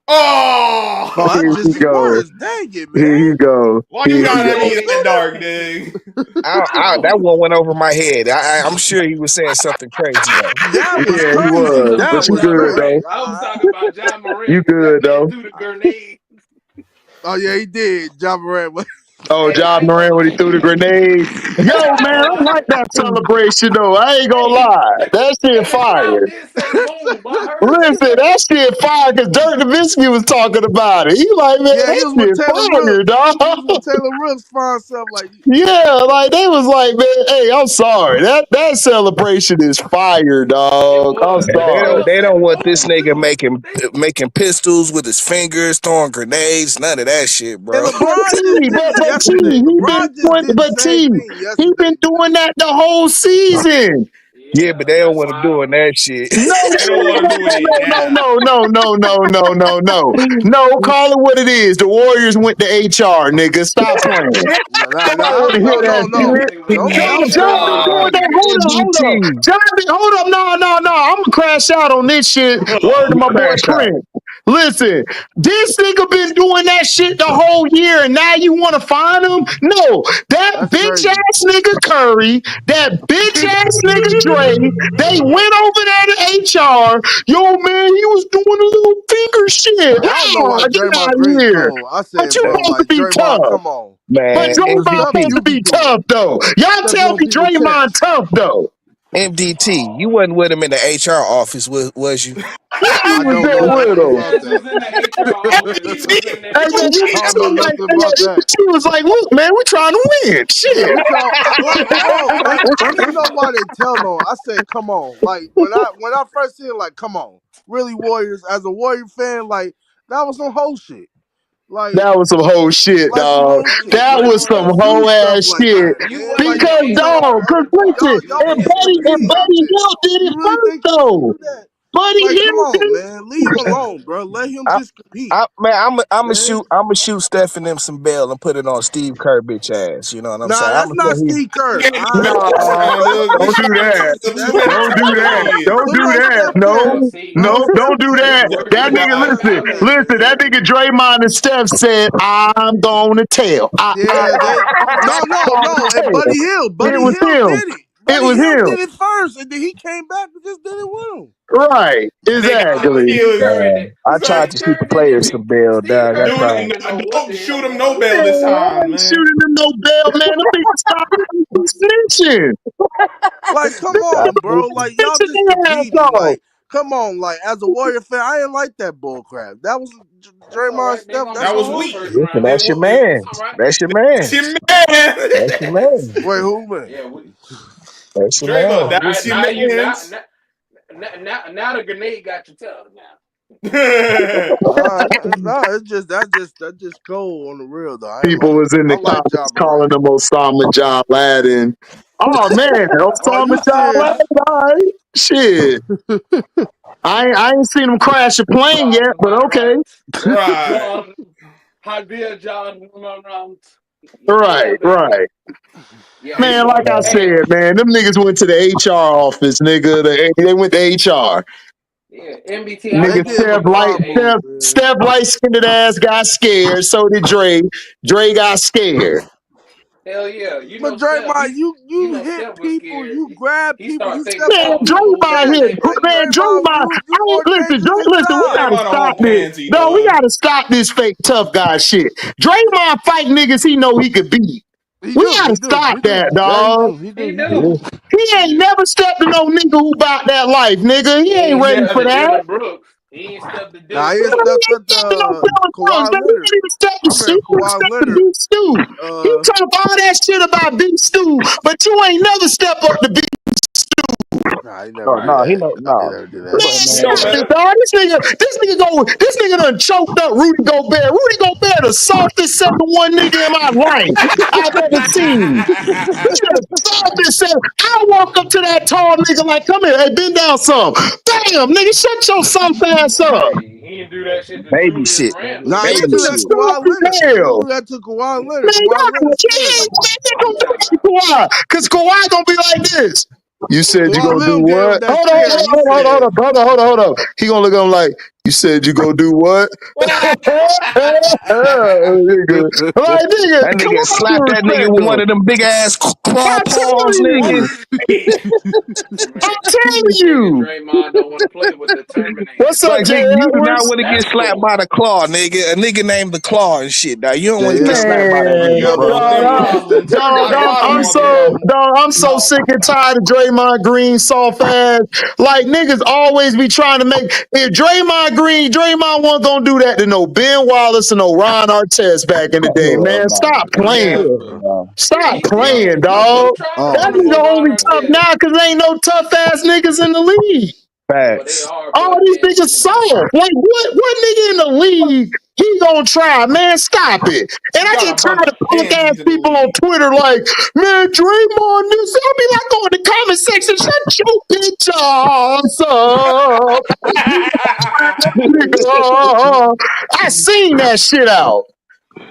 Oh, Oh, that's Here just he as go. worse. Dang it, Here man. he go. why you Here he Don't gotta go. be don't that do dark, that. dude? That one went over my head. I'm sure he was saying something crazy though. That was Yeah, he crazy. was, Talking but That about you was John good Morant. though. crazy. I was talking about John You Morant because that good man though. threw the grenade. Oh yeah, he did. John Morant. Oh, Hey, John I ain't gonna Moran when he lie. threw the grenade. Yo, I ain't man, gonna I lie. like that celebration though. I ain't gonna Hey, lie. That shit the crowd fire. did say boom, but I heard they Listen, say that shit fire because Dirk Nowitzki was talking about it. He like, man, Yeah, he that was with shit Taylor fire, Rooks. He was dog. with Taylor Rooks. Find stuff like Yeah, like they was like, man, hey, I'm sorry. That celebration is fire, it dog. I'm was. Yeah, The sorry. crowd they said don't want this boom nigga too. making pistols with his fingers, throwing grenades, none of that shit, And bro. But LeBron just T, did it but T, yesterday. he been LeBron just doing, did the but same T, thing he been yesterday. doing that the whole season. Yeah, but Yeah, they don't that's want to why I doing don't. that shit. No, no, They don't no, want to do it no, now. no, no, no, no, no, no, no, no, no. No, call it what it is. The Warriors went to HR, nigga. Stop playing. Nobody want to hear Oh that yeah, them shit. niggas went to No, Don't John say been that. doing that. HR. Hold up. MDT, John been, hold up. No. I'm gonna crash out on this shit. Word to Oh, you my boy crash out. Prince. Listen, this nigga been doing that shit the whole year, and now you want to find him? No, that That's bitch crazy. ass nigga Curry, that bitch ass nigga Dre, they went over there to HR. Yo, man, he was doing a little finger shit. I don't know Oh, why get out Draymond of Green here. told. I But said, you Uh, bro, supposed to like be Draymond, tough. come on. But Man, The Draymond stuff supposed MDT, to you be be doing. tough, though. Y'all Stepping tell on me people's Draymond chest. tough, though. MDT, you wasn't with him in the HR office, was you? Yeah, he I was don't there know with nothing His him. about ass that. was in the HR office. He was in there Hey, man, smoking you I can don't see know cigarettes. like, nothing hey, yo, about you that. can see was like, look, man, we're trying to win. Yeah, Shit. we try like bro, like you know why they tell on. I said, come on. Like when I first seen it, like, come on. Really Warriors, as a Warrior fan, like that was some whole shit. Like That was some whole shit, like some dog. whole Man, shit. you That Like was wasn't you some don't there. do whole stuff ass like shit. that, You man. wasn't Like in Because, the dog, HR because department. listen, You y'all and just missed it. Buddy compete out there. Hill did it You really first, think he can though. do that? Buddy Like, come Hill on, did man. Leave him alone, bro. Let him I, just compete, man. I'm gonna shoot Steph and them some bail and put it on Steve Kerr bitch ass. You know what I'm Nah, saying? I'm that's gonna not say he. Steve Kerr. getting the No, best around, dude. We don't do trying to that. see who That's better Don't do player that. he is. Don't put it do on that. Steph Well, No, Curry. see, Put it no, on don't Steph do Curry. that. work That with nigga, Nah, Steph listen, Curry. listen. That nigga Draymond and Steph said, "I'm gonna tell." Yeah, they no. And Hey, it Buddy was Hill him. did it. It Buddy was Hill him. did it first, and then he came back and just did it with him. Right. they got Nah, Exactly. Steve Steelers. Kerr did. I tried Steve to shoot Kerr the didn't players even. some bail, Steve dog. I Kerr Dude, didn't tried. even know what don't the hell shoot him going no on. bail Man, this I time, ain't man. shooting them no bail, man. Them niggas stopped snitching. Like, come I on, bro. figured. Like, y'all Snitching just their ass competing. off. Like, come on. Like, as a Warrior fan, I didn't like that bull crap. That was That's all Draymond right. They're Steph. gonna That's That beat on was you in the who? weak. first Listen, round. It that's your was That's man. all right. That's your man. your man. That's your man. Wait, who man? Yeah, we. That's your Draymond, man. Now, that's your now you man's. now the grenade got you tough now. No, it's just that's just cold on the real though. I ain't People like was that. in I the like comments John calling Morant. him Osama John Laden. Oh man, Are Osama you John serious? Laden. All right. Shit. I ain't seen him crash a plane John yet, but okay. Morant. right. John, how dear John Morant. Yeah, Right, baby. right. Yeah, he Man, like going. I Hey, said, man, them niggas went to the HR office, nigga. They went to HR. yeah, MBT. I They Nigga, remember did when Steph you was. Light, LeBron Hey, move, Steph, man. Steph light skinned ass got scared. So did Dre. Dre got scared. hell yeah. But Draymond, You you know hit Steph was people, scared. you grab He people, you started thinking step Man, on something was people's moving. Draymond His chest. here. neighbor. Like Man, Draymond, Draymond. you more Listen, dangerous than listen, we John. gotta Draymond a stop whole this. pansy, No, we dog. gotta stop this fake tough guy shit. Draymond fight niggas he know he could beat. He We do, gotta he do, stop he do. that, Yeah, he dog. do, he do, He he do. do. He ain't Yeah. never stepped to no nigga who bout that life, nigga. He He ain't ain't ready stepped for to that. Dylan Brooks. He ain't stepped to Now Dylan he He Brooks. stepped ain't up stepped to no to Dylan Brooks. Kawhi Nigga, he Leonard. ain't even stepped to I Stu. remember He Kawhi stepped to Leonard. Big Stu. He talk all that shit about Big Stu, but you ain't never step up to Big Stu. Nah, he Oh never do no, he that. know Nah, he no. never do Man, that. But man, No, stop man. it, dog. This nigga done choked up Rudy Gobert. Rudy Gobert, the softest 7-1 nigga in my life I've ever seen. He the softest seven. I walk up to that tall nigga like, come here, hey, bend down some. Bam, nigga, shut your soft ass up. Hey, he didn't do that shit to baby Julius shit, Randle. Nah, he Man, baby do you that to shit. soft Kawhi Leonard. as He hell. do that to Kawhi Leonard. Man, Kawhi Leonard scared him. What you talking about? Kawhi, because Kawhi gonna be like this. You said you Kawhi gonna do Leonard gave him what? that Hold on, stare. He said, hold on. He gonna look at him like, you said you gonna do what? Nigga. Like, nigga, That come nigga on, some slapped that nigga respect, with one though. of them big ass claw I'm paws, telling nigga. you. I'm Man, telling nigga you. Draymond don't want to play with the Terminator. What's up, Like Jay nigga, you do not Edwards? want to get That's slapped cool. by the claw, nigga. A nigga named the claw and shit. Now you don't want Jay to get slapped by that Man, nigga, Yeah, bro. both them claws done turned out I'm Baltimore so game. I'm so sick and tired of Draymond Green soft ass. Like niggas always be trying to make if Draymond wasn't gonna do that to no Ben Wallace and no Ron Artest back in the day, Hell man. no. Stop playing. Never. No. Stop He playing, did. He dog. tried to oh That run him nigga with man. Ron only tough Artest. now because there ain't no tough ass niggas in the league. Well, they Facts. are, All but these man, niggas you know. soft. Like what nigga in the league he gonna try? Man, stop it. And You I got get a bunch tired of of punk ass pansies in the people on league. Twitter like, man, Draymond this. I'll be like, go in the comment section, shut your bitch ass up. Nigga, I seen that shit out.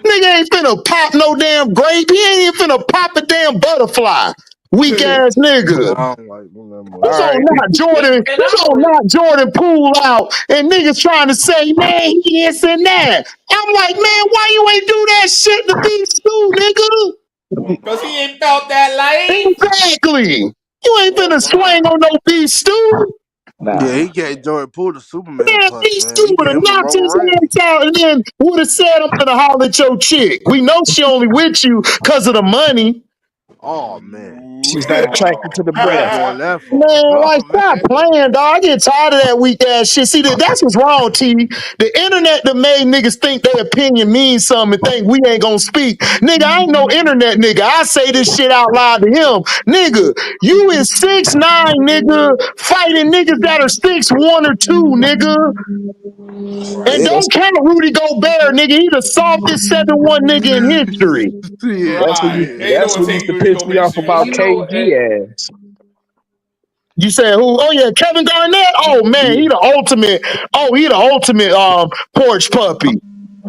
Nigga ain't finna pop no damn grape. He ain't even finna pop a damn butterfly. Weak ass nigga. I don't like them that All You much. gonna right. knock Jordan, And you I gonna don't. knock Jordan Poole out, and niggas trying to say, man, he this and that. I'm like, man, why you ain't do that shit to be Stu, nigga? Well, Cause he Braun. ain't felt that life. Exactly. You ain't Well, finna swing Braun. on no B Stu. Yeah, Nah. he gave Jordan Poole the Superman Man, punch, B man. Stu He would gave have him the knocked Roman his Reigns. ass out and then would have said, I'm gonna holler at your chick. We know she only with you because of the money. Oh man. She's not attracted to the I ain't breast. going that far. Man, like, Oh stop man. playing, dog. I get tired of that weak ass shit. See, that's what's wrong, T. The internet that made niggas think their opinion means something and think we ain't gonna speak. Nigga, I ain't no internet nigga. I say this shit out loud to him. Nigga, you is 6'9", nigga, fighting niggas that are 6'1" or 2", nigga. And Right. Yeah, don't count Rudy Gobert, nigga. He the softest 7'1" nigga in history. Yeah, Right. yeah. Ain't no that's one what used taking to Rudy piss me Gobert off And about you seriously. know, KG ass. You said who? Oh yeah, Kevin Garnett. Oh man, he the ultimate. Oh, he the ultimate porch puppy.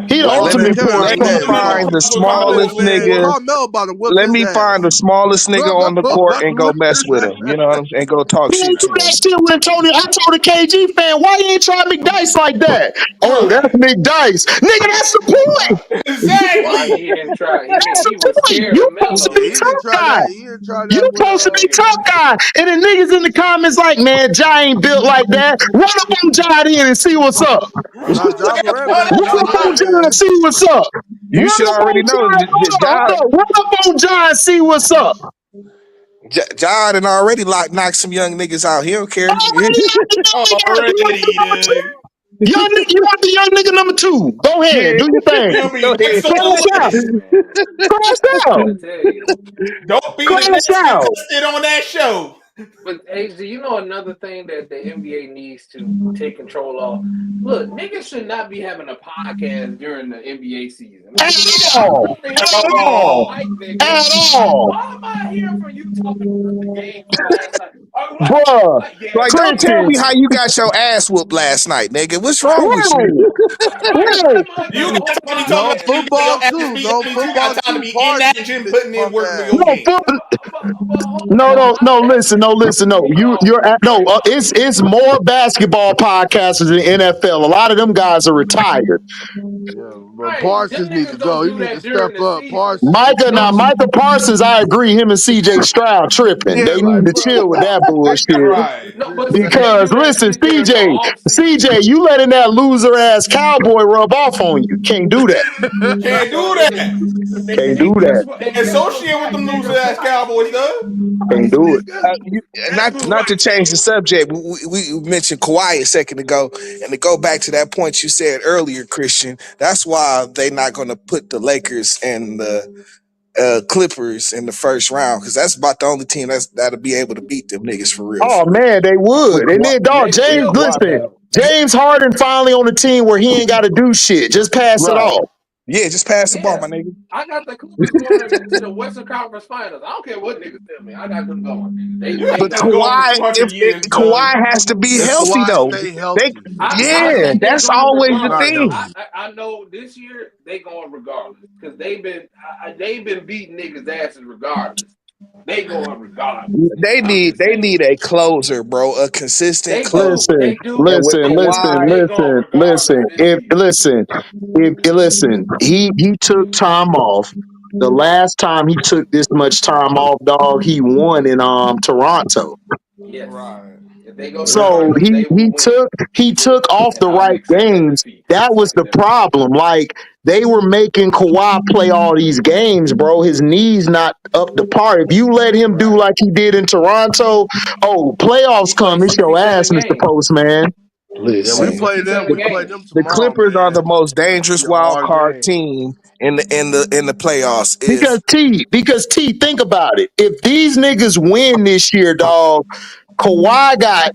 He the Like Oh let man, me ultimate Kevin porch let me Garnett, puppy. He find man. the comfortable with Carmelo smallest Boy, nigga. Anthony. Carmelo about to whip Let his me find the ass. smallest nigga Carmelo on the court about and to go whip mess his with him. You know what I'm saying? And go talk He shit ain't to do that him. shit with Tony. I told a KG fan, why you ain't try McDice like that? Oh, that's Right. McDice. Nigga, that's the point. why Exactly. he didn't try? That's the He was point. scared You of supposed to Yeah, Melo. be he didn't tough try guy. that. He didn't try You that with supposed to be tough guy. And the niggas in the comments like, man, Ja ain't built like that. Run up on Ja in and see what's up. Nah, Ja Morant Oh, bigger Run than that's up Ja, on right. John and man. see what's up. You Run should up on already know. John. Hold John, on. Run up on John and see what's up. John and already knocked some young niggas out. He don't care. Already out the young nigga. You want to be number Already, two? dude. You want to be young nigga number two? Go ahead. Yeah. Do your thing. He'll be Go next ahead. on Crash the out. list. Man, Crash I'm out. trying to tell you. Don't be the Crash next out. contestant on that show. But do you know another thing that the NBA needs to take control of? Look, niggas should not be having a podcast during the NBA season. At Like, nigga, I'm all. over here At watching the all. fight, nigga. At Like, all. why am I hearing from you talking about the game from last night? Oh, Bruh. yeah, Like, this don't game tell Christian. me over. how you got your ass whooped last night, nigga. What's wrong with you? Right. Right. Why Right. am I You getting got on time to be my talking No about ass? you getting your football ass too. beat. No That means you got football time to too. be in Parson that get gym his putting in punk work for ass. your No, game. But hold no, on. no, no. That Listen, no, listen, no. hold You, on. you're at no. It's more basketball podcasters in the NFL. A lot of them guys are retired. Yeah, but Right. Them Parsons need to niggas don't go. He do need to that during step the up. season. Micah Parsons, I agree. Him and C.J. Stroud tripping. Yeah, They need like to bro, chill with what? that bullshit. Right. No, but see, they Because do that listen, shit during the off season. CJ, you letting that loser ass cowboy rub off on you. Can't do that. Can't No, do nigga. that. Can't do And guess that. what? Can't And guess what's associate with whack, them loser nigga? ass Cowboys, though. Can't Right, do it. nigga. That's Not what's not to whack, change the though. subject, we mentioned Kawhi a second ago, and to go back to that point you said earlier, Christian. That's why they not going to put the Lakers and Clippers in the first round because that's about the only team that'll be able to beat them niggas for real. Oh For real. man, they With would. And Kawhi, then They dog, James, still with Kawhi won't listen, back. though. James Harden finally on a team where he ain't got to do shit. Just pass it Right. off. Yeah, just pass the ball, Yeah, my nigga. I got the Clippers going to the Western Conference Finals. I don't care what niggas tell me. I got them going. You They had But them going. going for Kawhi, 200 years, Doug. Kawhi has to be If healthy Kawhi though. stay They, healthy, I yeah, think they that's going always the not regardless. thing. healthy. I know this year they going regardless because they've been beating niggas asses regardless. They going regardless. I'm just They saying. need a closer, bro, a consistent They do, closer. Listen, they do, And with listen, they do, listen, but Kawhi, they going listen, regardless listen. this year. Listen, he took time off. The last time he took this much time off, dog, he won in Toronto. Yes. Right. If they go to right, So Toronto, they will win, he took off and the I'll right accept that games. defeat. That was the problem. Like they were making Kawhi play all these games, bro. His knees not up to par. If you let him do Right. like he did in Toronto, oh, He playoffs played come. It's your ass, 67 Mister games. Postman. Yeah, He played listen. 67 we play games. them The tomorrow, Clippers are the man. most It's gonna dangerous be a wild hard card game. team in the playoffs. Because think about it. If these niggas win this year, dog, Kawhi got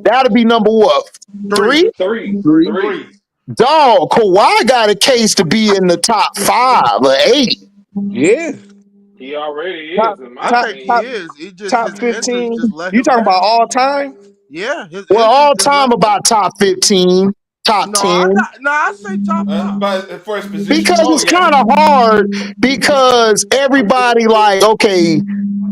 that'll be number what? Three, Three? Three. three. Three. Dog, Kawhi got a case to be in the top 5 or 8. Yeah, He already top is, in I my top think he top opinion. is. He just top his injury 15. just let You him talking about down. all time? Yeah, his Well, injury all just let time him down. about top 15, top No, 10. I say top five. But for his position, Because oh it's yeah, kind of hard because everybody like, okay,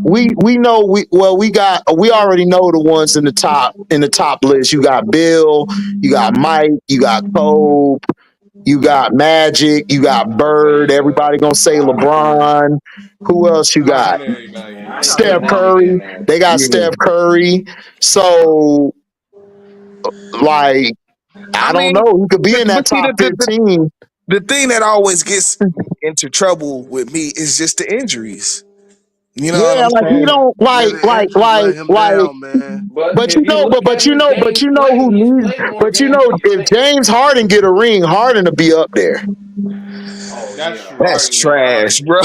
we know we already know the ones in the top list. You got Bill, you got Mike, you got Cole, you got Magic, you got I don't say Bird. Everybody gonna say LeBron. Who else you I ain't got? putting anybody Man, in I there. ain't Not Steph putting that LeBron. nigga in Curry. there. They got Yeah. Steph Curry. So like I I don't mean, know. He could be in that but see, top 15. the thing that always gets into trouble with me is just the injuries. You know what Yeah, I'm like he saying? don't Yeah, the injuries let him down, man. But but if you look at his but games you know played, who he's needs played more but you games know than he's if missed. James Harden get a ring, Harden will be up there. Oh That's yeah, true. That's Harden and trash, Harden. bro.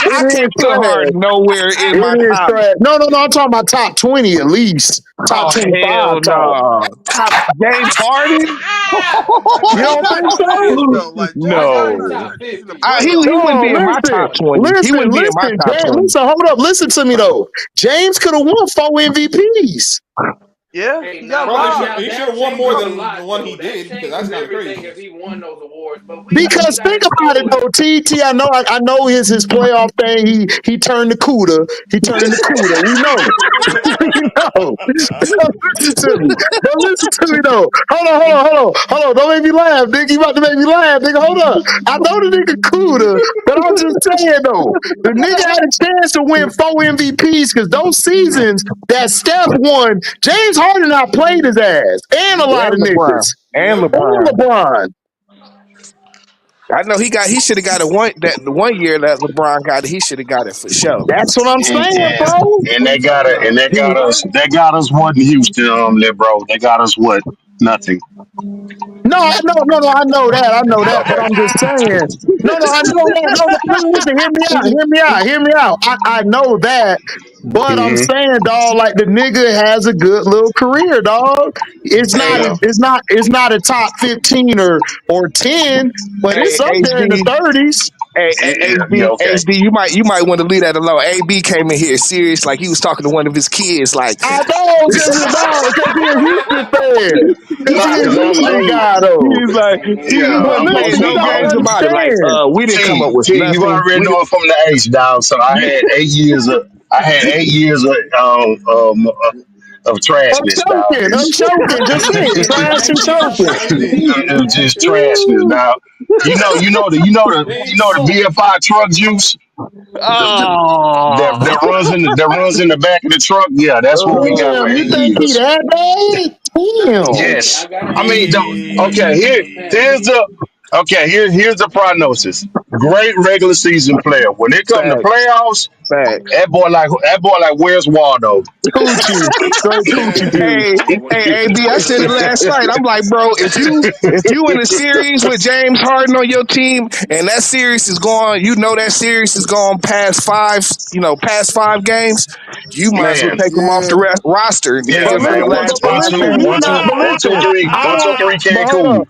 It I is can't put trash. hard nowhere in It my is top. trash. No, I'm talking about top 20 at least. Top Oh 25 hell talk. no! Top James Harden? You He don't not think so? trash though. Like I James got Harden him not No. top trash. He's in the 50. He playoffs. wouldn't No, be in my top 20. He wouldn't be in my top 20. Listen, hold up. Listen to me though. James could have won 4 MVPs. Yeah, Hey, he got now, Bro, but robbed. now he should that have won He more changes got a than the lot, one he though. That did because that's changes kind of everything crazy. if he won those awards. But we Because think gotta about it show it. though, TT. I know his playoff thing. He turned the cooter. He turned into cooter. We know. We know. Don't listen to me. Don't listen to me though. Hold on. Don't make me laugh, nigga. You about to make me laugh, nigga. Hold up. I know the nigga cooler, but I'm just saying though, the nigga had a chance to win 4 MVPs because those seasons that Steph won, James Harden outplayed his ass and a lot And of LeBron. niggas And Yep. and LeBron. LeBron. I know he should have got the 1 year that LeBron got it, he should have got it for sure. That's what I'm And, saying, and bro. and Who they you got talking it, and about? Harden? they got us what in Houston, little bro. They got us what? Nothing. No, no. I know that. But Okay. I'm just saying. No, I know that. No, listen, hear me out. I know that, but I'm Hmm. saying, dog, like the nigga has a good little career, dog. Hey, Yeah. It's not a top 15 or 10, but hey, it's up there in the HB. 30s. Hey, Yeah. HB, Okay. you might want to leave that alone. AB came in here serious, like he was talking to one of his kids. Like, I know, because he a Houston fan. Because he Nah, a cause Houston guy, though. he's like, he yeah. But wasn't playing listen, no you gotta games about it. Like, understand. we didn't come up with You nothing. already know it from the H, dog. So I had 8 years of I'm trashness, dog. choking. I'm choking. Just Hey, say it. hey, Trash and he got choking. more It MVPs. was just trashness, dog. Name You know the some. BFI truck juice Oh, that runs in the back of the truck. Yeah, that's what we got for Damn, you eight think he years. that bad? Now, Damn. hey, I Yes. gotta I ask mean, you this, okay. Spanky. Spanky. Here's the Okay, here's the prognosis. Great regular season player. When it come to Facts, playoffs, facts. that boy like where's Waldo? Coochie, straight coochie juice. Hey, Man, when hey, he AB, I said it last night. I'm like, bro, if you in a series with James Harden on your team, and that series is going, that series is going past 5 games, you might as well Man, take him off the Yeah. roster and yeah, see But him for the man. listen, One, last but one, five two, listen, games. he one, not. two, But one, two, listen, three, I one, two, don't. three, But hold Cancun. up,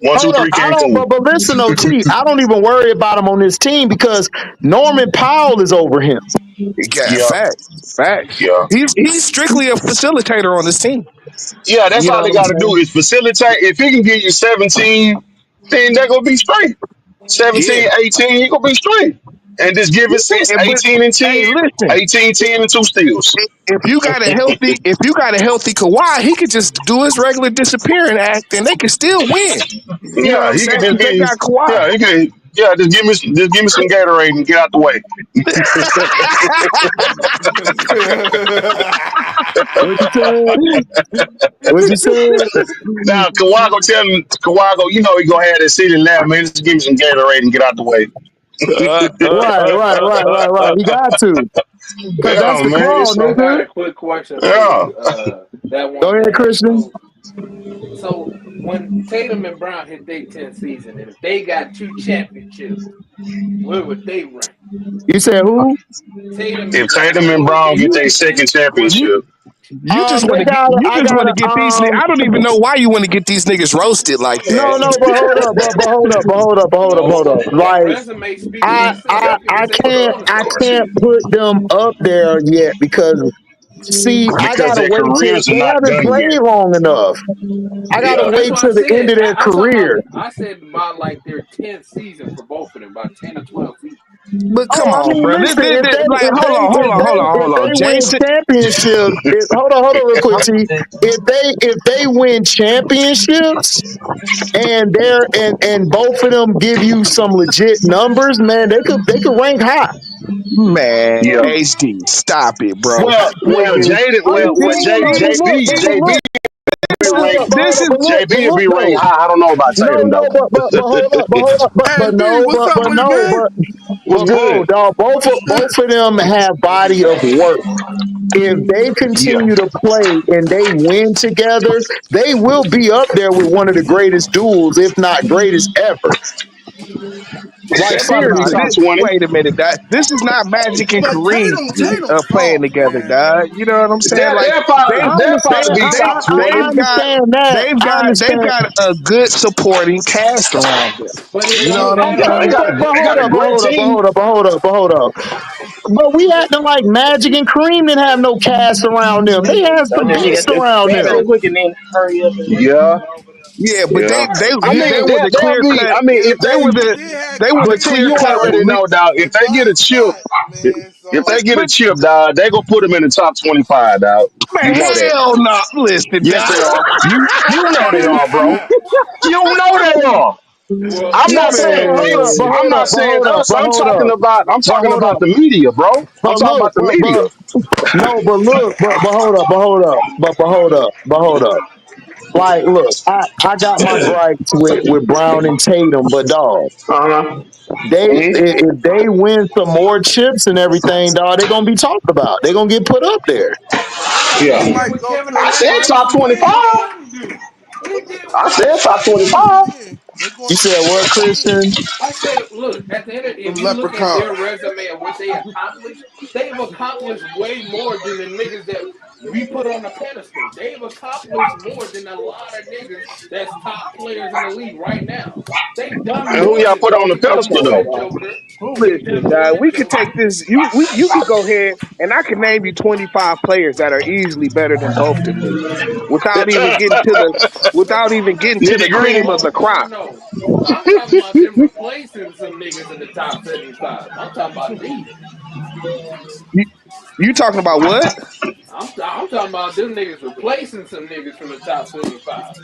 One, two, hold up. three, I don't. Cancun. But listen, OT, I don't even worry about him on this team because Norman Powell is over him. Yeah, Yeah, facts. yeah, He's strictly a facilitator on this team. yeah. That's You know all they what I'm got to do saying? is facilitate. If he can get you 17, then they're gonna be straight. Yeah. 17, 18, he gonna be straight. And just give assists But 18 and 10, hey, listen. 18, 10 and two steals. If you got a healthy Kawhi, he could just do his regular disappearing act, and they could still win. You know what Yeah, I'm he saying? can just Because they be. got Kawhi. Yeah, he can. Yeah, just give me some Gatorade and get out the way. What you said? What you said? Now Kawhi go tell him. Kawhi go. He gonna have that seat in lab, man. Just give me some Gatorade and get out the way. Right. He got to, cause that's Yeah, the man. call, It's I got nigga. a quick question for yeah. you. That Go one ahead, bad. Christian. So when Tatum and Brown hit their 10th season, and if they got 2 championships, where would they rank? You said who? Tatum If and Brown, Tatum and where would Brown they get their rank in? second Where You championship, you just want They to get got. you I just want to got. get these. I don't even know why you want to get these niggas roasted like that. No, but hold up, but hold No, up. their Like resume speaks for itself. Y'all can I say what you can't, want to say. put them up there yet because see, I because gotta their wait till careers are they not haven't done yet. played long enough. I gotta No, Yeah. that's wait what I till the end said. of their I'm talking about. career. I said about like their 10th season for both of them, about 10 or 12 seasons. But Oh, come I on, mean, bro. listen, Like, hold if on. they win championships, hold on real quick, T. If they win championships and and both of them give you some legit numbers, man, they could rank high. Man, Yeah. HD, stop it, bro. Well, Nigga, Jaden. I'm Well, being J, but look, JB be ranked. this is but look, JB will be ranked though. high. I don't know about No, Tatum though. but hold up, but AB, no, what's up but with it, no, man? What's bro, good? dog, both of them have body of work. If they Yeah. continue to play and they win together, they will be up there with one of the greatest duels, if not greatest ever. Like They'll probably be nah. top seriously. 20. Wait a minute, this is not Magic and But Kareem Tatum playing soft, together, man. dog. You know what I'm saying? They'll, Like they'll, they probably, I they'll understand. probably be top I 20. understand that. I they've understand. got a good supporting cast around them. But it You know don't what I'm matter Yeah, who they saying? got Okay, a got but they got hold a up, but great hold up, but team. hold up, but hold up, but hold up. But we acting like Magic and Kareem didn't have no cast around them. They had some beasts around them. Yeah, Yeah, but yeah. I they mean, were the they'll clear be. cut. I mean, Yeah, if They but were they, but the they had they were the but see, clear you cut. already know, dog. If they get a Tobias chip, spot, if man. they So get a But chip, dog, they gonna put them in the top 25, dog. You man, know that. hell no! Listen, Yes, dog. they are. You know they are, bro. You know they are. well, I'm No, not well, saying us. Man, I'm not saying us. I'm talking about. I'm but talking hold about up. the media, bro. I'm But talking look, about the media. no, but look, but hold up, but hold up. Like, look, I got my gripes with Brown and Tatum, but dog, Uh if they win some more chips and everything, dog, they're gonna be talked about. They're gonna get put up there. they they Yeah. did might what go Kevin to the I Durant said and finals top Jason Tatum 25. ain't want to do. They did I what said Kevin top Durant ain't want to 25. do. yeah. They going You to said the what, finals. Yeah. Christian? I said, look, at the end of Them if you look at their leprechauns. resume and what they accomplished, they've accomplished way more than the niggas that we put on the pedestal. They've accomplished more than a lot of niggas that's top players in the league right now. They've done And who more y'all than put on the Kobe. Give them pedestal more though? than Joker. Who? They listen, done more dog. than We could take Joker. this. You could go ahead and I can name you 25 players that are easily better than both them niggas without even getting to the Nitty cream gritty. of the crop. No. I'm talking about them replacing some niggas in the top 75. I'm talking about these. You, you talking about what? I'm talking about them niggas replacing some niggas from the top 75.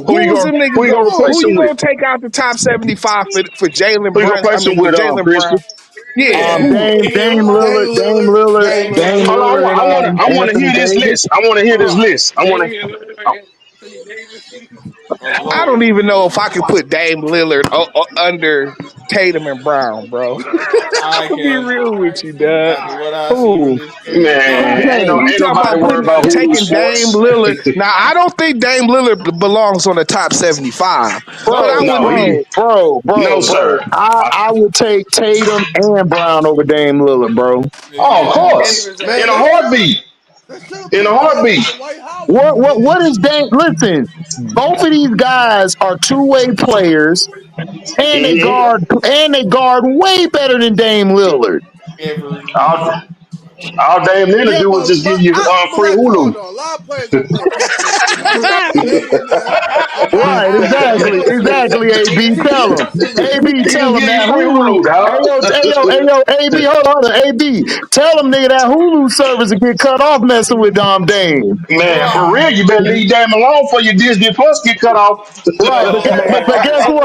Who you Who's gonna them who niggas you gonna who replace you him with? gonna take out the top 75 for Jalen Who you gonna Brun? I replace him mean for with, Jalen Brown. Christian? Yeah, Man, who? Dame Lillard. Dame Damian Dame Lillard. Hold on, Lillard, and I wanna Anthony hear this Davis. list. I wanna hear hold this on. list. I wanna Damian Lillard, Anthony Davis. of I don't low. even know if I could put Dame Lillard under Tatum and Brown, bro. I I'll be can. real with you, dog. After what I seen in Who? this series, Who Man, no. Dame? ain't You talking nobody about worried about Hulu taking Dame Sports. Lillard? Now I don't think Dame Lillard belongs on the top 75, but I Bro, wouldn't No, be. no, bro. sir. I would take Tatum and Brown over Dame Lillard, bro. Oh, of Yeah, And course, Davis in man, a ass. heartbeat, they should have in a put Brown heartbeat. over Dwight Howard What then. is Dame? Listen, both of these guys are two-way players, Hmm. and they guard way better than Dame Lillard. Every All, all Dame Lillard Yeah, do is just give you but free like, come on Hulu. though. A lot of players gonna play defense in Vegas now. Okay, Right, they gonna switch. exactly. AB, tell them. AB, He tell just them give you that free Hulu. Hulu, dog. AB, hold on, AB. Tell them nigga that Hulu service will get cut off messing with Dom Dame. Man, for real, oh you better leave Dame alone for your Disney Plus get cut off. Right, but guess oh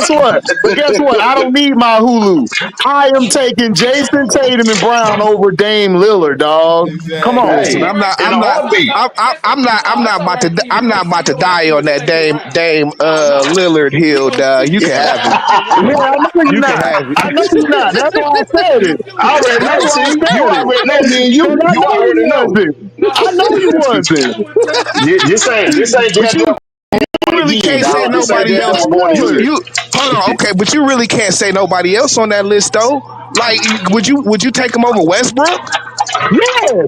what? Guess what? I don't need my Hulu. I am taking Jason Tatum and Brown over Dame Lillard, dog. Come on. Listen, Hey, all right. in a heartbeat. I'm not about to die on that Dame Lillard hill, dog. You can have it. Yeah, I know you're You can not. have I know it. you're not. That's why I said it. I already That's know. why I See, you said it. already know me and Cause you. I You know you already know. wasn't. I know you wasn't. This ain't But you Daredevil Really again, can't say dog. This ain't nobody else. Daredevil Dame born Lillard. again. You hold on, okay, but you really can't say nobody else on that list though. Like, would you take him over Westbrook? Yeah,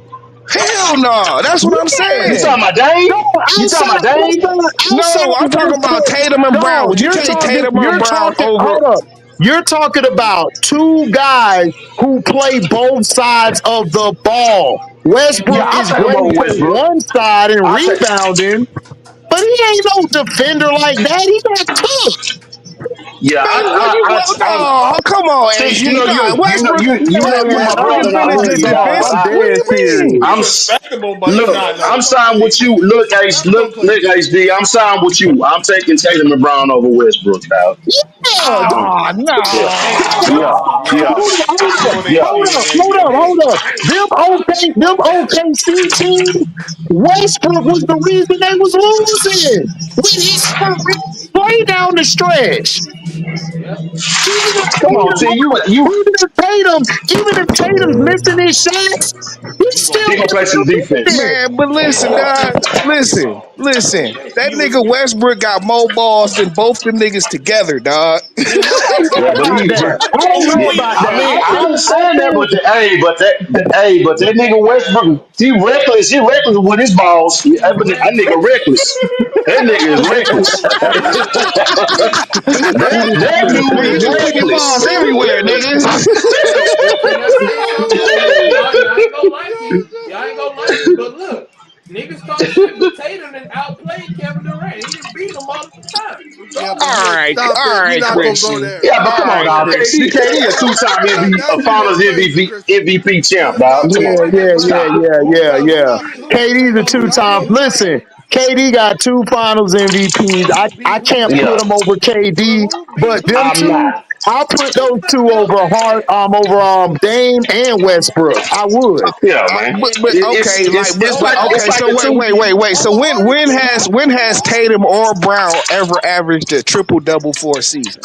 Hell no. That's what I'm You yeah. saying. talking about Dame? No, You talking about Dame? No, outside I'm of talking about Westbrook. Tatum and Brown. Dog, Would you take Tatum or you're Brown talking, over? hold up. You're talking about two guys who play both sides of the ball. Yeah, Westbrook I'll is take him great over to Westbrook. one side and I take. rebounding, but he ain't no defender like that. He got cooked. Yeah, Man, what you what? I'm. No, come on, See, HD. No, Westbrook, you my Westbrook is brother, and I finished love the you, dog. defense. But What do you mean? I'm He's respectable, but he's look, not I'm no signed with you. MVP. Steph gonna play Look, defense. HD. I'm signed with you. I'm taking Tatum and Brown over Westbrook, dog. Yeah, Oh Yeah, yeah, no. yeah, I'm going yeah. AD and NBA. hold up. Them OKC teams, Westbrook was the reason they was losing with his sporadic play down the stretch. Even if Come on, Tatum, T. hold up, even if Tatum's missing his shots, he's still He gonna play some gonna defense. win. Man, but listen, dog. Listen. That nigga Westbrook got more balls than both them niggas together, dog. I don't know Yeah, about believe, bro. that. I don't know about I that. mean, I I understand that, think, but but that nigga Westbrook, he reckless. He reckless with his balls. That nigga reckless. That nigga is reckless. That dude Nigga, is you can put your balls reckless. everywhere, nigga. Yeah, but All right, stop all it. We're right, not gonna go Christian. there. Yeah, We're but not All come gonna on, go right, dog. there. KD, Christian. KD a two-time Now you getting Finals crazy, MVP, Christian. MVP champ, Now, dog. now, Come yeah, on, now, stop. yeah. KD's a now two-time. you Listen, KD got two Finals MVPs. I can't put Yeah, him over KD, but them I'm two, not. I'll put those two over over Dame and Westbrook. I would. Yeah, man. But okay, It's okay. like So the two. wait. So over when Harden too. has Tatum or Brown ever averaged a triple double for a season?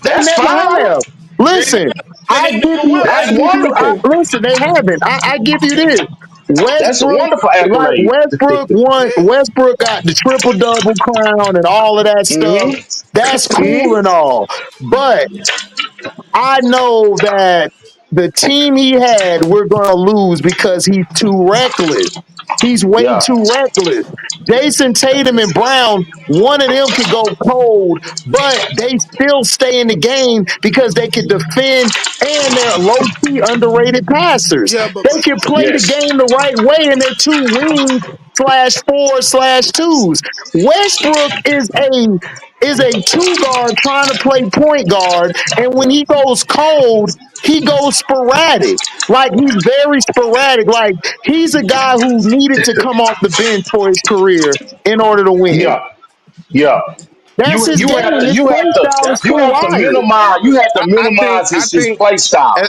They That's never fine. have. Listen, That's wonderful. listen, they haven't. I give you this. That's a Westbrook, wonderful like accolade. Westbrook got the triple double crown and all of that stuff. Hmm. That's cool Hmm. and all. But I know that the team he had, we're going to lose because he's too reckless. He's way Yeah. too reckless. Jason Tatum and Brown, one of them could go cold, but they still stay in the game because they can defend and they're low key underrated passers. Yeah, but They can play the Yes. game the right way and they're two wings slash four slash twos. Westbrook is a two guard trying to play point guard, and when he goes cold, he goes sporadic. Like he's very sporadic. Like he's a guy who needed to come off the bench for his career in order to win. Yeah. Yeah. That's his You have game. to His you play have to style is That's you not have to Kawhi. minimize you have to minimize I his think play style.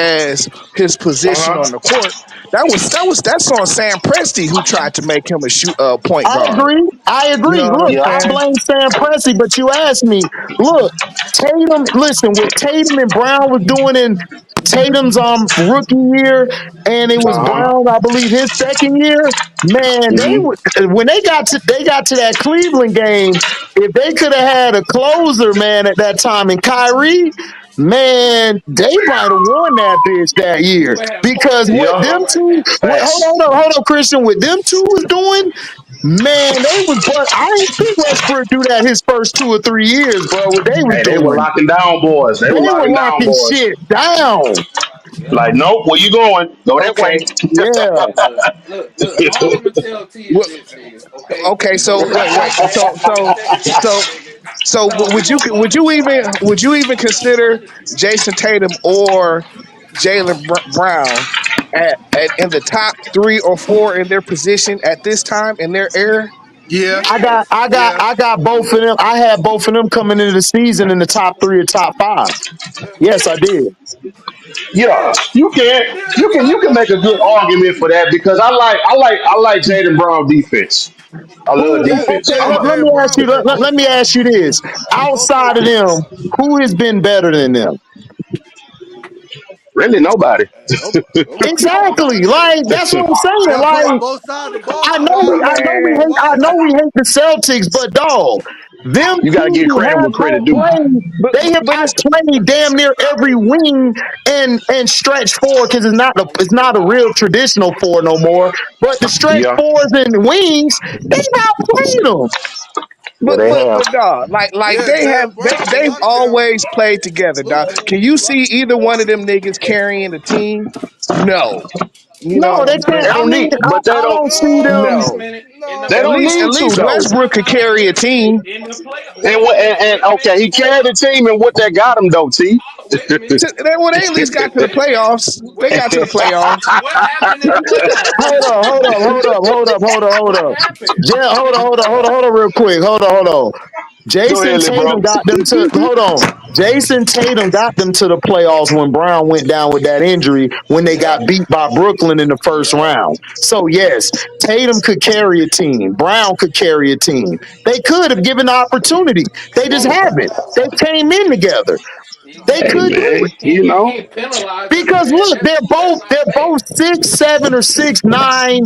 as his position Uh-huh. on the court, that's on Sam Presti who tried to make him a shoot point I guard. agree. I You agree. know what I'm Look, I Yeah. saying? blame Sam Presti, but you asked me. Look, Tatum. Listen, what Tatum and Brown was doing in Tatum's rookie year, and it was Uh-huh. Brown, I believe, his second year. Man, they Hmm. would when they got to that Cleveland game. If they could have had a closer, man, at that time, and Kyrie, man, they might have won that bitch that You year would have because what Yeah. them two, Facts. hold on, Christian, what them two was doing. Man, they was but I ain't see Westbrook do that his first 2 or 3 years, bro. What they was Hey, they were doing. locking down boys. They They were were locking down locking boys. shit down. Yep. Like, nope, where you going? Go that way. Okay. Yeah. Yeah, but look. All I'm gonna tell T is Well, this, nigga. Okay, okay. you go So look wait. at that. So Nigga. No, we gonna go. would you even consider Jason Tatum or Jalen Brown in the top 3 or 4 in their position at this time in their era? Yeah, I got Yes. I got yeah. I got both of them. I had both of them coming into the season in the top three or top five. Yes, I did. Yeah, Yeah. you can make a good argument for that because I like Jaden Brown defense. I love defense. Okay, I'm a, let me Jalen ask Brown you play both let me sides. ask you this. He both play Outside of defense. them, who has been better than them? really nobody. Nobody. Exactly. Like that's what I'm saying. That play Like both sides of the ball I can know we guard I know we Man, hate I Kawhi know we too. hate the Celtics, but dog, them You got to two give credit where credit don't due. play. They have but it's outplayed damn near every wing and stretch four because it's not a real traditional four no more. But the stretch Yeah, fours and wings, they've outplayed them. yeah, but they but have. but dog, like Yeah, Jalen Brown been they've locked down. always played together, dog. Can you see either one of them niggas carrying the team? No. You know No, what they I'm can't. They saying? I don't mean, need, but they I don't. don't see them. Wait a No. minute. In the They At don't least need to though. Westbrook could carry a team. In the play. And Wait a minute. and Wait a okay, minute. he carried the team and what they got him though. T. Wait a minute. They at least got to the Wait a minute. playoffs. They Wait a got to the minute. playoffs. What happened in the playoffs Hold then? on, hold What up. happened? Hold on, real quick. Hold on. Go Jason ahead, little Tatum bro. got them to hold on. Jason Tatum got them to the playoffs when Brown went down with that injury when they got Yep. beat by Brooklyn in the first Yep. round. So yes, Tatum could carry a team. Brown could carry a team. They could have given the opportunity. They just haven't. They came in together. They Hey could Exactly. do it. man, You can't penalize them for Because that. look, That's not they're both fair. 6'7" or 6'9".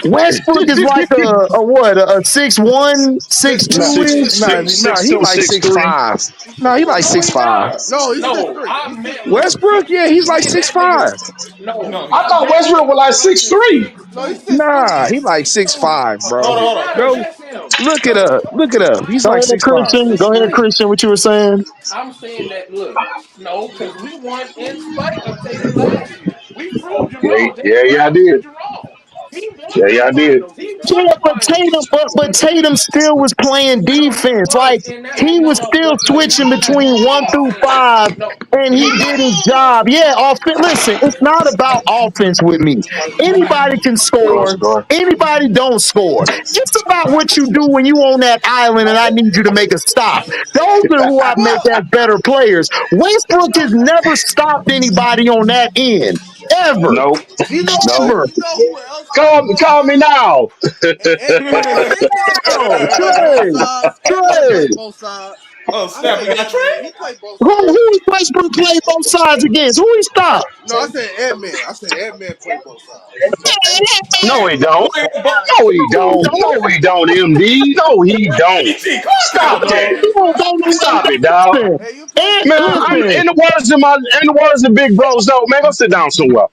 Westbrook is like a what a 6'1", Six six No, two. two ish. no, he 6'2", like 6'3". 6'5". He's No, six he like three. No, six he five. not. No, he's six No, three. I He's six met. three. Look, Westbrook, yeah, he's like me and six that nigga. five. No, No, I he's I thought not. met Westbrook him was like when I was six in three. Phoenix No, he's too. six three. Nah, he like 6'5", Hold bro. on, You hold on. gotta Go test him. look it up. Look it up. He's Go like ahead, 6'5". Christian. Six Go ahead, three. Christian. What you were saying? I'm saying that. Look, no, because we won in spite of Tatum last year. We proved you Yeah, wrong. yeah, Jalen yeah, I Brown did. proved you wrong. He won Yeah, the yeah, I did. finals. He Yeah, won the finals. but Tatum still was playing No, he defense. Like was, and that's he was no, still but no, he switching wasn't between on 1 through 5, offense. No, and he he did wasn't. his job. Yeah, listen, it's not about offense with me. Anybody can Go, score. score. Anybody don't score. It's about what you do when you on that island and I need you to make a stop. Those are who I make Well, as better players. Westbrook has never stopped anybody on that end. Ever. Nope, nope. Ever. you know who else play both Call me sides? now. Ant Man play both Trey. sides. Ant Man Trey. play both sides. Oh I snap! said We got Ant Trey. Man. He played both Who sides. is Westbrook play both sides against? Who he stopped? No, I said Ant Man. I said Ant Man play both sides. No, he don't. Wait, but No, he don't. No, he don't. MD. No, he don't. BG, calm down, Stop bro. that. You don't know no Stop it, dog. listen. Hey, you play And Man, defense. I'm listen, in the words of Big Bros though. Man, go sit down somewhere.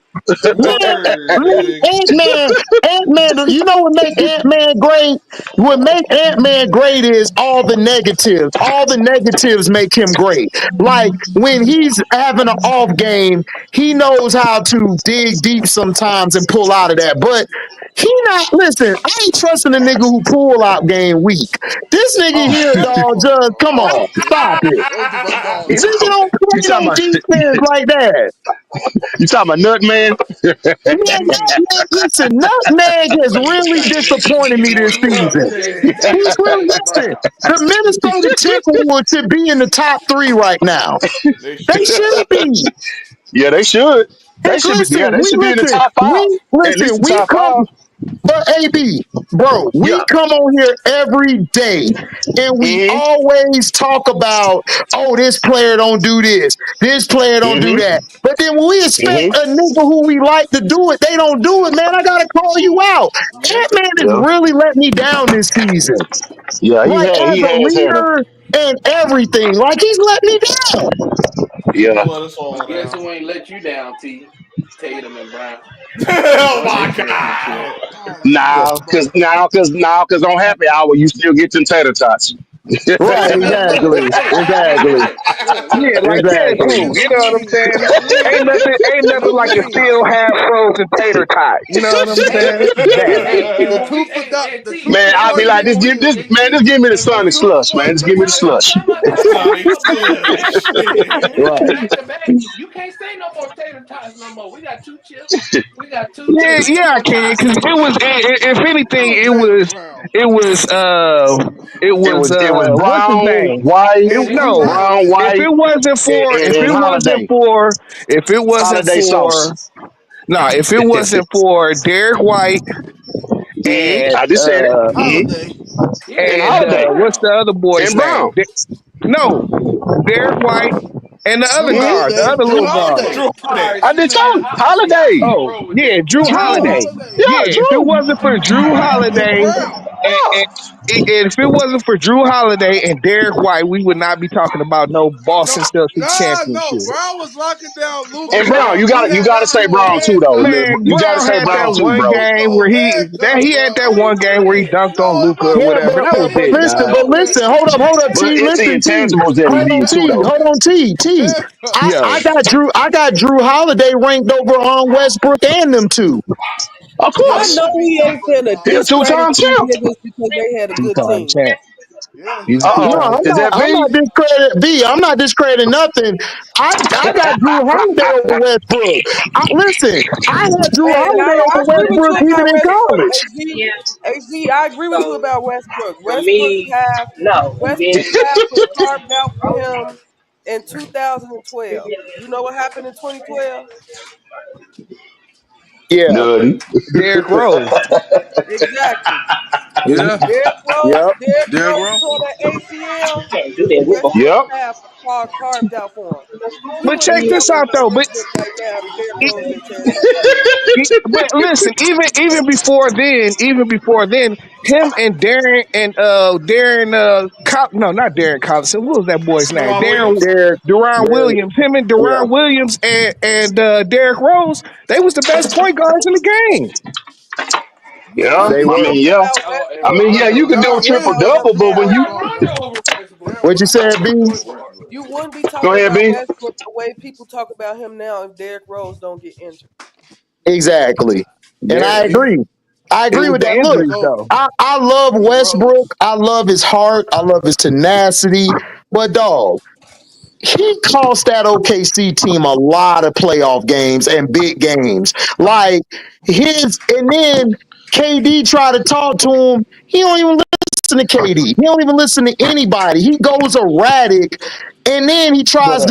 Word, nigga. Ant-Man, you know what make Ant-Man great? What make Ant-Man great is all the negatives. All the negatives make him great. Like when he's having an off game, he knows how to dig deep sometimes and pull out of that. But He not listen. I ain't trusting a nigga who pull out game weak. This nigga Oh, here, that dog. Jabbar Just come dog. on, stop it. That Jabbar You, Nigga dog. don't you play talking no about defense like that. you talking about Nut Man? Man, Nutmeg, listen, Nutmeg has really disappointed me this season. Nutmeg He's Tatum really ass, listen. bro. The Minnesota Timberwolves should be in the top three right now. They They should. should be. Yeah, they should. They Heck, should be. Yeah, they should be in the top five. At least the we top come. five. But AB, bro, we Yeah. come on here every day and we Mm-hmm. always talk about, oh, this player don't do this player don't do Mm-hmm. that. But then when we expect Mm-hmm. a nigga who we like to do it, they don't do it, man. I gotta call you out. Yeah. That man has Yeah. really let me down this season. Yeah. Like as He a has had a. leader and everything. Like he's let me down. He's Yeah. let us But all guess down. who ain't let you down, T? Tatum and Brown. They Oh won their my championship. god. Oh my Yeah. God, bro. Cause on happy hour you still get them tater tots. Right, I mean, look, exactly. look, look, Exactly. look, look, Yeah, look. like Exactly. Deadpool. What You you know what I'm mean? saying? What you mean? Ain't What nothing you like a mean? still half frozen tater tot. You know what I'm Hey, saying? That. hey, The when we, two for hey, do- hey, the T, two Man, for I'll be one like, get this give free. this hey, man, T, just give me the The Sonic two for slush, man. one Just get give me the free. slush. Sonic hey, Slush. when we go Right. back to back, you can't say no more tater tots no more. We got two chips. We got two Yeah, chips. yeah, Ain't I no can, tots because no it more. was. If anything, Oh, Jalen Brown. it was, It was what's his Brown, name? White, It And Drew no. Brown, Holiday. If White, it wasn't for, and Holiday. if it wasn't Holiday for, sauce. no, if it wasn't for Derek White and I just said it. Holiday. Yeah, And and Holiday. what's the Brown. other boy's And name? Brown. No, Derek White and the other Drew guard, the Holiday. other Drew little guard. Holiday. Drew All Holiday. right, I see, did man, tell him. I Holiday. can't Oh, roll with yeah, that. Drew Drew Holiday. Holiday. Yeah, Yeah, if it Drew. wasn't for Drew And Holiday, Brown. and if it wasn't for Drew Holiday and Derek White, we would not be talking about no No, Boston Celtics no. championship. Brown was locking down And Luca. Brown, Brown. He you had gotta that say dude Brown too though. handcuffed. Man, You gotta Brown say had Brown that Brown too, had one bro. game Luca where handcuffed, he had bro. that one game where he dunked on No, Luca or no, Yeah, whatever. but That was but no. but it, He listen, dog. but never had. listen, hold up, But T, it's the listen, T. intangibles that we Hold on, need too T. though. Hold on, T. T. Handcuffed. I Yo, got Drew Holiday ranked over on Westbrook and them two. Of Yeah, I he course. know should be he top ain't three finna He a probably. discredit two-time these champ. niggas because they had a good two-time team. champ. Yeah, he He's a should be No, two-time Uh-oh. top I'm Is three. not. that I'm V? not discrediting B. I'm not discrediting nothing. I got Drew Holiday over Westbrook. Listen, I had Drew And Holiday I over agree with Westbrook you even about in Westbrook. college. I agree with you about Westbrook. Westbrook path was carved out for him in 2012. You know what happened in 2012? Yeah. None. Derrick Rose. Exactly. Yeah, Yep. Derrick Derrick Rose Rose. tore that ACL. Westbrook Yep. path was carved out for him. He But wouldn't check be this nowhere out near though. Westbrook right now if Derrick Rose didn't tear his ACL. But listen, even before then, him and Darren no, not Darren Collison. What was that boy's name? Deron Williams. Derek. Deron Derek. Williams. Him and Yeah. Deron Williams and Derrick Rose. They was the best point guards in the game. You Yeah. wouldn't They be I were. mean, talking yeah. about Oh, and I Westbrook mean, if yeah, Rondo you Derrick can do a Darren was Rose triple Williams wasn't was double, up a but there. when point you guard Rondo though. over Westbrook. Darren What'd you Williams say, was a B? point guard. You wouldn't be go talking ahead, about B. Westbrook the way people talk about him now if Derrick Rose don't get injured. Exactly. And Yeah, I agree. I it agree was with the that. Look, injuries So though. I love Rose. Westbrook. I love his heart. I love his tenacity. But dog, he cost that OKC team a lot of playoff games and big games. Like and then KD tried to talk to him. He don't even listen to KD. He don't even listen to anybody. He goes erratic, and then he tries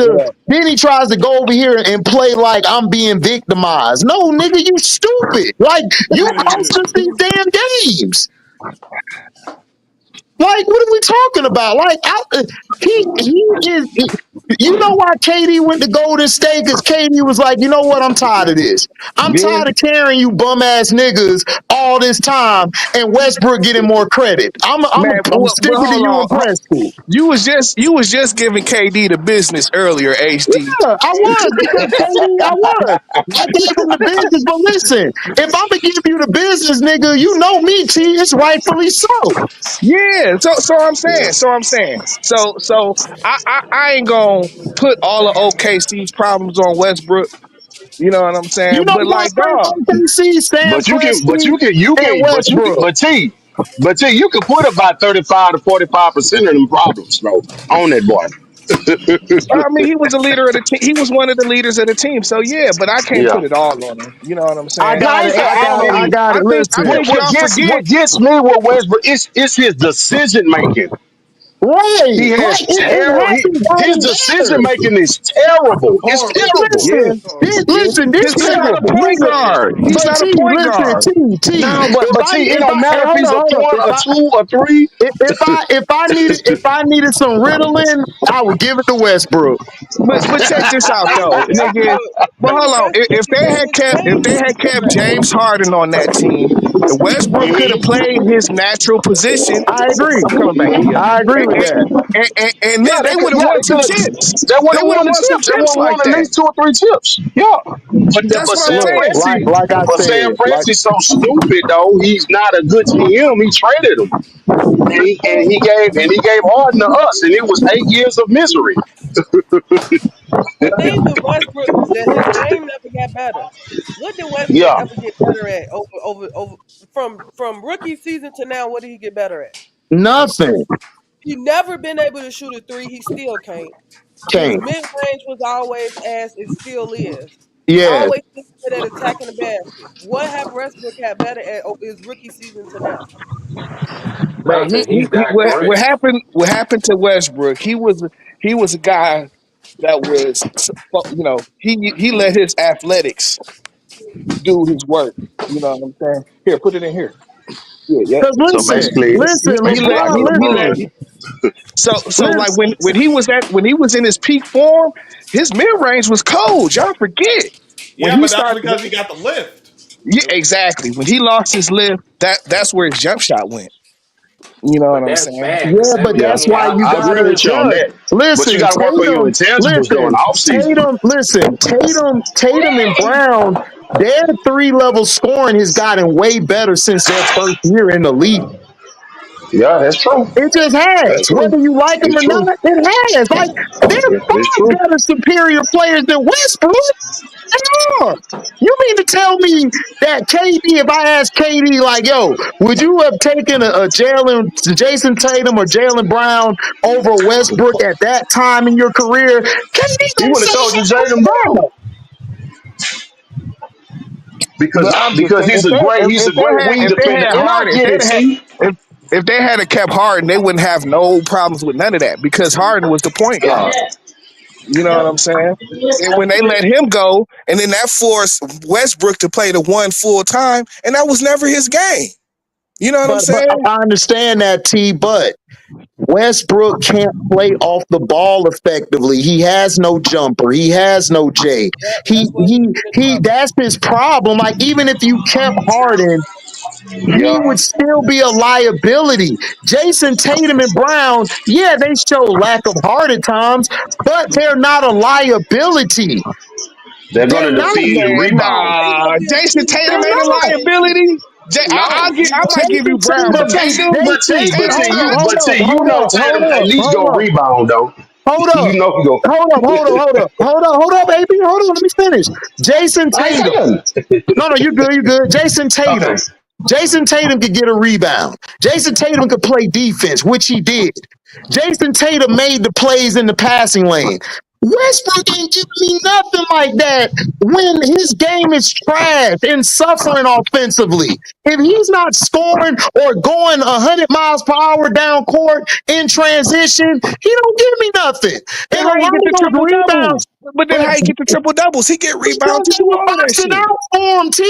to go over here and play like I'm being victimized. No, nigga, you stupid. Like you cost us these damn games. Like, what are we talking about? Like, he is. You know why Katie went to Golden State? Because Katie was like, you know what? I'm tired of this. I'm Yeah, tired of carrying you bum ass niggas all this time, and Westbrook getting more credit. man. I'm But sticking to hold you on. and Preston. You was just giving KD the business earlier, HD. Yeah, I was because Katie, I was. I gave him the business, but listen, if I'm gonna give you the business, nigga, you know me, T. It's rightfully so. Yeah, so I ain't gonna put all of OKC's problems on Westbrook. You know what I'm saying? You know But who else like, played dog, for OKC? Sam But you can, but Presti you can, you and can, but you can, Westbrook. but T, you can put about 35 to 45% of them problems, bro, on that boy. I mean, he was a leader of the team. He was one of the leaders of the team. So yeah, but I can't Yeah. put it all on him. You know what I'm I saying? No, I got ain't it. say I, I I got it. all I of mean, them. got it. I Listen. think y'all forget. What gets me with Westbrook is his decision making. Right. He Like has it terrible. hasn't His gotten decision better. making is terrible. It's Horrible. terrible. Yeah, Listen, Horrible. yeah. listen, this Because he's not a terrible. point guard. He's But not a T, point listen, guard. No, If but I T, it if don't I hey, matter if he's a hold on. point, a two, or three. If I needed some Ritalin, I would give it to Westbrook. But check this out Hey, though, nigga. But Russell hold on. Westbrook If is they in had his kept if game they to had get kept better at. James Harden on that team, Westbrook could have played his natural position. I agree. I'm coming back to you. I agree And, with that. Yeah, then they would have yeah, won they some could have. chips. They would They have would have won the won some chips. They would chips have won like at that. least 2 or 3 chips. Yeah, That's but what I'm Sam Look, saying. like Presti, like I but Sam said, like Presti's so stupid though. He's not a good GM. He traded him, and he gave Harden to us, and it was 8 years of misery. The thing with Westbrook is that his game never got better. What did Westbrook Yeah, ever get better at over from rookie season to now? What did he get better at? nothing He never been able to shoot a three. He still can't. His came. mid range was always ass. It still is. He Yeah. always gets good at attacking the basket. What have Westbrook had better at over his rookie season to now? Man, Nothing. He what digressed. happened? What happened to Westbrook? He was a guy that was, he let his athletics do his work. You know what I'm saying? Here, put it in here. Yeah, yep. Cause so listen, basically, listen, He basically let like a LeBron, he listen, let LeBron. so like listen. when he was in his peak form, his mid range was cold. Y'all forget when Yeah, he but that's started. because he got the lift. Yeah, exactly. When he lost his lift, that's where his jump shot went. You know what But I'm that's saying? bad because Yeah, that but means Yeah, that's he why ain't you I gotta agree optimized. with you on adjust. that. But you Listen, got to work on your intangibles during the off season. Tatum and Brown, their 3-level scoring has gotten way better since their first year in the league. Yeah, that's true. It just That's has. true. Whether you like them It's or true. not, it has. Like, they're It's far true. better superior players than Westbrook. They are. You mean to tell me that KD, if I ask KD, like, yo, would you have taken a Jason Tatum or Jalen Brown over Westbrook at that time in your career? KD He gonna would have say, told you hell Jaden Brown no. But because I'm just because saying, he's a if they great had wing if they defender, had and I Harden, get it. See, if they had kept Harden, they wouldn't have no problems with none of that because Harden was the point guard. You know what I'm saying? And when they let him go, and then that forced Westbrook to play the one full time, and that was never his game. You know what I'm But saying? I understand that, T, but Westbrook can't play off the ball effectively. He has no jumper. He has no J. Yep, He that's where he he get in he trouble. that's his problem. Like, even if you kept Harden, he yeah, would still be a liability. Jason Tatum and Brown, yeah, they show lack of heart at times, but they're not a liability. they're They're gonna not. defend and Man, rebound. How you nah. gonna be a Jason shooting They're Tatum guard ain't if a you not. can't shoot? liability. No, I might give you Jason Brown, but but Tatum, T, Tatum, but T, but T, Tatum, you, hold but up, T, you hold know up, hold Tatum at up, least hold go up. rebound though. Hold You up. know he go. Baby. Hold on. Let me finish. Jason I ain't Tatum. saying nothing. No, you good. You good. Jason Okay. Tatum. Jason Tatum could get a rebound. Jason Tatum could play defense, which he did. Jason Tatum made the plays in the passing lane. Westbrook ain't giving me nothing like that when his game is trash and suffering offensively. If he's not scoring or going 100 miles per hour down court in transition, he don't give me nothing. then And a how you lot get the of those triple doubles? rebounds, But then but how you get the triple doubles? He get rebounds. because He they do were all of that boxing shit. out for him, T.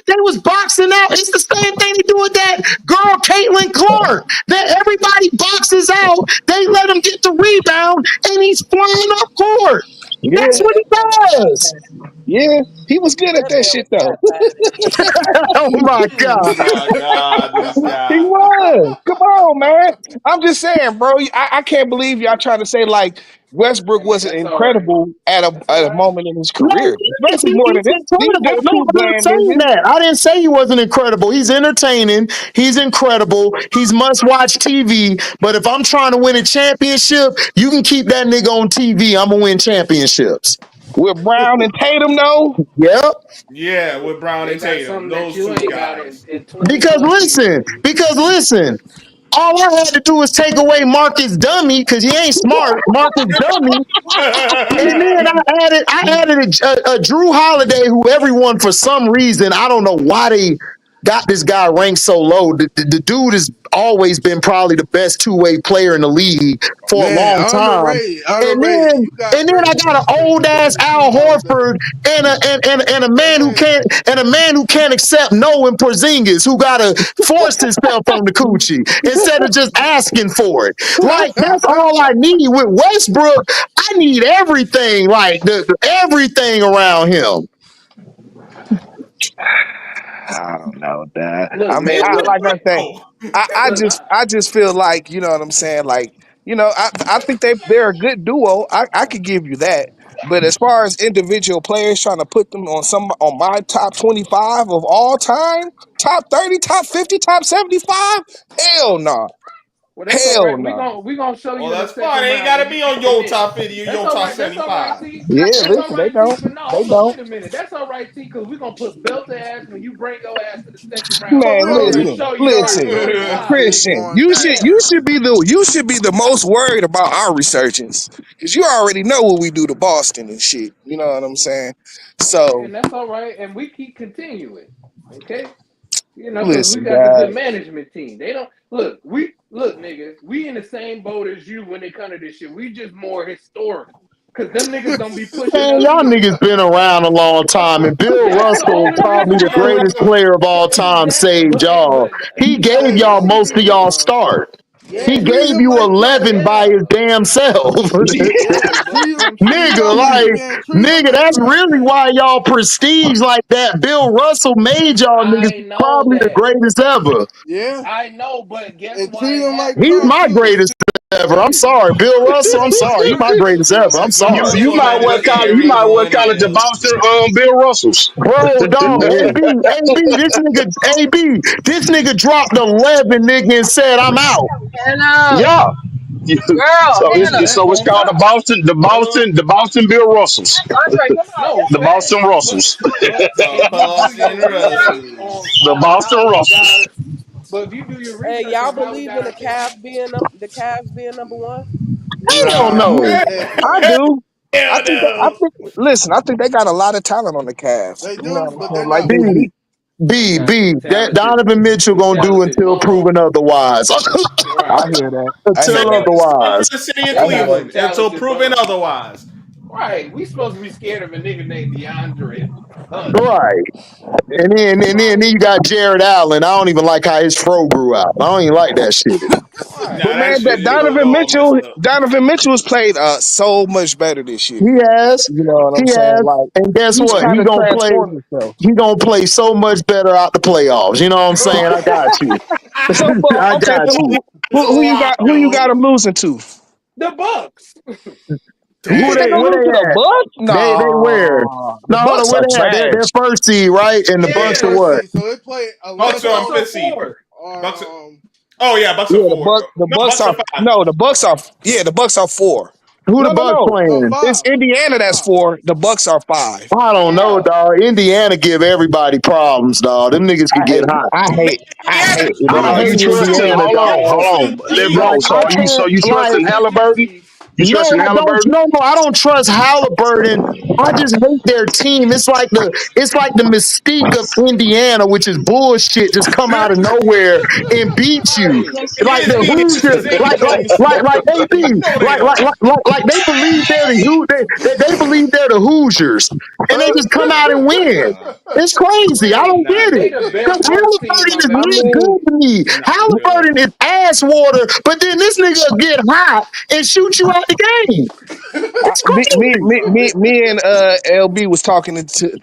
They was boxing out. It's the same thing they do with that girl, Caitlin Clark. That everybody boxes out. They let him get the rebound, and he's flying up court. Yeah, That's what he That does. yeah. He was good at that that man shit was though. top 5 in Oh my Oh God. my god, this He guy. was. Come on, man. I'm just saying, bro. I can't believe y'all trying to say like Westbrook wasn't That's all right. incredible at That's all a right. moment in his No, career, he is. especially more than He's them incredible. No, two I'm not bland saying niggas. that. I didn't say he wasn't incredible. He's entertaining. He's incredible. He's must-watch TV. But if I'm trying to win a championship, you can keep that nigga on TV. I'm gonna win championships. with Brown and Tatum though. Yep. Yeah, with Brown They and got Tatum, something that those you two ain't got in, guys. in 20 plus years. Because listen, all I had to do was take away Marcus Dummy because he ain't smart. Marcus Dummy. And then I added a Drew Holiday, who everyone for some reason, I don't know why they got this guy ranked so low. The dude has always been probably the best two-way player in the league for a Man, long time. underrated, And underrated. then You got and then I Brandon got an Ingram old better ass than Drew Al Holiday. Horford and a That man who man, can't accept no in Porzingis, who gotta force himself on the coochie instead of just asking for it. Like that's all I need with Westbrook. I need everything, like everything around him. I don't know, Dad. Look, I mean, man, I look, like I say, Oh, look. I just feel like, you know what I'm saying. Like, I think they're a good duo. I could give you that. But as far as individual players, trying to put them on my top 25 of all time, top 30, top 50, top 75, hell no, Well, that's all hell right. no. We gonna show well, you in the that's fine. second They ain't round got when to you be can on come your in. top 50 or That's your all top right. That's all right, 75. T. Yeah, That's all listen, they right, T. don't, But no, they hold on. don't. Wait a minute. That's all right, T. Because we gonna put belt to ass when you bring your ass to the second round, for Man, and we're real, gonna listen, show you nah, your listen, you ain't gonna 25. see it Christian, going that Yeah. you should be the most worried about our resurgence because you already know what we do to Boston and shit. You know what I'm saying? Okay, So and that's all right. And we keep continuing. Okay. Because we listen, got the guys. good management team. They don't look. We look, nigga. We in the same boat as you when it comes to this shit. We just more historical. Cause them niggas don't be pushing Man, us y'all either. niggas been around a long time, and Bill That's the Russell, only probably reason the why. greatest player of all time, saved y'all. He gave No, hey, y'all no, he most of didn't, y'all bro. start. He Yeah, treat gave him you like you 11 by yeah, his damn self. yeah. But treat him I'm treat saying, Nigga, him like like, man, treat him nigga, like that's you ain't really shit. why y'all prestige like that. Bill Russell made y'all niggas I know probably the that. greatest ever. Yeah, I know, but guess and what treat him like happened, He's you ain't my bro? shit. greatest ever. I'm Niggas, sorry. Bill Russell, I'm niggas, sorry. He's my greatest ever. I'm You sorry. He you gonna might let well this call year it you be might well what it call it the is. Boston Bill Russells. Bro, dog, AB, this nigga dropped 11, nigga, and said, I'm out. Hannah, Yeah. girl, So and Hannah. that's it's on called top. The Boston Bill Russells. Andre, come on, No let's The go. facts, Boston but Russells. if you do Boston your research on Russells. The Boston how we got Russells. it, but if you do your Hey, research y'all on how we believe in got the our pick, Cavs being number one? Hell Nah, no. hell I no. do. Hell no. I think they got a lot of talent on the Cavs. They You know do, what I'm but saying? they're Like not B, winning. they got B, some that talented, Donovan Mitchell some gonna do talented until proven motherfuckers. otherwise. I Right. hear that. I Same, hear Until that. same for otherwise. the city of I They hear got that. some Cleveland until talented proven motherfuckers. otherwise. Right. We supposed to be scared of a nigga named DeAndre Hunter. Right. And then Right. you got Jared Allen. I don't even like how his fro grew out. I don't even like that shit. Nah, Right. But that man, that shit was all messed up. Donovan Mitchell has played so much better this He year. has. You know what He I'm saying? has. Like And guess he's what? kind of transformed himself. He gonna play so much better out the playoffs. You know what I'm saying? I got you. So, but I okay, got but you. who you got Wild. him losing to? The Bucks. You Who think they they Damn. gonna where lose they to the at? Bucks? They where? Nah, the No, hold on, Bucks where are they at? They're trash. first seed, right? And the Yeah, they Bucks are Yeah. first what? seed, so they play Bucks are on Bucks Atlanta are fifth seed. four. or Bucks. Oh yeah, Bucks are Yeah, four. The No, Bucks Bucks are are five. no, the Bucks are four. Who the No, no, Bucks no. no playing? It's five. Indiana that's Five. four. The Bucks are five. I don't know, Yeah. dog. Indiana give everybody problems, dog. Them niggas I could get hate, hot. I Indiana. hate I So Indiana. you hate trusting? Indiana, dog. Hold Indiana's on, fifth Like LeBron. seed. So I are you can't like trusting They the fifth Halliburton? seed. You no, trusting I don't. Halliburton? No, I don't trust Halliburton. I just hate their team. It's like the mystique of Indiana, which is bullshit. Just come out of nowhere and beat you. Right. It Like is the being it's Hoosiers, presented as a mistake. like AB, No, they don't. like they believe they're the they believe they're the Hoosiers, and they just come out and win. Nah, It's crazy. I don't nah, get They it. the they Because best don't. worst team Halliburton I've is I ever not seen. mean, good to me. Nah, they don't. Halliburton is ass water, but then this nigga get hot and shoot you out the game. It's crazy. me and LB was talking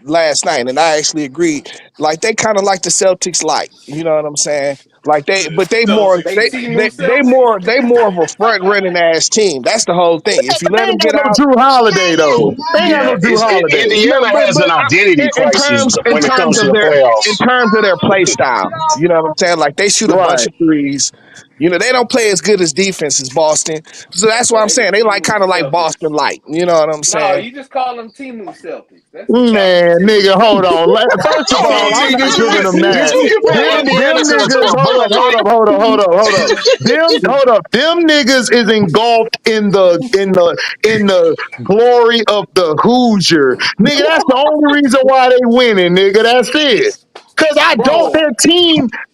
last night, and I actually agreed. Like they kind of like the Celtics, like you know what I'm saying. Like but they more Celtics They is see new they Celtics. more of a front running ass team. That's the whole thing. If you But they let them ain't got get no out, Drew Holiday though. They ain't got Yeah, no Drew Holiday. no, Indiana has an identity crisis in when it terms comes to of the their playoffs. play style, you know what I'm saying. Like they shoot a bunch Right. of threes. You know, they don't play as good as defense as Boston. So that's why I'm They the saying they like Timu kind of like Celtics. Boston light. You know what I'm No, saying? you just call them Timu Celtics. That's what you call them, Man, Timu nigga, hold Celtics. on. First of Hold all, on, I'm T. not Did giving them did that. you compare Indiana Them to niggas, a Bud Light? hold up. Them niggas is engulfed in the glory of the Hoosier. Nigga, that's the only reason why they winning, nigga. That's it. Cause I don't Bro,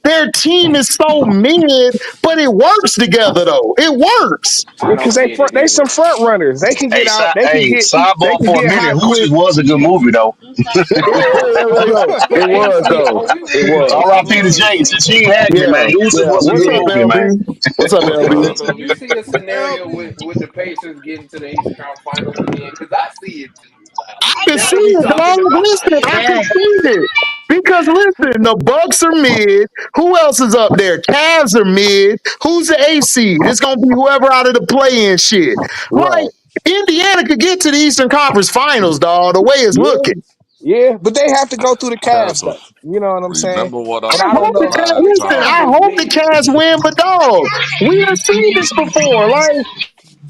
their team is so mid, but it works together though. It works. I Yeah, because don't get it they some either. front runners. They can get Hey, out. They sidebar can for a get minute. hot quick. Hoosiers was a good movie though. Yeah. But It was AC, though. are we It really was. gonna talk R.I.P. to about James. AC? To Gene Hackman, man. Yeah, Hoosiers yeah. was a What's good up, movie, man. LB? What's up, What's LB? up? So do you see a scenario LB. with the Pacers getting to the Eastern Conference Finals again? Because I see it too. I can Now see that we it, talking dog. about Listen, I it, can see it. Because listen, the Bucks are mid. Who else is up there? Cavs are mid. Who's the A seed? It's gonna be whoever out of the play-in shit. Like Right. Indiana could get to the Eastern Conference Finals, dog. The way it's Yeah. looking. Yeah. But they have to go through the Cavs though. Kansas. You know what I'm saying? Remember what I And I I said don't hope the the know. Cavs. the last Listen, Cavs I time. is hope the mid. Cavs win, but dog, we done seen this before. Like,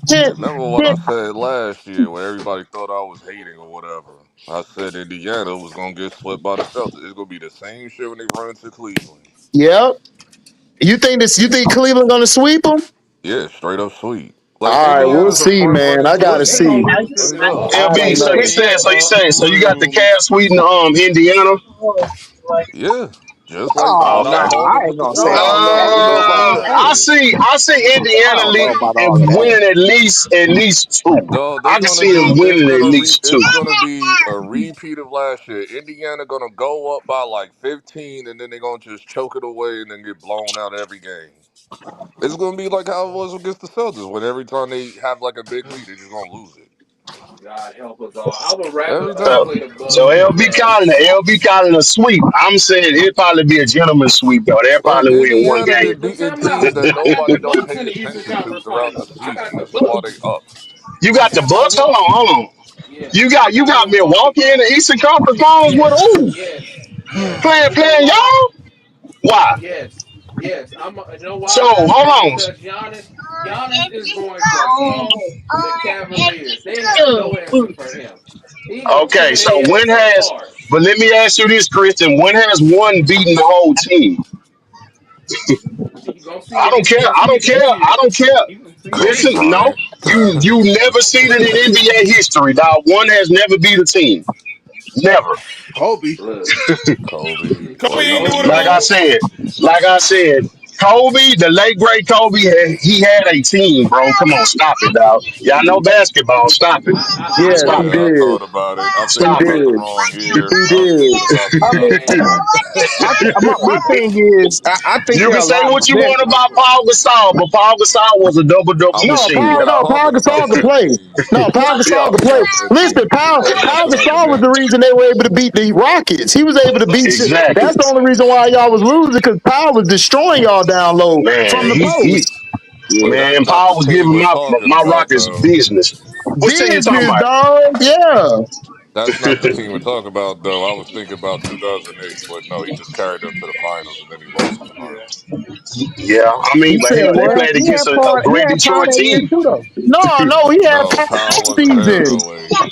can, Remember what can, I said last year when everybody thought I was hating or whatever. I said Indiana was gonna get swept by the Celtics. It's gonna be the same shit when they run into Cleveland. yeah. You think this? You think Cleveland gonna sweep them? Yeah, straight up sweet. Like All right, we'll Indiana's a see, front man. running I gotta team. They gonna see. lose to Straight up. Milwaukee. I LB, don't so know. you said, so you got the Cavs sweeping Indiana. Yeah. Just like Oh what no, I Okay. called it I with ain't the gonna say Celtics. all It's that. gonna be You know just like about I that. I said. see. I see I Indiana don't know about all of that. winning at least two. Dog, I they're can gonna see do. them winning at least two. It's gonna be a repeat of last year. Indiana gonna go up by like 15, and then they're gonna just choke it away and then get blown out every game. It's gonna be like how it was against the Celtics when every time they have like a big lead, they're just gonna lose it God help us all. I would rather every So, time. play the so Bucks than the Cavs. LB calling a sweep. I'm saying it'd probably be a gentleman's sweep though. They'll But probably win one Indiana game. been But beating time teams out. that I got nobody the don't Bucks pay in the Eastern attention to Conference throughout the Finals. I season. got the This is why Bucks. they up. You I got the got Bucks. Milwaukee. Hold on. Yes, You I got you got got Milwaukee. Milwaukee in the Eastern Conference Finals with Yes, who? yes, yes. Playing y'all? Why? Yes, yes. You know why So I got hold that? on. Because Giannis is going to pump the Cavaliers. They have no answer for him. He gonna Okay, tear so their when ass has apart. but let me ask you this, Christian. When has one beaten the whole team? You gonna see it. You gonna I see don't it care. this I year. don't care. You gonna see it Kobe Listen, this year. no, Bryant. you never seen it in NBA history. Dog. One has never beat a team. Never. Kobe. Look, Kobe. Kobe Well, ain't no, do it Like yeah. I alone. said, Kobe, the late great Kobe, he had a team, bro. Come on, stop it, dog. Y'all know basketball. Stop it. I Yes, Stop he it. Yeah, I did. thought about it. I'm He thinking Stop it. about the did. wrong He year. I was did. thinking about I mean, 2001. man. my thing is, I think You there can are a say lot. what you There, want about Paul Gasol, but Paul Gasol was a double double I'm No, machine, Paul. we dog. No, Paul talking about Gasol can that play. team. No, Paul Yeah, Gasol Talking can play. about that Listen, team. We Paul. talking about Paul the other Gasol was the game. reason they were able to beat the Rockets. He was able to beat shit. exactly. That's the only reason why y'all was losing because Paul was destroying y'all down low from Man, the he post. But man, that's not Paul the was team giving we're talking my about, Rockets though. business. What team you talking Business, about? dog. Yeah. That's not the team we're talking about, though. I was thinking about 2008, but no, he just carried them to the finals, and then he lost in the finals. Yeah, I mean, You but said hell, they what? played against a he great had part Detroit that year team. too, though. No, he had No, Paul Powell last wasn't there in season. '08.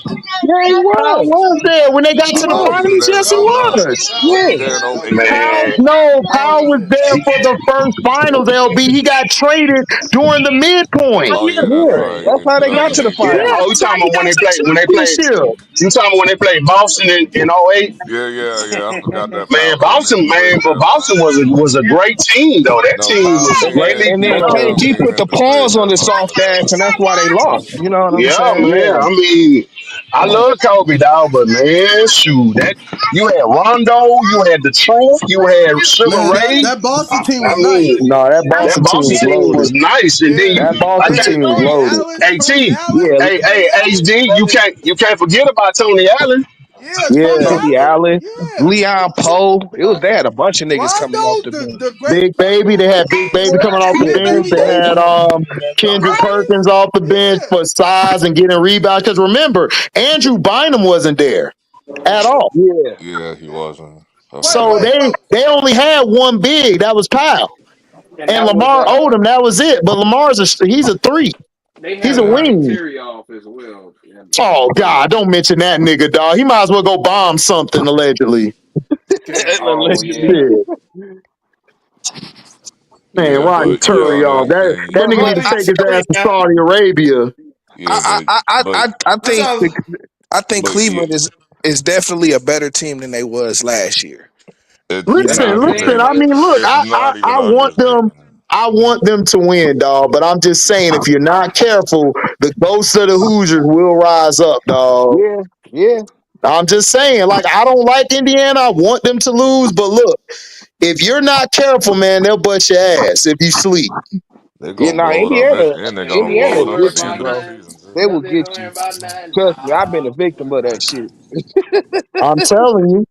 Yeah, he Powell was. was there when they got I to the thought he was finals. there Yes, in he '09. was. Was he Yeah. there in '08 Powell, Man, also? no, Paul Powell was was there. there for the first finals, LB. He got traded during the midpoint. Oh, yeah, that's Yeah. right. That's In how they got to the 2008, yeah. yeah. finals. Oh, you That's how talking he about got to the when they played? championship. You talking about when they played Boston in '08? Yeah, yeah, yeah. I forgot that Man, Powell came in and Man, saved but that Boston run. was a great team though. That No, team Powell was And, came greatly, in. and then Powell KG came put in the to save pause on that this run. soft ass, and that's why they lost. You know what I'm yeah, saying? man. Yeah. I mean, I love Kobe dog, but man, shoot, that you had Rondo, you had the Truth, you had Sugar Man, Ray. that Boston team I was mean, nice. No, that that Boston team Boston was team loaded. was nice, and then That I Boston tell team you, was Tony loaded. Allen, hey Tony T, Allen, Yeah. hey Tony Allen. HD, you can't forget about Tony Allen. Yeah, Tony Yeah. Tony Allen. Allen, Yeah. Leon Poe. It was they had a bunch of niggas coming off Rondo, the bench. the great Big Baby, they had Big Baby coming off the Big bench. Baby They had Davis. Kendrick Perkins. Perkins off the bench Yeah. for size and getting rebounds. Because remember, Andrew Bynum wasn't there at all. Yeah. Yeah, he wasn't. I Wait, So forgot. wait, wait. they only had one big. That was Powell. And And that was Lamar Odom. That was it. But he's a three. they He's had a Rodney wing. Terry off as well. And Oh God, don't mention that nigga, dog. He might as well go bomb something allegedly. oh yeah. Shit. Man, Yeah, Rodney but Terry, y'all. That But nigga but need to Rodney I take his Terry, ass to Saudi Arabia. yeah, I that think sounds. I think but yeah, Cleveland is definitely a better team than they was last year. you're And I'm not even. Listen. saying I mean, look, It's not even I want them. understatement. I want them to win, dog. But I'm just saying, if you're not careful, the ghosts of the Hoosiers will rise up, dog. Yeah, yeah. I'm just saying, like, I don't like Indiana. I want them to lose, but look, if you're not careful, man, they'll bust your ass if you sleep. They're Yeah, gonna now blow it up, and they're and gonna you blow Indiana it ain't a up at worried good the team, about end of the bro. none. season too. They will Nothing get worrying you. about none. Trust me, I've been a No. victim of that shit. I'm telling you.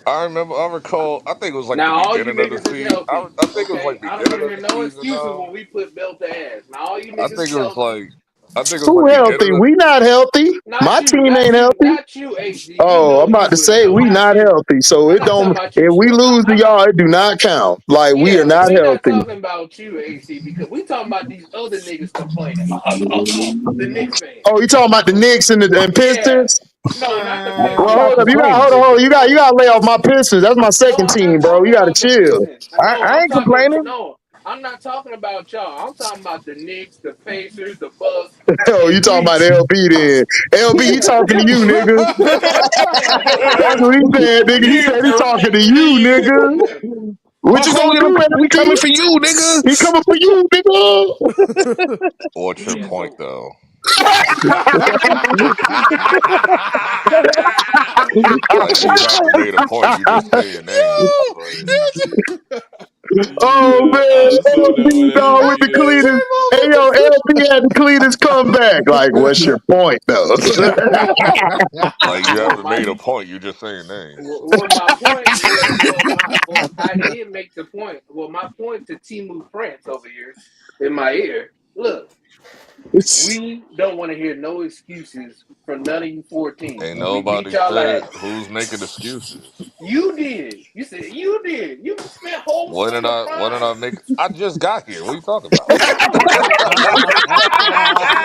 I remember. I recall. I think it was like the Now all you beginning of the niggas is season. healthy. I think it was Okay? like I don't want beginning to of hear the no season. excuses when we put belt to ass. Now all you I niggas think is it was healthy. like. I think it was Who like healthy? beginning of. We not healthy. Not My you, team not ain't you, healthy. not you, HD. We Oh, I'm know about you to wouldn't say know, we not not you. healthy. So I'm it not talking don't. about you, If we Swift. lose to I'm not. y'all, it do not count. Like we are Yeah, not we not healthy. talking about you, HD, because we talking about these other niggas complaining. The Knicks fans. Oh, you talking about the Knicks and Yeah. Pistons? No, not the Well, I'm Pistons. not hold up. You got complaining. hold on. No, You got to lay off my Pistons. That's my no, second I'm team, not bro. You talking got to about the chill. Pistons. No, I I'm ain't talking. complaining. No, I'm not talking about y'all. I'm talking about the Knicks, the Pacers, the Bucks, Oh, you at talking about least. LB then? LB, he Yeah, talking to them you, niggas. nigga. Yeah, That's yeah. what he said, nigga. He Nigga said he talking to corrected you, me. nigga. Yeah. What Fuck you on gonna him. do, We LB? coming for you, nigga. He coming for you, nigga. What's your Yeah. point So though? Like you haven't made a point. You just saying names. Like Oh Yeah, man, I'm so done with LB dog with the LB, cleanest. Hey yo, LB had the cleanest comeback. Like, what's your point though? like you well, haven't my made a point. You just saying names. well, my point. Well, I did make the point. Well, my point to Timu France over here in my ear. Look, we don't want to hear no excuses from none of you 14. Ain't When we beat nobody y'all said ass, who's making excuses. you did. You said you did. You spent whole When did summer I? When did I crying. make? I just got here. What are you talking about? You think I'm in the same game?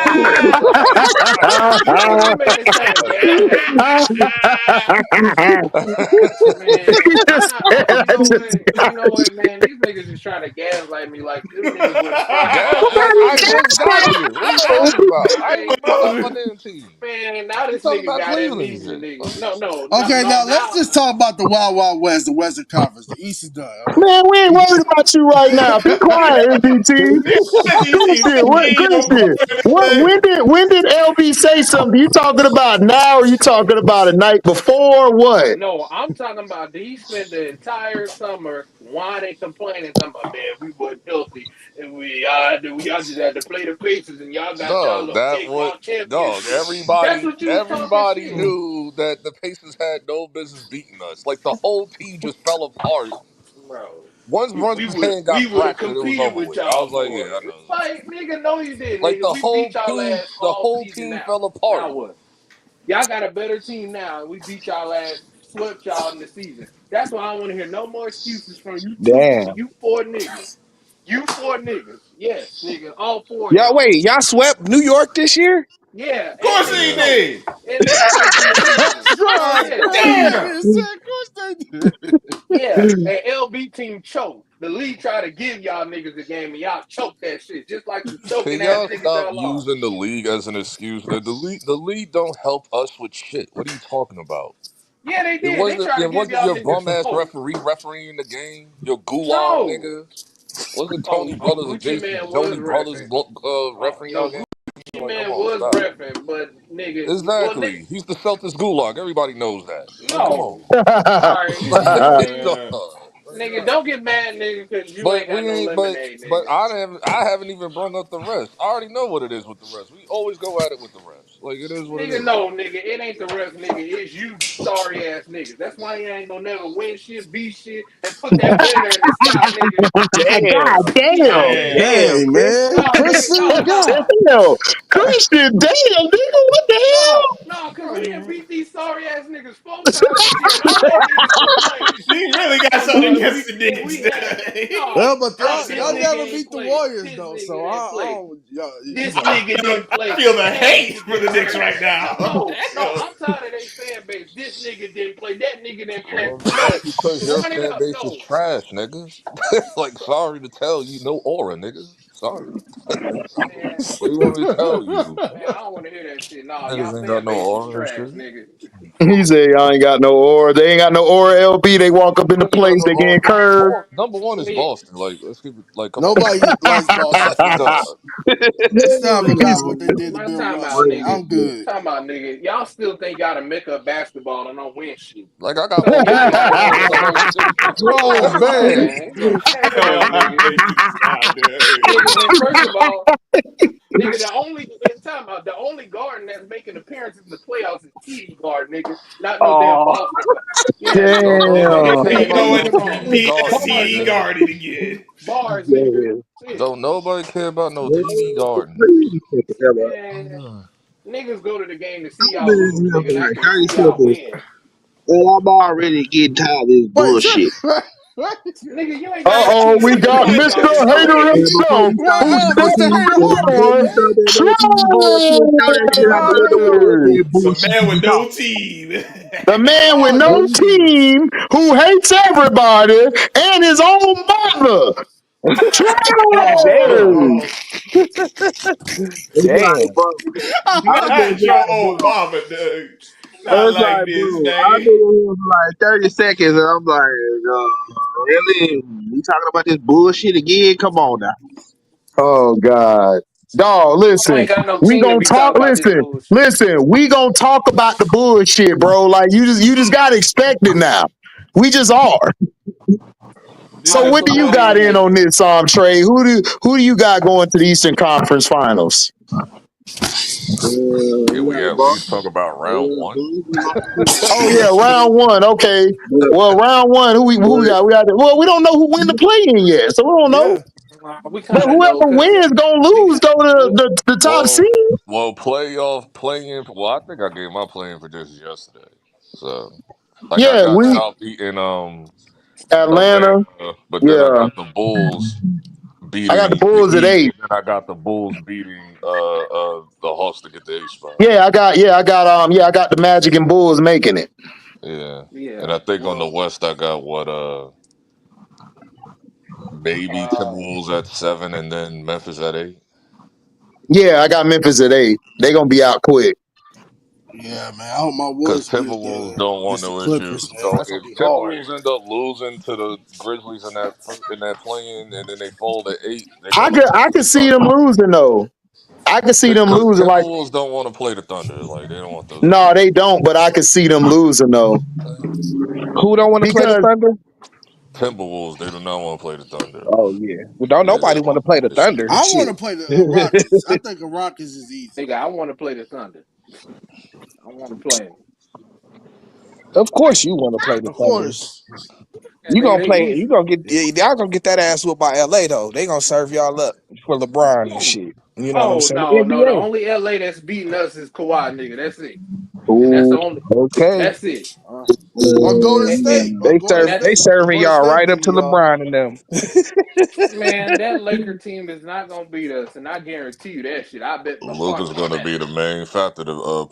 Man, He I'm just not. said, You I know what? just You know what, man? These niggas is trying to gaslight me like them niggas wasn't crying Gas, all like summer. I just got here. What are you talking about? I ain't even brought up my damn team. Man, now You this talking nigga about got Cleveland and amnesia, shit? nigga. Fuck. No, no, no, Okay, no. now let's Now, just talk about the Wild Wild West, the Western Conference. The East is done. All right. man, we ain't worried about you right now. Be quiet, MBT. these teams Christian, what ain't over Christian? What anything. when did LB say something? You talking about now or you talking about a night before? What? no, I'm talking about he spent the entire summer whining, complaining, talking about, man, we weren't healthy, and y'all just had to play the Pacers, and y'all got y'all Dog, little that what cakewalk dog. championship. That's Everybody, what you was talking everybody shit. knew that the Pacers had no business beating us. Like the whole team just fell apart. Bro. Once We Brunson's would hand got we would have fractured, it was competed over with with. I y'all was like, more. yeah, I know. Like, nigga, no, you did, Like nigga. We beat y'all ass the all whole season team now. fell apart. Now what? Y'all got a better team now, and we beat y'all ass, swept y'all in the season. That's why I don't want to hear no more excuses from Damn. you four niggas. You four niggas. Yes, nigga. All four of Y'all y'all. wait, y'all swept New York this year? Yeah, Of and course they he Yeah. choked. did. And they choked in the season. God God Yeah. damn, that damn. nigga said, of course they did. Yeah. And LB team choked. The league tried to give y'all niggas the game and y'all choked that shit. Just like you choking Can ass y'all niggas stop y'all are. using the league as an excuse? The league don't help us with shit. What are you talking about? Yeah, they It did. They wasn't tried to it give wasn't y'all your niggas bum ass hope. referee refereeing the game. Your gulag No. nigga. Wasn't Oh, Tony Brothers and Gucci Jason Man was Joni Brothers refing. refereeing y'all No, game? Gucci Like, come Man on, was stop. refing, but nigga, well, nigga, Exactly. He's the Celtics gulag. Everybody knows that. Like, come on. no. All right, Dog. Man. Like, nigga, nah. don't get mad, nigga, because you But ain't got we no ain't. lemonade, But nigga. I haven't even brought up the rest. I already know what it is with the rest. We always go at it with the rest. Like it is what it Nigga, is. no, nigga, it ain't the rest, nigga. It's you, sorry ass niggas. That's why you ain't gonna never win shit, be shit, and put that banner in the sky. nigga. God Damn. damn. Damn. Dang, man. No, nigga, Christian, God. Damn. Christian, damn, nigga, what the no, because Oh, we didn't you, beat these sorry ass niggas 4 times this year, and all they did was complain. you really got something Because against the we Knicks. had no, Well, but no, y'all, this y'all Yo, nigga never ain't beat the played. Warriors This though, nigga so didn't I play. don't. You This know, nigga I didn't play. feel the That hate nigga for the didn't Knicks play. right now. No, Yo. I'm tired of they fan base. This nigga didn't play. That nigga didn't play. Well, that's No, because your run it fan up. base is No, trash, nigga. Like, sorry to tell you, no aura, nigga. Sorry. man, What do you want me to tell you? man, I don't want to hear that shit. No, y'all Niggas ain't got fan no base is aura and trash, shit. nigga. hell? He said y'all ain't got no aura. They ain't got no aura LB. They walk up in the Niggas got place, no they aura. getting curved. Number one is Yeah, Boston. Like, let's keep it. Like, come on, nobody likes Boston dog. fans. They still haven't got what they did to my Bill time out, Russell. nigga. I'm good. Time out, nigga. Y'all still think y'all to make up basketball and don't win shit. Like, I got So more y'all rings gotta than go y'all. to So the don't sit here. Oh come on, man, man. Come Yo, on, nigga. make it stop, dude. Nigga, and first of all, nigga, the only garden that's making appearances in the playoffs is TD Garden, nigga. Not no damn Oh, Boston Garden. Yeah, nigga. Don't nobody damn. And care you about know no what? Come on. TD Beat Garden, Bars, TD nigga. nigga. Garden again. Bars, nigga. Shit. Don't nobody care about no TD Garden. Man, Ugh. niggas go to the game to see y'all lose, nigga, not to see y'all 30 seconds. win. And I'm already getting tired of this wait, bullshit. Nigga, you ain't got no Uh-oh, chance we to get got talked Mr. about this Hater already. And before himself, you what? start who's that, What's the sitting hater heart beat, on man? before you What start that happened bullshit, to him? I Trey. that Some bullshit man you with no talk. team. The man with Oh no jeez. team who hates everybody and his own mother. God damn. Trey. It's like, Damn. bro, I've been Not your like, old bro. mama, dude. Not It's like like, this, bro, I've man. been in here for like 30 seconds and I'm like, really? We talking about this bullshit again? Come on now. Oh God. Dog, I listen. ain't got no We team to gonna be talk. talking about this Listen, bullshit. listen. We gonna talk about the bullshit, bro. Like you just gotta expect it now. We just are. This So All right, is what so do you what got is, in nigga? on this, Trey? Who do you got going to the Eastern Conference Finals? Can We we got at least talk about round one? Oh yeah, round one. Okay. but, Well, round one. Who we but, got? We got. Well, we don't know who win the play-in yet, so we don't know. Yeah. We But kind of know, whoever cause wins gonna we lose got though to we, the top seed. Playoff playing. Well, I think I gave my playing for just yesterday. So, like, I Yeah, got we y'all beating Atlanta. Atlanta, but then I Yeah, got the Bulls I got the beating the Bulls at Heat, 8. and then I got the Bulls beating the Hawks to get the 8 spot. I got the Magic and Bulls making it. Yeah, and yeah. I think on the Well, West I got what maybe Uh, Timberwolves at 7, and then Memphis at 8. Yeah, I got Memphis at 8. They gonna be out quick. yeah, man. I hope my Because Warriors Timberwolves don't want against the no Clippers, issues. man. Don't That's gonna if be hard. Timberwolves end up losing to the Grizzlies in that play-in, and then they fold at 8, they're I gonna could play I the could see them Thunder. losing though. I could see them Because losing. Like Timberwolves don't want to play the Thunder. Like they don't want those no, issues. they don't. But I could see them losing though Who don't want to play the because Thunder? Timberwolves, they do not want to play the Thunder. Oh yeah. Well, don't Yeah, they nobody don't want want to to play play the that shit. Thunder. I want Shit. to play the Rockets. I think the Rockets is easy. nigga, I want to play the Thunder. I want to play them. Of course you want to play the Of Thunder. course. And nigga, they You easy. gonna get y'all gonna get that ass whooped by LA though. They gonna serve y'all up for LeBron and Who? shit. You know what I'm Oh saying? no, no. The NBA. only LA that's beating us is Kawhi, nigga. That's it. And that's ooh, the only. Okay. That's it. Or Golden And, and, State. Or and Golden that They State. serving Golden y'all State right up to beating y'all. LeBron and them. man, that Laker team is not gonna beat us, and I guarantee you that shit. I bet my Luca's partner on gonna that. be the main factor to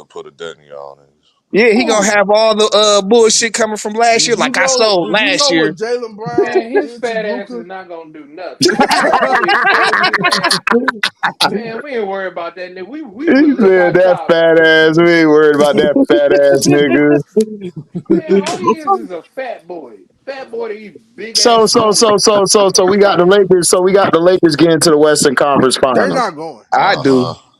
put a dent in y'all niggas. Yeah, he gonna Who? have all the bullshit coming from last year. Like I sold Did you last know year. what Jalen Brown Man, his did to fat ass Luca? is not gonna do nothing. Are you crazy, man? Man, we ain't worried about that. Nigga. We he would live said that outside. fat ass. We ain't worried about that fat ass nigga. Man, all he is a fat boy. Fat boy to eat big So ass so so donuts. so so so we got the Lakers. So we got the Lakers getting to the Western Conference They're Finals. not going. I do. Uh-huh.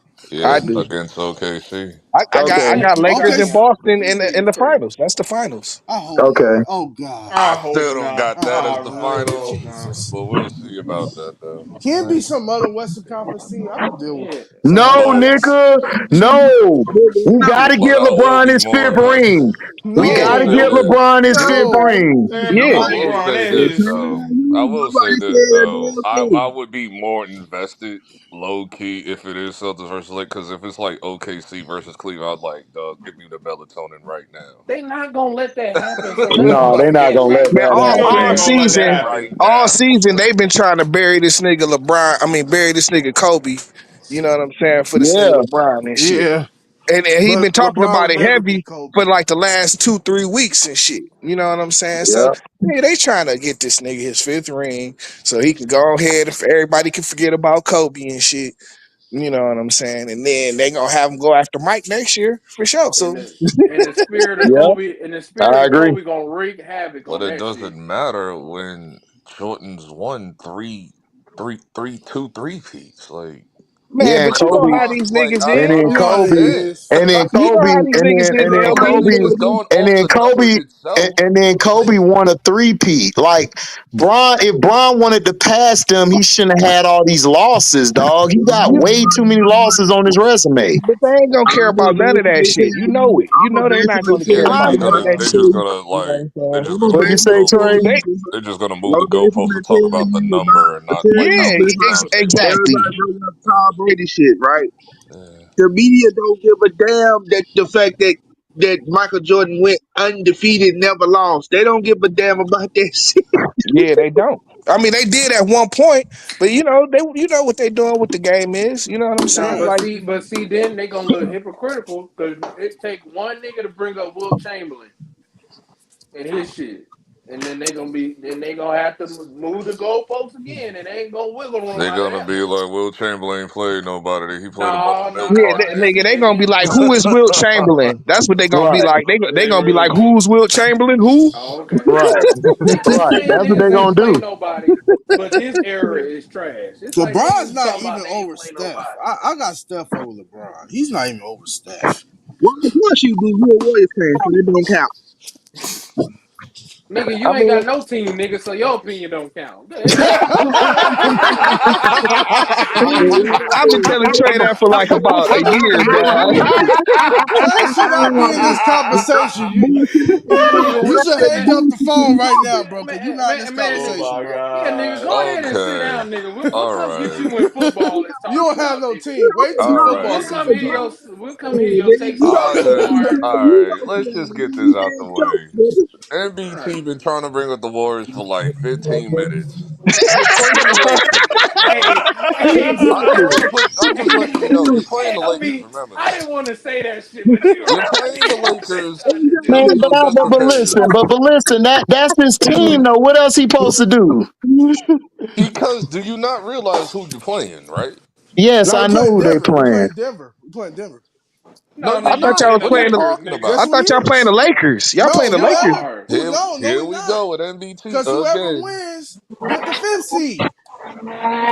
I Yeah, do. against OKC. I Okay. got Lakers Okay, in so Boston This in nigga the crazy. finals. That's the finals. I hope Okay. not. Oh God. I I hope still don't not. got that I as the Oh really finals, hope not. Jesus. but we'll see about that though. Can it be some other Western Conference team? I could deal with Yeah. some of No, them Bucks. niggas. nigga. No. We gotta But get I will LeBron be his more fifth invested. ring. We I will gotta No. say get this. LeBron his fifth No, ring. Man, Yeah. fuck I will LeBron say and it's this his though. time. I will say Nobody this said though. damn I thing. would be more invested low key if it is Celtics versus Lakers. Because if it's like OKC versus Cleveland, I'd like, dog, give me the melatonin right now. They not gonna let that happen, so they No, gonna they Like, not get gonna let right Man, that you back. know they all ain't happen. gonna let that season, right happen. all now. season they've been trying to bury this nigga LeBron. I mean, bury this nigga Kobe. You know what I'm saying for this nigga Yeah. LeBron and shit. Yeah. And he But been talking LeBron about will it never heavy be Kobe. for like the last 2-3 weeks and shit. You know what I'm saying? So Yeah. nigga, they trying to get this nigga his fifth ring so he can go ahead and everybody can forget about Kobe and shit. You know what I'm saying? And then they gonna have him go after Mike next year for sure. And So the spirit of Yeah. Kobe and the spirit I of agree. Kobe gonna wreak havoc But on it that doesn't shit. matter when Jordan's won three peats. man, Yeah, and but you Like, know Kobe, how fuck. these Like, niggas I, and is. I then You don't know how they Kobe, understand. is. and then You know Kobe, how these niggas is and then Like, LB. even if Kobe, it's going and off then the numbers Kobe, itself, and then Kobe like, won a three-peat. Like Bron, if Bron wanted to pass them, he shouldn't have had all these losses, dog. He got You, way too many losses on his resume. but they ain't gonna care I'm a about none of that basically shit. You know saying, it. You know they not gonna care yeah, they about just none of gonna, that they shit. just gonna You know what like, I'm they saying? just I'm a gonna What'd you move the say, basically Trey? goalpost. They, saying, They're just gonna move I'm the goalpost and talk about the basically number and not telling like you, how yeah, many listen, times they won. exactly. everybody bring up Tom Brady shit, right? Yeah. The media don't give a damn that the fact that Michael Jordan went undefeated, never lost. They don't give a damn about that shit. Yeah, they don't. I mean, they did at one point, but you know what they doing with the game is. You know what I'm Nah, saying? Yeah. Like, but see, then they gonna look hypocritical because it take one nigga to bring up Will Chamberlain and his shit, and then they gonna have to move the goalposts again, and they ain't gonna wiggle room They're out of gonna that be motherfucker. like, Will Chamberlain ain't played nobody. He played a bunch No, of no, milk yeah, no, cartons. nigga, they and gonna be then like, who is Wilt Chamberlain? That's what they gonna be Right, like. They They gonna be like, really. who's Wilt Chamberlain? Who? oh, okay. right, This right. man That's what niggas they ain't gonna play do. nobody, but his era is trash. It's like LeBron's niggas not talking about even they ain't over play Steph. nobody. I got Steph over LeBron. He's not even over Steph. Well, of course you do. You a Warriors fan, so it don't count. Nigga, I you ain't mean, got no team, nigga, so your opinion don't count. Go ahead. I've been telling Trey that for like about a year, dog. Trey should not be in this conversation. You should hang up the phone right now, bro, because you're not in this Oh conversation, my bro. Yeah, nigga, god. go ahead and sit Okay. down, nigga. We'll All come get right. you when football is You talked don't have about, no nigga. team. Wait till All football We'll right. come hear season, your bro. takes about I'll the just. Warriors. All right. Let's just get this out the way. All right. NBT been trying to bring up the Warriors for like 15 minutes. You're playing the Lakers. Hey, hey, I'm just hey, letting you know. You're playing hey, the Lakers. LB, Remember I that. didn't want to say that shit, but you're You're right. playing the They Lakers. trying to do Man, it. but listen, that's his team though. What else he supposed to do? Because do you not realize who you're playing, right? Yes, No, I we know playing who they Denver. We playing. playing Denver. We playing Denver. No, No, you're I you thought y'all not. playing was the What are you playing the. Lakers, talking nigga. I Yes, about? we thought y'all playing the is. Lakers. Y'all playing No, the we Lakers. not. Are. Who? No, no, Here we we not. go with NBT Because whoever again. wins get the fifth seed.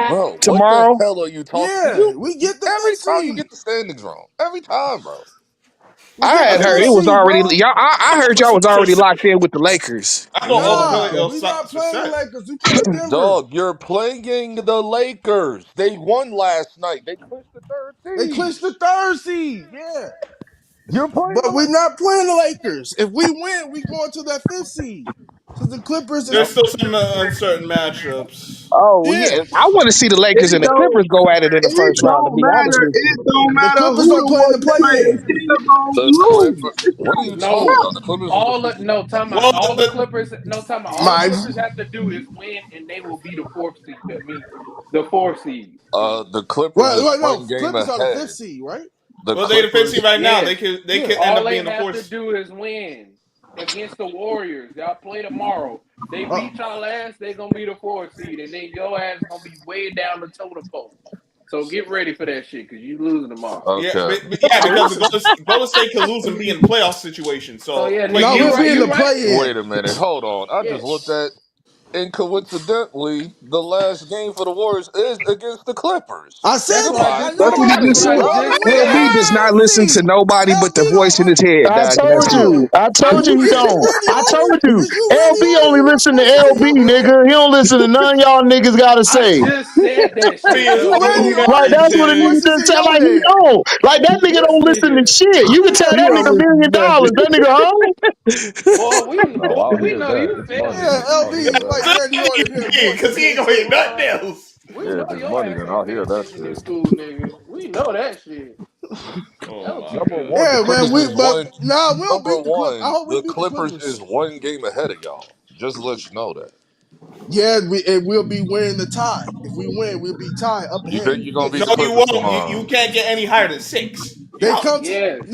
Bro, what the Tomorrow. hell are you talking? Yeah, we get the Every fifth time you seed. get the standings wrong. Every time, bro. We I get the had heard fifth it was seed, already bro. y'all. I heard y'all was So, already locked in with the Lakers. I thought You know what I'm ultimately Nah, it'll we stop not playing the success. Lakers. We playing Denver. Dog, you're playing the Lakers. They won last night. They clinched the third They seed. clinched the third seed. Yeah. You're playing But the we're Lakers. not playing the Lakers. If we win, we going to that fifth seed. Because the Clippers is There's still some uncertain matchups. Oh yeah. yeah, I want to see the Lakers It and the don't. Clippers go at it in the It first round. To don't be honest matter. with you, It don't The matter Clippers who don't the play in the one play play. They in. still gonna The lose. Clippers. What are you talking no, about? The Clippers. time out. Well, All the Clippers, no time out. All the My Clippers have to do is win, and they will be the fourth seed. That means the fourth seed. The Clippers well, is well, no, one game Clippers are the fifth ahead. seed, right? The well, they defensive Clippers. right now. Yes, They Yeah. could end all up they being the have to fourth. do is win against the Warriors. Y'all play tomorrow. They Uh, beat y'all ass, they gonna be the fourth seed, and then your ass gonna be way down the totem pole. So get ready for that shit, cause you losing tomorrow. Yeah, Okay. but yeah, so because what's the Golden State could lose and be in playoff situation. So So yeah, play nigga, no, games we'll you like be right, in the you right. play Wait in. a minute. Hold on. I Yeah, just looked at. And coincidentally, the last game for the Warriors is against the Clippers. I That's said what I that. I just That's know what he I that's just what do, I said. bro. just We ain't LB said. does lying. not listen to See, nobody but the LB voice in his head, I Doc. told That's it. you. hold I told you he on. Is you don't. really I on told it? you. Is you really LB on it? only You listen to bullshitting LB, your head? nigga. He don't listen to none y'all niggas gotta I say. just said that LB shit, is You really LB. on on Like it? that that's Because what the it shit. needs voice is to in sound your like. He head. don't. Like that nigga This don't listen to nigga, shit. You can tell He that don't nigga listen to $1 million. nothing. That nigga, huh? boy, No, I'll we hear know that. you It's fell money. Yeah, asleep, I'll LB hear is nigga. like that. ready on to hear the voice Because in he ain't his gonna hear head. nothing else. We Yeah, if know it's your money, ass then ain't I'll paying hear that attention in shit. school, nigga. We know that shit. Oh my LB Number good. one, the Yeah, man. Clippers We is but one. nah, we don't Number beat the Clip. I one, hope we the beat the Clippers is Clippers. one game ahead of y'all. Just to let you know that. Yeah, it will be winning the tie. If we win, we'll be tied up You ahead. think you're gonna beat No, the Yes. you Clippers won't. tomorrow? You can't get any higher than 6. They Y'all, come to Yes.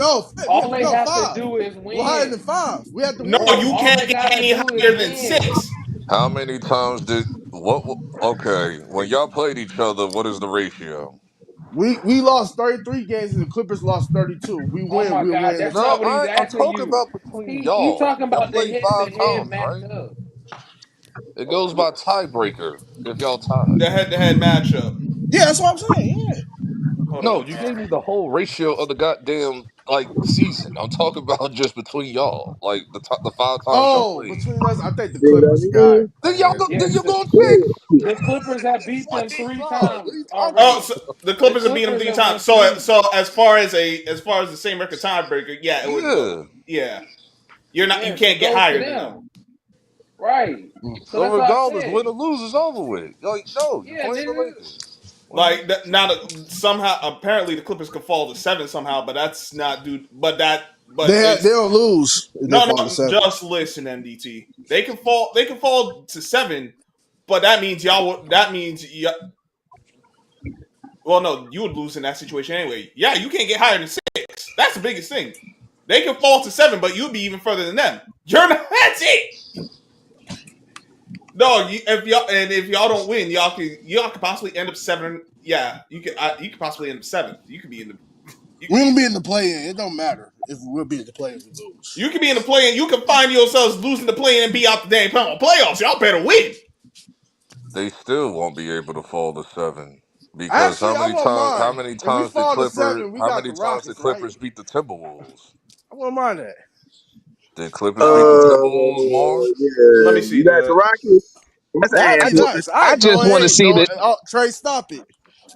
All they no have to five. do is We're higher than win. five. We have to no, win. you All can't they get gotta any do is higher than win. 6. How many times did what? Okay, when y'all played each other, what is the ratio? We lost 33 games and the Clippers lost 32. We Oh win, my we'll God, win the that's No, not tie. what he's I'm asking talking you. about between He y'all. talking Y'all about the played head to five head times, right? matchup. It goes by tiebreaker if y'all tied. The head-to-head matchup. Yeah, that's what I'm saying. Yeah. Hold No, on. you gave me the whole ratio of the goddamn like season. I'm talking about just between y'all, like the 5 times y'all Oh, played. between us, I think the See what I Clippers got mean? ahead. Then Yeah, you going Yeah. six. the Clippers have beat them What? three No, what are times you talking Oh, already. so about? the The Clippers have beat them Clippers 3 have times. won So three. so as far as the same record tiebreaker, yeah, it would go. Yeah. Yeah. You're not you Yeah, so can't get goes to higher than them. them. Right. So So that's what I regardless, said. win or lose is over with. Like, no, you Yeah, playing the nigga. Lakers. Well, Like now, somehow apparently the Clippers could fall to 7 somehow, but that's not due. But it's They'll lose if they no, fall to no. seven. Just listen, MDT. They can fall. They can fall to 7, but that means y'all. That means well, no, you would lose in that situation anyway. Yeah, you can't get higher than 6. That's the biggest thing. They can fall to 7, but you'll be even further than them. You're not. That's it. No, if y'all don't win, y'all could possibly end up 7. Yeah, you could possibly end up 7th. You could be in the you, We're gonna be in the play in. It don't matter if we'll be in the play if we lose. you could be in the play and you can find yourselves losing the play and be out the damn playoffs. Y'all better win. they still won't be able to fall to 7 because Actually, I won't how mind. many If we times did fall to Clippers seven, we how got many the times did Rockets, right? Clippers beat the Timberwolves? I won't mind that. Did Clippers beat the Timberwolves more? Let me Yeah. see You got the the Rockets? That's That'd be ass whooping. nice. All I right, go just want to ahead. see Go, the Trey, stop it.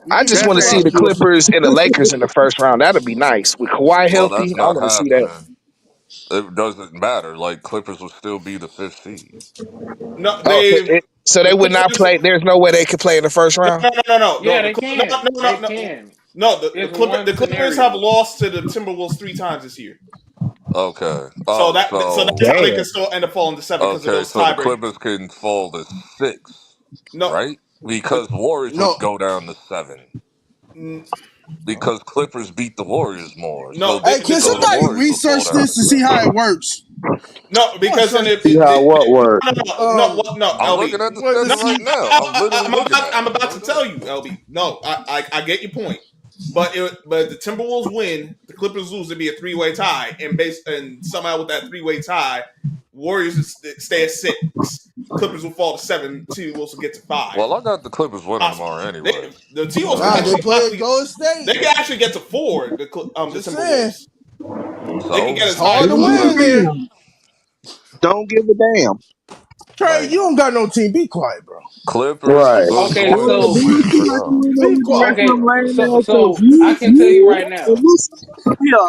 We I give you just That's want to two see ass the options. whooping. Clippers and the Lakers in the first round. That'd be nice. With Kawhi Well, healthy, that's I not want to see that. happening. It doesn't matter. Like Clippers will still be the 5th seed. no Oh, so the they would not Clippers play. There's no way they could play in the first no round. no no no no Yeah, no they can. They can. It's the one Clippers have scenario. lost to the Timberwolves 3 times this year. Okay. So Oh, so so that's how they can Damn. still end up falling to 7 because of okay, those so the tiebreakers. Clippers can fall to 6, No, right? the Because Warriors No, would go down to 7. Because Clippers beat the Warriors more. no hey, can So the somebody Warriors would fall research down this to to see 7. how it works? no I want to because then search See this. how what work. no I'm LB. looking at the What No, schedule this? right now. I'm literally looking at I'm it. about to Straight tell up. you, LB. No, I get your point, but but the Timberwolves win, the Clippers lose, it'd be a 3-way tie, and somehow with that 3-way tie, Warriors stay at 6, Clippers will fall to 7, T-Wolves will get to 5, Well, I got the Clippers winning possibly. tomorrow anyway. The T-Wolves could Nah, So, they actually play at possibly Golden State. they can actually get to 4. The Just saying, Timberwolves they can so get it's as high hard as to Don't a give a win there. damn. Don't give a damn. Trey, hey, you don't got no team. Be quiet, bro. Clippers Right. are Okay, going Yeah, to do so what win you for got to them. win over Be with the rest quiet. of them okay, lame so assholes. so I can tell you right And now. listen, yeah,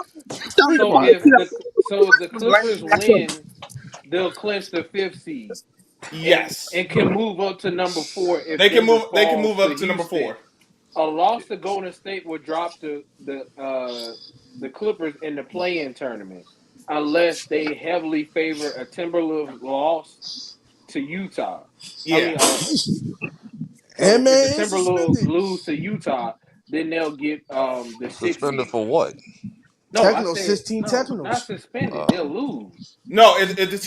tell Be me So about quiet. it. if Yeah, the the so rest the of them lame Clippers assholes. win, they'll clinch the 5th seed yes. and can move up to number 4 if They can Denver move. They can falls move to up to number Houston. 4. A loss to Golden State would drop the Clippers in the play-in tournament unless they heavily favor a Timberwolves loss to Utah. I Yeah. mean, And so if the man is Timberwolves suspended. lose to Utah, then they'll get the 6th Suspended seed. for what? No, I Techno, said 16 no, not technos. suspended. Uh, They'll lose. No, if the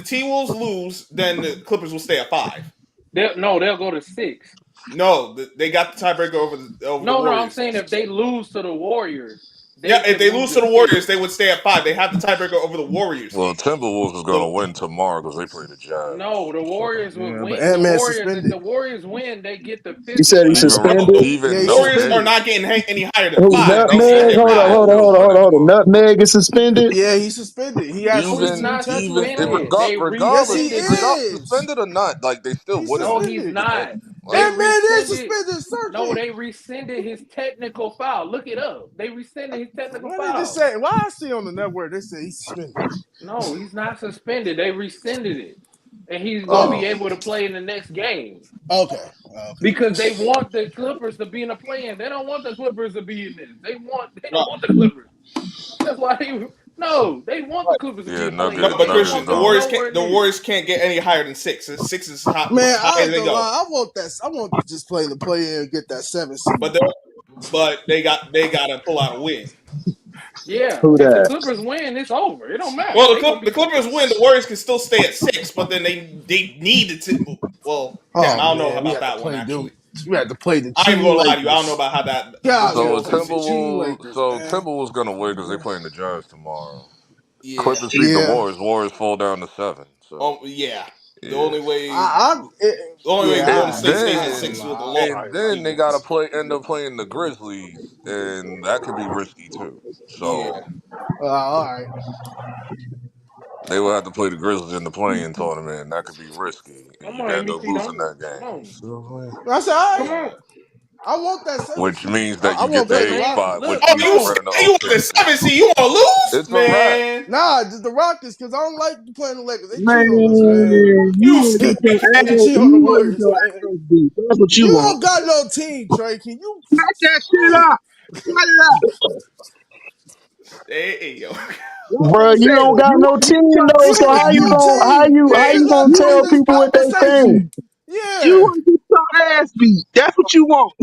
T Wolves lose, then the Clippers will stay at 5. They'll go to 6. No, they got the tiebreaker over the No, I'm Warriors. saying if they lose to the Warriors, Yeah, they if can they move lose to to the 6. Warriors, they would stay at 5. They have the tiebreaker over the Warriors. Well, Timberwolves is gonna So, win tomorrow because they play the No, Jazz. the So Warriors would Yeah, but win. The Ant Man Warriors, if suspended. the Warriors win, they get the You 5th said he seed. even suspended. bro, Yeah, even he's no Warriors are suspended. Big, not getting any higher than Who, 5. They no sit Nutmeg? at Big Hold on, man hold 5. on, still hold on, hold on, winning hold on. tomorrow. Nutmeg is suspended. Yeah, he's suspended. He has No, he's 22 not touches. suspended. They Yes, he rescinded his. is. suspended or not, like they still He's winning No, the, he's suspended. the not. game. They Like That man is rescinded. suspended, No, certainly. they rescinded his technical foul. Look it up. They rescinded his technical Why they just foul. say? Why I see on the network they say he's suspended? No, he's not suspended. They rescinded it, and he's gonna be Oh, able to play in the next game okay, okay. because they want the Clippers to be in the play-in. They don't want the Clippers to be in this. They don't Right. want the Clippers. That's why they no. They want the Clippers to be yeah, in No, play-in. but They don't Nuggets Christian, want the them gone. Warriors can't. nowhere The near. Warriors can't get any higher than 6. 6 is Man, high I as ain't they gonna go. lie. I want that. I want to just play in the play in and get that 7 seed. But they got to pull out a win. Yeah, Who if the that? Clippers win, it's over. It don't matter. Well, They gonna The be Clippers win. The Warriors can still stay at 6, but then they need to. Well, damn, Oh I don't know man, we about had to that one play them. actually. We had to play the I ain't cheating gonna lie to you. I don't know Lakers. about how that the God, we had So to play Timberwolves. the cheating Timberwolves, Lakers, so man. Timberwolves gonna win because they playing the Jazz tomorrow. Yeah. Clippers beat the Yeah, Warriors. Warriors fall down to 7. So Yeah. The yeah, only way. I, Golden yeah, and State stays I at ain't gonna 6 then with the lie. loss. and I then give they it to gotta Tim. end up playing the Grizzlies, and that could be risky too. Yeah. So All right. they will have to play the Grizzlies in the playing tournament, and that could be risky. And come you on, could end up MBT. losing Don't that come game. on, So I said, all come right. on. Yeah. I want that seven Which seed. means that I you get want to the play Look, the 8th man. spot Rockets. with Look, Oh, you you no. running the you want the 06. 7 seed? You want to lose, It's a wrap. man? Nah, just the Rockets, because I don't like playing the Lakers. They Man, cheat on us, man. you You want to get stupid. your ass, They cheat on the you want to get Warriors, your man. ass beat. That's what you You want. don't got no team, Trey. Can you Knock that shit quit? up. Cut it up. Hey, yo. That's what Bro, I'm you don't saying. got You no want to team get your though. So You how ass you you beat. gonna team. how Good you luck gonna winning tell this people what they think? conversation. You Yeah. want to get your ass beat. That's what you want.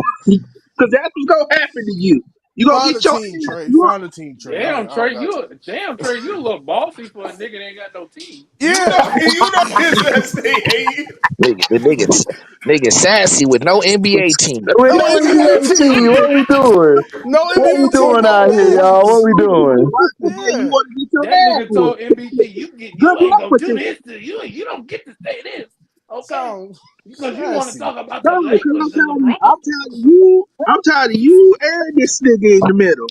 Because that's what's going to happen to you. You going to Find a get your team, ass Trey. whooped. Find a team, Trey. Damn, I don't Trey, got you time. Trey, you a little bossy for a nigga that ain't got no team. Yeah. You know his best they hate. Nigga sassy with no NBA team. With No no NBA NBA team, what team. we doing? No What we NBA team, doing no out here, y'all? What wins. we doing? You Yeah. want to get your That ass nigga whooped. told MBT, you Good ain't luck gonna with do this. this to you. You don't get to say this, okay? Sound Because you want to sassy. talk about the No, because Lakers and LeBron. I'm tired of you and this nigga in the middle.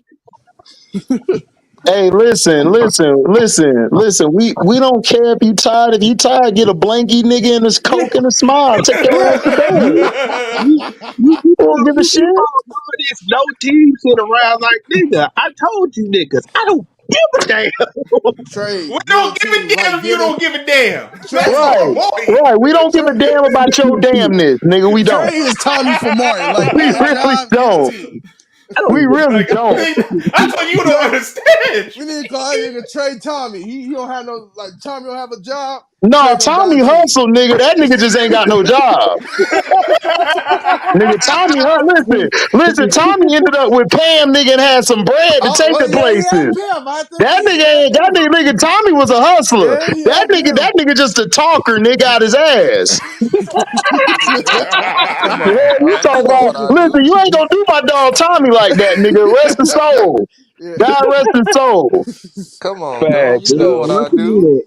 Hey, listen. We don't care if you tired. If you tired, get a blankie, nigga, and a Yeah. coke and a smile. Take your ass Yeah. to bed. You, you, We don't give a you shit. keep on doing this no team shit around like nigga. I told you niggas, I don't give a damn. Trey, We get a don't give a team. damn Like, if you get a don't give a damn. That's Trey. our Right, point. right. We don't give a Trey, damn about your damnness, nigga. We don't. Trey is Tommy for Martin. Like, We get a really job, get a don't. team. I don't We give really Like don't. that's what you don't Trey, understand. we need to call that nigga Trey Tommy. He don't have no, like, Tommy don't have a job. No, Trey don't got Tommy a team. hustle, nigga. That nigga just ain't got no job. Nigga, Tommy, listen. Tommy ended up with Pam, nigga, and had some bread to Oh, take well, her yeah, he had places. Pam. I have to That admit, he nigga had ain't that Pam. nigga. Tommy was a hustler. Yeah, he had That Pam. nigga just a talker, nigga, out his ass. Come Yeah, on, you man. talk You know about. what I Listen, do. you ain't gonna do my dog Tommy like that, nigga. Rest his soul. Yeah. God rest his soul. Come on, dog. Facts, You know what yeah. I Don't do do. that.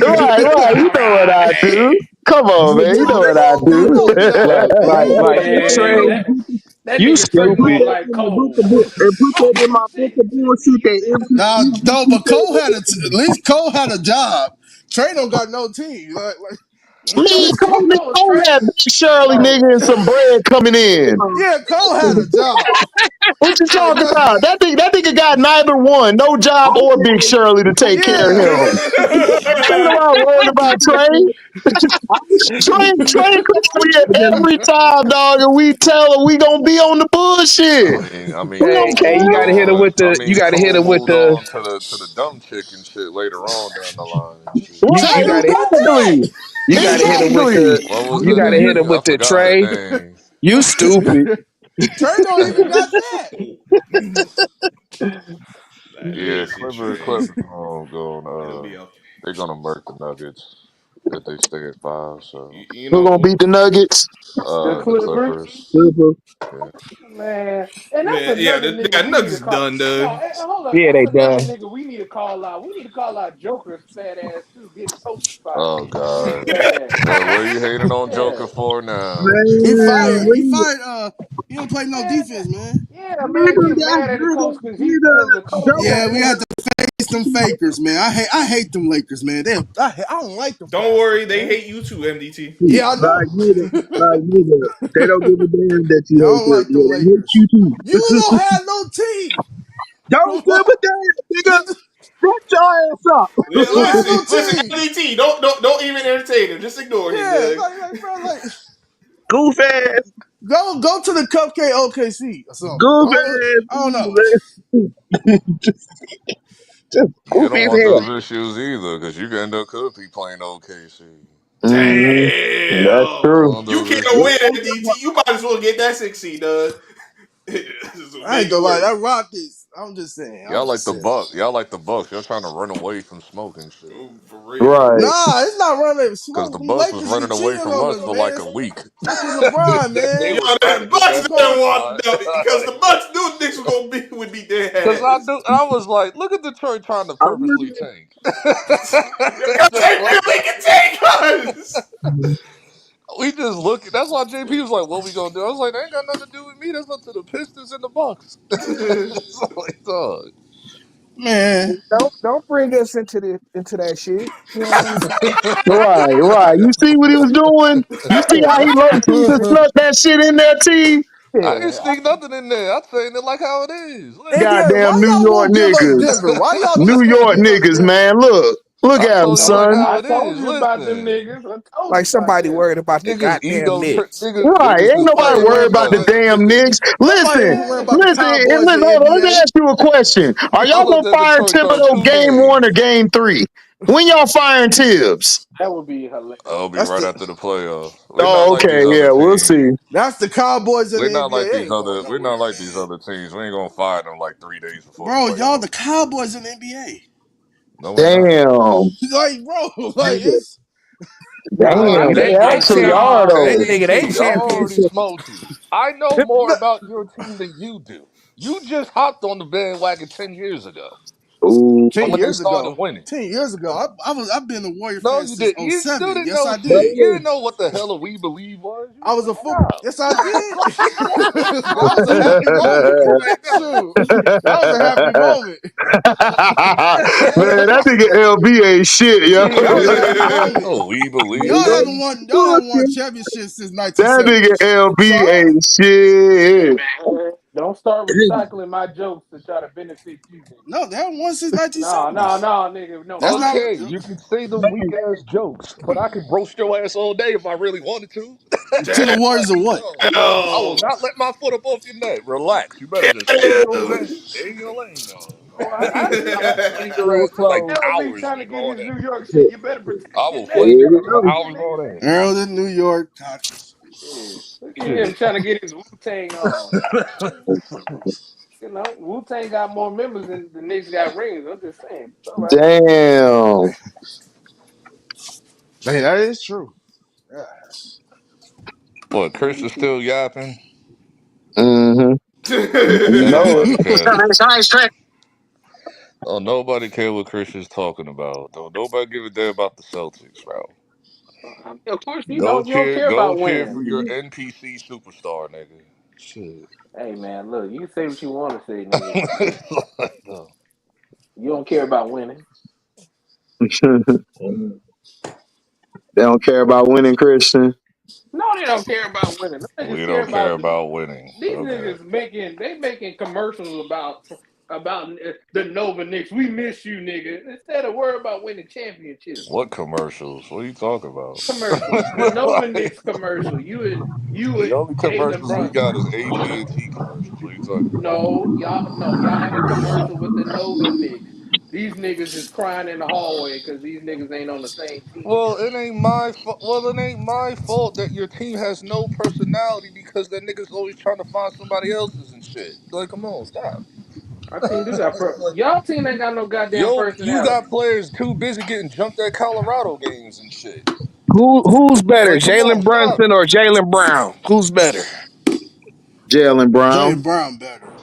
Right. You know what I do. Come on, man. You Tommy know what I don't got no Right, job, right, man. right. Man, Trey, that you nigga Trey And put more stupid. that like in the book Cole. of book and put that in Oh my book shit. of bullshit that Now, no, MVP but Cole had said. at least Cole had a job. Trey don't got no team. Man, No, Cole Trey. had Big Shirley, Bro. nigga, and some bread coming in. Yeah, Cole had a job. What you Like, talking about? That nigga got neither one, no job or Big Shirley to take care of yeah. him. Ain't nobody worried about Trey. Trey come over here every time, dog, and we tell her we gonna be on the bullshit. I mean, We don't Hey, you Cole moved gotta care. hit him on. with the. You gotta hit Cole him with moved the. on to the dumb chick and shit later on down the line and shit. Trey You Right, gotta don't got exactly. that. Exactly. What was You her gotta hit name? him I with the forgot her Trey. name. You stupid. Trey don't even got that. That Yeah, lazy Clippers. Trey. Clippers going. It'll be okay. They're gonna murk the Nuggets. if they stay at 5. So You Who gonna know, beat the Nuggets? The the Clippers. Clippers. Clippers. Yeah. Man, and that's man, yeah, another nigga yeah, we need Nuggets to is call. done, No, done. hold up. Yeah, That's they another done. nigga we need to call out. We need to call out Joker's fat ass too, getting toasted by Oh his God. fat ass. What are you hating on Yeah, Joker for now? He Man, fired. He fired. He don't play no man, defense, man. yeah, man, nigga, getting that's mad at the nigga, coach because he nigga, because the coach Joker, Yeah, got we him. had to face them fakers, man. I hate them Lakers, man. I don't like them Don't worry, bastards, they man. hate you too, MDT. Yeah, I know. like nigga, they don't give a damn that Yeah, you I hate don't them. like them Yeah, they hate Lakers. you too. You don't have no team. Don't give a damn, nigga. Shut your ass up. Yeah, You don't have no listen, team. MDT. Don't even entertain him. Just ignore him, Yeah, Doug. bro, Goof ass, go to the Cupcake OKC or something. goof Go, ass, I don't know. just You goofy don't as want hell. those issues either, because you can end up could be playing OKC. Hmm. That's Damn, You don't true. want you those can't issues. win, MDT. You might as well get that 6 seed, Doug. Just I make ain't it gonna lie, work. that Rockets. I'm just saying. Y'all like the Bucks. Y'all like the Bucks. Y'all trying to run away from smoking shit. Oh, for real. Right. Nah, it's not running Because smoke. the Them Bucks was Lakers be running away cheating from on us us, for like man. a week. Especially LeBron, They man. Yo, was trying to the get Bucks that didn't second want line. because the Bucks knew Knicks was gonna would beat Because their I ass. do, I was like, look at Detroit trying to I purposely really, tank. Because Just they like, really can take us. we just look. That's why JP was like, "What we gonna do?" I was like, "That ain't got nothing to do with me. That's up to the Pistons and the Bucks." It's like, dog. Man. Don't bring us into that shit. You know what I'm saying? Right, right. You see what he was doing? You see how he low key just snuck that shit in there, T? I ain't Yeah. sneak nothing in there. I'm saying it like how it is. Listen, NBA, Goddamn why New y'all York won't give us niggas. Denver? Why y'all New just won't York give us niggas, Denver? man. Look I'm at them, telling you like son. how I it told is. you about them Listen, niggas. I told Like you about somebody that. worried about the niggas goddamn ego trip. Knicks. Right. Niggas Ain't is nobody Man, fighting worried each about the other. damn Knicks. nobody Listen, even worry about the listen, and Cowboys in listen, the hold on, let me NBA. ask you a question. Are I y'all gonna looked at fire Detroit throwing Thibodeau two game one or games. game three? When y'all firing Tibbs? That would be hilarious. I'll be That's right the after the playoffs. We're not Oh, like these okay, other yeah, we'll teams. see. that's the Cowboys in We're the not NBA. like They these ain't going other. We're not nowhere, like these man. other teams. We ain't gonna fire them like 3 days before the Bro, y'all the playoffs. Cowboys in the NBA. No, we're not. Damn. Like, bro, like nigga, it's Nah, Y'all, Damn, nigga, they they actually are nah, though. nigga, they MDT, y'all already champions. smoky. I know more about your team than you do. You just hopped on the bandwagon 10 years ago Ooh. 10 when they years started ago. winning. 10 years ago. I've been a Warrior No, fan you since did. You still '07. didn't Yes, know I shit. did. You didn't know what the hell a We Believe was. You I was was a like, football. how? Yes, I did. How that was was a that? happy moment. You ain't Shoot. That was a happy moment. Man, that nigga LB ain't shit, yo. That was a happy know. moment. Oh, We Y'all Believe. nigga, haven't won. Y'all haven't won talking. championships since That nigga 1970. So LB I don't. ain't shit. Man, don't start recycling my jokes to try to benefit you, nigga. No, they haven't won since No, 1970s. no, no, nigga. No, That's fuck not. Okay, that. you can say them weak ass jokes, but I can roast your ass all day if I really wanted to. To the Damn. Warriors of what? I will not let my foot up off your neck. Relax. You better just stay in your lane. Stay in your lane, dog. Oh, I I will flame your Store ass for like closed. LB hours trying to get on his end. New York shit. You better protect I your will There neck. flame you your Nigga. ass go. for Fuck you, hours nigga. on end. Maryland, New York. Yeah, look at him Shit. trying to get his Wu Tang on. You know, Wu Tang got more members than the Knicks got rings. I'm just saying. It's all right. Damn. Hey, that is true. Yeah. What, Chris is MDT. still yapping? Mm-hmm. You Ain't know nobody it. care. Oh, nobody care what Chris is talking about. Don't nobody give a damn about the Celtics, bro. I mean, of course, you don't care Go about cheer winning. for your NPC superstar, nigga. Shit. Hey man, look, you can say what you want to say, nigga. But It's like, no. you don't care about winning. They don't care about winning, Christian. No, they don't care about winning. Them niggas We care don't care about about winning. these Okay. niggas making commercials about the Nova Knicks. We miss you, nigga. Instead of worry about winning championships. What commercials? What are you talking about? Commercial, the Nova Knicks commercial. You and The only Jalen commercials we Brunson. got is AT&T commercials. What are you talking about? No, y'all have a commercial with the Nova Knicks. These niggas is crying in the hallway because these niggas ain't on the same team. Well, it ain't my fault. Well, it ain't my fault that your team has no personality because that niggas always trying to find somebody else's and shit. Like, come on, stop. Our team do got y'all team ain't got no goddamn Yo, you got personality. players too busy getting jumped at Colorado games and shit. Who's better, Like, come on, Jalen stop Brunson it. or Jalen Brown? Who's better? Jalen Jay Brown. Brown better.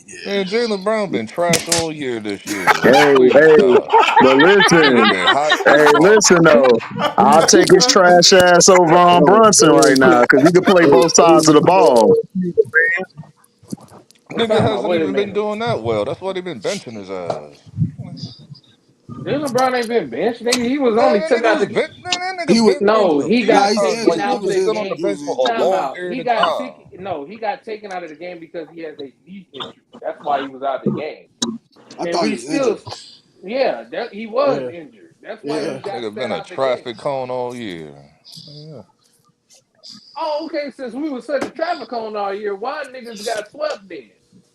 Yeah. Man, Jalen Brown been trash all year this year, Hey, man. Please hey, stop. but Nigga listen, been hot as hey, fuck. listen though. I'll take his trash ass over on Brunson right now because he can play both sides of the ball. Nigga Time out. hasn't Wait a even been minute. doing that well. That's why they been benching his ass. Jalen Brown ain't been benched, nigga. He was Man, only that took nigga out was the. man, that He nigga was been No, injured a he few nah. got He's times. taken Like injured. He out niggas was the been on injured. the He game. bench was for a injured. Time long out. period He of got time. sick. No, he got taken out of the game because he has a knee injury. That's why he was out the game. I And thought he we was injured. still, yeah, he was Yeah. injured. That's why he Yeah. got Nigga set been a out the game. traffic cone all year. Yeah. Oh, okay. Since we was such a traffic cone all year, why niggas got swept then?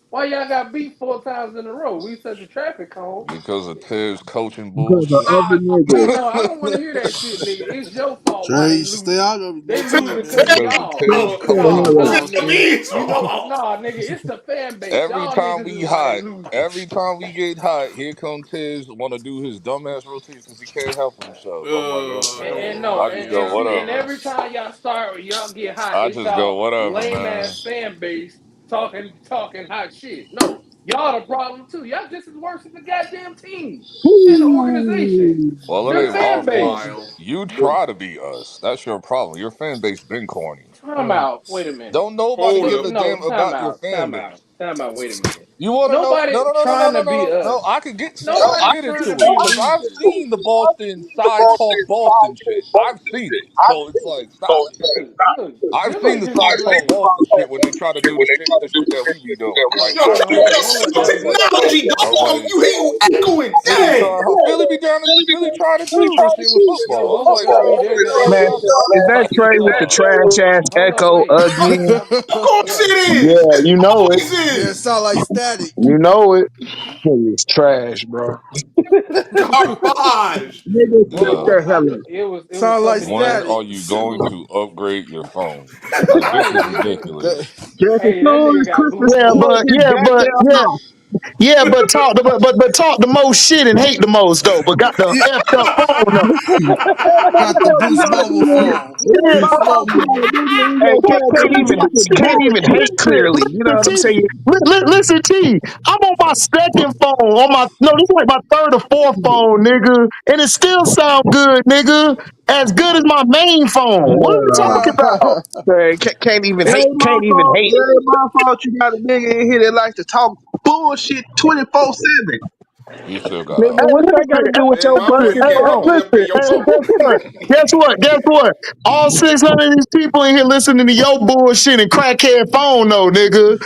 Why y'all got beat 4 times in a row? We such a traffic cone. Because of Tibbs coaching Because of bullshit. other Man, niggas. no, I don't want to hear that shit, nigga. It's your fault why Trey, they you should stay losing. out of it. They No losing tea, because of man. Because of y'all. Tibbs Oh, Stay the coaching No, hell no, out. it's the nigga. bullshit. means You know, fault. no, nigga. It's the fan base. Every Y'all time niggas we is why they hot, losing. every time we get hot, here come Tibbs want to do his dumbass rotation because he can't help himself. I'm like, okay. And no, I just go, and see, and whatever. every time y'all start, y'all get hot. I It's just go, y'all whatever, lame man. ass fan base talking hot shit. No, y'all the problem too. Y'all just as worse as the goddamn team and the organization. Woo. Well, it Your ain't our fan That's fault. base. wild. You try to be us. That's your problem. Your fan base been corny. Time out. Wait a minute. Don't nobody Hold give up. a No, damn time about your out. fan Time base. out. Time out. Wait a minute. You want to know? No, Nobody no, no, no, no, no, trying no, to be no, no. us. I can get. See, I can Nobody get trying into to it be because I've losers. seen the Boston side talk Boston shit. I've seen it. So it's like, stop it. Look, I've seen Dilla the just side be talk like, Boston shit when they try to do the shit that we be doing. Like, Yo, I hold on, see hold yo, on, that don't shit. let some that nigga. technology, I'm dog. like, You echoing. Philly Dang. trying. Philly be down. Philly tried it too. This year with Yo, football. I'm hold like, on, yo, see, what there's the an hell Man, y'all echo. doing? is that Trey with the trash ass Hold on, echo wait. again? Of course Yeah, it Yeah, is. you know it. Yeah, it Jesus. sound like static. You know it. It's trash, bro. Garbage. Nigga, hold shut Yo, the on. hell up. It was Sound so like many when static. echoes. are you going to upgrade your phone? Like, this Right, is nigga. That- ridiculous. Just as Hey, that soon nigga as got Christmas Yeah, Bluetooth. close but his yeah, but goddamn yeah, mouth. yeah, but talk the most shit and hate the most though. But got the yeah, effed up phone though. Hey, got the motherfucker Boost gotta Mobile be phone. in Yeah, my Boost house, Mobile. nigga, in hey, your goddamn house. You can can't even hate clearly. You know what I'm Listen, saying? Listen, T. I'm on my second phone. On my no, this is like my third or fourth phone, nigga, and it still sound good, nigga. As good as my main phone. What are we talking about? Man, It ain't my can't even fault. hate. It ain't my fault. You got a nigga in here that likes to talk bullshit 24/7. You still got Nigga, Hey, out. what that got to listen, do with Ain't your my fault you fucking hey, can't hey, help phone? yourself pay listen, your hey, phone. guess what? Guess what? All 600 of these people in here listening to your bullshit and crackhead phone, though, nigga.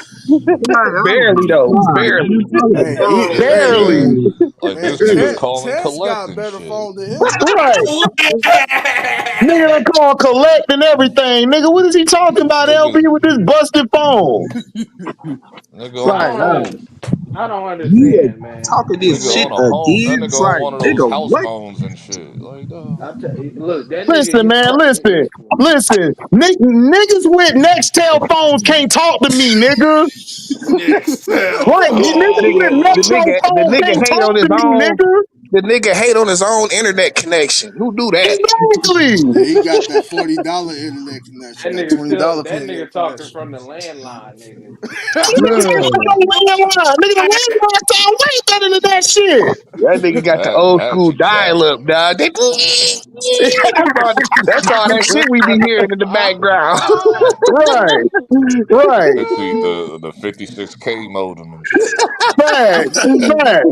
Like, oh Barely my though, god, barely. you talking hey, Oh hey, Barely. man. Yeah. Like, man, this nigga calling Tess collect got a and better shit. phone than him. Right. Nigga done call collect and everything. Nigga, what is he talking about, LB, Nigga, with this busted phone? nigga on I a like, don't under, home. I don't you understand, man. talking this Nigga Look, shit on a home. That again? nigga It's on like, one of those nigga, house what? phones and shit. Like, dog. look, that nigga, Listen, man, listen. his Listen. Niggas with Nextel phones can't talk to me, nigga. Next cell Right. Niggas Nigga, with phone. Nextel the phones nigga can't hate talk on his to me, own. nigga. The nigga hate on his own internet connection. Who do that? Exactly. Hey, he got that $40 internet connection, that $20 that nigga internet talking connection. from the landline, nigga. Mm. Nigga, the landline sound way better than that shit. That nigga got the old That's school dial up, exaggerated. dog. That's all that shit we be hearing in the background. Right. Right. The 56K modem and shit. Facts. Facts.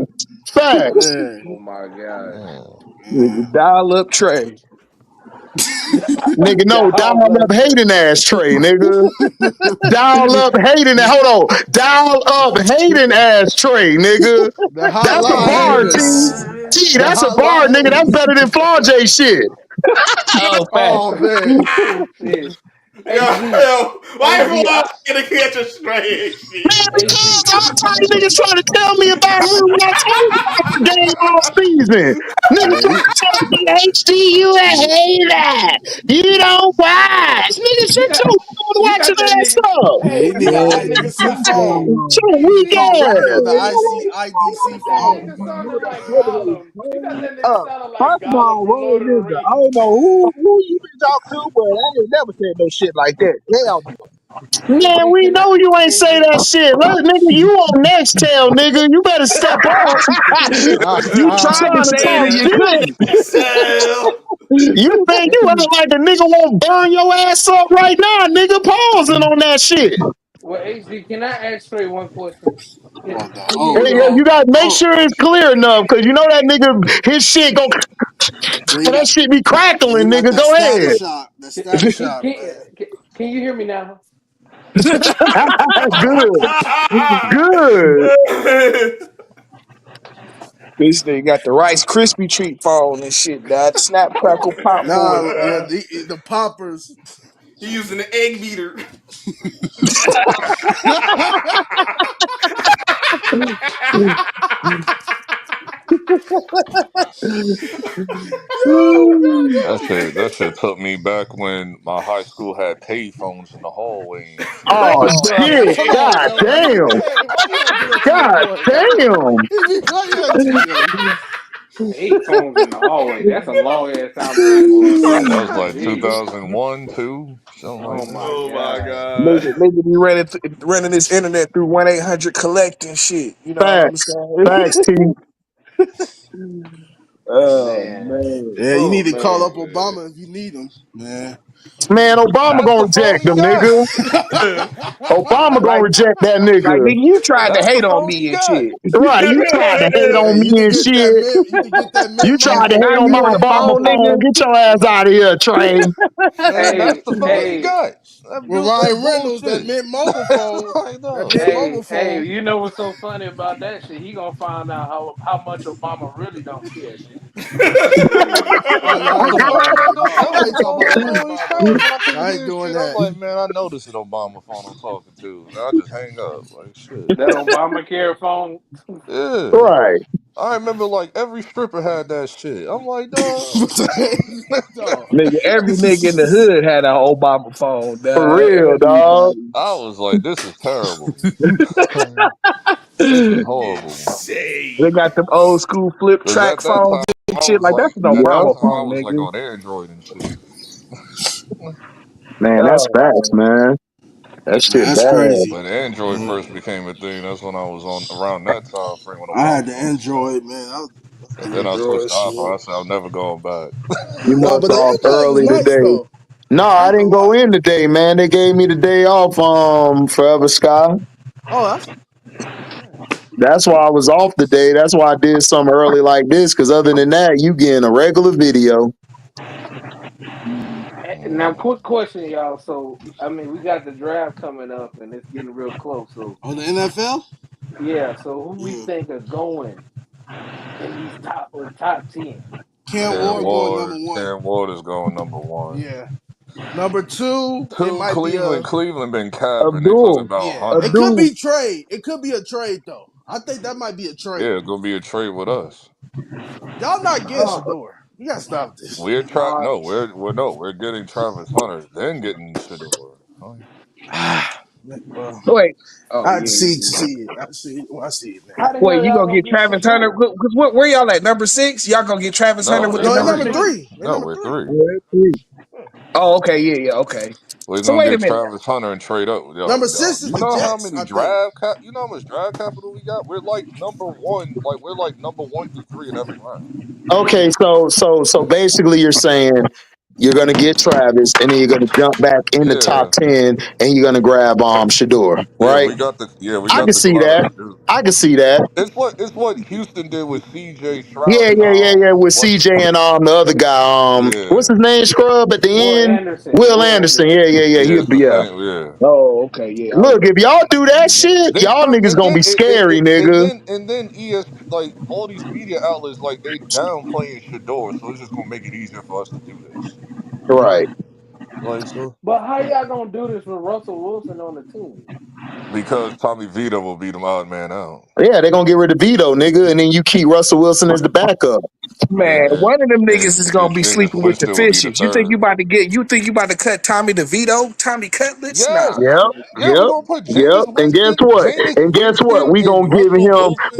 Facts. Man, Oh my god. Yeah. man. Dial up tray. Nigga, no, dial Dog up up hating ass tray, nigga. Dial up hating that. Hold on. Dial up hating ass tray, nigga. The That's a hotline bar, T. haters. T, The that's a bar, hotline nigga. That's haters. better than Flaw J shit. Oh, fact. Oh man. oh shit. Yo, AZ, yo, why AZ, everyone gonna catch a stray Man, shit? because AZ. all time niggas trying to tell me about him when I told you about the game all season. Nigga Hey, trying to tell me HD, you a hater. You don't watch. Nigga, You shut got your Shut got your that ass nigga. up. Yeah, Hey, he got that that nigga nigga C sound like phone. Shut your he, weak he, Call ass. Rico the he, IDC that phone. nigga sounded like Gollum. You got that nigga sounding like First of Gollum all, from wrong Lord of the nigga. I Rings. don't know who you been talking to, but I ain't never said no shit like that. Hell no. Man, HD, we can I? know you ain't say HD, that shit. Let, nigga, you on next tail, nigga. You better step up. You tried to Trying to say it talk and you shit. couldn't. Sell. You think you act like a nigga won't burn your ass up right now, nigga. Pausing on that shit. well, HD, can I ask Trey one question? Hold on, He Hey, using yo, that. you gotta make hold sure it's clear enough, cause you know that nigga, his shit go, on. that shit be He crackling, got nigga. that Go static ahead. shock. That Can, static can, shock, can, man. can you hear me now? Good, good. This nigga got the Rice Krispie treat phone and shit, dog. Snap, crackle, pop for Nah, it. yeah, the poppers. He using the egg beater. That shit took me back when my high school had pay phones in the hallway and shit. Oh Man, shit. come on, God LB. damn. Hey, why you gotta do that to your God boy, man? damn. Why you gotta do that? Eight phones in the hallway. That's a long ass time ago, boy. Yeah, that was like Jeez. 2001, two, something like Oh that. my Oh my god. god. Nigga be running this internet through 1-800 collecting shit. You know what I'm Facts. saying? Facts, T. Oh Man. man. Yeah, you Oh need to call up man. Obama if you need him, man. Man, Obama That's gonna the phone reject he them, got. nigga. Obama gonna Like reject that like nigga. nigga, you tried to That's the hate on phone he me and got. shit. Right, you tried to hate Hey, on me and shit. You can get that mint You And tried to mobile hate now on you my on the phone. Obama phone, phone. nigga. Get your ass out of here, Trey. That's Hey, the phone he hey, got. That With dude, that's Ryan Reynolds, that bullshit. mint mobile phone. I That know. mint mobile hey, phone. you know what's so funny about that shit? He gonna find out how much Obama really don't care, nigga. Oh no, I I'm ain't talking surprised about that Obama. dude. That I was ain't the talking only about thing that Obama. made me crack when I couldn't I ain't hear doing shit. I'm that. like, man, I know this is an Obama phone I'm talking to. And I just hang up. Like, shit. That Obamacare phone. Yeah. Right. I remember like every stripper had that shit. I'm like, dog. Dog. Nigga, every nigga in the hood had an Obama phone, For dog. real, dog. Everybody. I was like, this is terrible. This is horrible. They Say. got them old school flip Cause track at that phones time and I shit. was Like like, that's an at that Yep. Obama time I phone, was like nigga. on Android and shit. Man, that's Oh facts, man. man. That Man, shit that's bad. crazy. When Android first became a thing, that's when I was on around that time frame when I had Obama the phones was out. Android, man. And The then I switched Android to iPhone. shit. I said I'm never going back. You No, must but the off Android was early nice today. though. No, I I ain't gonna didn't go lie. in today, man. They gave me the day off Forever Sky. Oh, that's man. That's why I was off the day. That's why I did something early like this. Cause other than that, you getting a regular video. Now, Mm. quick question, y'all. So, I mean, we got the draft coming up, and it's getting real close. So, Oh, the NFL. yeah. So, who we Yeah. think are going in these top 10? Cam Ward going number one. Cam Ward is going number one. Yeah. Number two, it Two, might be a Cleveland been capping. They talking Abdul. about yeah. It Hunter. could Abdul. be trade. It could be a trade though. I think that might be a Yeah, trade. it's gonna be a trade with us. Y'all not getting Uh, Shador. You gotta stop this. We're tra- no, no, we're no, we're getting Travis Hunter, then getting Shador. Oh, Well, Wait. Oh I had yeah, to yeah, see to yeah. see it. I see it. Well, I see it how now. the hell Wait, you y'all gonna gonna get get Travis Hunter? Shador? Cause where y'all at? Number 6? Y'all gonna get Travis Hunter no, with they're the No, they're number number six? three. three. They're No, number we're three. three. Oh, that's 3. Oh, okay, yeah, yeah, okay. We're So gonna wait a get minute. Travis Hunter and trade up. Number six is You the know how Jets, many I think. you know how much draft capital we got? We're like number one. Like we're like number 1 through 3 in every round. Okay, so basically you're saying you're gonna get Travis and then you're gonna jump back in the top Yeah, 10 and you're gonna grab Shador, yeah, right? we I got can the see clout. that. I can see that. It's what Houston did with C.J. Stroud Yeah, and yeah, yeah, yeah. With what's his CJ and name? the other guy, what's Yeah, his name? Scrub at the Will end. Anderson. Will Will Anderson. Anderson. Yeah, yeah, yeah. yeah, He'll it's be the yeah. same. Yeah, Oh, okay, yeah, I Look, remember if that. y'all do that shit, they y'all try, niggas and gonna then be scary, nigga. and then ESP like all these media outlets like they downplaying Shador, so it's just gonna make it easier for us to do this. Right. Like so, But how y'all gonna do this with Russell Wilson on the team? because Tommy Vito will beat him odd man out. Yeah, they're gonna get rid of Vito, nigga, and then you keep Russell Wilson as the backup. Man, one of them niggas is gonna And be Jameis sleeping with the Winston will be the fishes. You think you third. about to get? You think you about to cut Tommy DeVito, Tommy Cutlets? Nah. Yes. Yep, Yeah, we're yep, gonna put yep. And guess what? Jameis And guess what? Winston We and gonna give Russell him Wilson.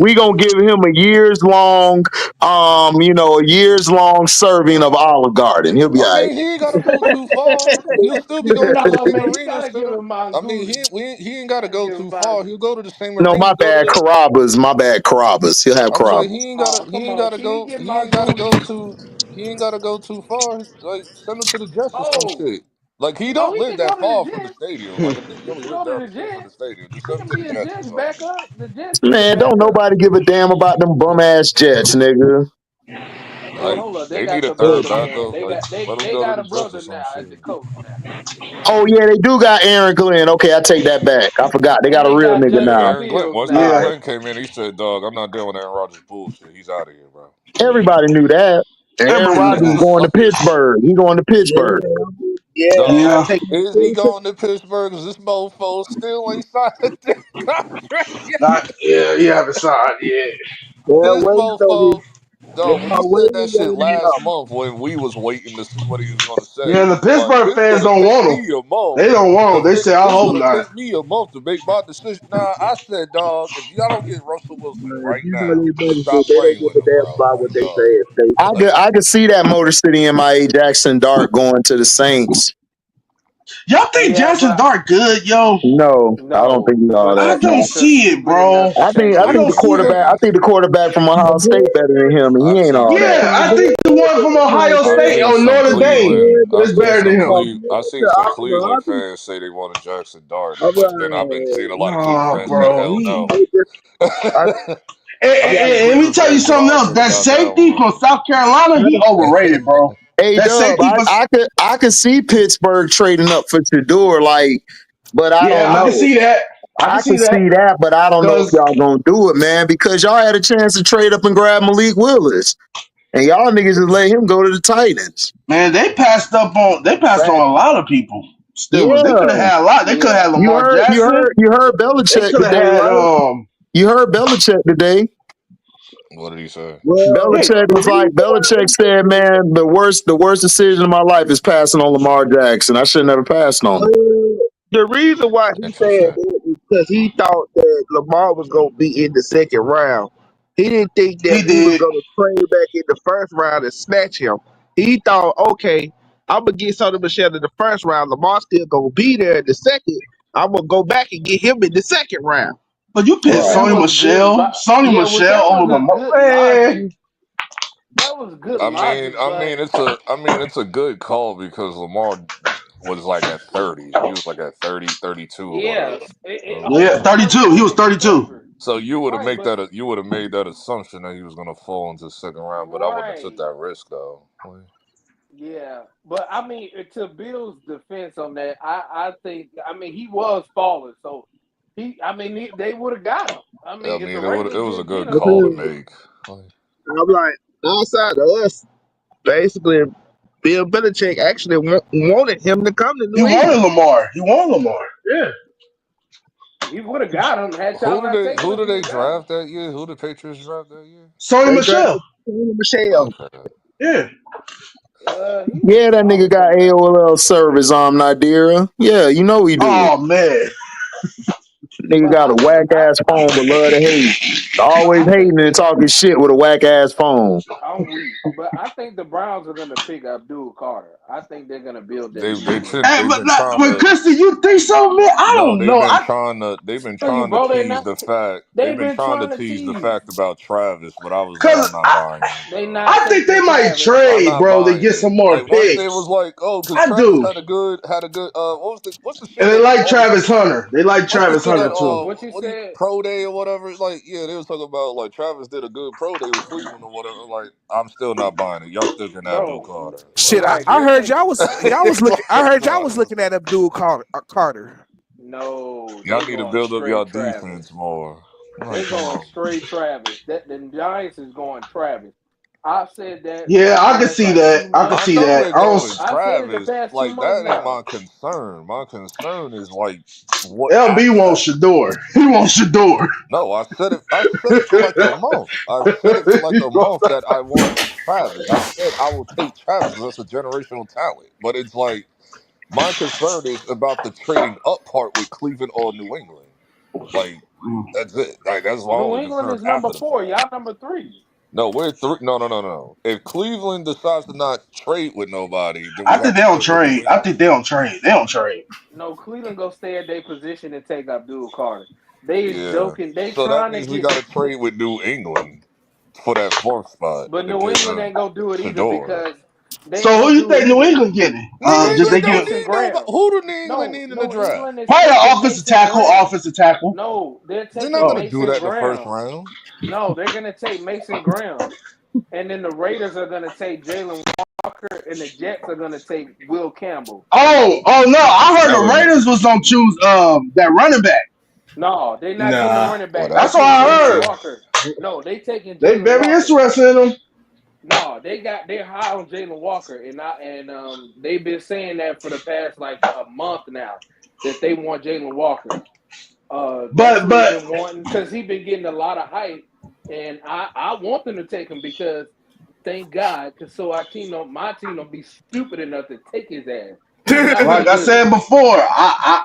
a years long serving of Olive Garden. He'll be I all right. mean, he ain't gotta go too far. He'll still be going to the No, same man, you arena gotta instead give of. him I mean, Mongoose. he ain't gotta Gotta go give him too far. He'll Mongoose. go to the same No, arena. my Go to bad, the. Carrabba's. My bad, Carrabba's. He'll have I'm saying Carrabba's. he ain't gotta. Oh, come on, see, get He ain't gotta Mongoose. go to. He ain't gotta go too far. Like send him to the Jets or some Oh, shit. Like he oh, don't he live can go that to the far from the Jets. stadium. Like I think he He only can lives go to down the the street from the Jets. stadium. Just He send him can to the be a Jets or Jets something. backup. The Jets can be a Man, don't backup. nobody give a damn about them bum ass Jets, nigga. Well, Like hold up. They they need got a the third brother man. backup. They Like got they let him they go to got the a Jets or brother some now as shit. the coach now. Oh yeah, they do got Aaron Glenn. Okay, I take that back. I forgot they And got a they real got nigga Yeah, now. Justin Aaron Glenn. Fields Once now. Aaron Yeah. Glenn came in, he said, "Dog, I'm not dealing with Aaron Rodgers bullshit. He's out of here, bro." Everybody knew that. And Aaron Everybody knew Rodgers that. going to Like, Pittsburgh. He going to Pittsburgh. Yeah, I dog, Yeah. take my is he sister. going to Pittsburgh? Cause this mofo still ain't signed a damn contract yet. Not, yeah, you haven't signed yet. Well, This wait till his mofo, dog. When he said that waiting shit on last him. month, when we was waiting to see what he was gonna Yeah, say, and the he was like, Pittsburgh "It's fans gonna don't take want him. me a month They don't want him. to They make. say, I It's hope gonna not. take me a month to make my decision." Nah, I said, dog, if y'all don't get Russell Wilson Man, right you know now, these motherfuckers, stop they don't playing give with a him, damn bro. about what Like, they dog, say. I like. could I could see that Motor City and my Jackson Dart going to the Saints. Y'all think Yeah, Jackson but Dart good, yo? No, I don't think no, all but I that. that don't No. defense see it, stupid enough bro. to take I I think don't the Jackson see it. quarterback. I Dart. think the quarterback from Ohio State better than him, and he I've ain't seen all that. Yeah, I think the one from Ohio I've State seen or some Notre Dame Cleveland. is better than him. I've seen some Cleveland fans say they wanted Jackson Dart, I'm but then I've been seeing a lot of Cleveland Nah, fans say bro. hell no. I, I've And seen let me Cleveland tell you fans get something else. arguing That about that safety one. from South Carolina, he overrated, bro. Hey That Dub, safety for I could see Pittsburgh trading up for Shador, like, but I yeah, don't I can know. see that. I can I see could that see that, but I don't know if because y'all gonna do it, man, because y'all had a chance to trade up and grab Malik Willis, and y'all niggas just let him go to the Titans. man, they passed on a lot of people. Steelers. They Yeah, could have had a lot. They could have Yeah, had Lamar Jackson. you heard They Belichick could have today, had right? You heard Belichick today. What did he say? well, yeah. Belichick the was like, reason why Belichick said, man, the worst decision of my life is passing on Lamar Jackson. I should never passed on him. the reason why he said Interesting. that is because he thought that Lamar was gonna be in the second round. He didn't think that He we was did. gonna trade back in the first round and snatch him. He thought, okay, I'm gonna get Sonny Michelle in the first round. Lamar still gonna be there in the second. I'm gonna go back and get him in the second round. But you picked well, that Right. Sony was good. Michelle. Sony Yeah, well, Michelle that was over a Lamar. good logic. Man, That was good logic, but It's a good call because Lamar was like at 30. He was like at 30, 32 or yeah, whatever. So, yeah, hopefully Russ 32. He was Wilson 32. recovered. so Right, but you would have made that assumption that he was gonna fall into the second round, but I wouldn't have took right. that risk though. Yeah, but I mean, to Bill's defense on that, I think, I mean, he was falling, so they would have got him. I I mean, if the mean, it Ravens was a didn't good get him, call to make. I'm like, outside of us, basically, Bill Belichick actually wanted him to come to He New wanted England. Lamar. He wanted Lamar. Yeah. he would have got him. Had y'all not taken Who him, did he'd they have got him. draft that year? Who did Patriots draft that year? Sony They Michelle. drafted Michelle. Okay. Yeah. He was Yeah, that nigga solid got coming out. AOL service on Nadira. Yeah, you know he do. Oh man. Nigga But got a whack ass phone, but love to hate. Always I think hating and talking shit with a whack ass phone. I'm weak, but I think the Browns are going to pick Abdul Carter. I think they're going to build that defense. Hey, They've but been trying but to Christy, you think so, man? I no, don't know. they've been Tell you, trying to bro, tease the fact they've been trying to tease. about Travis, but I was like, Cause I'm not buying it, They dog. not I think they taking might Travis. I'm trade, not bro, to buying get it. some more Like they was picks. like, oh, because I Travis do. had a good what's the shit And they they was like always Travis Hunter. They like what's the Travis shit at Hunter too. What you said? pro day or whatever? Like, yeah, they was talking about like Travis did a good pro day with Cleveland or whatever. Like, I'm still not buying it. Y'all still can Abdul Bro, Carter. Shit, Like, right. I They're heard taking. I heard y'all was like, looking at Abdul Carter. No, y'all they need to going build up y'all straight Travis. defense more. I'm They like, come going on. straight Travis. That the Giants is going Travis. I've said that for Yeah, the I can past see like that. 2 I can I months. see know that. they're I don't. going I said it the Travis. past 2 Like months that ain't now. my concern. My concern is like what LB after wants that. Shador. He wants Shador. No, I said it. I said it for like a month. I've said it for like a month that I want Travis. I said I will take Travis because that's a generational talent. But it's like my concern is about the trading up part with Cleveland or New England. Like that's it. Like that's my New only England concern is number after the 4. fact. Y'all number 3. No, we're three. No, no, no, no. If Cleveland decides to not trade with nobody, then we I have think to they don't trade with New trade. I England. think they don't trade. They don't trade. No, Cleveland go stay at their position and take Abdul Carter. They is Yeah. joking. They So that trying to means we get, got to trade with New England for that fourth spot but to New get England ain't gonna do it either Shador. because they So ain't who gonna you do it think New either. England getting? New Just Taking they England give. don't Mason need nobody. Graham. Who do New England No, need in the New draft? England is Probably taking an offensive Mason tackle. Graham. Offensive tackle. No, they're They're not taking going to Oh, do Mason that in the first Graham. round. No, they're gonna take Mason Graham. And then the Raiders are gonna take Jalen Walker and the Jets are gonna take Will Campbell. oh no! I heard That the would Raiders was gonna choose that running back. No, they're not getting a Nah. running Well, back. They That's that's what getting I Jalen heard. interesting. Walker. No, they taking They Jalen very Walker. interested in them. No, they're high on Jalen Walker, and they've been saying that for the past like a month now that they want Jalen Walker. That's But who they've but been wanting because he's been getting a lot of hype, and I want them to take him because thank God, because so my team don't be stupid enough to take his ass. He's not like that I good. said before,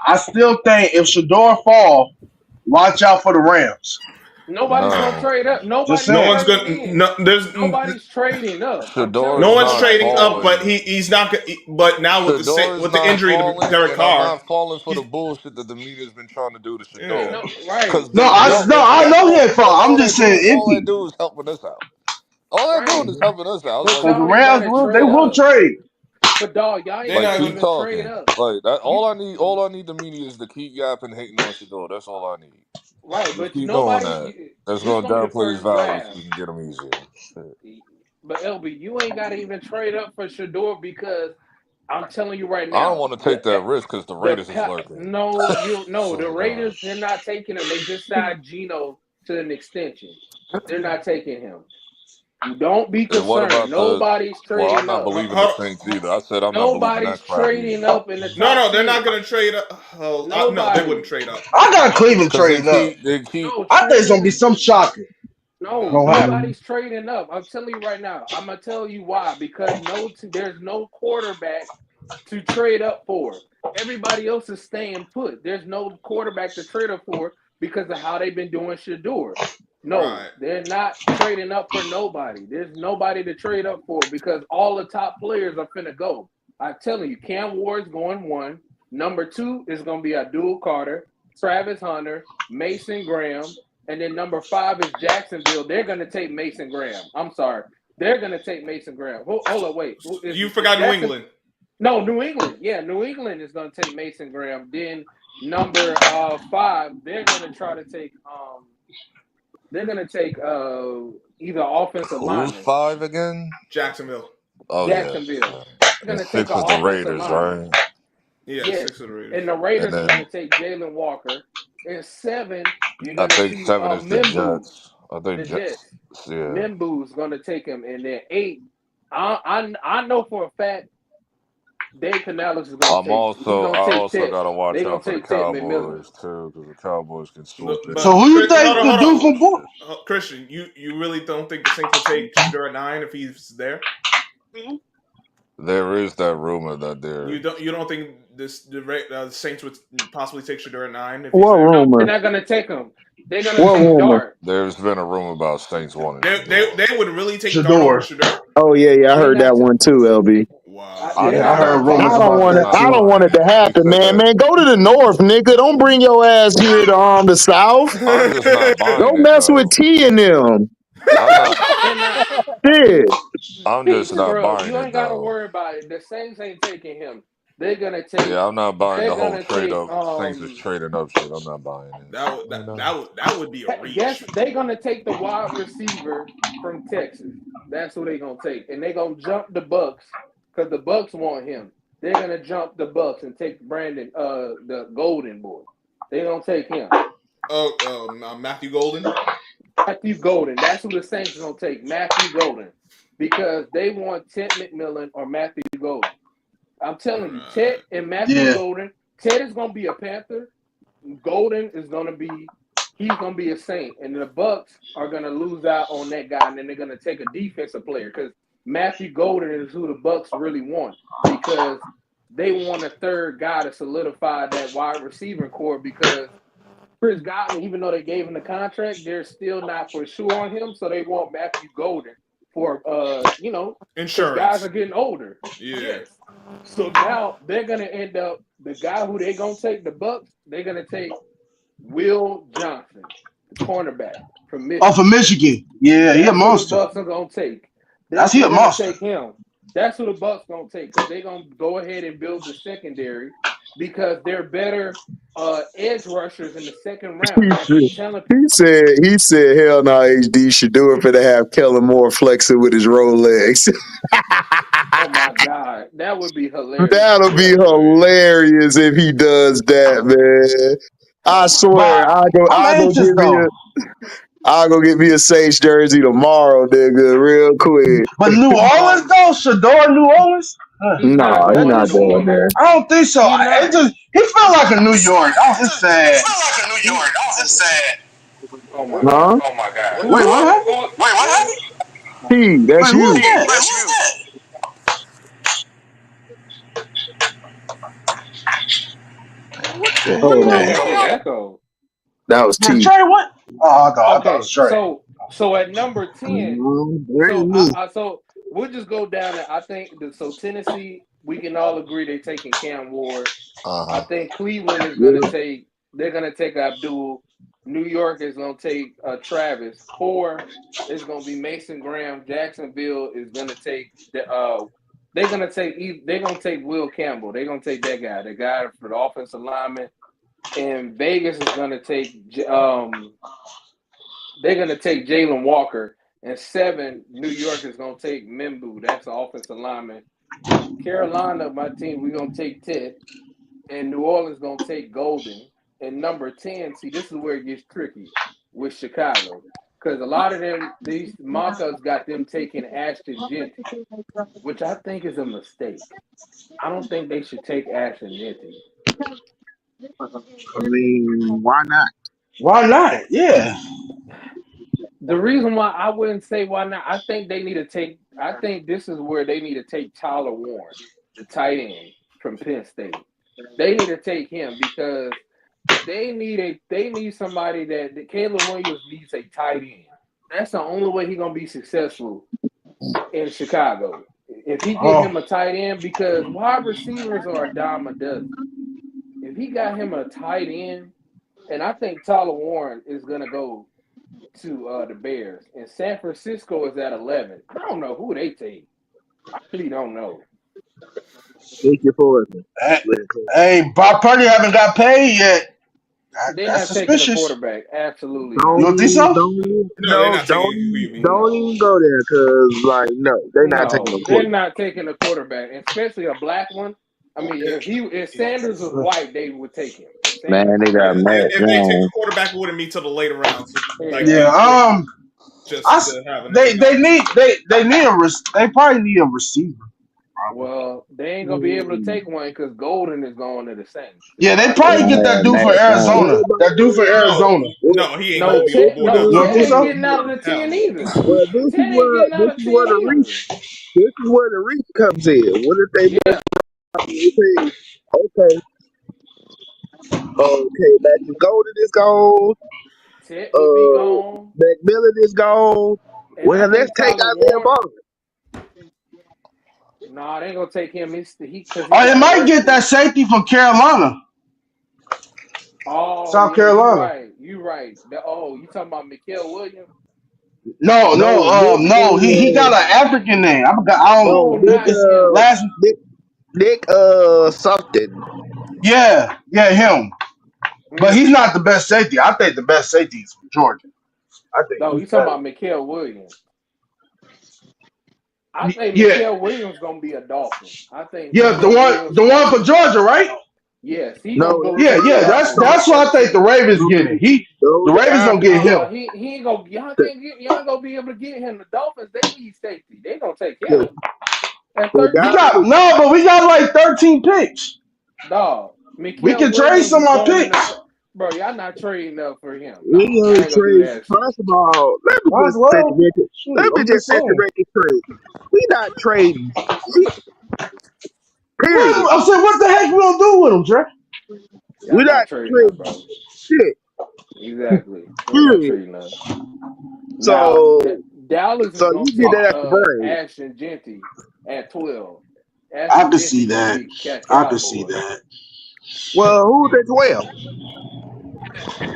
I still think if Shador fall, watch out for the Rams. Nobody's gonna No. trade up. Just Nobody's No saying. one's trading gonna. in. No, there's Nobody's trading up. I'm Shador telling no is you, one's not trading nobody's up, trading. but falling. he's not. But now Shador is with the not injury to falling, Derek and I'm Carr, not falling for the he's bullshit that the media's been trying to do to yeah. Shador. No, right, Because No, they I don't. no, If I they know he don't, ain't fall. because I'm just saying all they iffy. do is helping us out. All they're doing right. is helping us out. But Like, Because the y'all ain't Rams gotta will they trade will up. trade. But dog, y'all ain't They're like gotta not. keep even trade talking. up. Like that. You All I need the media is to keep yapping, hating on Shador. That's all I need. right, Just but keep doing nobody. that. That's This gonna gonna be the downplay his first value so draft. we can get him easier. Shit. But LB, you ain't gotta even trade up for Shador because I'm telling you right I don't now, want to take that risk because the Raiders is lurking. no, the So, Raiders they're not taking him. They just signed Geno to an extension. They're not taking him. You don't be and what concerned. about the? Nobody's Well, I'm trading not up. believing the Hold, Saints either. I said I'm not believing Nobody's that crap trading either. up in the no, top no, they're not 10. gonna trade up. Oh, no, they Nobody. wouldn't trade up. I got Cleveland Because trading up. they keep. No I think it's gonna be trading. some shocking No, No. gonna happen. nobody's trading up. I'm telling you right now. I'm gonna tell you why. Because there's no quarterback to trade up for. Everybody else is staying put. There's no quarterback to trade up for because of how they've been doing Shador. No, Right. they're not trading up for nobody. There's nobody to trade up for because all the top players are finna go. I'm telling you, Cam Ward's going one. Number two is gonna be Abdul Carter, Travis Hunter, Mason Graham, and then number five is Jacksonville. They're gonna take Mason Graham. I'm sorry. They're gonna take Mason Graham. Hold on, wait. You Is forgot New Jackson? England. No, New England. Yeah, New England is going to take Mason Graham. Then number five, they're going to take either offensive Who's lineman. five again? Jacksonville. Oh yeah. Jacksonville. They're And going to take six an is the offensive Raiders, lineman. right? Yeah, Yes, six of the Raiders. and the And Raiders are going to then take Jalen Walker. And seven, you're I going to think see seven is the Mimbu, Jets. I think the Jets. Jets. Yeah. Mimbu's going to take him. And then eight, I know for a fact Dave Canales is gonna take. He's I gonna take also Ted. gotta watch They're gonna out for the take Ted McMillan. Cowboys too, because the Cowboys can swoop in But So and who you hold think on, the hold dude on. from bullshit. Christian, you really don't think the Saints will take Shador at 9 if he's there? There is that rumor that they're. You don't think the Saints would possibly take Shador at 9 if he's What there? No, they're rumor? not gonna take him. They're gonna What take rumor? Dart. There's been a rumor about Saints wanting Shador. They would really take Dart over Shador? Shador? Oh yeah, yeah, I They're heard not. that one too, LB. Wow. I They're Yeah, I think not that gonna heard take I rumors him. don't about want possibly it. that I not too. don't want it to happening. They happen, said man. that. Man, go to the north, nigga. Don't bring your ass here to the south. I'm just not buying Go it mess with though. T and them. I'm not. They're not. Shit. I'm just not Bro, buying you it ain't gotta though. worry about it. The Saints ain't taking him. They're gonna Yeah, take. I'm not buying They're the whole gonna trade take. up. Saints is trading up shit. I'm not buying it. You know. That would be a Guess reach. they're gonna take the wide receiver from Texas. That's who they're gonna take, and they're gonna jump the Bucks because the Bucks want him. They're gonna jump the Bucks and take Brandon, the Golden boy. They're gonna take him. Matthew Golden. Matthew Golden. That's who the Saints is gonna take. Matthew Golden, because they want Ted McMillan or Matthew Golden. I'm telling you, Ted and Matthew Yeah. Golden. Ted is gonna be a Panther. Golden is gonna be. He's gonna be a Saint, and the Bucks are gonna lose out on that guy, and then they're gonna take a defensive player because Matthew Golden is who the Bucks really want, because they want a third guy to solidify that wide receiver core, because Chris Godwin, even though they gave him the contract, they're still not for sure on him. So they want Matthew Golden for insurance. Guys are getting older. Yeah. Yes. So now they're gonna end up the guy who they're gonna take, the Bucks, they're gonna take Will Johnson, the cornerback from Michigan. Oh, from Michigan. Yeah, he a monster. Who the Bucks are gonna take. That's he a monster. Take him. That's who the Bucks gonna take, because they're gonna go ahead and build the secondary, because they're better edge rushers in the second round. He said, hell no, HD should do it for to have Kellen Moore flexing with his roll legs. Oh my God, that would be hilarious. That'll be hilarious if he does that, man. I swear, I'll go get me a Saints jersey tomorrow, nigga, real quick. But New Orleans though, Shador, New Orleans. No, he's not going there. I don't think so. He felt like a New York. It's sad. Oh my God. Oh my God. Wait, what happened? P, that's you. Who's that? Echo. That was T. Trey, what? Oh, I thought it was Trey. So at number 10, so we'll just go down there. I think Tennessee, we can all agree they're taking Cam Ward. I think Cleveland is they're gonna take Abdul. New York is gonna take Travis. 4 is gonna be Mason Graham. Jacksonville is gonna take they're gonna take Will Campbell. They're gonna take that guy, the guy for the offensive lineman. And Vegas is gonna take they're gonna take Jalen Walker. And 7, New York is gonna take Mimbu. That's the offensive lineman. Carolina, my team, we're gonna take Ted. And New Orleans gonna take Golden. And number 10, see, this is where it gets tricky with Chicago, because a lot of these mock-ups got them taking Ashton Jeanty, which I think is a mistake. I don't think they should take Ashton Jeanty. I mean, why not? Why not? Yeah. The reason why I wouldn't say why not, I think this is where they need to take Tyler Warren, the tight end from Penn State. They need to take him because they need somebody that Caleb Williams needs a tight end. That's the only way he's gonna be successful in Chicago. If he get him a tight end, because wide receivers are a dime a dozen. If he got him a tight end, and I think Tyler Warren is gonna go to the Bears, and San Francisco is at 11. I don't know who they take. I really don't know. Thank you for it. Hey, Brock Purdy haven't got paid yet. They're not taking a quarterback. Absolutely. You don't think so? Don't even go there, because they're not taking a quarterback. They're not taking a quarterback, especially a black one. I mean, if Sanders was white, they would take him. Man, they got mad. If they take a quarterback, it wouldn't be till the later rounds. They probably need a receiver. Well, they ain't gonna be able to take one because Golden is going to the Saints. Yeah, they probably get that dude for Arizona. No, he ain't gonna be on board. Ted ain't getting out of the 10 either. Well, this is where the reach comes in. What if they say, okay, Matthew Golden is gone. Ted will be gone. McMillan is gone. Well, let's take Isaiah Bond. No, they ain't gonna take him. They might get that safety from Carolina. South Carolina. You're right. You talking about Mikael Williams? No. He got an African name. Nick something. Yeah, him. But he's not the best safety. I think the best safety is from Georgia. You talking about Mikael Williams? I think Mikael Williams gonna be a Dolphin. I think. Yeah, the one for Georgia, right? Yes, he No, gonna go it to the Yeah. ain't. Dolphins. That's what I think the Ravens getting. Those The Ravens are gonna get him. He ain't gonna. Y'all ain't gonna be able to get him. The Dolphins, they need safety. They gonna take him the, at the We guy 13. got who no, but we got like 13 picks. Dog, We Mikael can trade Williams some is of our going in the picks. first. Bro, y'all not trading up for him. we No, y'all ain't ain't gonna do trade. that shit. First of all, let me Might as just set the well. record. Shoot, Let me I'm just just set the saying. record straight. We not trading shit. Period. What? I'm saying, what the heck we gonna do with him, Dre? Y'all We not not trading up, trading bro. shit. Exactly. We're not Period. trading up. Now, So, Dallas is so gonna you get take that at the brain. Ashton Genty at 12. I Ashton can see Genty gonna that. be I can see cowboy. that. Well, who's at 12?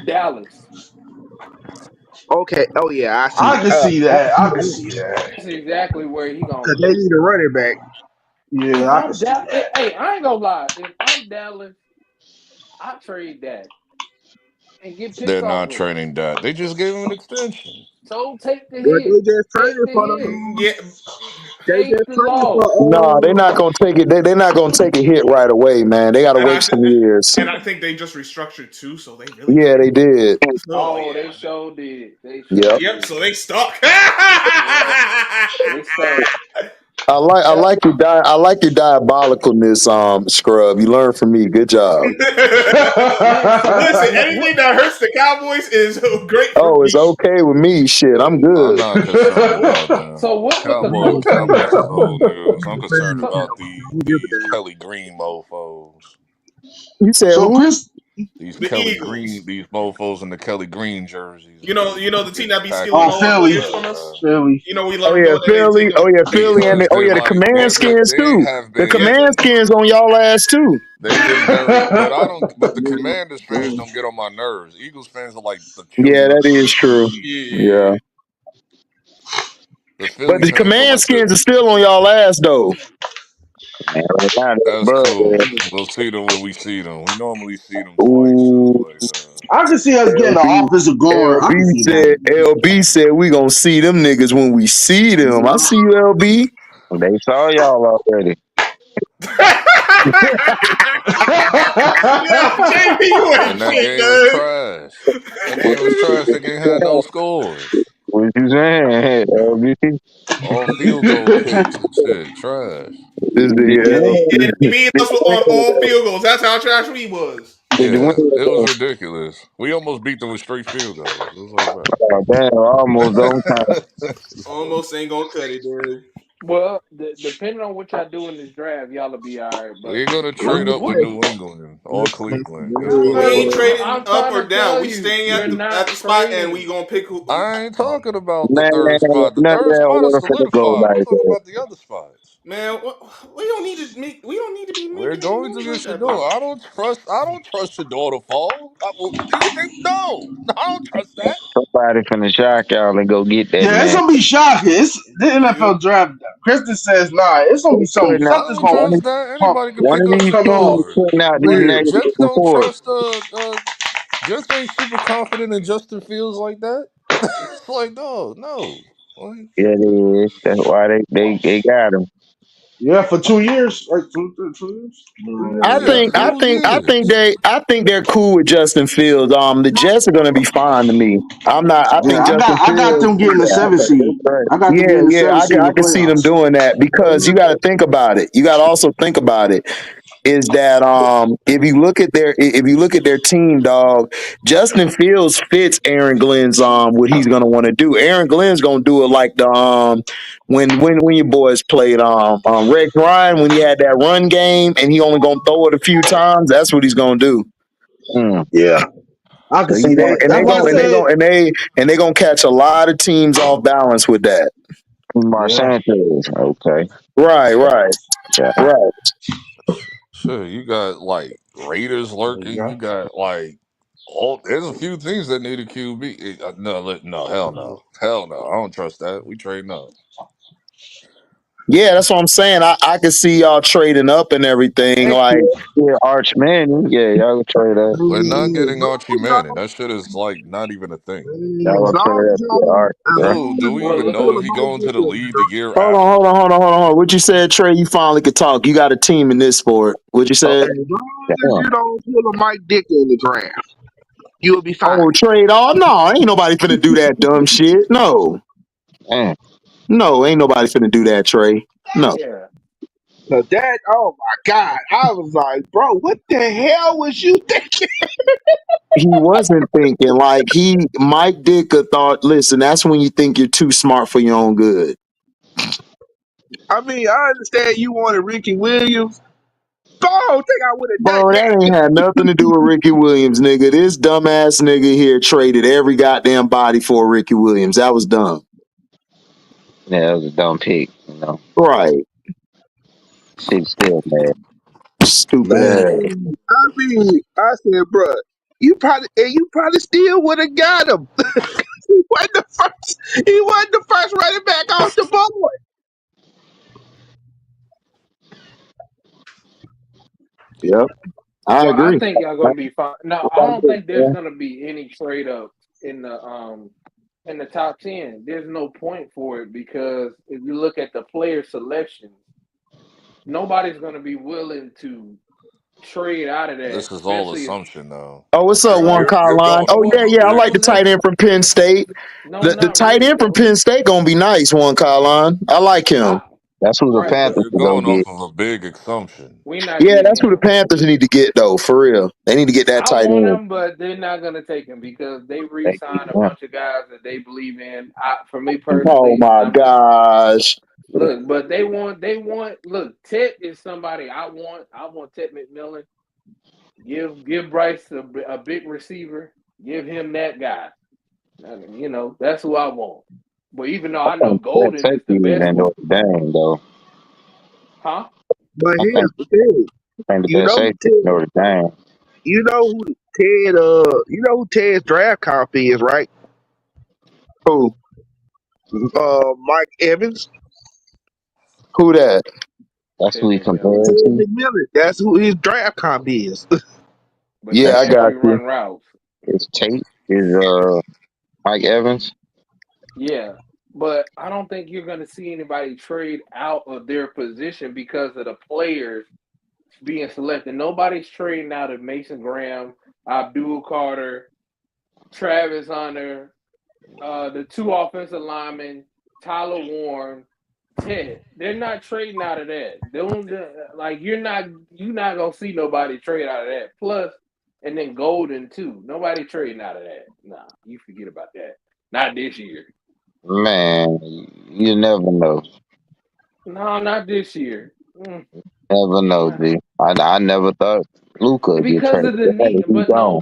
Dallas. Okay. Oh yeah, I see. I can see that. I can see that. That's exactly where he gonna Because they go. need a running back. Yeah, If I can I'm see Dallas, that. hey, I ain't gonna lie. If I'm Dallas, I trade that and get picks They're off not of him. training that. They just gave him an extension. So take the But they hit. just Take traded the for hit. them. Yeah, They Take just the traded for. loss. No, they're not gonna take it. They're not gonna take a hit right away, man. They got to and wait I some years. and I think they just restructured too, so they really Yeah, can't. they did. Oh Oh, yeah. they sure did. They sure Yep. Yep. So did. they stuck. Yeah, they stuck. I Yep. like your I like your diabolicalness, Scrub. You learned from me. Good job. Man, so Listen, anything what? that hurts the Cowboys is great for Oh, it's me. okay with me. Shit, I'm I'm good. not concerned about them. So what with the Cowboys, first pick? Cowboys is old news. I'm concerned So about I don't give a these damn. Kelly Green mofos. You said So who? Chris, These The Kelly Green, Eagles. these mofos in the Kelly Green jerseys, You know man. the team Getting that be stealing oh Packers all our Philly, players jerseys, from us. man. Philly. You know we let Oh them yeah, go, then they take Philly. them. Oh yeah, Philly, and Because oh they're yeah, the like command skins they too. have The been command skins on y'all ass too. they've been very, but I don't. But the Commanders fans don't get on my nerves. Eagles fans are like the Yeah, children of that the is true. league. Yeah, Yeah. The but Philly the fans are command like the. skins are still on y'all ass though. Man, right now, that That's bug, cool. man. We'll see them when we see them. We normally see them twice, so Ooh, like. I can see us getting an LB, offensive guard. I can see that. LB said we gonna see them niggas when we see them. I see you, LB. They saw y'all already. Yo, JP, you ain't And that shit, game was dude. trash. That What, game was trash. That game had no scores. what you saying? LB? All field goal kicks and shit. Trash. This And, the and he beat us on all field goals. That's how trash we was. Did the Yeah, it was win? ridiculous. We almost beat them with straight field goals. It was like Oh, damn, almost on time. that. Almost ain't gonna cut it, dude. well, depending on what y'all do in this draft, y'all'll be all right. But We're gonna trade up with what? New England or Cleveland. It's I'm one We of not. ain't those. trading I'm up trying or to down. tell We you, staying you're at not the spot, and we trading. gonna pick who. I ain't talking about the Man, third spot. The none of third that spot is water finna go solidified. I'm like talking that. about the other spots. Man, we don't need to make. We don't need to be We're making any going to moves get like that, though. Shador. I don't trust Shador to fall. No, I don't trust that. Somebody finna shock y'all and go get that Yeah, it's man. gonna be shocking. It's the Yep. NFL draft. Kristen says, "Nah, it's gonna be something. Putting out I Something's don't gonna one of, trust that. come, Anybody can one pick of up these come teams off." Shador. putting out these Like Yeah, negative Jets don't reports. trust Jets ain't super confident in Justin Fields like that. It's like no. Like, Yeah, it is. That's why they got him. yeah, for 2 years, like 2 years. I yeah, think I 2 think I think years. they're cool with Justin Fields. The Jets are gonna be fine to me. I'm not. I Yeah, think Justin I got Fields. them getting the Yeah, I seven think seed. that's right. I got them Yeah, getting the yeah, seven seed in I the can see them playoffs. doing that because you got to think about it. You got to also think about it. Is that if you look at their team, dog, Justin Fields fits Aaron Glenn's what he's gonna want to do. Aaron Glenn's gonna do it like the when your boys played Rex Ryan when he had that run game and he only gonna throw it a few times. That's what he's gonna do. Mm. Yeah, I can And see that. That's why I said, they gonna catch a lot of teams off balance with that. Mar yeah, Sanchez. Okay. Right, right, Yeah. right. Sure, you got like Raiders there you lurking. go. You got like there's a few teams that need a QB. No, hell no. I don't trust that. We trading up. Yeah, that's what I'm saying. I can see y'all trading up and everything. Hey, Like, Yeah, Arch Manning. Yeah, y'all can trade that. We're not As getting Archie long Manning. That shit is like not even a thing. Y'all uh, gonna trade that for Arch. as Okay. Dude, long do as we Well, even Michael know Miller if he might going get to the there, league the year hold on, after? hold on, hold on, hold on. What you said, Trey? You finally could talk. You got a team in this sport. What you Oh, said? as long as damn. you don't pull a Mike Dick in the draft, you'll be fine. Oh, trade all? No, ain't nobody finna do that dumb shit. No, Damn. no, ain't nobody finna do that, Trey. No, yeah. Cause that, oh my God, I was like, bro, what the hell was you thinking? he wasn't thinking like Mike Dicker thought. Listen, that's when you think you're too smart for your own good, I mean, I understand you wanted Ricky Williams, but I don't think I would have done bro. That ain't had nothing to do with Ricky Williams, nigga. This dumbass nigga here traded every goddamn body for Ricky Williams. That was dumb, Yeah, that was a dumb pick. You know, right? shit still bad. Stupid that. ass. I said, bro, you probably still would have got him. He wasn't the first. He wasn't the first running back off the board. Yep, I Well, I agree. think y'all gonna be fine. No, I don't think there's gonna be any trade up in the top 10. There's no point for it because if you look at the player selections, nobody's gonna be willing to trade out of that, This is all especially if assumption, though. Oh, what's up, Like one you're Line? going Oh off yeah, of a yeah. I big like the tight end assumption. from Penn State. no, The not tight really end from though. Penn State gonna be nice, one Line. I like him. I That's who the right, but Panthers You're are gonna going get. off of a big assumption. we're not Yeah, getting that's who the him. Panthers need to get though, for real. They need to get that I tight want end. him, but they're not gonna take him because they They get re-signed a him. bunch of guys that they believe in. For me Oh personally, my I'm just gosh. look, but they want. Look, Ted is somebody I want. I want Ted McMillan. Give Bryce a big receiver. Give him that guy. I mean, that's who I want. But even though I I know think the best Golden is safety the is best in one, Notre Dame, though. huh? But I think here's the thing. the You best know who safety is Ted. Notre Dame. You know who Ted. You know who Ted's draft comp is, right? Who? Mike Evans. Who that? That's Ted who he McMillan. compared Ted to. McMillan. That's who his draft comp is. But he Yeah, I That's got actually you. run routes. his tape is Mike Evans. Yeah, but I don't think you're going to see anybody trade out of their position because of the players being selected. Nobody's trading out of Mason Graham, Abdul Carter, Travis Hunter, the two offensive linemen, Tyler Warren, Ted. They're not trading out of that. They don't, like you're not gonna see nobody trade out of that. Plus, and then Golden too. Nobody trading out of that. Nah, you forget about that. Not this year. Man, you never know. No, not this year. Never know, Nah. G. I never thought Luca would get Because traded. of the That need, he but no, gone.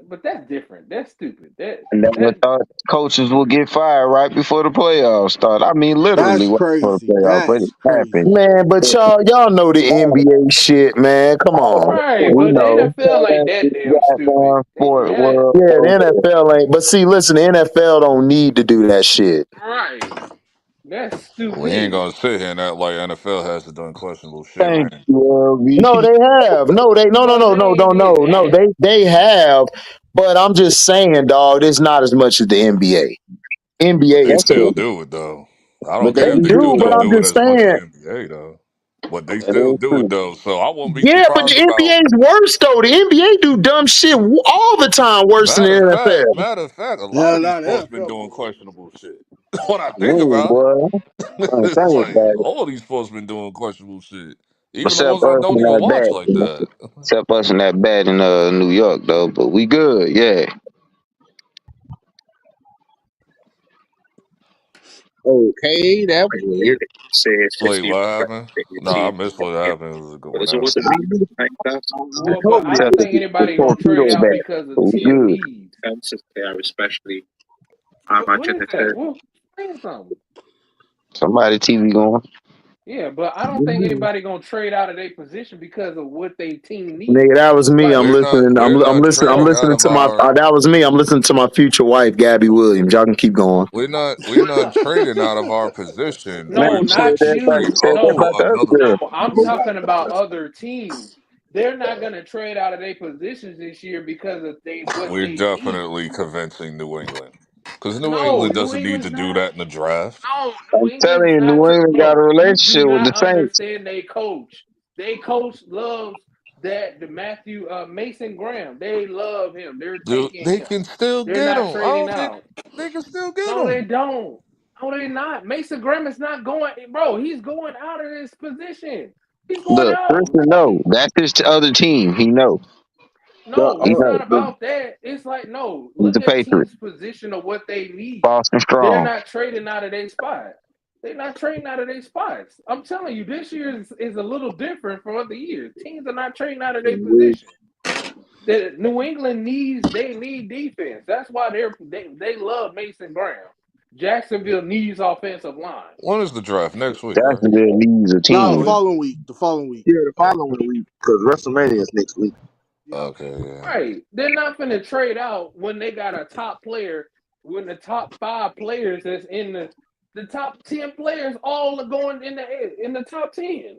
but that's different. That's stupid. That I never that thought coaches would get fired right before the playoffs start. I mean, literally That's right before the crazy. playoffs, but it That's happened. crazy. Man, but y'all know the NBA shit, man. Come on. right, We but the know. NFL ain't that damn stupid. Goddamn Fort That World. Yeah, the NFL ain't. But see, listen, the NFL don't need to do that shit. right. That's We ain't stupidity. gonna sit here and act like NFL hasn't done questionable shit. We Thank ain't. you, LB. No, they have. No, they no no But no they no ain't no no did no. that. They have. But I'm just saying, dog, it's not as much as the NBA. But NBA they is That's still true. crazy. do it though. I But don't they care They if they do do, do. but Don't though. I'm do it just as much as saying. the NBA though. But they That still is do it true. though. So I won't be Yeah, but the surprised about. NBA is worse though. The NBA do dumb shit all the time worse than the NFL. Matter of fact, a lot Yeah, of these nah, the folks been NFL doing bullshit. questionable shit. When I think Me, about it, boy. I ain't it's thinking like about it. all these folks been doing questionable shit. Even the Except ones I us don't in even that watch like bad. that. Except us in that bad in New York though. But we good, yeah. Okay, that was weird. Wait, what happened? Nah, I missed what happened. It was going out. Well, but I Totally. don't think anybody gonna trade Torpedo out bad. because of But we team good. needs. What is that? Well, playing something. Somebody TV going. Yeah, but I don't think anybody gonna trade out of their position because of what they team Nigga, needs. that was me. I'm Like, listening. we're I'm not listening. I'm trading no, out listening of to my. our That was me. I'm listening to my future wife, Gabby Williams. Y'all can keep going. we're not trading out of our position. Man, no, We're you said going not that to about trade you you. said that up about No, for the other another girl. no, I'm talking about other teams. They're not gonna trade out of their positions this year because of what We're they need. definitely convincing New England because New No, England New doesn't need England's to do not. that in the draft. No, I'm New telling England's you, not. New England got a Bro, you do relationship with the not Saints. understand they coach. They coach loves that the Matthew Mason Graham. They love him. They're Dude, taking they him. can still They're get not him. I trading don't think out. they can still get No, they him. don't. No, they're not. Mason Graham is not going. Bro, he's going out of this position. He's going Look, out. Christian, no, that's his other team. He know. No, He it's know. not about that. It's like, no, He's look the at Patriot. teams' position of what they need. Boston They're strong. not trading out of their spot. They're not trading out of their spots. I'm telling you, this year is a little different from other years. Teams are not trading out of their position. The New England they need defense. That's why they love Mason Brown. Jacksonville needs offensive line. When is the draft? Next week, right? Jacksonville needs a Nah, the team. When? following week. The following week. Yeah, the following week because WrestleMania is next week. Yeah. Okay, yeah. Right. They're not going to trade out when they got a top player, when the top 5 players that's in the top 10 players all are going in the top 10.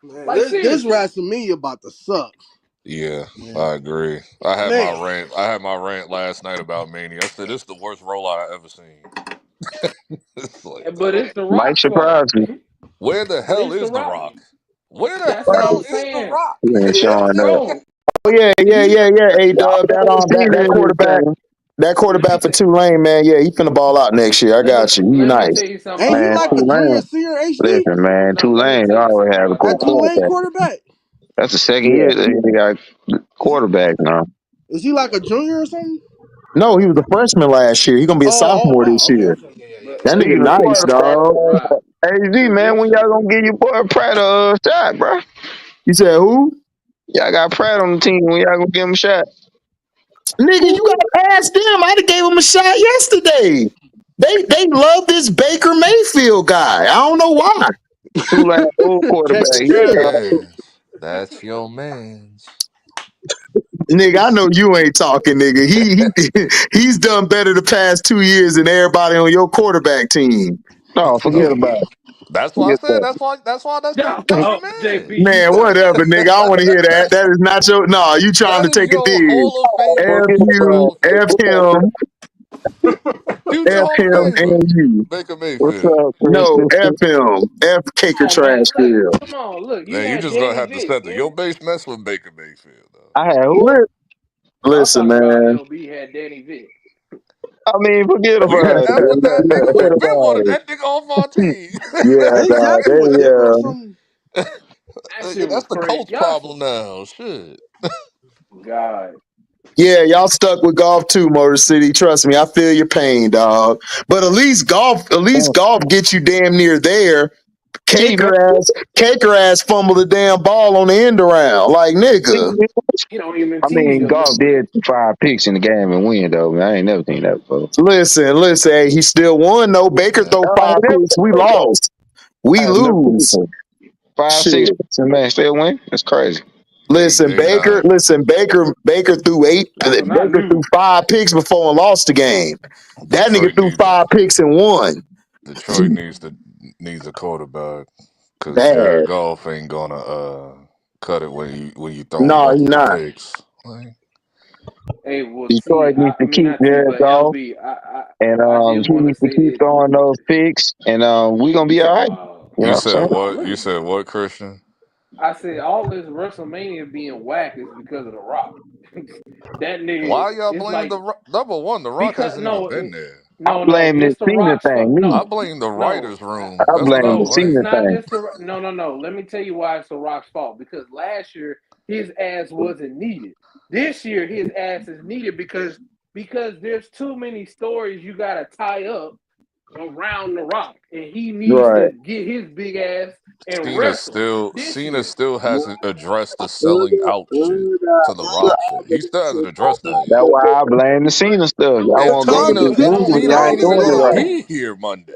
Man, Like this seriously. WrestleMania about to suck. Yeah, Man. I agree. I had my Man. rant. I had my rant last night about Mania. I said this is the worst rollout I ever seen. It's like, But it's the Might Rock's fault. surprise you. where the hell It's the is the Rock. Rock? Where the That's what hell I'm is the saying. Rock? He ain't showing up. Bro, Oh yeah, yeah, he yeah, yeah. A Y'all Dub, better see that him this quarterback, thing. for Tulane, man. Yeah, he finna ball out next year. I got you. You let me nice. tell you something Ain't about he the Man, like a Rock. junior, Tulane. senior HD? Listen, man, No, let me Tulane tell you always something have a about the That Rock. Tulane quarterback. quarterback. That's the second Yeah. year they got Is he quarterback now. is he like a junior or something? No, he was a freshman last year. He gonna be a Oh, sophomore this wow. Okay, year. okay. Yeah, yeah, But That He's nigga a nice, quarterback. dog. right. AZ, So man, this when y'all gonna give your boy Pratt a shot, bro? You said who? Y'all got Pratt on the team. When y'all gonna give him a shot? Nigga, you gotta ask them. I'd have gave him a shot yesterday. They love this Baker Mayfield guy. I don't know why. Tulane old quarterback. Check the He, Your trash. man's. That's your man's. Nigga, I know you ain't talking, nigga. He's done better the past 2 years than everybody on your quarterback team. no, forget No, about it. that's why I Forget said. about That's your oh, JP, man's. you Man, funny. whatever, nigga. I don't want to hear that. That is not your. No, you trying That to is take a your dig. Hall of it. Fame. F Forget you, about it. F him, Future F Hall of him, Famer. and you. Baker What's Mayfield. up, No, F Christian? him, F Caker Oh man, Trash look, Field. come on, look. You Man, you had just gonna Danny have to Vick. settle your base mess with Baker Mayfield, though. I had who? Li- I'm Listen, talking about man. LB had Danny Vick. I mean, forget We about didn't it. have Man. with that nigga. Forget Been about wanted it. that nigga off our team. Yeah, Ain't dog. Cappy with Denver or something? That shit was That's the crazy. Colts Y'all, problem now. Shit. God, Yeah, y'all stuck with golf too, Motor City. Trust me, I feel your pain, dog. But at least golf gets you damn near there. See, man. Caker ass fumbled the damn ball on the end around. Like nigga. he don't even I tease mean, him no golf more. did 5 picks in the game and win, though, man. I ain't never seen that before. Listen, hey, he still won though. Baker Yeah. throw I five ain't never picks. seen We that before. lost. I We have never seen it lose. before. Five, Shit. six picks and man still win? That's crazy. Listen, They not. Baker threw That's when I Baker threw knew. 5 picks before and lost the game. That nigga Detroit threw needs 5 picks and won. Detroit needs a quarterback because Jared Bad. Goff ain't gonna cut it when you throw No, he multiple not. picks. Like, Hey, well, T. Detroit needs to I mean keep not T, Jared but Goff, LB. and I just he want to needs to say keep that throwing those picks, and we gonna you be all talking right. about. You know you what I'm said saying? No, what? You listen. said what, Christian? I said all this WrestleMania being whack is because of The Rock. That nigga, Why y'all it's blame like the number one? The Rock because hasn't even been there. I no, blame this it's The Cena Rock's fault. thing, me. I blame the No, writers' room. I That's what I blame the no, it's Cena blame. not thing. just the no. Let me tell you why it's The Rock's fault. Because last year his ass wasn't needed. This year his ass is needed because there's too many stories you gotta tie up around The Rock, and he needs Right. to get his big ass and Cena wrestle still this Cena year. still hasn't addressed the selling out shit to the Rock shit. He still hasn't addressed that That's yet. why I blame the But Cena stuff. no, Y'all And want to go Nah, get Tina this because movie, Tina y'all no, ain't ain't even doing it gonna right. no. be here Monday.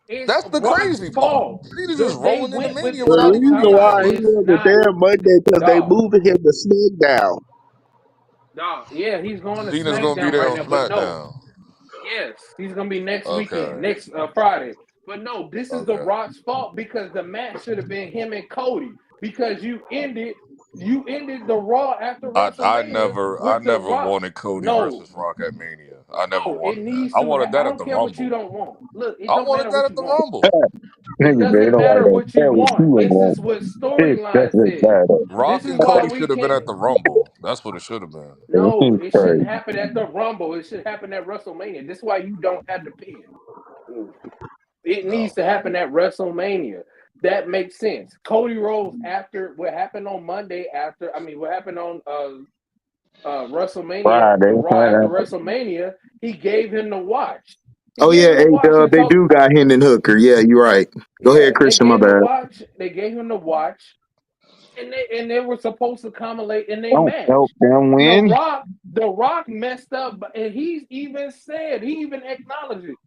It's That's the Rock's crazy part. fault Niggas just that they rolling into went with. Mania The without even reason being Dog, why there. he it's wasn't not. there Monday because they Dog, moving him to SmackDown. dog. Yeah, he's going to Cena's gonna be SmackDown there right on now, but no. SmackDown. Yes, he's gonna be next weekend, Okay. next Friday. But no, this is the Okay. Rock's fault because the match should have been him and Cody because you ended the Raw after I WrestleMania never I with the never Rock. wanted Cody No, versus Rock at Mania. I never no, it wanted that. needs I to. wanted I that at don't the care what you Rumble. don't want. Look, it I don't wanted matter that what at you the want. Rumble. It Niggas, they doesn't don't want matter to what you care what you want. don't This want. is what It storyline doesn't said. matter. This Rock is and why Cody we should have been can't. at the Rumble. That's what it should have been. No, He's it shouldn't crazy. happen at the Rumble. It should happen at WrestleMania. This is why you don't have the pin. It needs No. to happen at WrestleMania. That makes sense. Cody Rhodes, after what happened on Monday, what happened on WrestleMania, Friday. the Raw after WrestleMania, he gave him the watch. He Oh gave yeah, him the watch A-Dub, and they told, do got Hendon Hooker. Yeah, you're right. Go ahead, yeah, they Christian. My gave him the bad. watch. They gave him the watch, and they were supposed to accumulate in a Don't help match. them The win. Rock, the Rock messed up, and he even acknowledged it.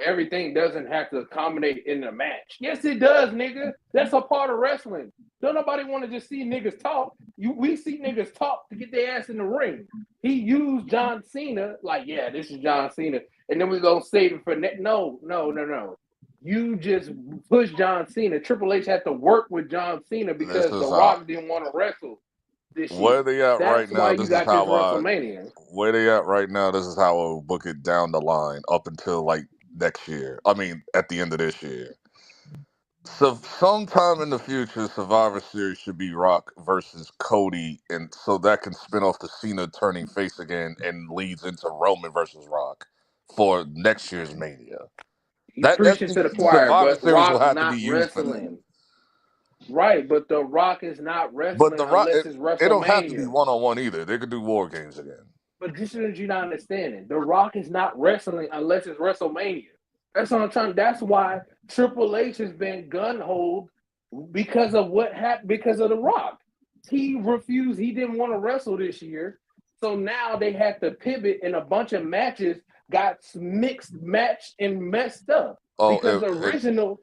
Everything doesn't have to accommodate in the match. Yes, it does, nigga. That's a part of wrestling. Don't nobody want to just see niggas talk. We see niggas talk to get their ass in the ring. He used John Cena, like, yeah, this is John Cena, and then we're gonna save it for no. You just push John Cena. Triple H had to work with John Cena This because The is how Rock didn't want to wrestle this year. where they at right That's why now. you This is got this how I WrestleMania. where they at right now. This is how I will book it down the line up until like next year. I mean, at the end of this year. So sometime in the future, Survivor Series should be Rock versus Cody, and so that can spin off the Cena turning face again and leads into Roman versus Rock for next year's Mania. You That preaching to the choir, Survivor but Series will Rock have to be not used for that. wrestling. Right, but The Rock is not But wrestling the Rock, unless it's it don't have to be WrestleMania. one on one either. They could do War Games again. But this is what you're not understanding. The Rock is not wrestling unless it's WrestleMania. That's what I'm trying. That's why Triple H has been gun holed because of what happened because of The Rock. He refused. He didn't want to wrestle this year. So now they had to pivot, and a bunch of matches got mixed, matched, and messed up Oh, because the original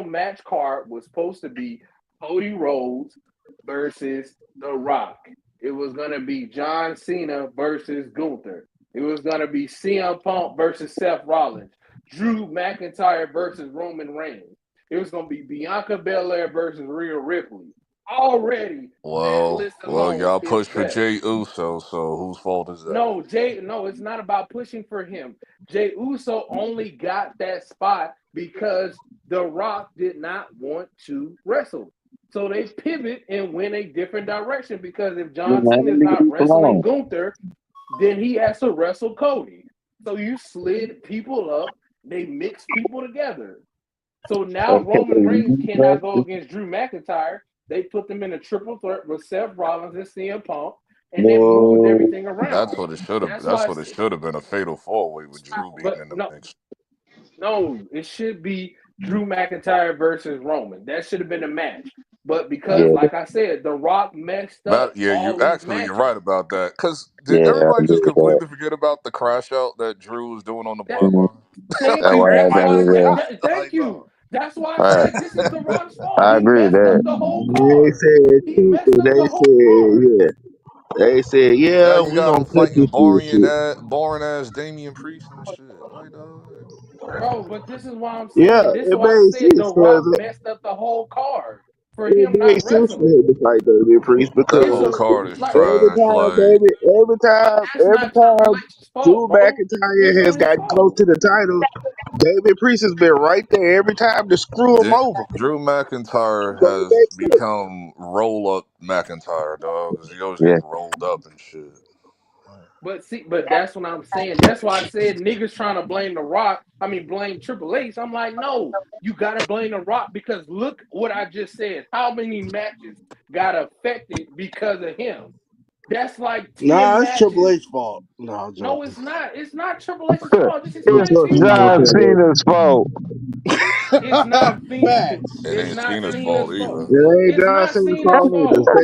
match card was supposed to be Cody Rhodes versus The Rock. It was gonna be John Cena versus Gunther. It was gonna be CM Punk versus Seth Rollins. Drew McIntyre versus Roman Reigns. It was gonna be Bianca Belair versus Rhea Ripley. Already, that list well, alone y'all is pushed for better. Jay Uso, so whose fault is that? No, Jay, no, it's not about pushing for him. Jay Uso only got that spot because The Rock did not want to wrestle. So they pivot and went a different direction because if John Man, Cena is leave not it wrestling alone. Gunther, then he has to wrestle Cody. So you slid people up, they mixed people together. So now Okay, Roman Reigns you cannot go practice. against Drew McIntyre. They put them in a triple threat with Seth Rollins and CM Punk, and they moved Whoa. everything around. That's That's why, what it should have been, a fatal four way with Drew being but in the no, mix. no, it should be Drew McIntyre versus Roman. That should have been a match. But because, Yeah, like I said, The Rock messed up Yeah, all these you're matches. right about that. Cause did yeah, I everybody agree just with that. completely forget about the crash out that Drew was doing on the That, Mhm. bloodline? thank That's you. what That's happened why I with said. that. Thank you. That's why I All right, said this is The Rock's fault. I He agree with messed that. up the whole They card. said, He messed too, up they the whole said, card. yeah. They said, Now yeah, you we got gonna him put fighting you through the shit. boring ass Damian Priest and shit. Like, Bro, but this is why I'm Yeah, saying. This is it why I made said The sense because Rock messed up the whole card for it him made not sense for wrestling. him to fight David Priest that It's whole because a card is like every trash. time, Like, baby, that's every not Triple time H's fault, Drew bro. It's McIntyre has not his gotten close fault. to the title, David Priest has been right there every time to screw him over. Drew McIntyre So it has makes sense. become roll up McIntyre, dog, because he always Yeah, getting rolled up and shit. But that's what I'm saying. That's why I said niggas trying to blame The Rock. I mean, blame Triple H. I'm like, no, you gotta blame The Rock because look what I just said. How many matches got affected because of him? That's like 10 Nah, it's Triple matches. H fault. No, I'm No, joking. it's not. It's not Triple H's fault. Just it's explain it to me John why. Cena's fault. It's not Cena. Facts. It It's ain't not Cena's Cena's fault fault. either. It ain't It's John not Cena's Cena's fault either. fault.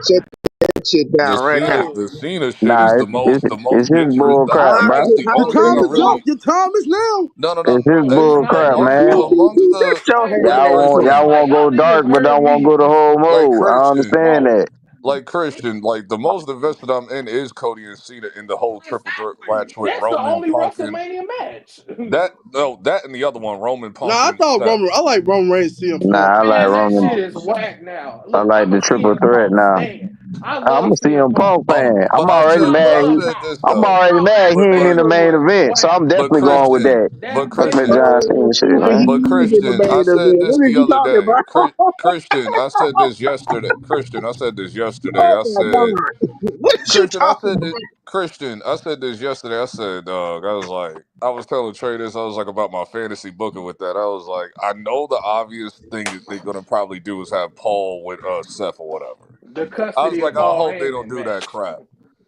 Shut that shit The down right now. Cena, No, the Cena shit is Nah, the most it's his interest. bull crap, bro. That's the How Your only you thing time I is gonna up. really. Your time is now. No, no, no. It's his bro, Hey, it's bull not. crap, amongst man. the shut your Like, head Y'all like ass won't up? y'all Christian, like won't go y'all dark, niggas but heard don't want to me. go the whole like mode. I Christian, understand Bro, that. like Christian, like the most invested I'm in is Cody and Cena in the whole triple threat exactly. match with That's the Roman, only Punk, and WrestleMania match. that. No, that and the other one, Roman, Punk, Nah, I and thought Seth. Roman. I like Roman Reigns, CM Punk. Nah, I like Man, that Roman. shit is whack now. I Look, like I'm a the triple CM threat Punk now. stan. I I'm love a CM CM Punk. Punk fan. I'm But already I mad. love said how this I'm though. already how mad. He ain't in But the Alexander main was event, so whack. I'm but definitely going with Christian, that. but That Fuck that Christian, John pay-per-view Cena was shit, He man. whack. but is in the Christian, I main said event. this What is the you other talking day. about? Christian, I said this yesterday. Christian, I said this yesterday. Oh I my said god. What is you Christian, I talking said about? that Christian, I said this yesterday. I said, dog, I was like, I was telling Trey this. I was like about my fantasy booking with that. I was like, I know the obvious thing that they're gonna probably do is have Paul with Seth or whatever. The I was custody of like, I Paul hope they don't Heyman do that match. crap.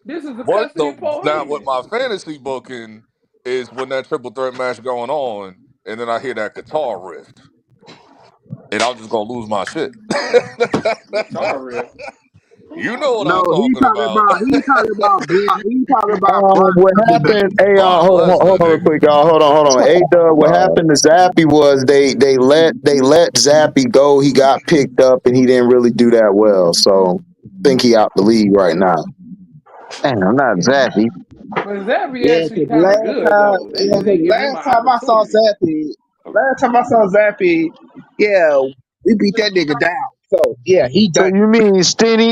This is the What custody the of Paul now with Heyman. my fantasy booking is when that triple threat match going on, and then I hear that guitar riff, and I'm just gonna lose my shit. Guitar riff. You know what No, I'm talking about. he talking about What Brock Lesnar. happened? Hey, Brock hold Lesnar, on real nigga. quick, y'all. Hold on. Hey, Doug, what happened to Zappy was they let Zappy go. He got picked up and he didn't really do that well. So I think he out the league right now. Damn, I'm not Zappy. But Zabby Yeah, actually cause kind of good though. They just ain't giving him an opportunity. last time I saw Zappy, yeah, we beat that nigga down. So yeah, he So done. you mean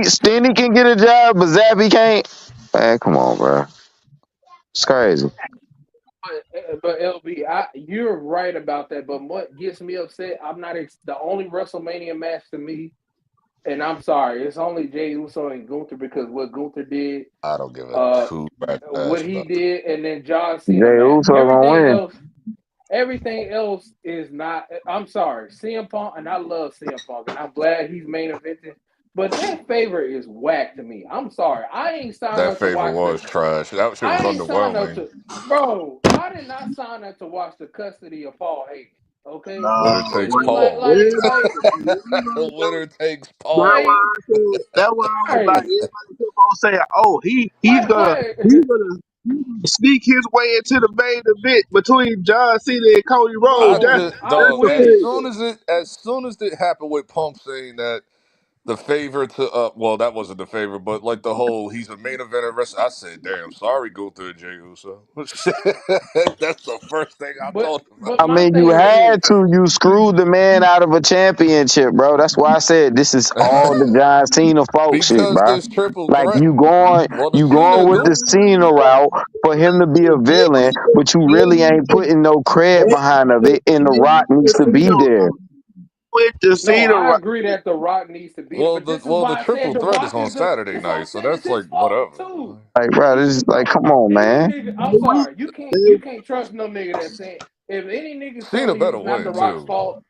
Stinny can get a job, but Zappy can't? Man, come on, bro. It's crazy. But LB, you're right about that. But what gets me upset, I'm not the only WrestleMania match to me. And I'm sorry, it's only Jey Uso and Gunther because what Gunther did, I don't give a uh, two rat's what ass he about that. did, and then John Jay Cena match. Uso gonna win. Everything else is not. I'm sorry, CM Punk, and I love CM Punk, and I'm glad he's main eventing. But that favor is whack to me. I'm sorry, I ain't signed That up to favor watch the. was trash. That shit was I ain't signed up underwhelming. to, bro. I did not sign up to watch the custody of Paul Heyman. Okay, Winner No, takes like, Paul. like, like, Winner takes that's why Paul. I said. That's why I was like, right, everybody kept on saying, "Oh, like, he's gonna sneak his way into the main event between John Cena and Cody Rhodes." I bro. just I'm That's dog. the with As it. soon as it happened with Pump saying that the favor to well, that wasn't the favor, but like the whole he's a main event wrestler. I said, damn, sorry, Gunther and Jey Uso. That's the first thing I But thought but I about. my mean, you thing is had this. to. You screwed the man out of a championship, bro. That's why I said this is all the John Cena folk shit, Because bro. this triple Like threat, you the Cena going with the do. Cena route for him to be a villain, but you really ain't putting no cred behind of it. And The Rock needs to be there. with the No, Cena I right. agree that The Rock needs to be, Well, but this is the why I triple said The threat is Rock on is the. Saturday This is why I night, so said it's that's his like fault whatever. too. Like, bro, this is like, Bro, come on, any man. nigga, I'm sorry, you can't trust no nigga that's saying if any nigga Cena telling you better it's not The win Rock's too. fault,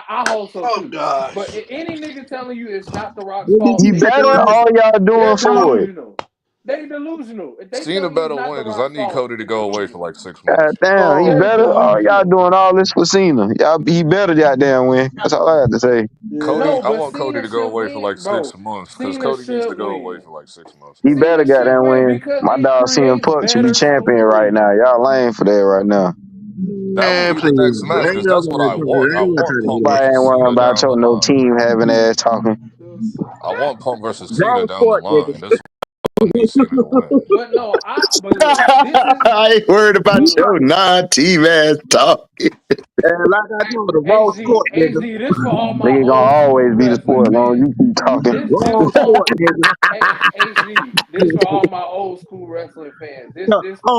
I hold so Oh too. But gosh. any nigga telling you it's not The Rock's fault, He better. All y'all doing they're for it. delusional. They delusional. If they Cena telling you it's better not win The because I Rock's need fault, Cody to they're go away for delusional. like 6 months. God damn, he Oh, They're better. All y'all delusional. doing all this for Cena. He better goddamn win. That's all I have to say. Yeah. No, I but want Cody Cena to go should away for win, like six bro. months because Cena Cody needs to should go away win. for like 6 months. He better Cena should goddamn win win. because My it dog CM creates Punk should be better champion right stories. now. Y'all lame for that right now. That would man, be the please. next match Ain't because that's what nobody I trying, want. I ain't nobody want trying to Punk hear Nobody that. ain't versus worrying Cena about down the your no line. team having ass talking. I want Punk versus Cena Wrong down the sport, nigga. line. That's what I need Cena to win. But no, but look, this is I ain't worried about but your look, non-team ass talk. And like I told you, wrong HG, sport, nigga. this for all my Nigga gonna old school always be the wrestling sport as long as fans. you keep talking. This Wrong for all sport, nigga. HG. This for all my old school wrestling fans. This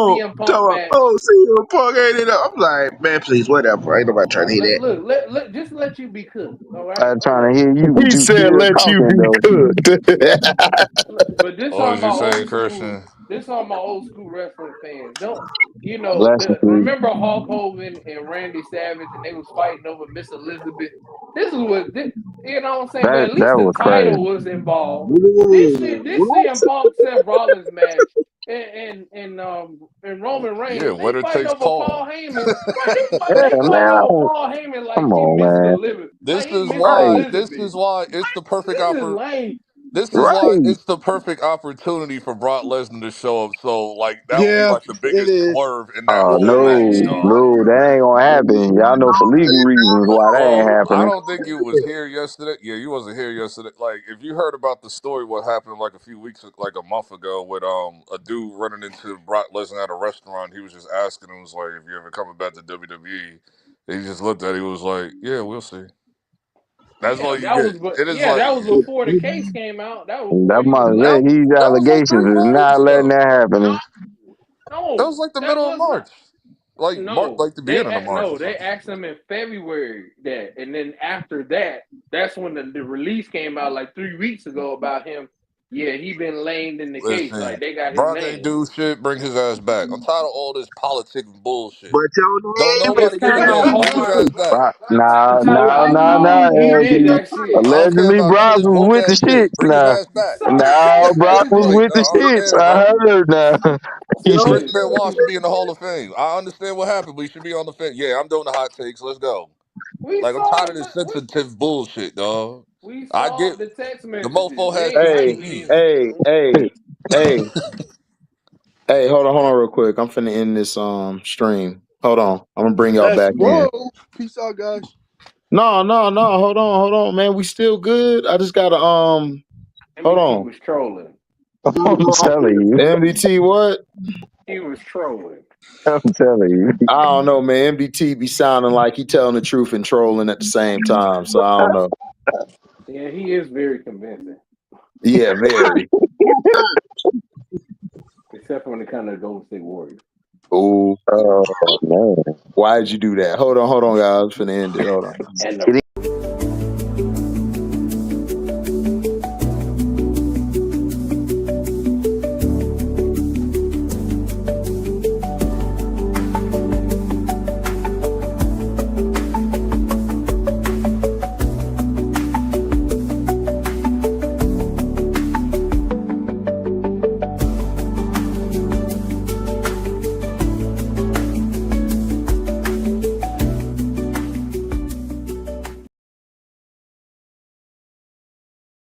CM Punk match. See you, punk ain't it up. I'm like, man, please, whatever. Ain't nobody trying to hear that. Look, just let you be cooked. All right, I'm I'm trying let to hear you, but He you said, still let you talking be though. cooked. But this What on was my you saying, old school. Christian? This on my old school wrestling fans. Don't Bless you, Pete. remember Hulk Hogan and Randy Savage and they was fighting over Miss Elizabeth. This is what you know what I'm saying. But That at least that the was title crazy. was involved. Ooh, This what? CM Punk Seth Rollins match and Roman Yeah, Reigns, they winner fighting takes over Paul Paul. Heyman. Bro, Yeah, they man. fighting I over don't, Paul Heyman like come he on, missed man. Elizabeth. This Like he is missed Right, why. This Elizabeth. is why it's the perfect This is lame. This is why right. it's the perfect opportunity for Brock Lesnar to show up. So like that would be Yeah, like the it biggest is. swerve in that whole match, No, dog. Man, no, that ain't gonna happen. Y'all know for legal reasons why that ain't Well, I happening. don't think you was here yesterday. Yeah, you wasn't here yesterday. Like, if you heard about the story, what happened like a few weeks, like a month ago, with a dude running into Brock Lesnar at a restaurant. He was just asking him, was like, "If you ever coming back to WWE?" And he just looked at it. He was like, "Yeah, we'll see." That's all yeah, you get. It is like that was before the case came out. That was before That he was might that. say these That was like allegations is 3 4 weeks not letting ago. that happen. That no, was like the that middle of was not. March, like March, No, like the beginning of March or they something. asked him in February that, and then after that, that's when the release came out like 3 weeks ago about him. Yeah, he been lamed in the case. Like Listen, they got his Brock ain't name. do shit. Bring his ass back. I'm tired of all this politics and bullshit. But your Don't It's nobody give a kind of damn. Bring his ass hard. back. How he did LG. that shit. I don't care Allegedly, about none of Brock this was woke with the ass shit. shits Bring his now. ass back. Now Brock was Like, with the I don't shits. care, I bro. heard now. Chris Listen, Benoit should be in the Hall of Fame. I understand what happened, but he should be on the fence. Yeah, I'm doing the hot takes. Let's go. we Like, I'm saw tired the of this sensitive bullshit, dog. we I saw get the text the messages. mofo They has some ain't Hey, fighting TV. hey, hey, hey, hey, hold on real quick. I'm finna end this stream. Hold on. I'm gonna bring y'all Let's back in. roll. Peace out, guys. No. Hold on, man. We still good. I just gotta hold MBT on. was trolling. I'm telling you. MDT what? He was trolling. I'm telling you. I don't know, man. MDT be sounding like he telling the truth and trolling at the same time. So I don't know. Yeah, he is very convincing, Yeah, very. except when it comes to Golden State Warriors. Ooh. Oh man. Why'd you do that? Hold on, guys. Finna end it. Hold on. And the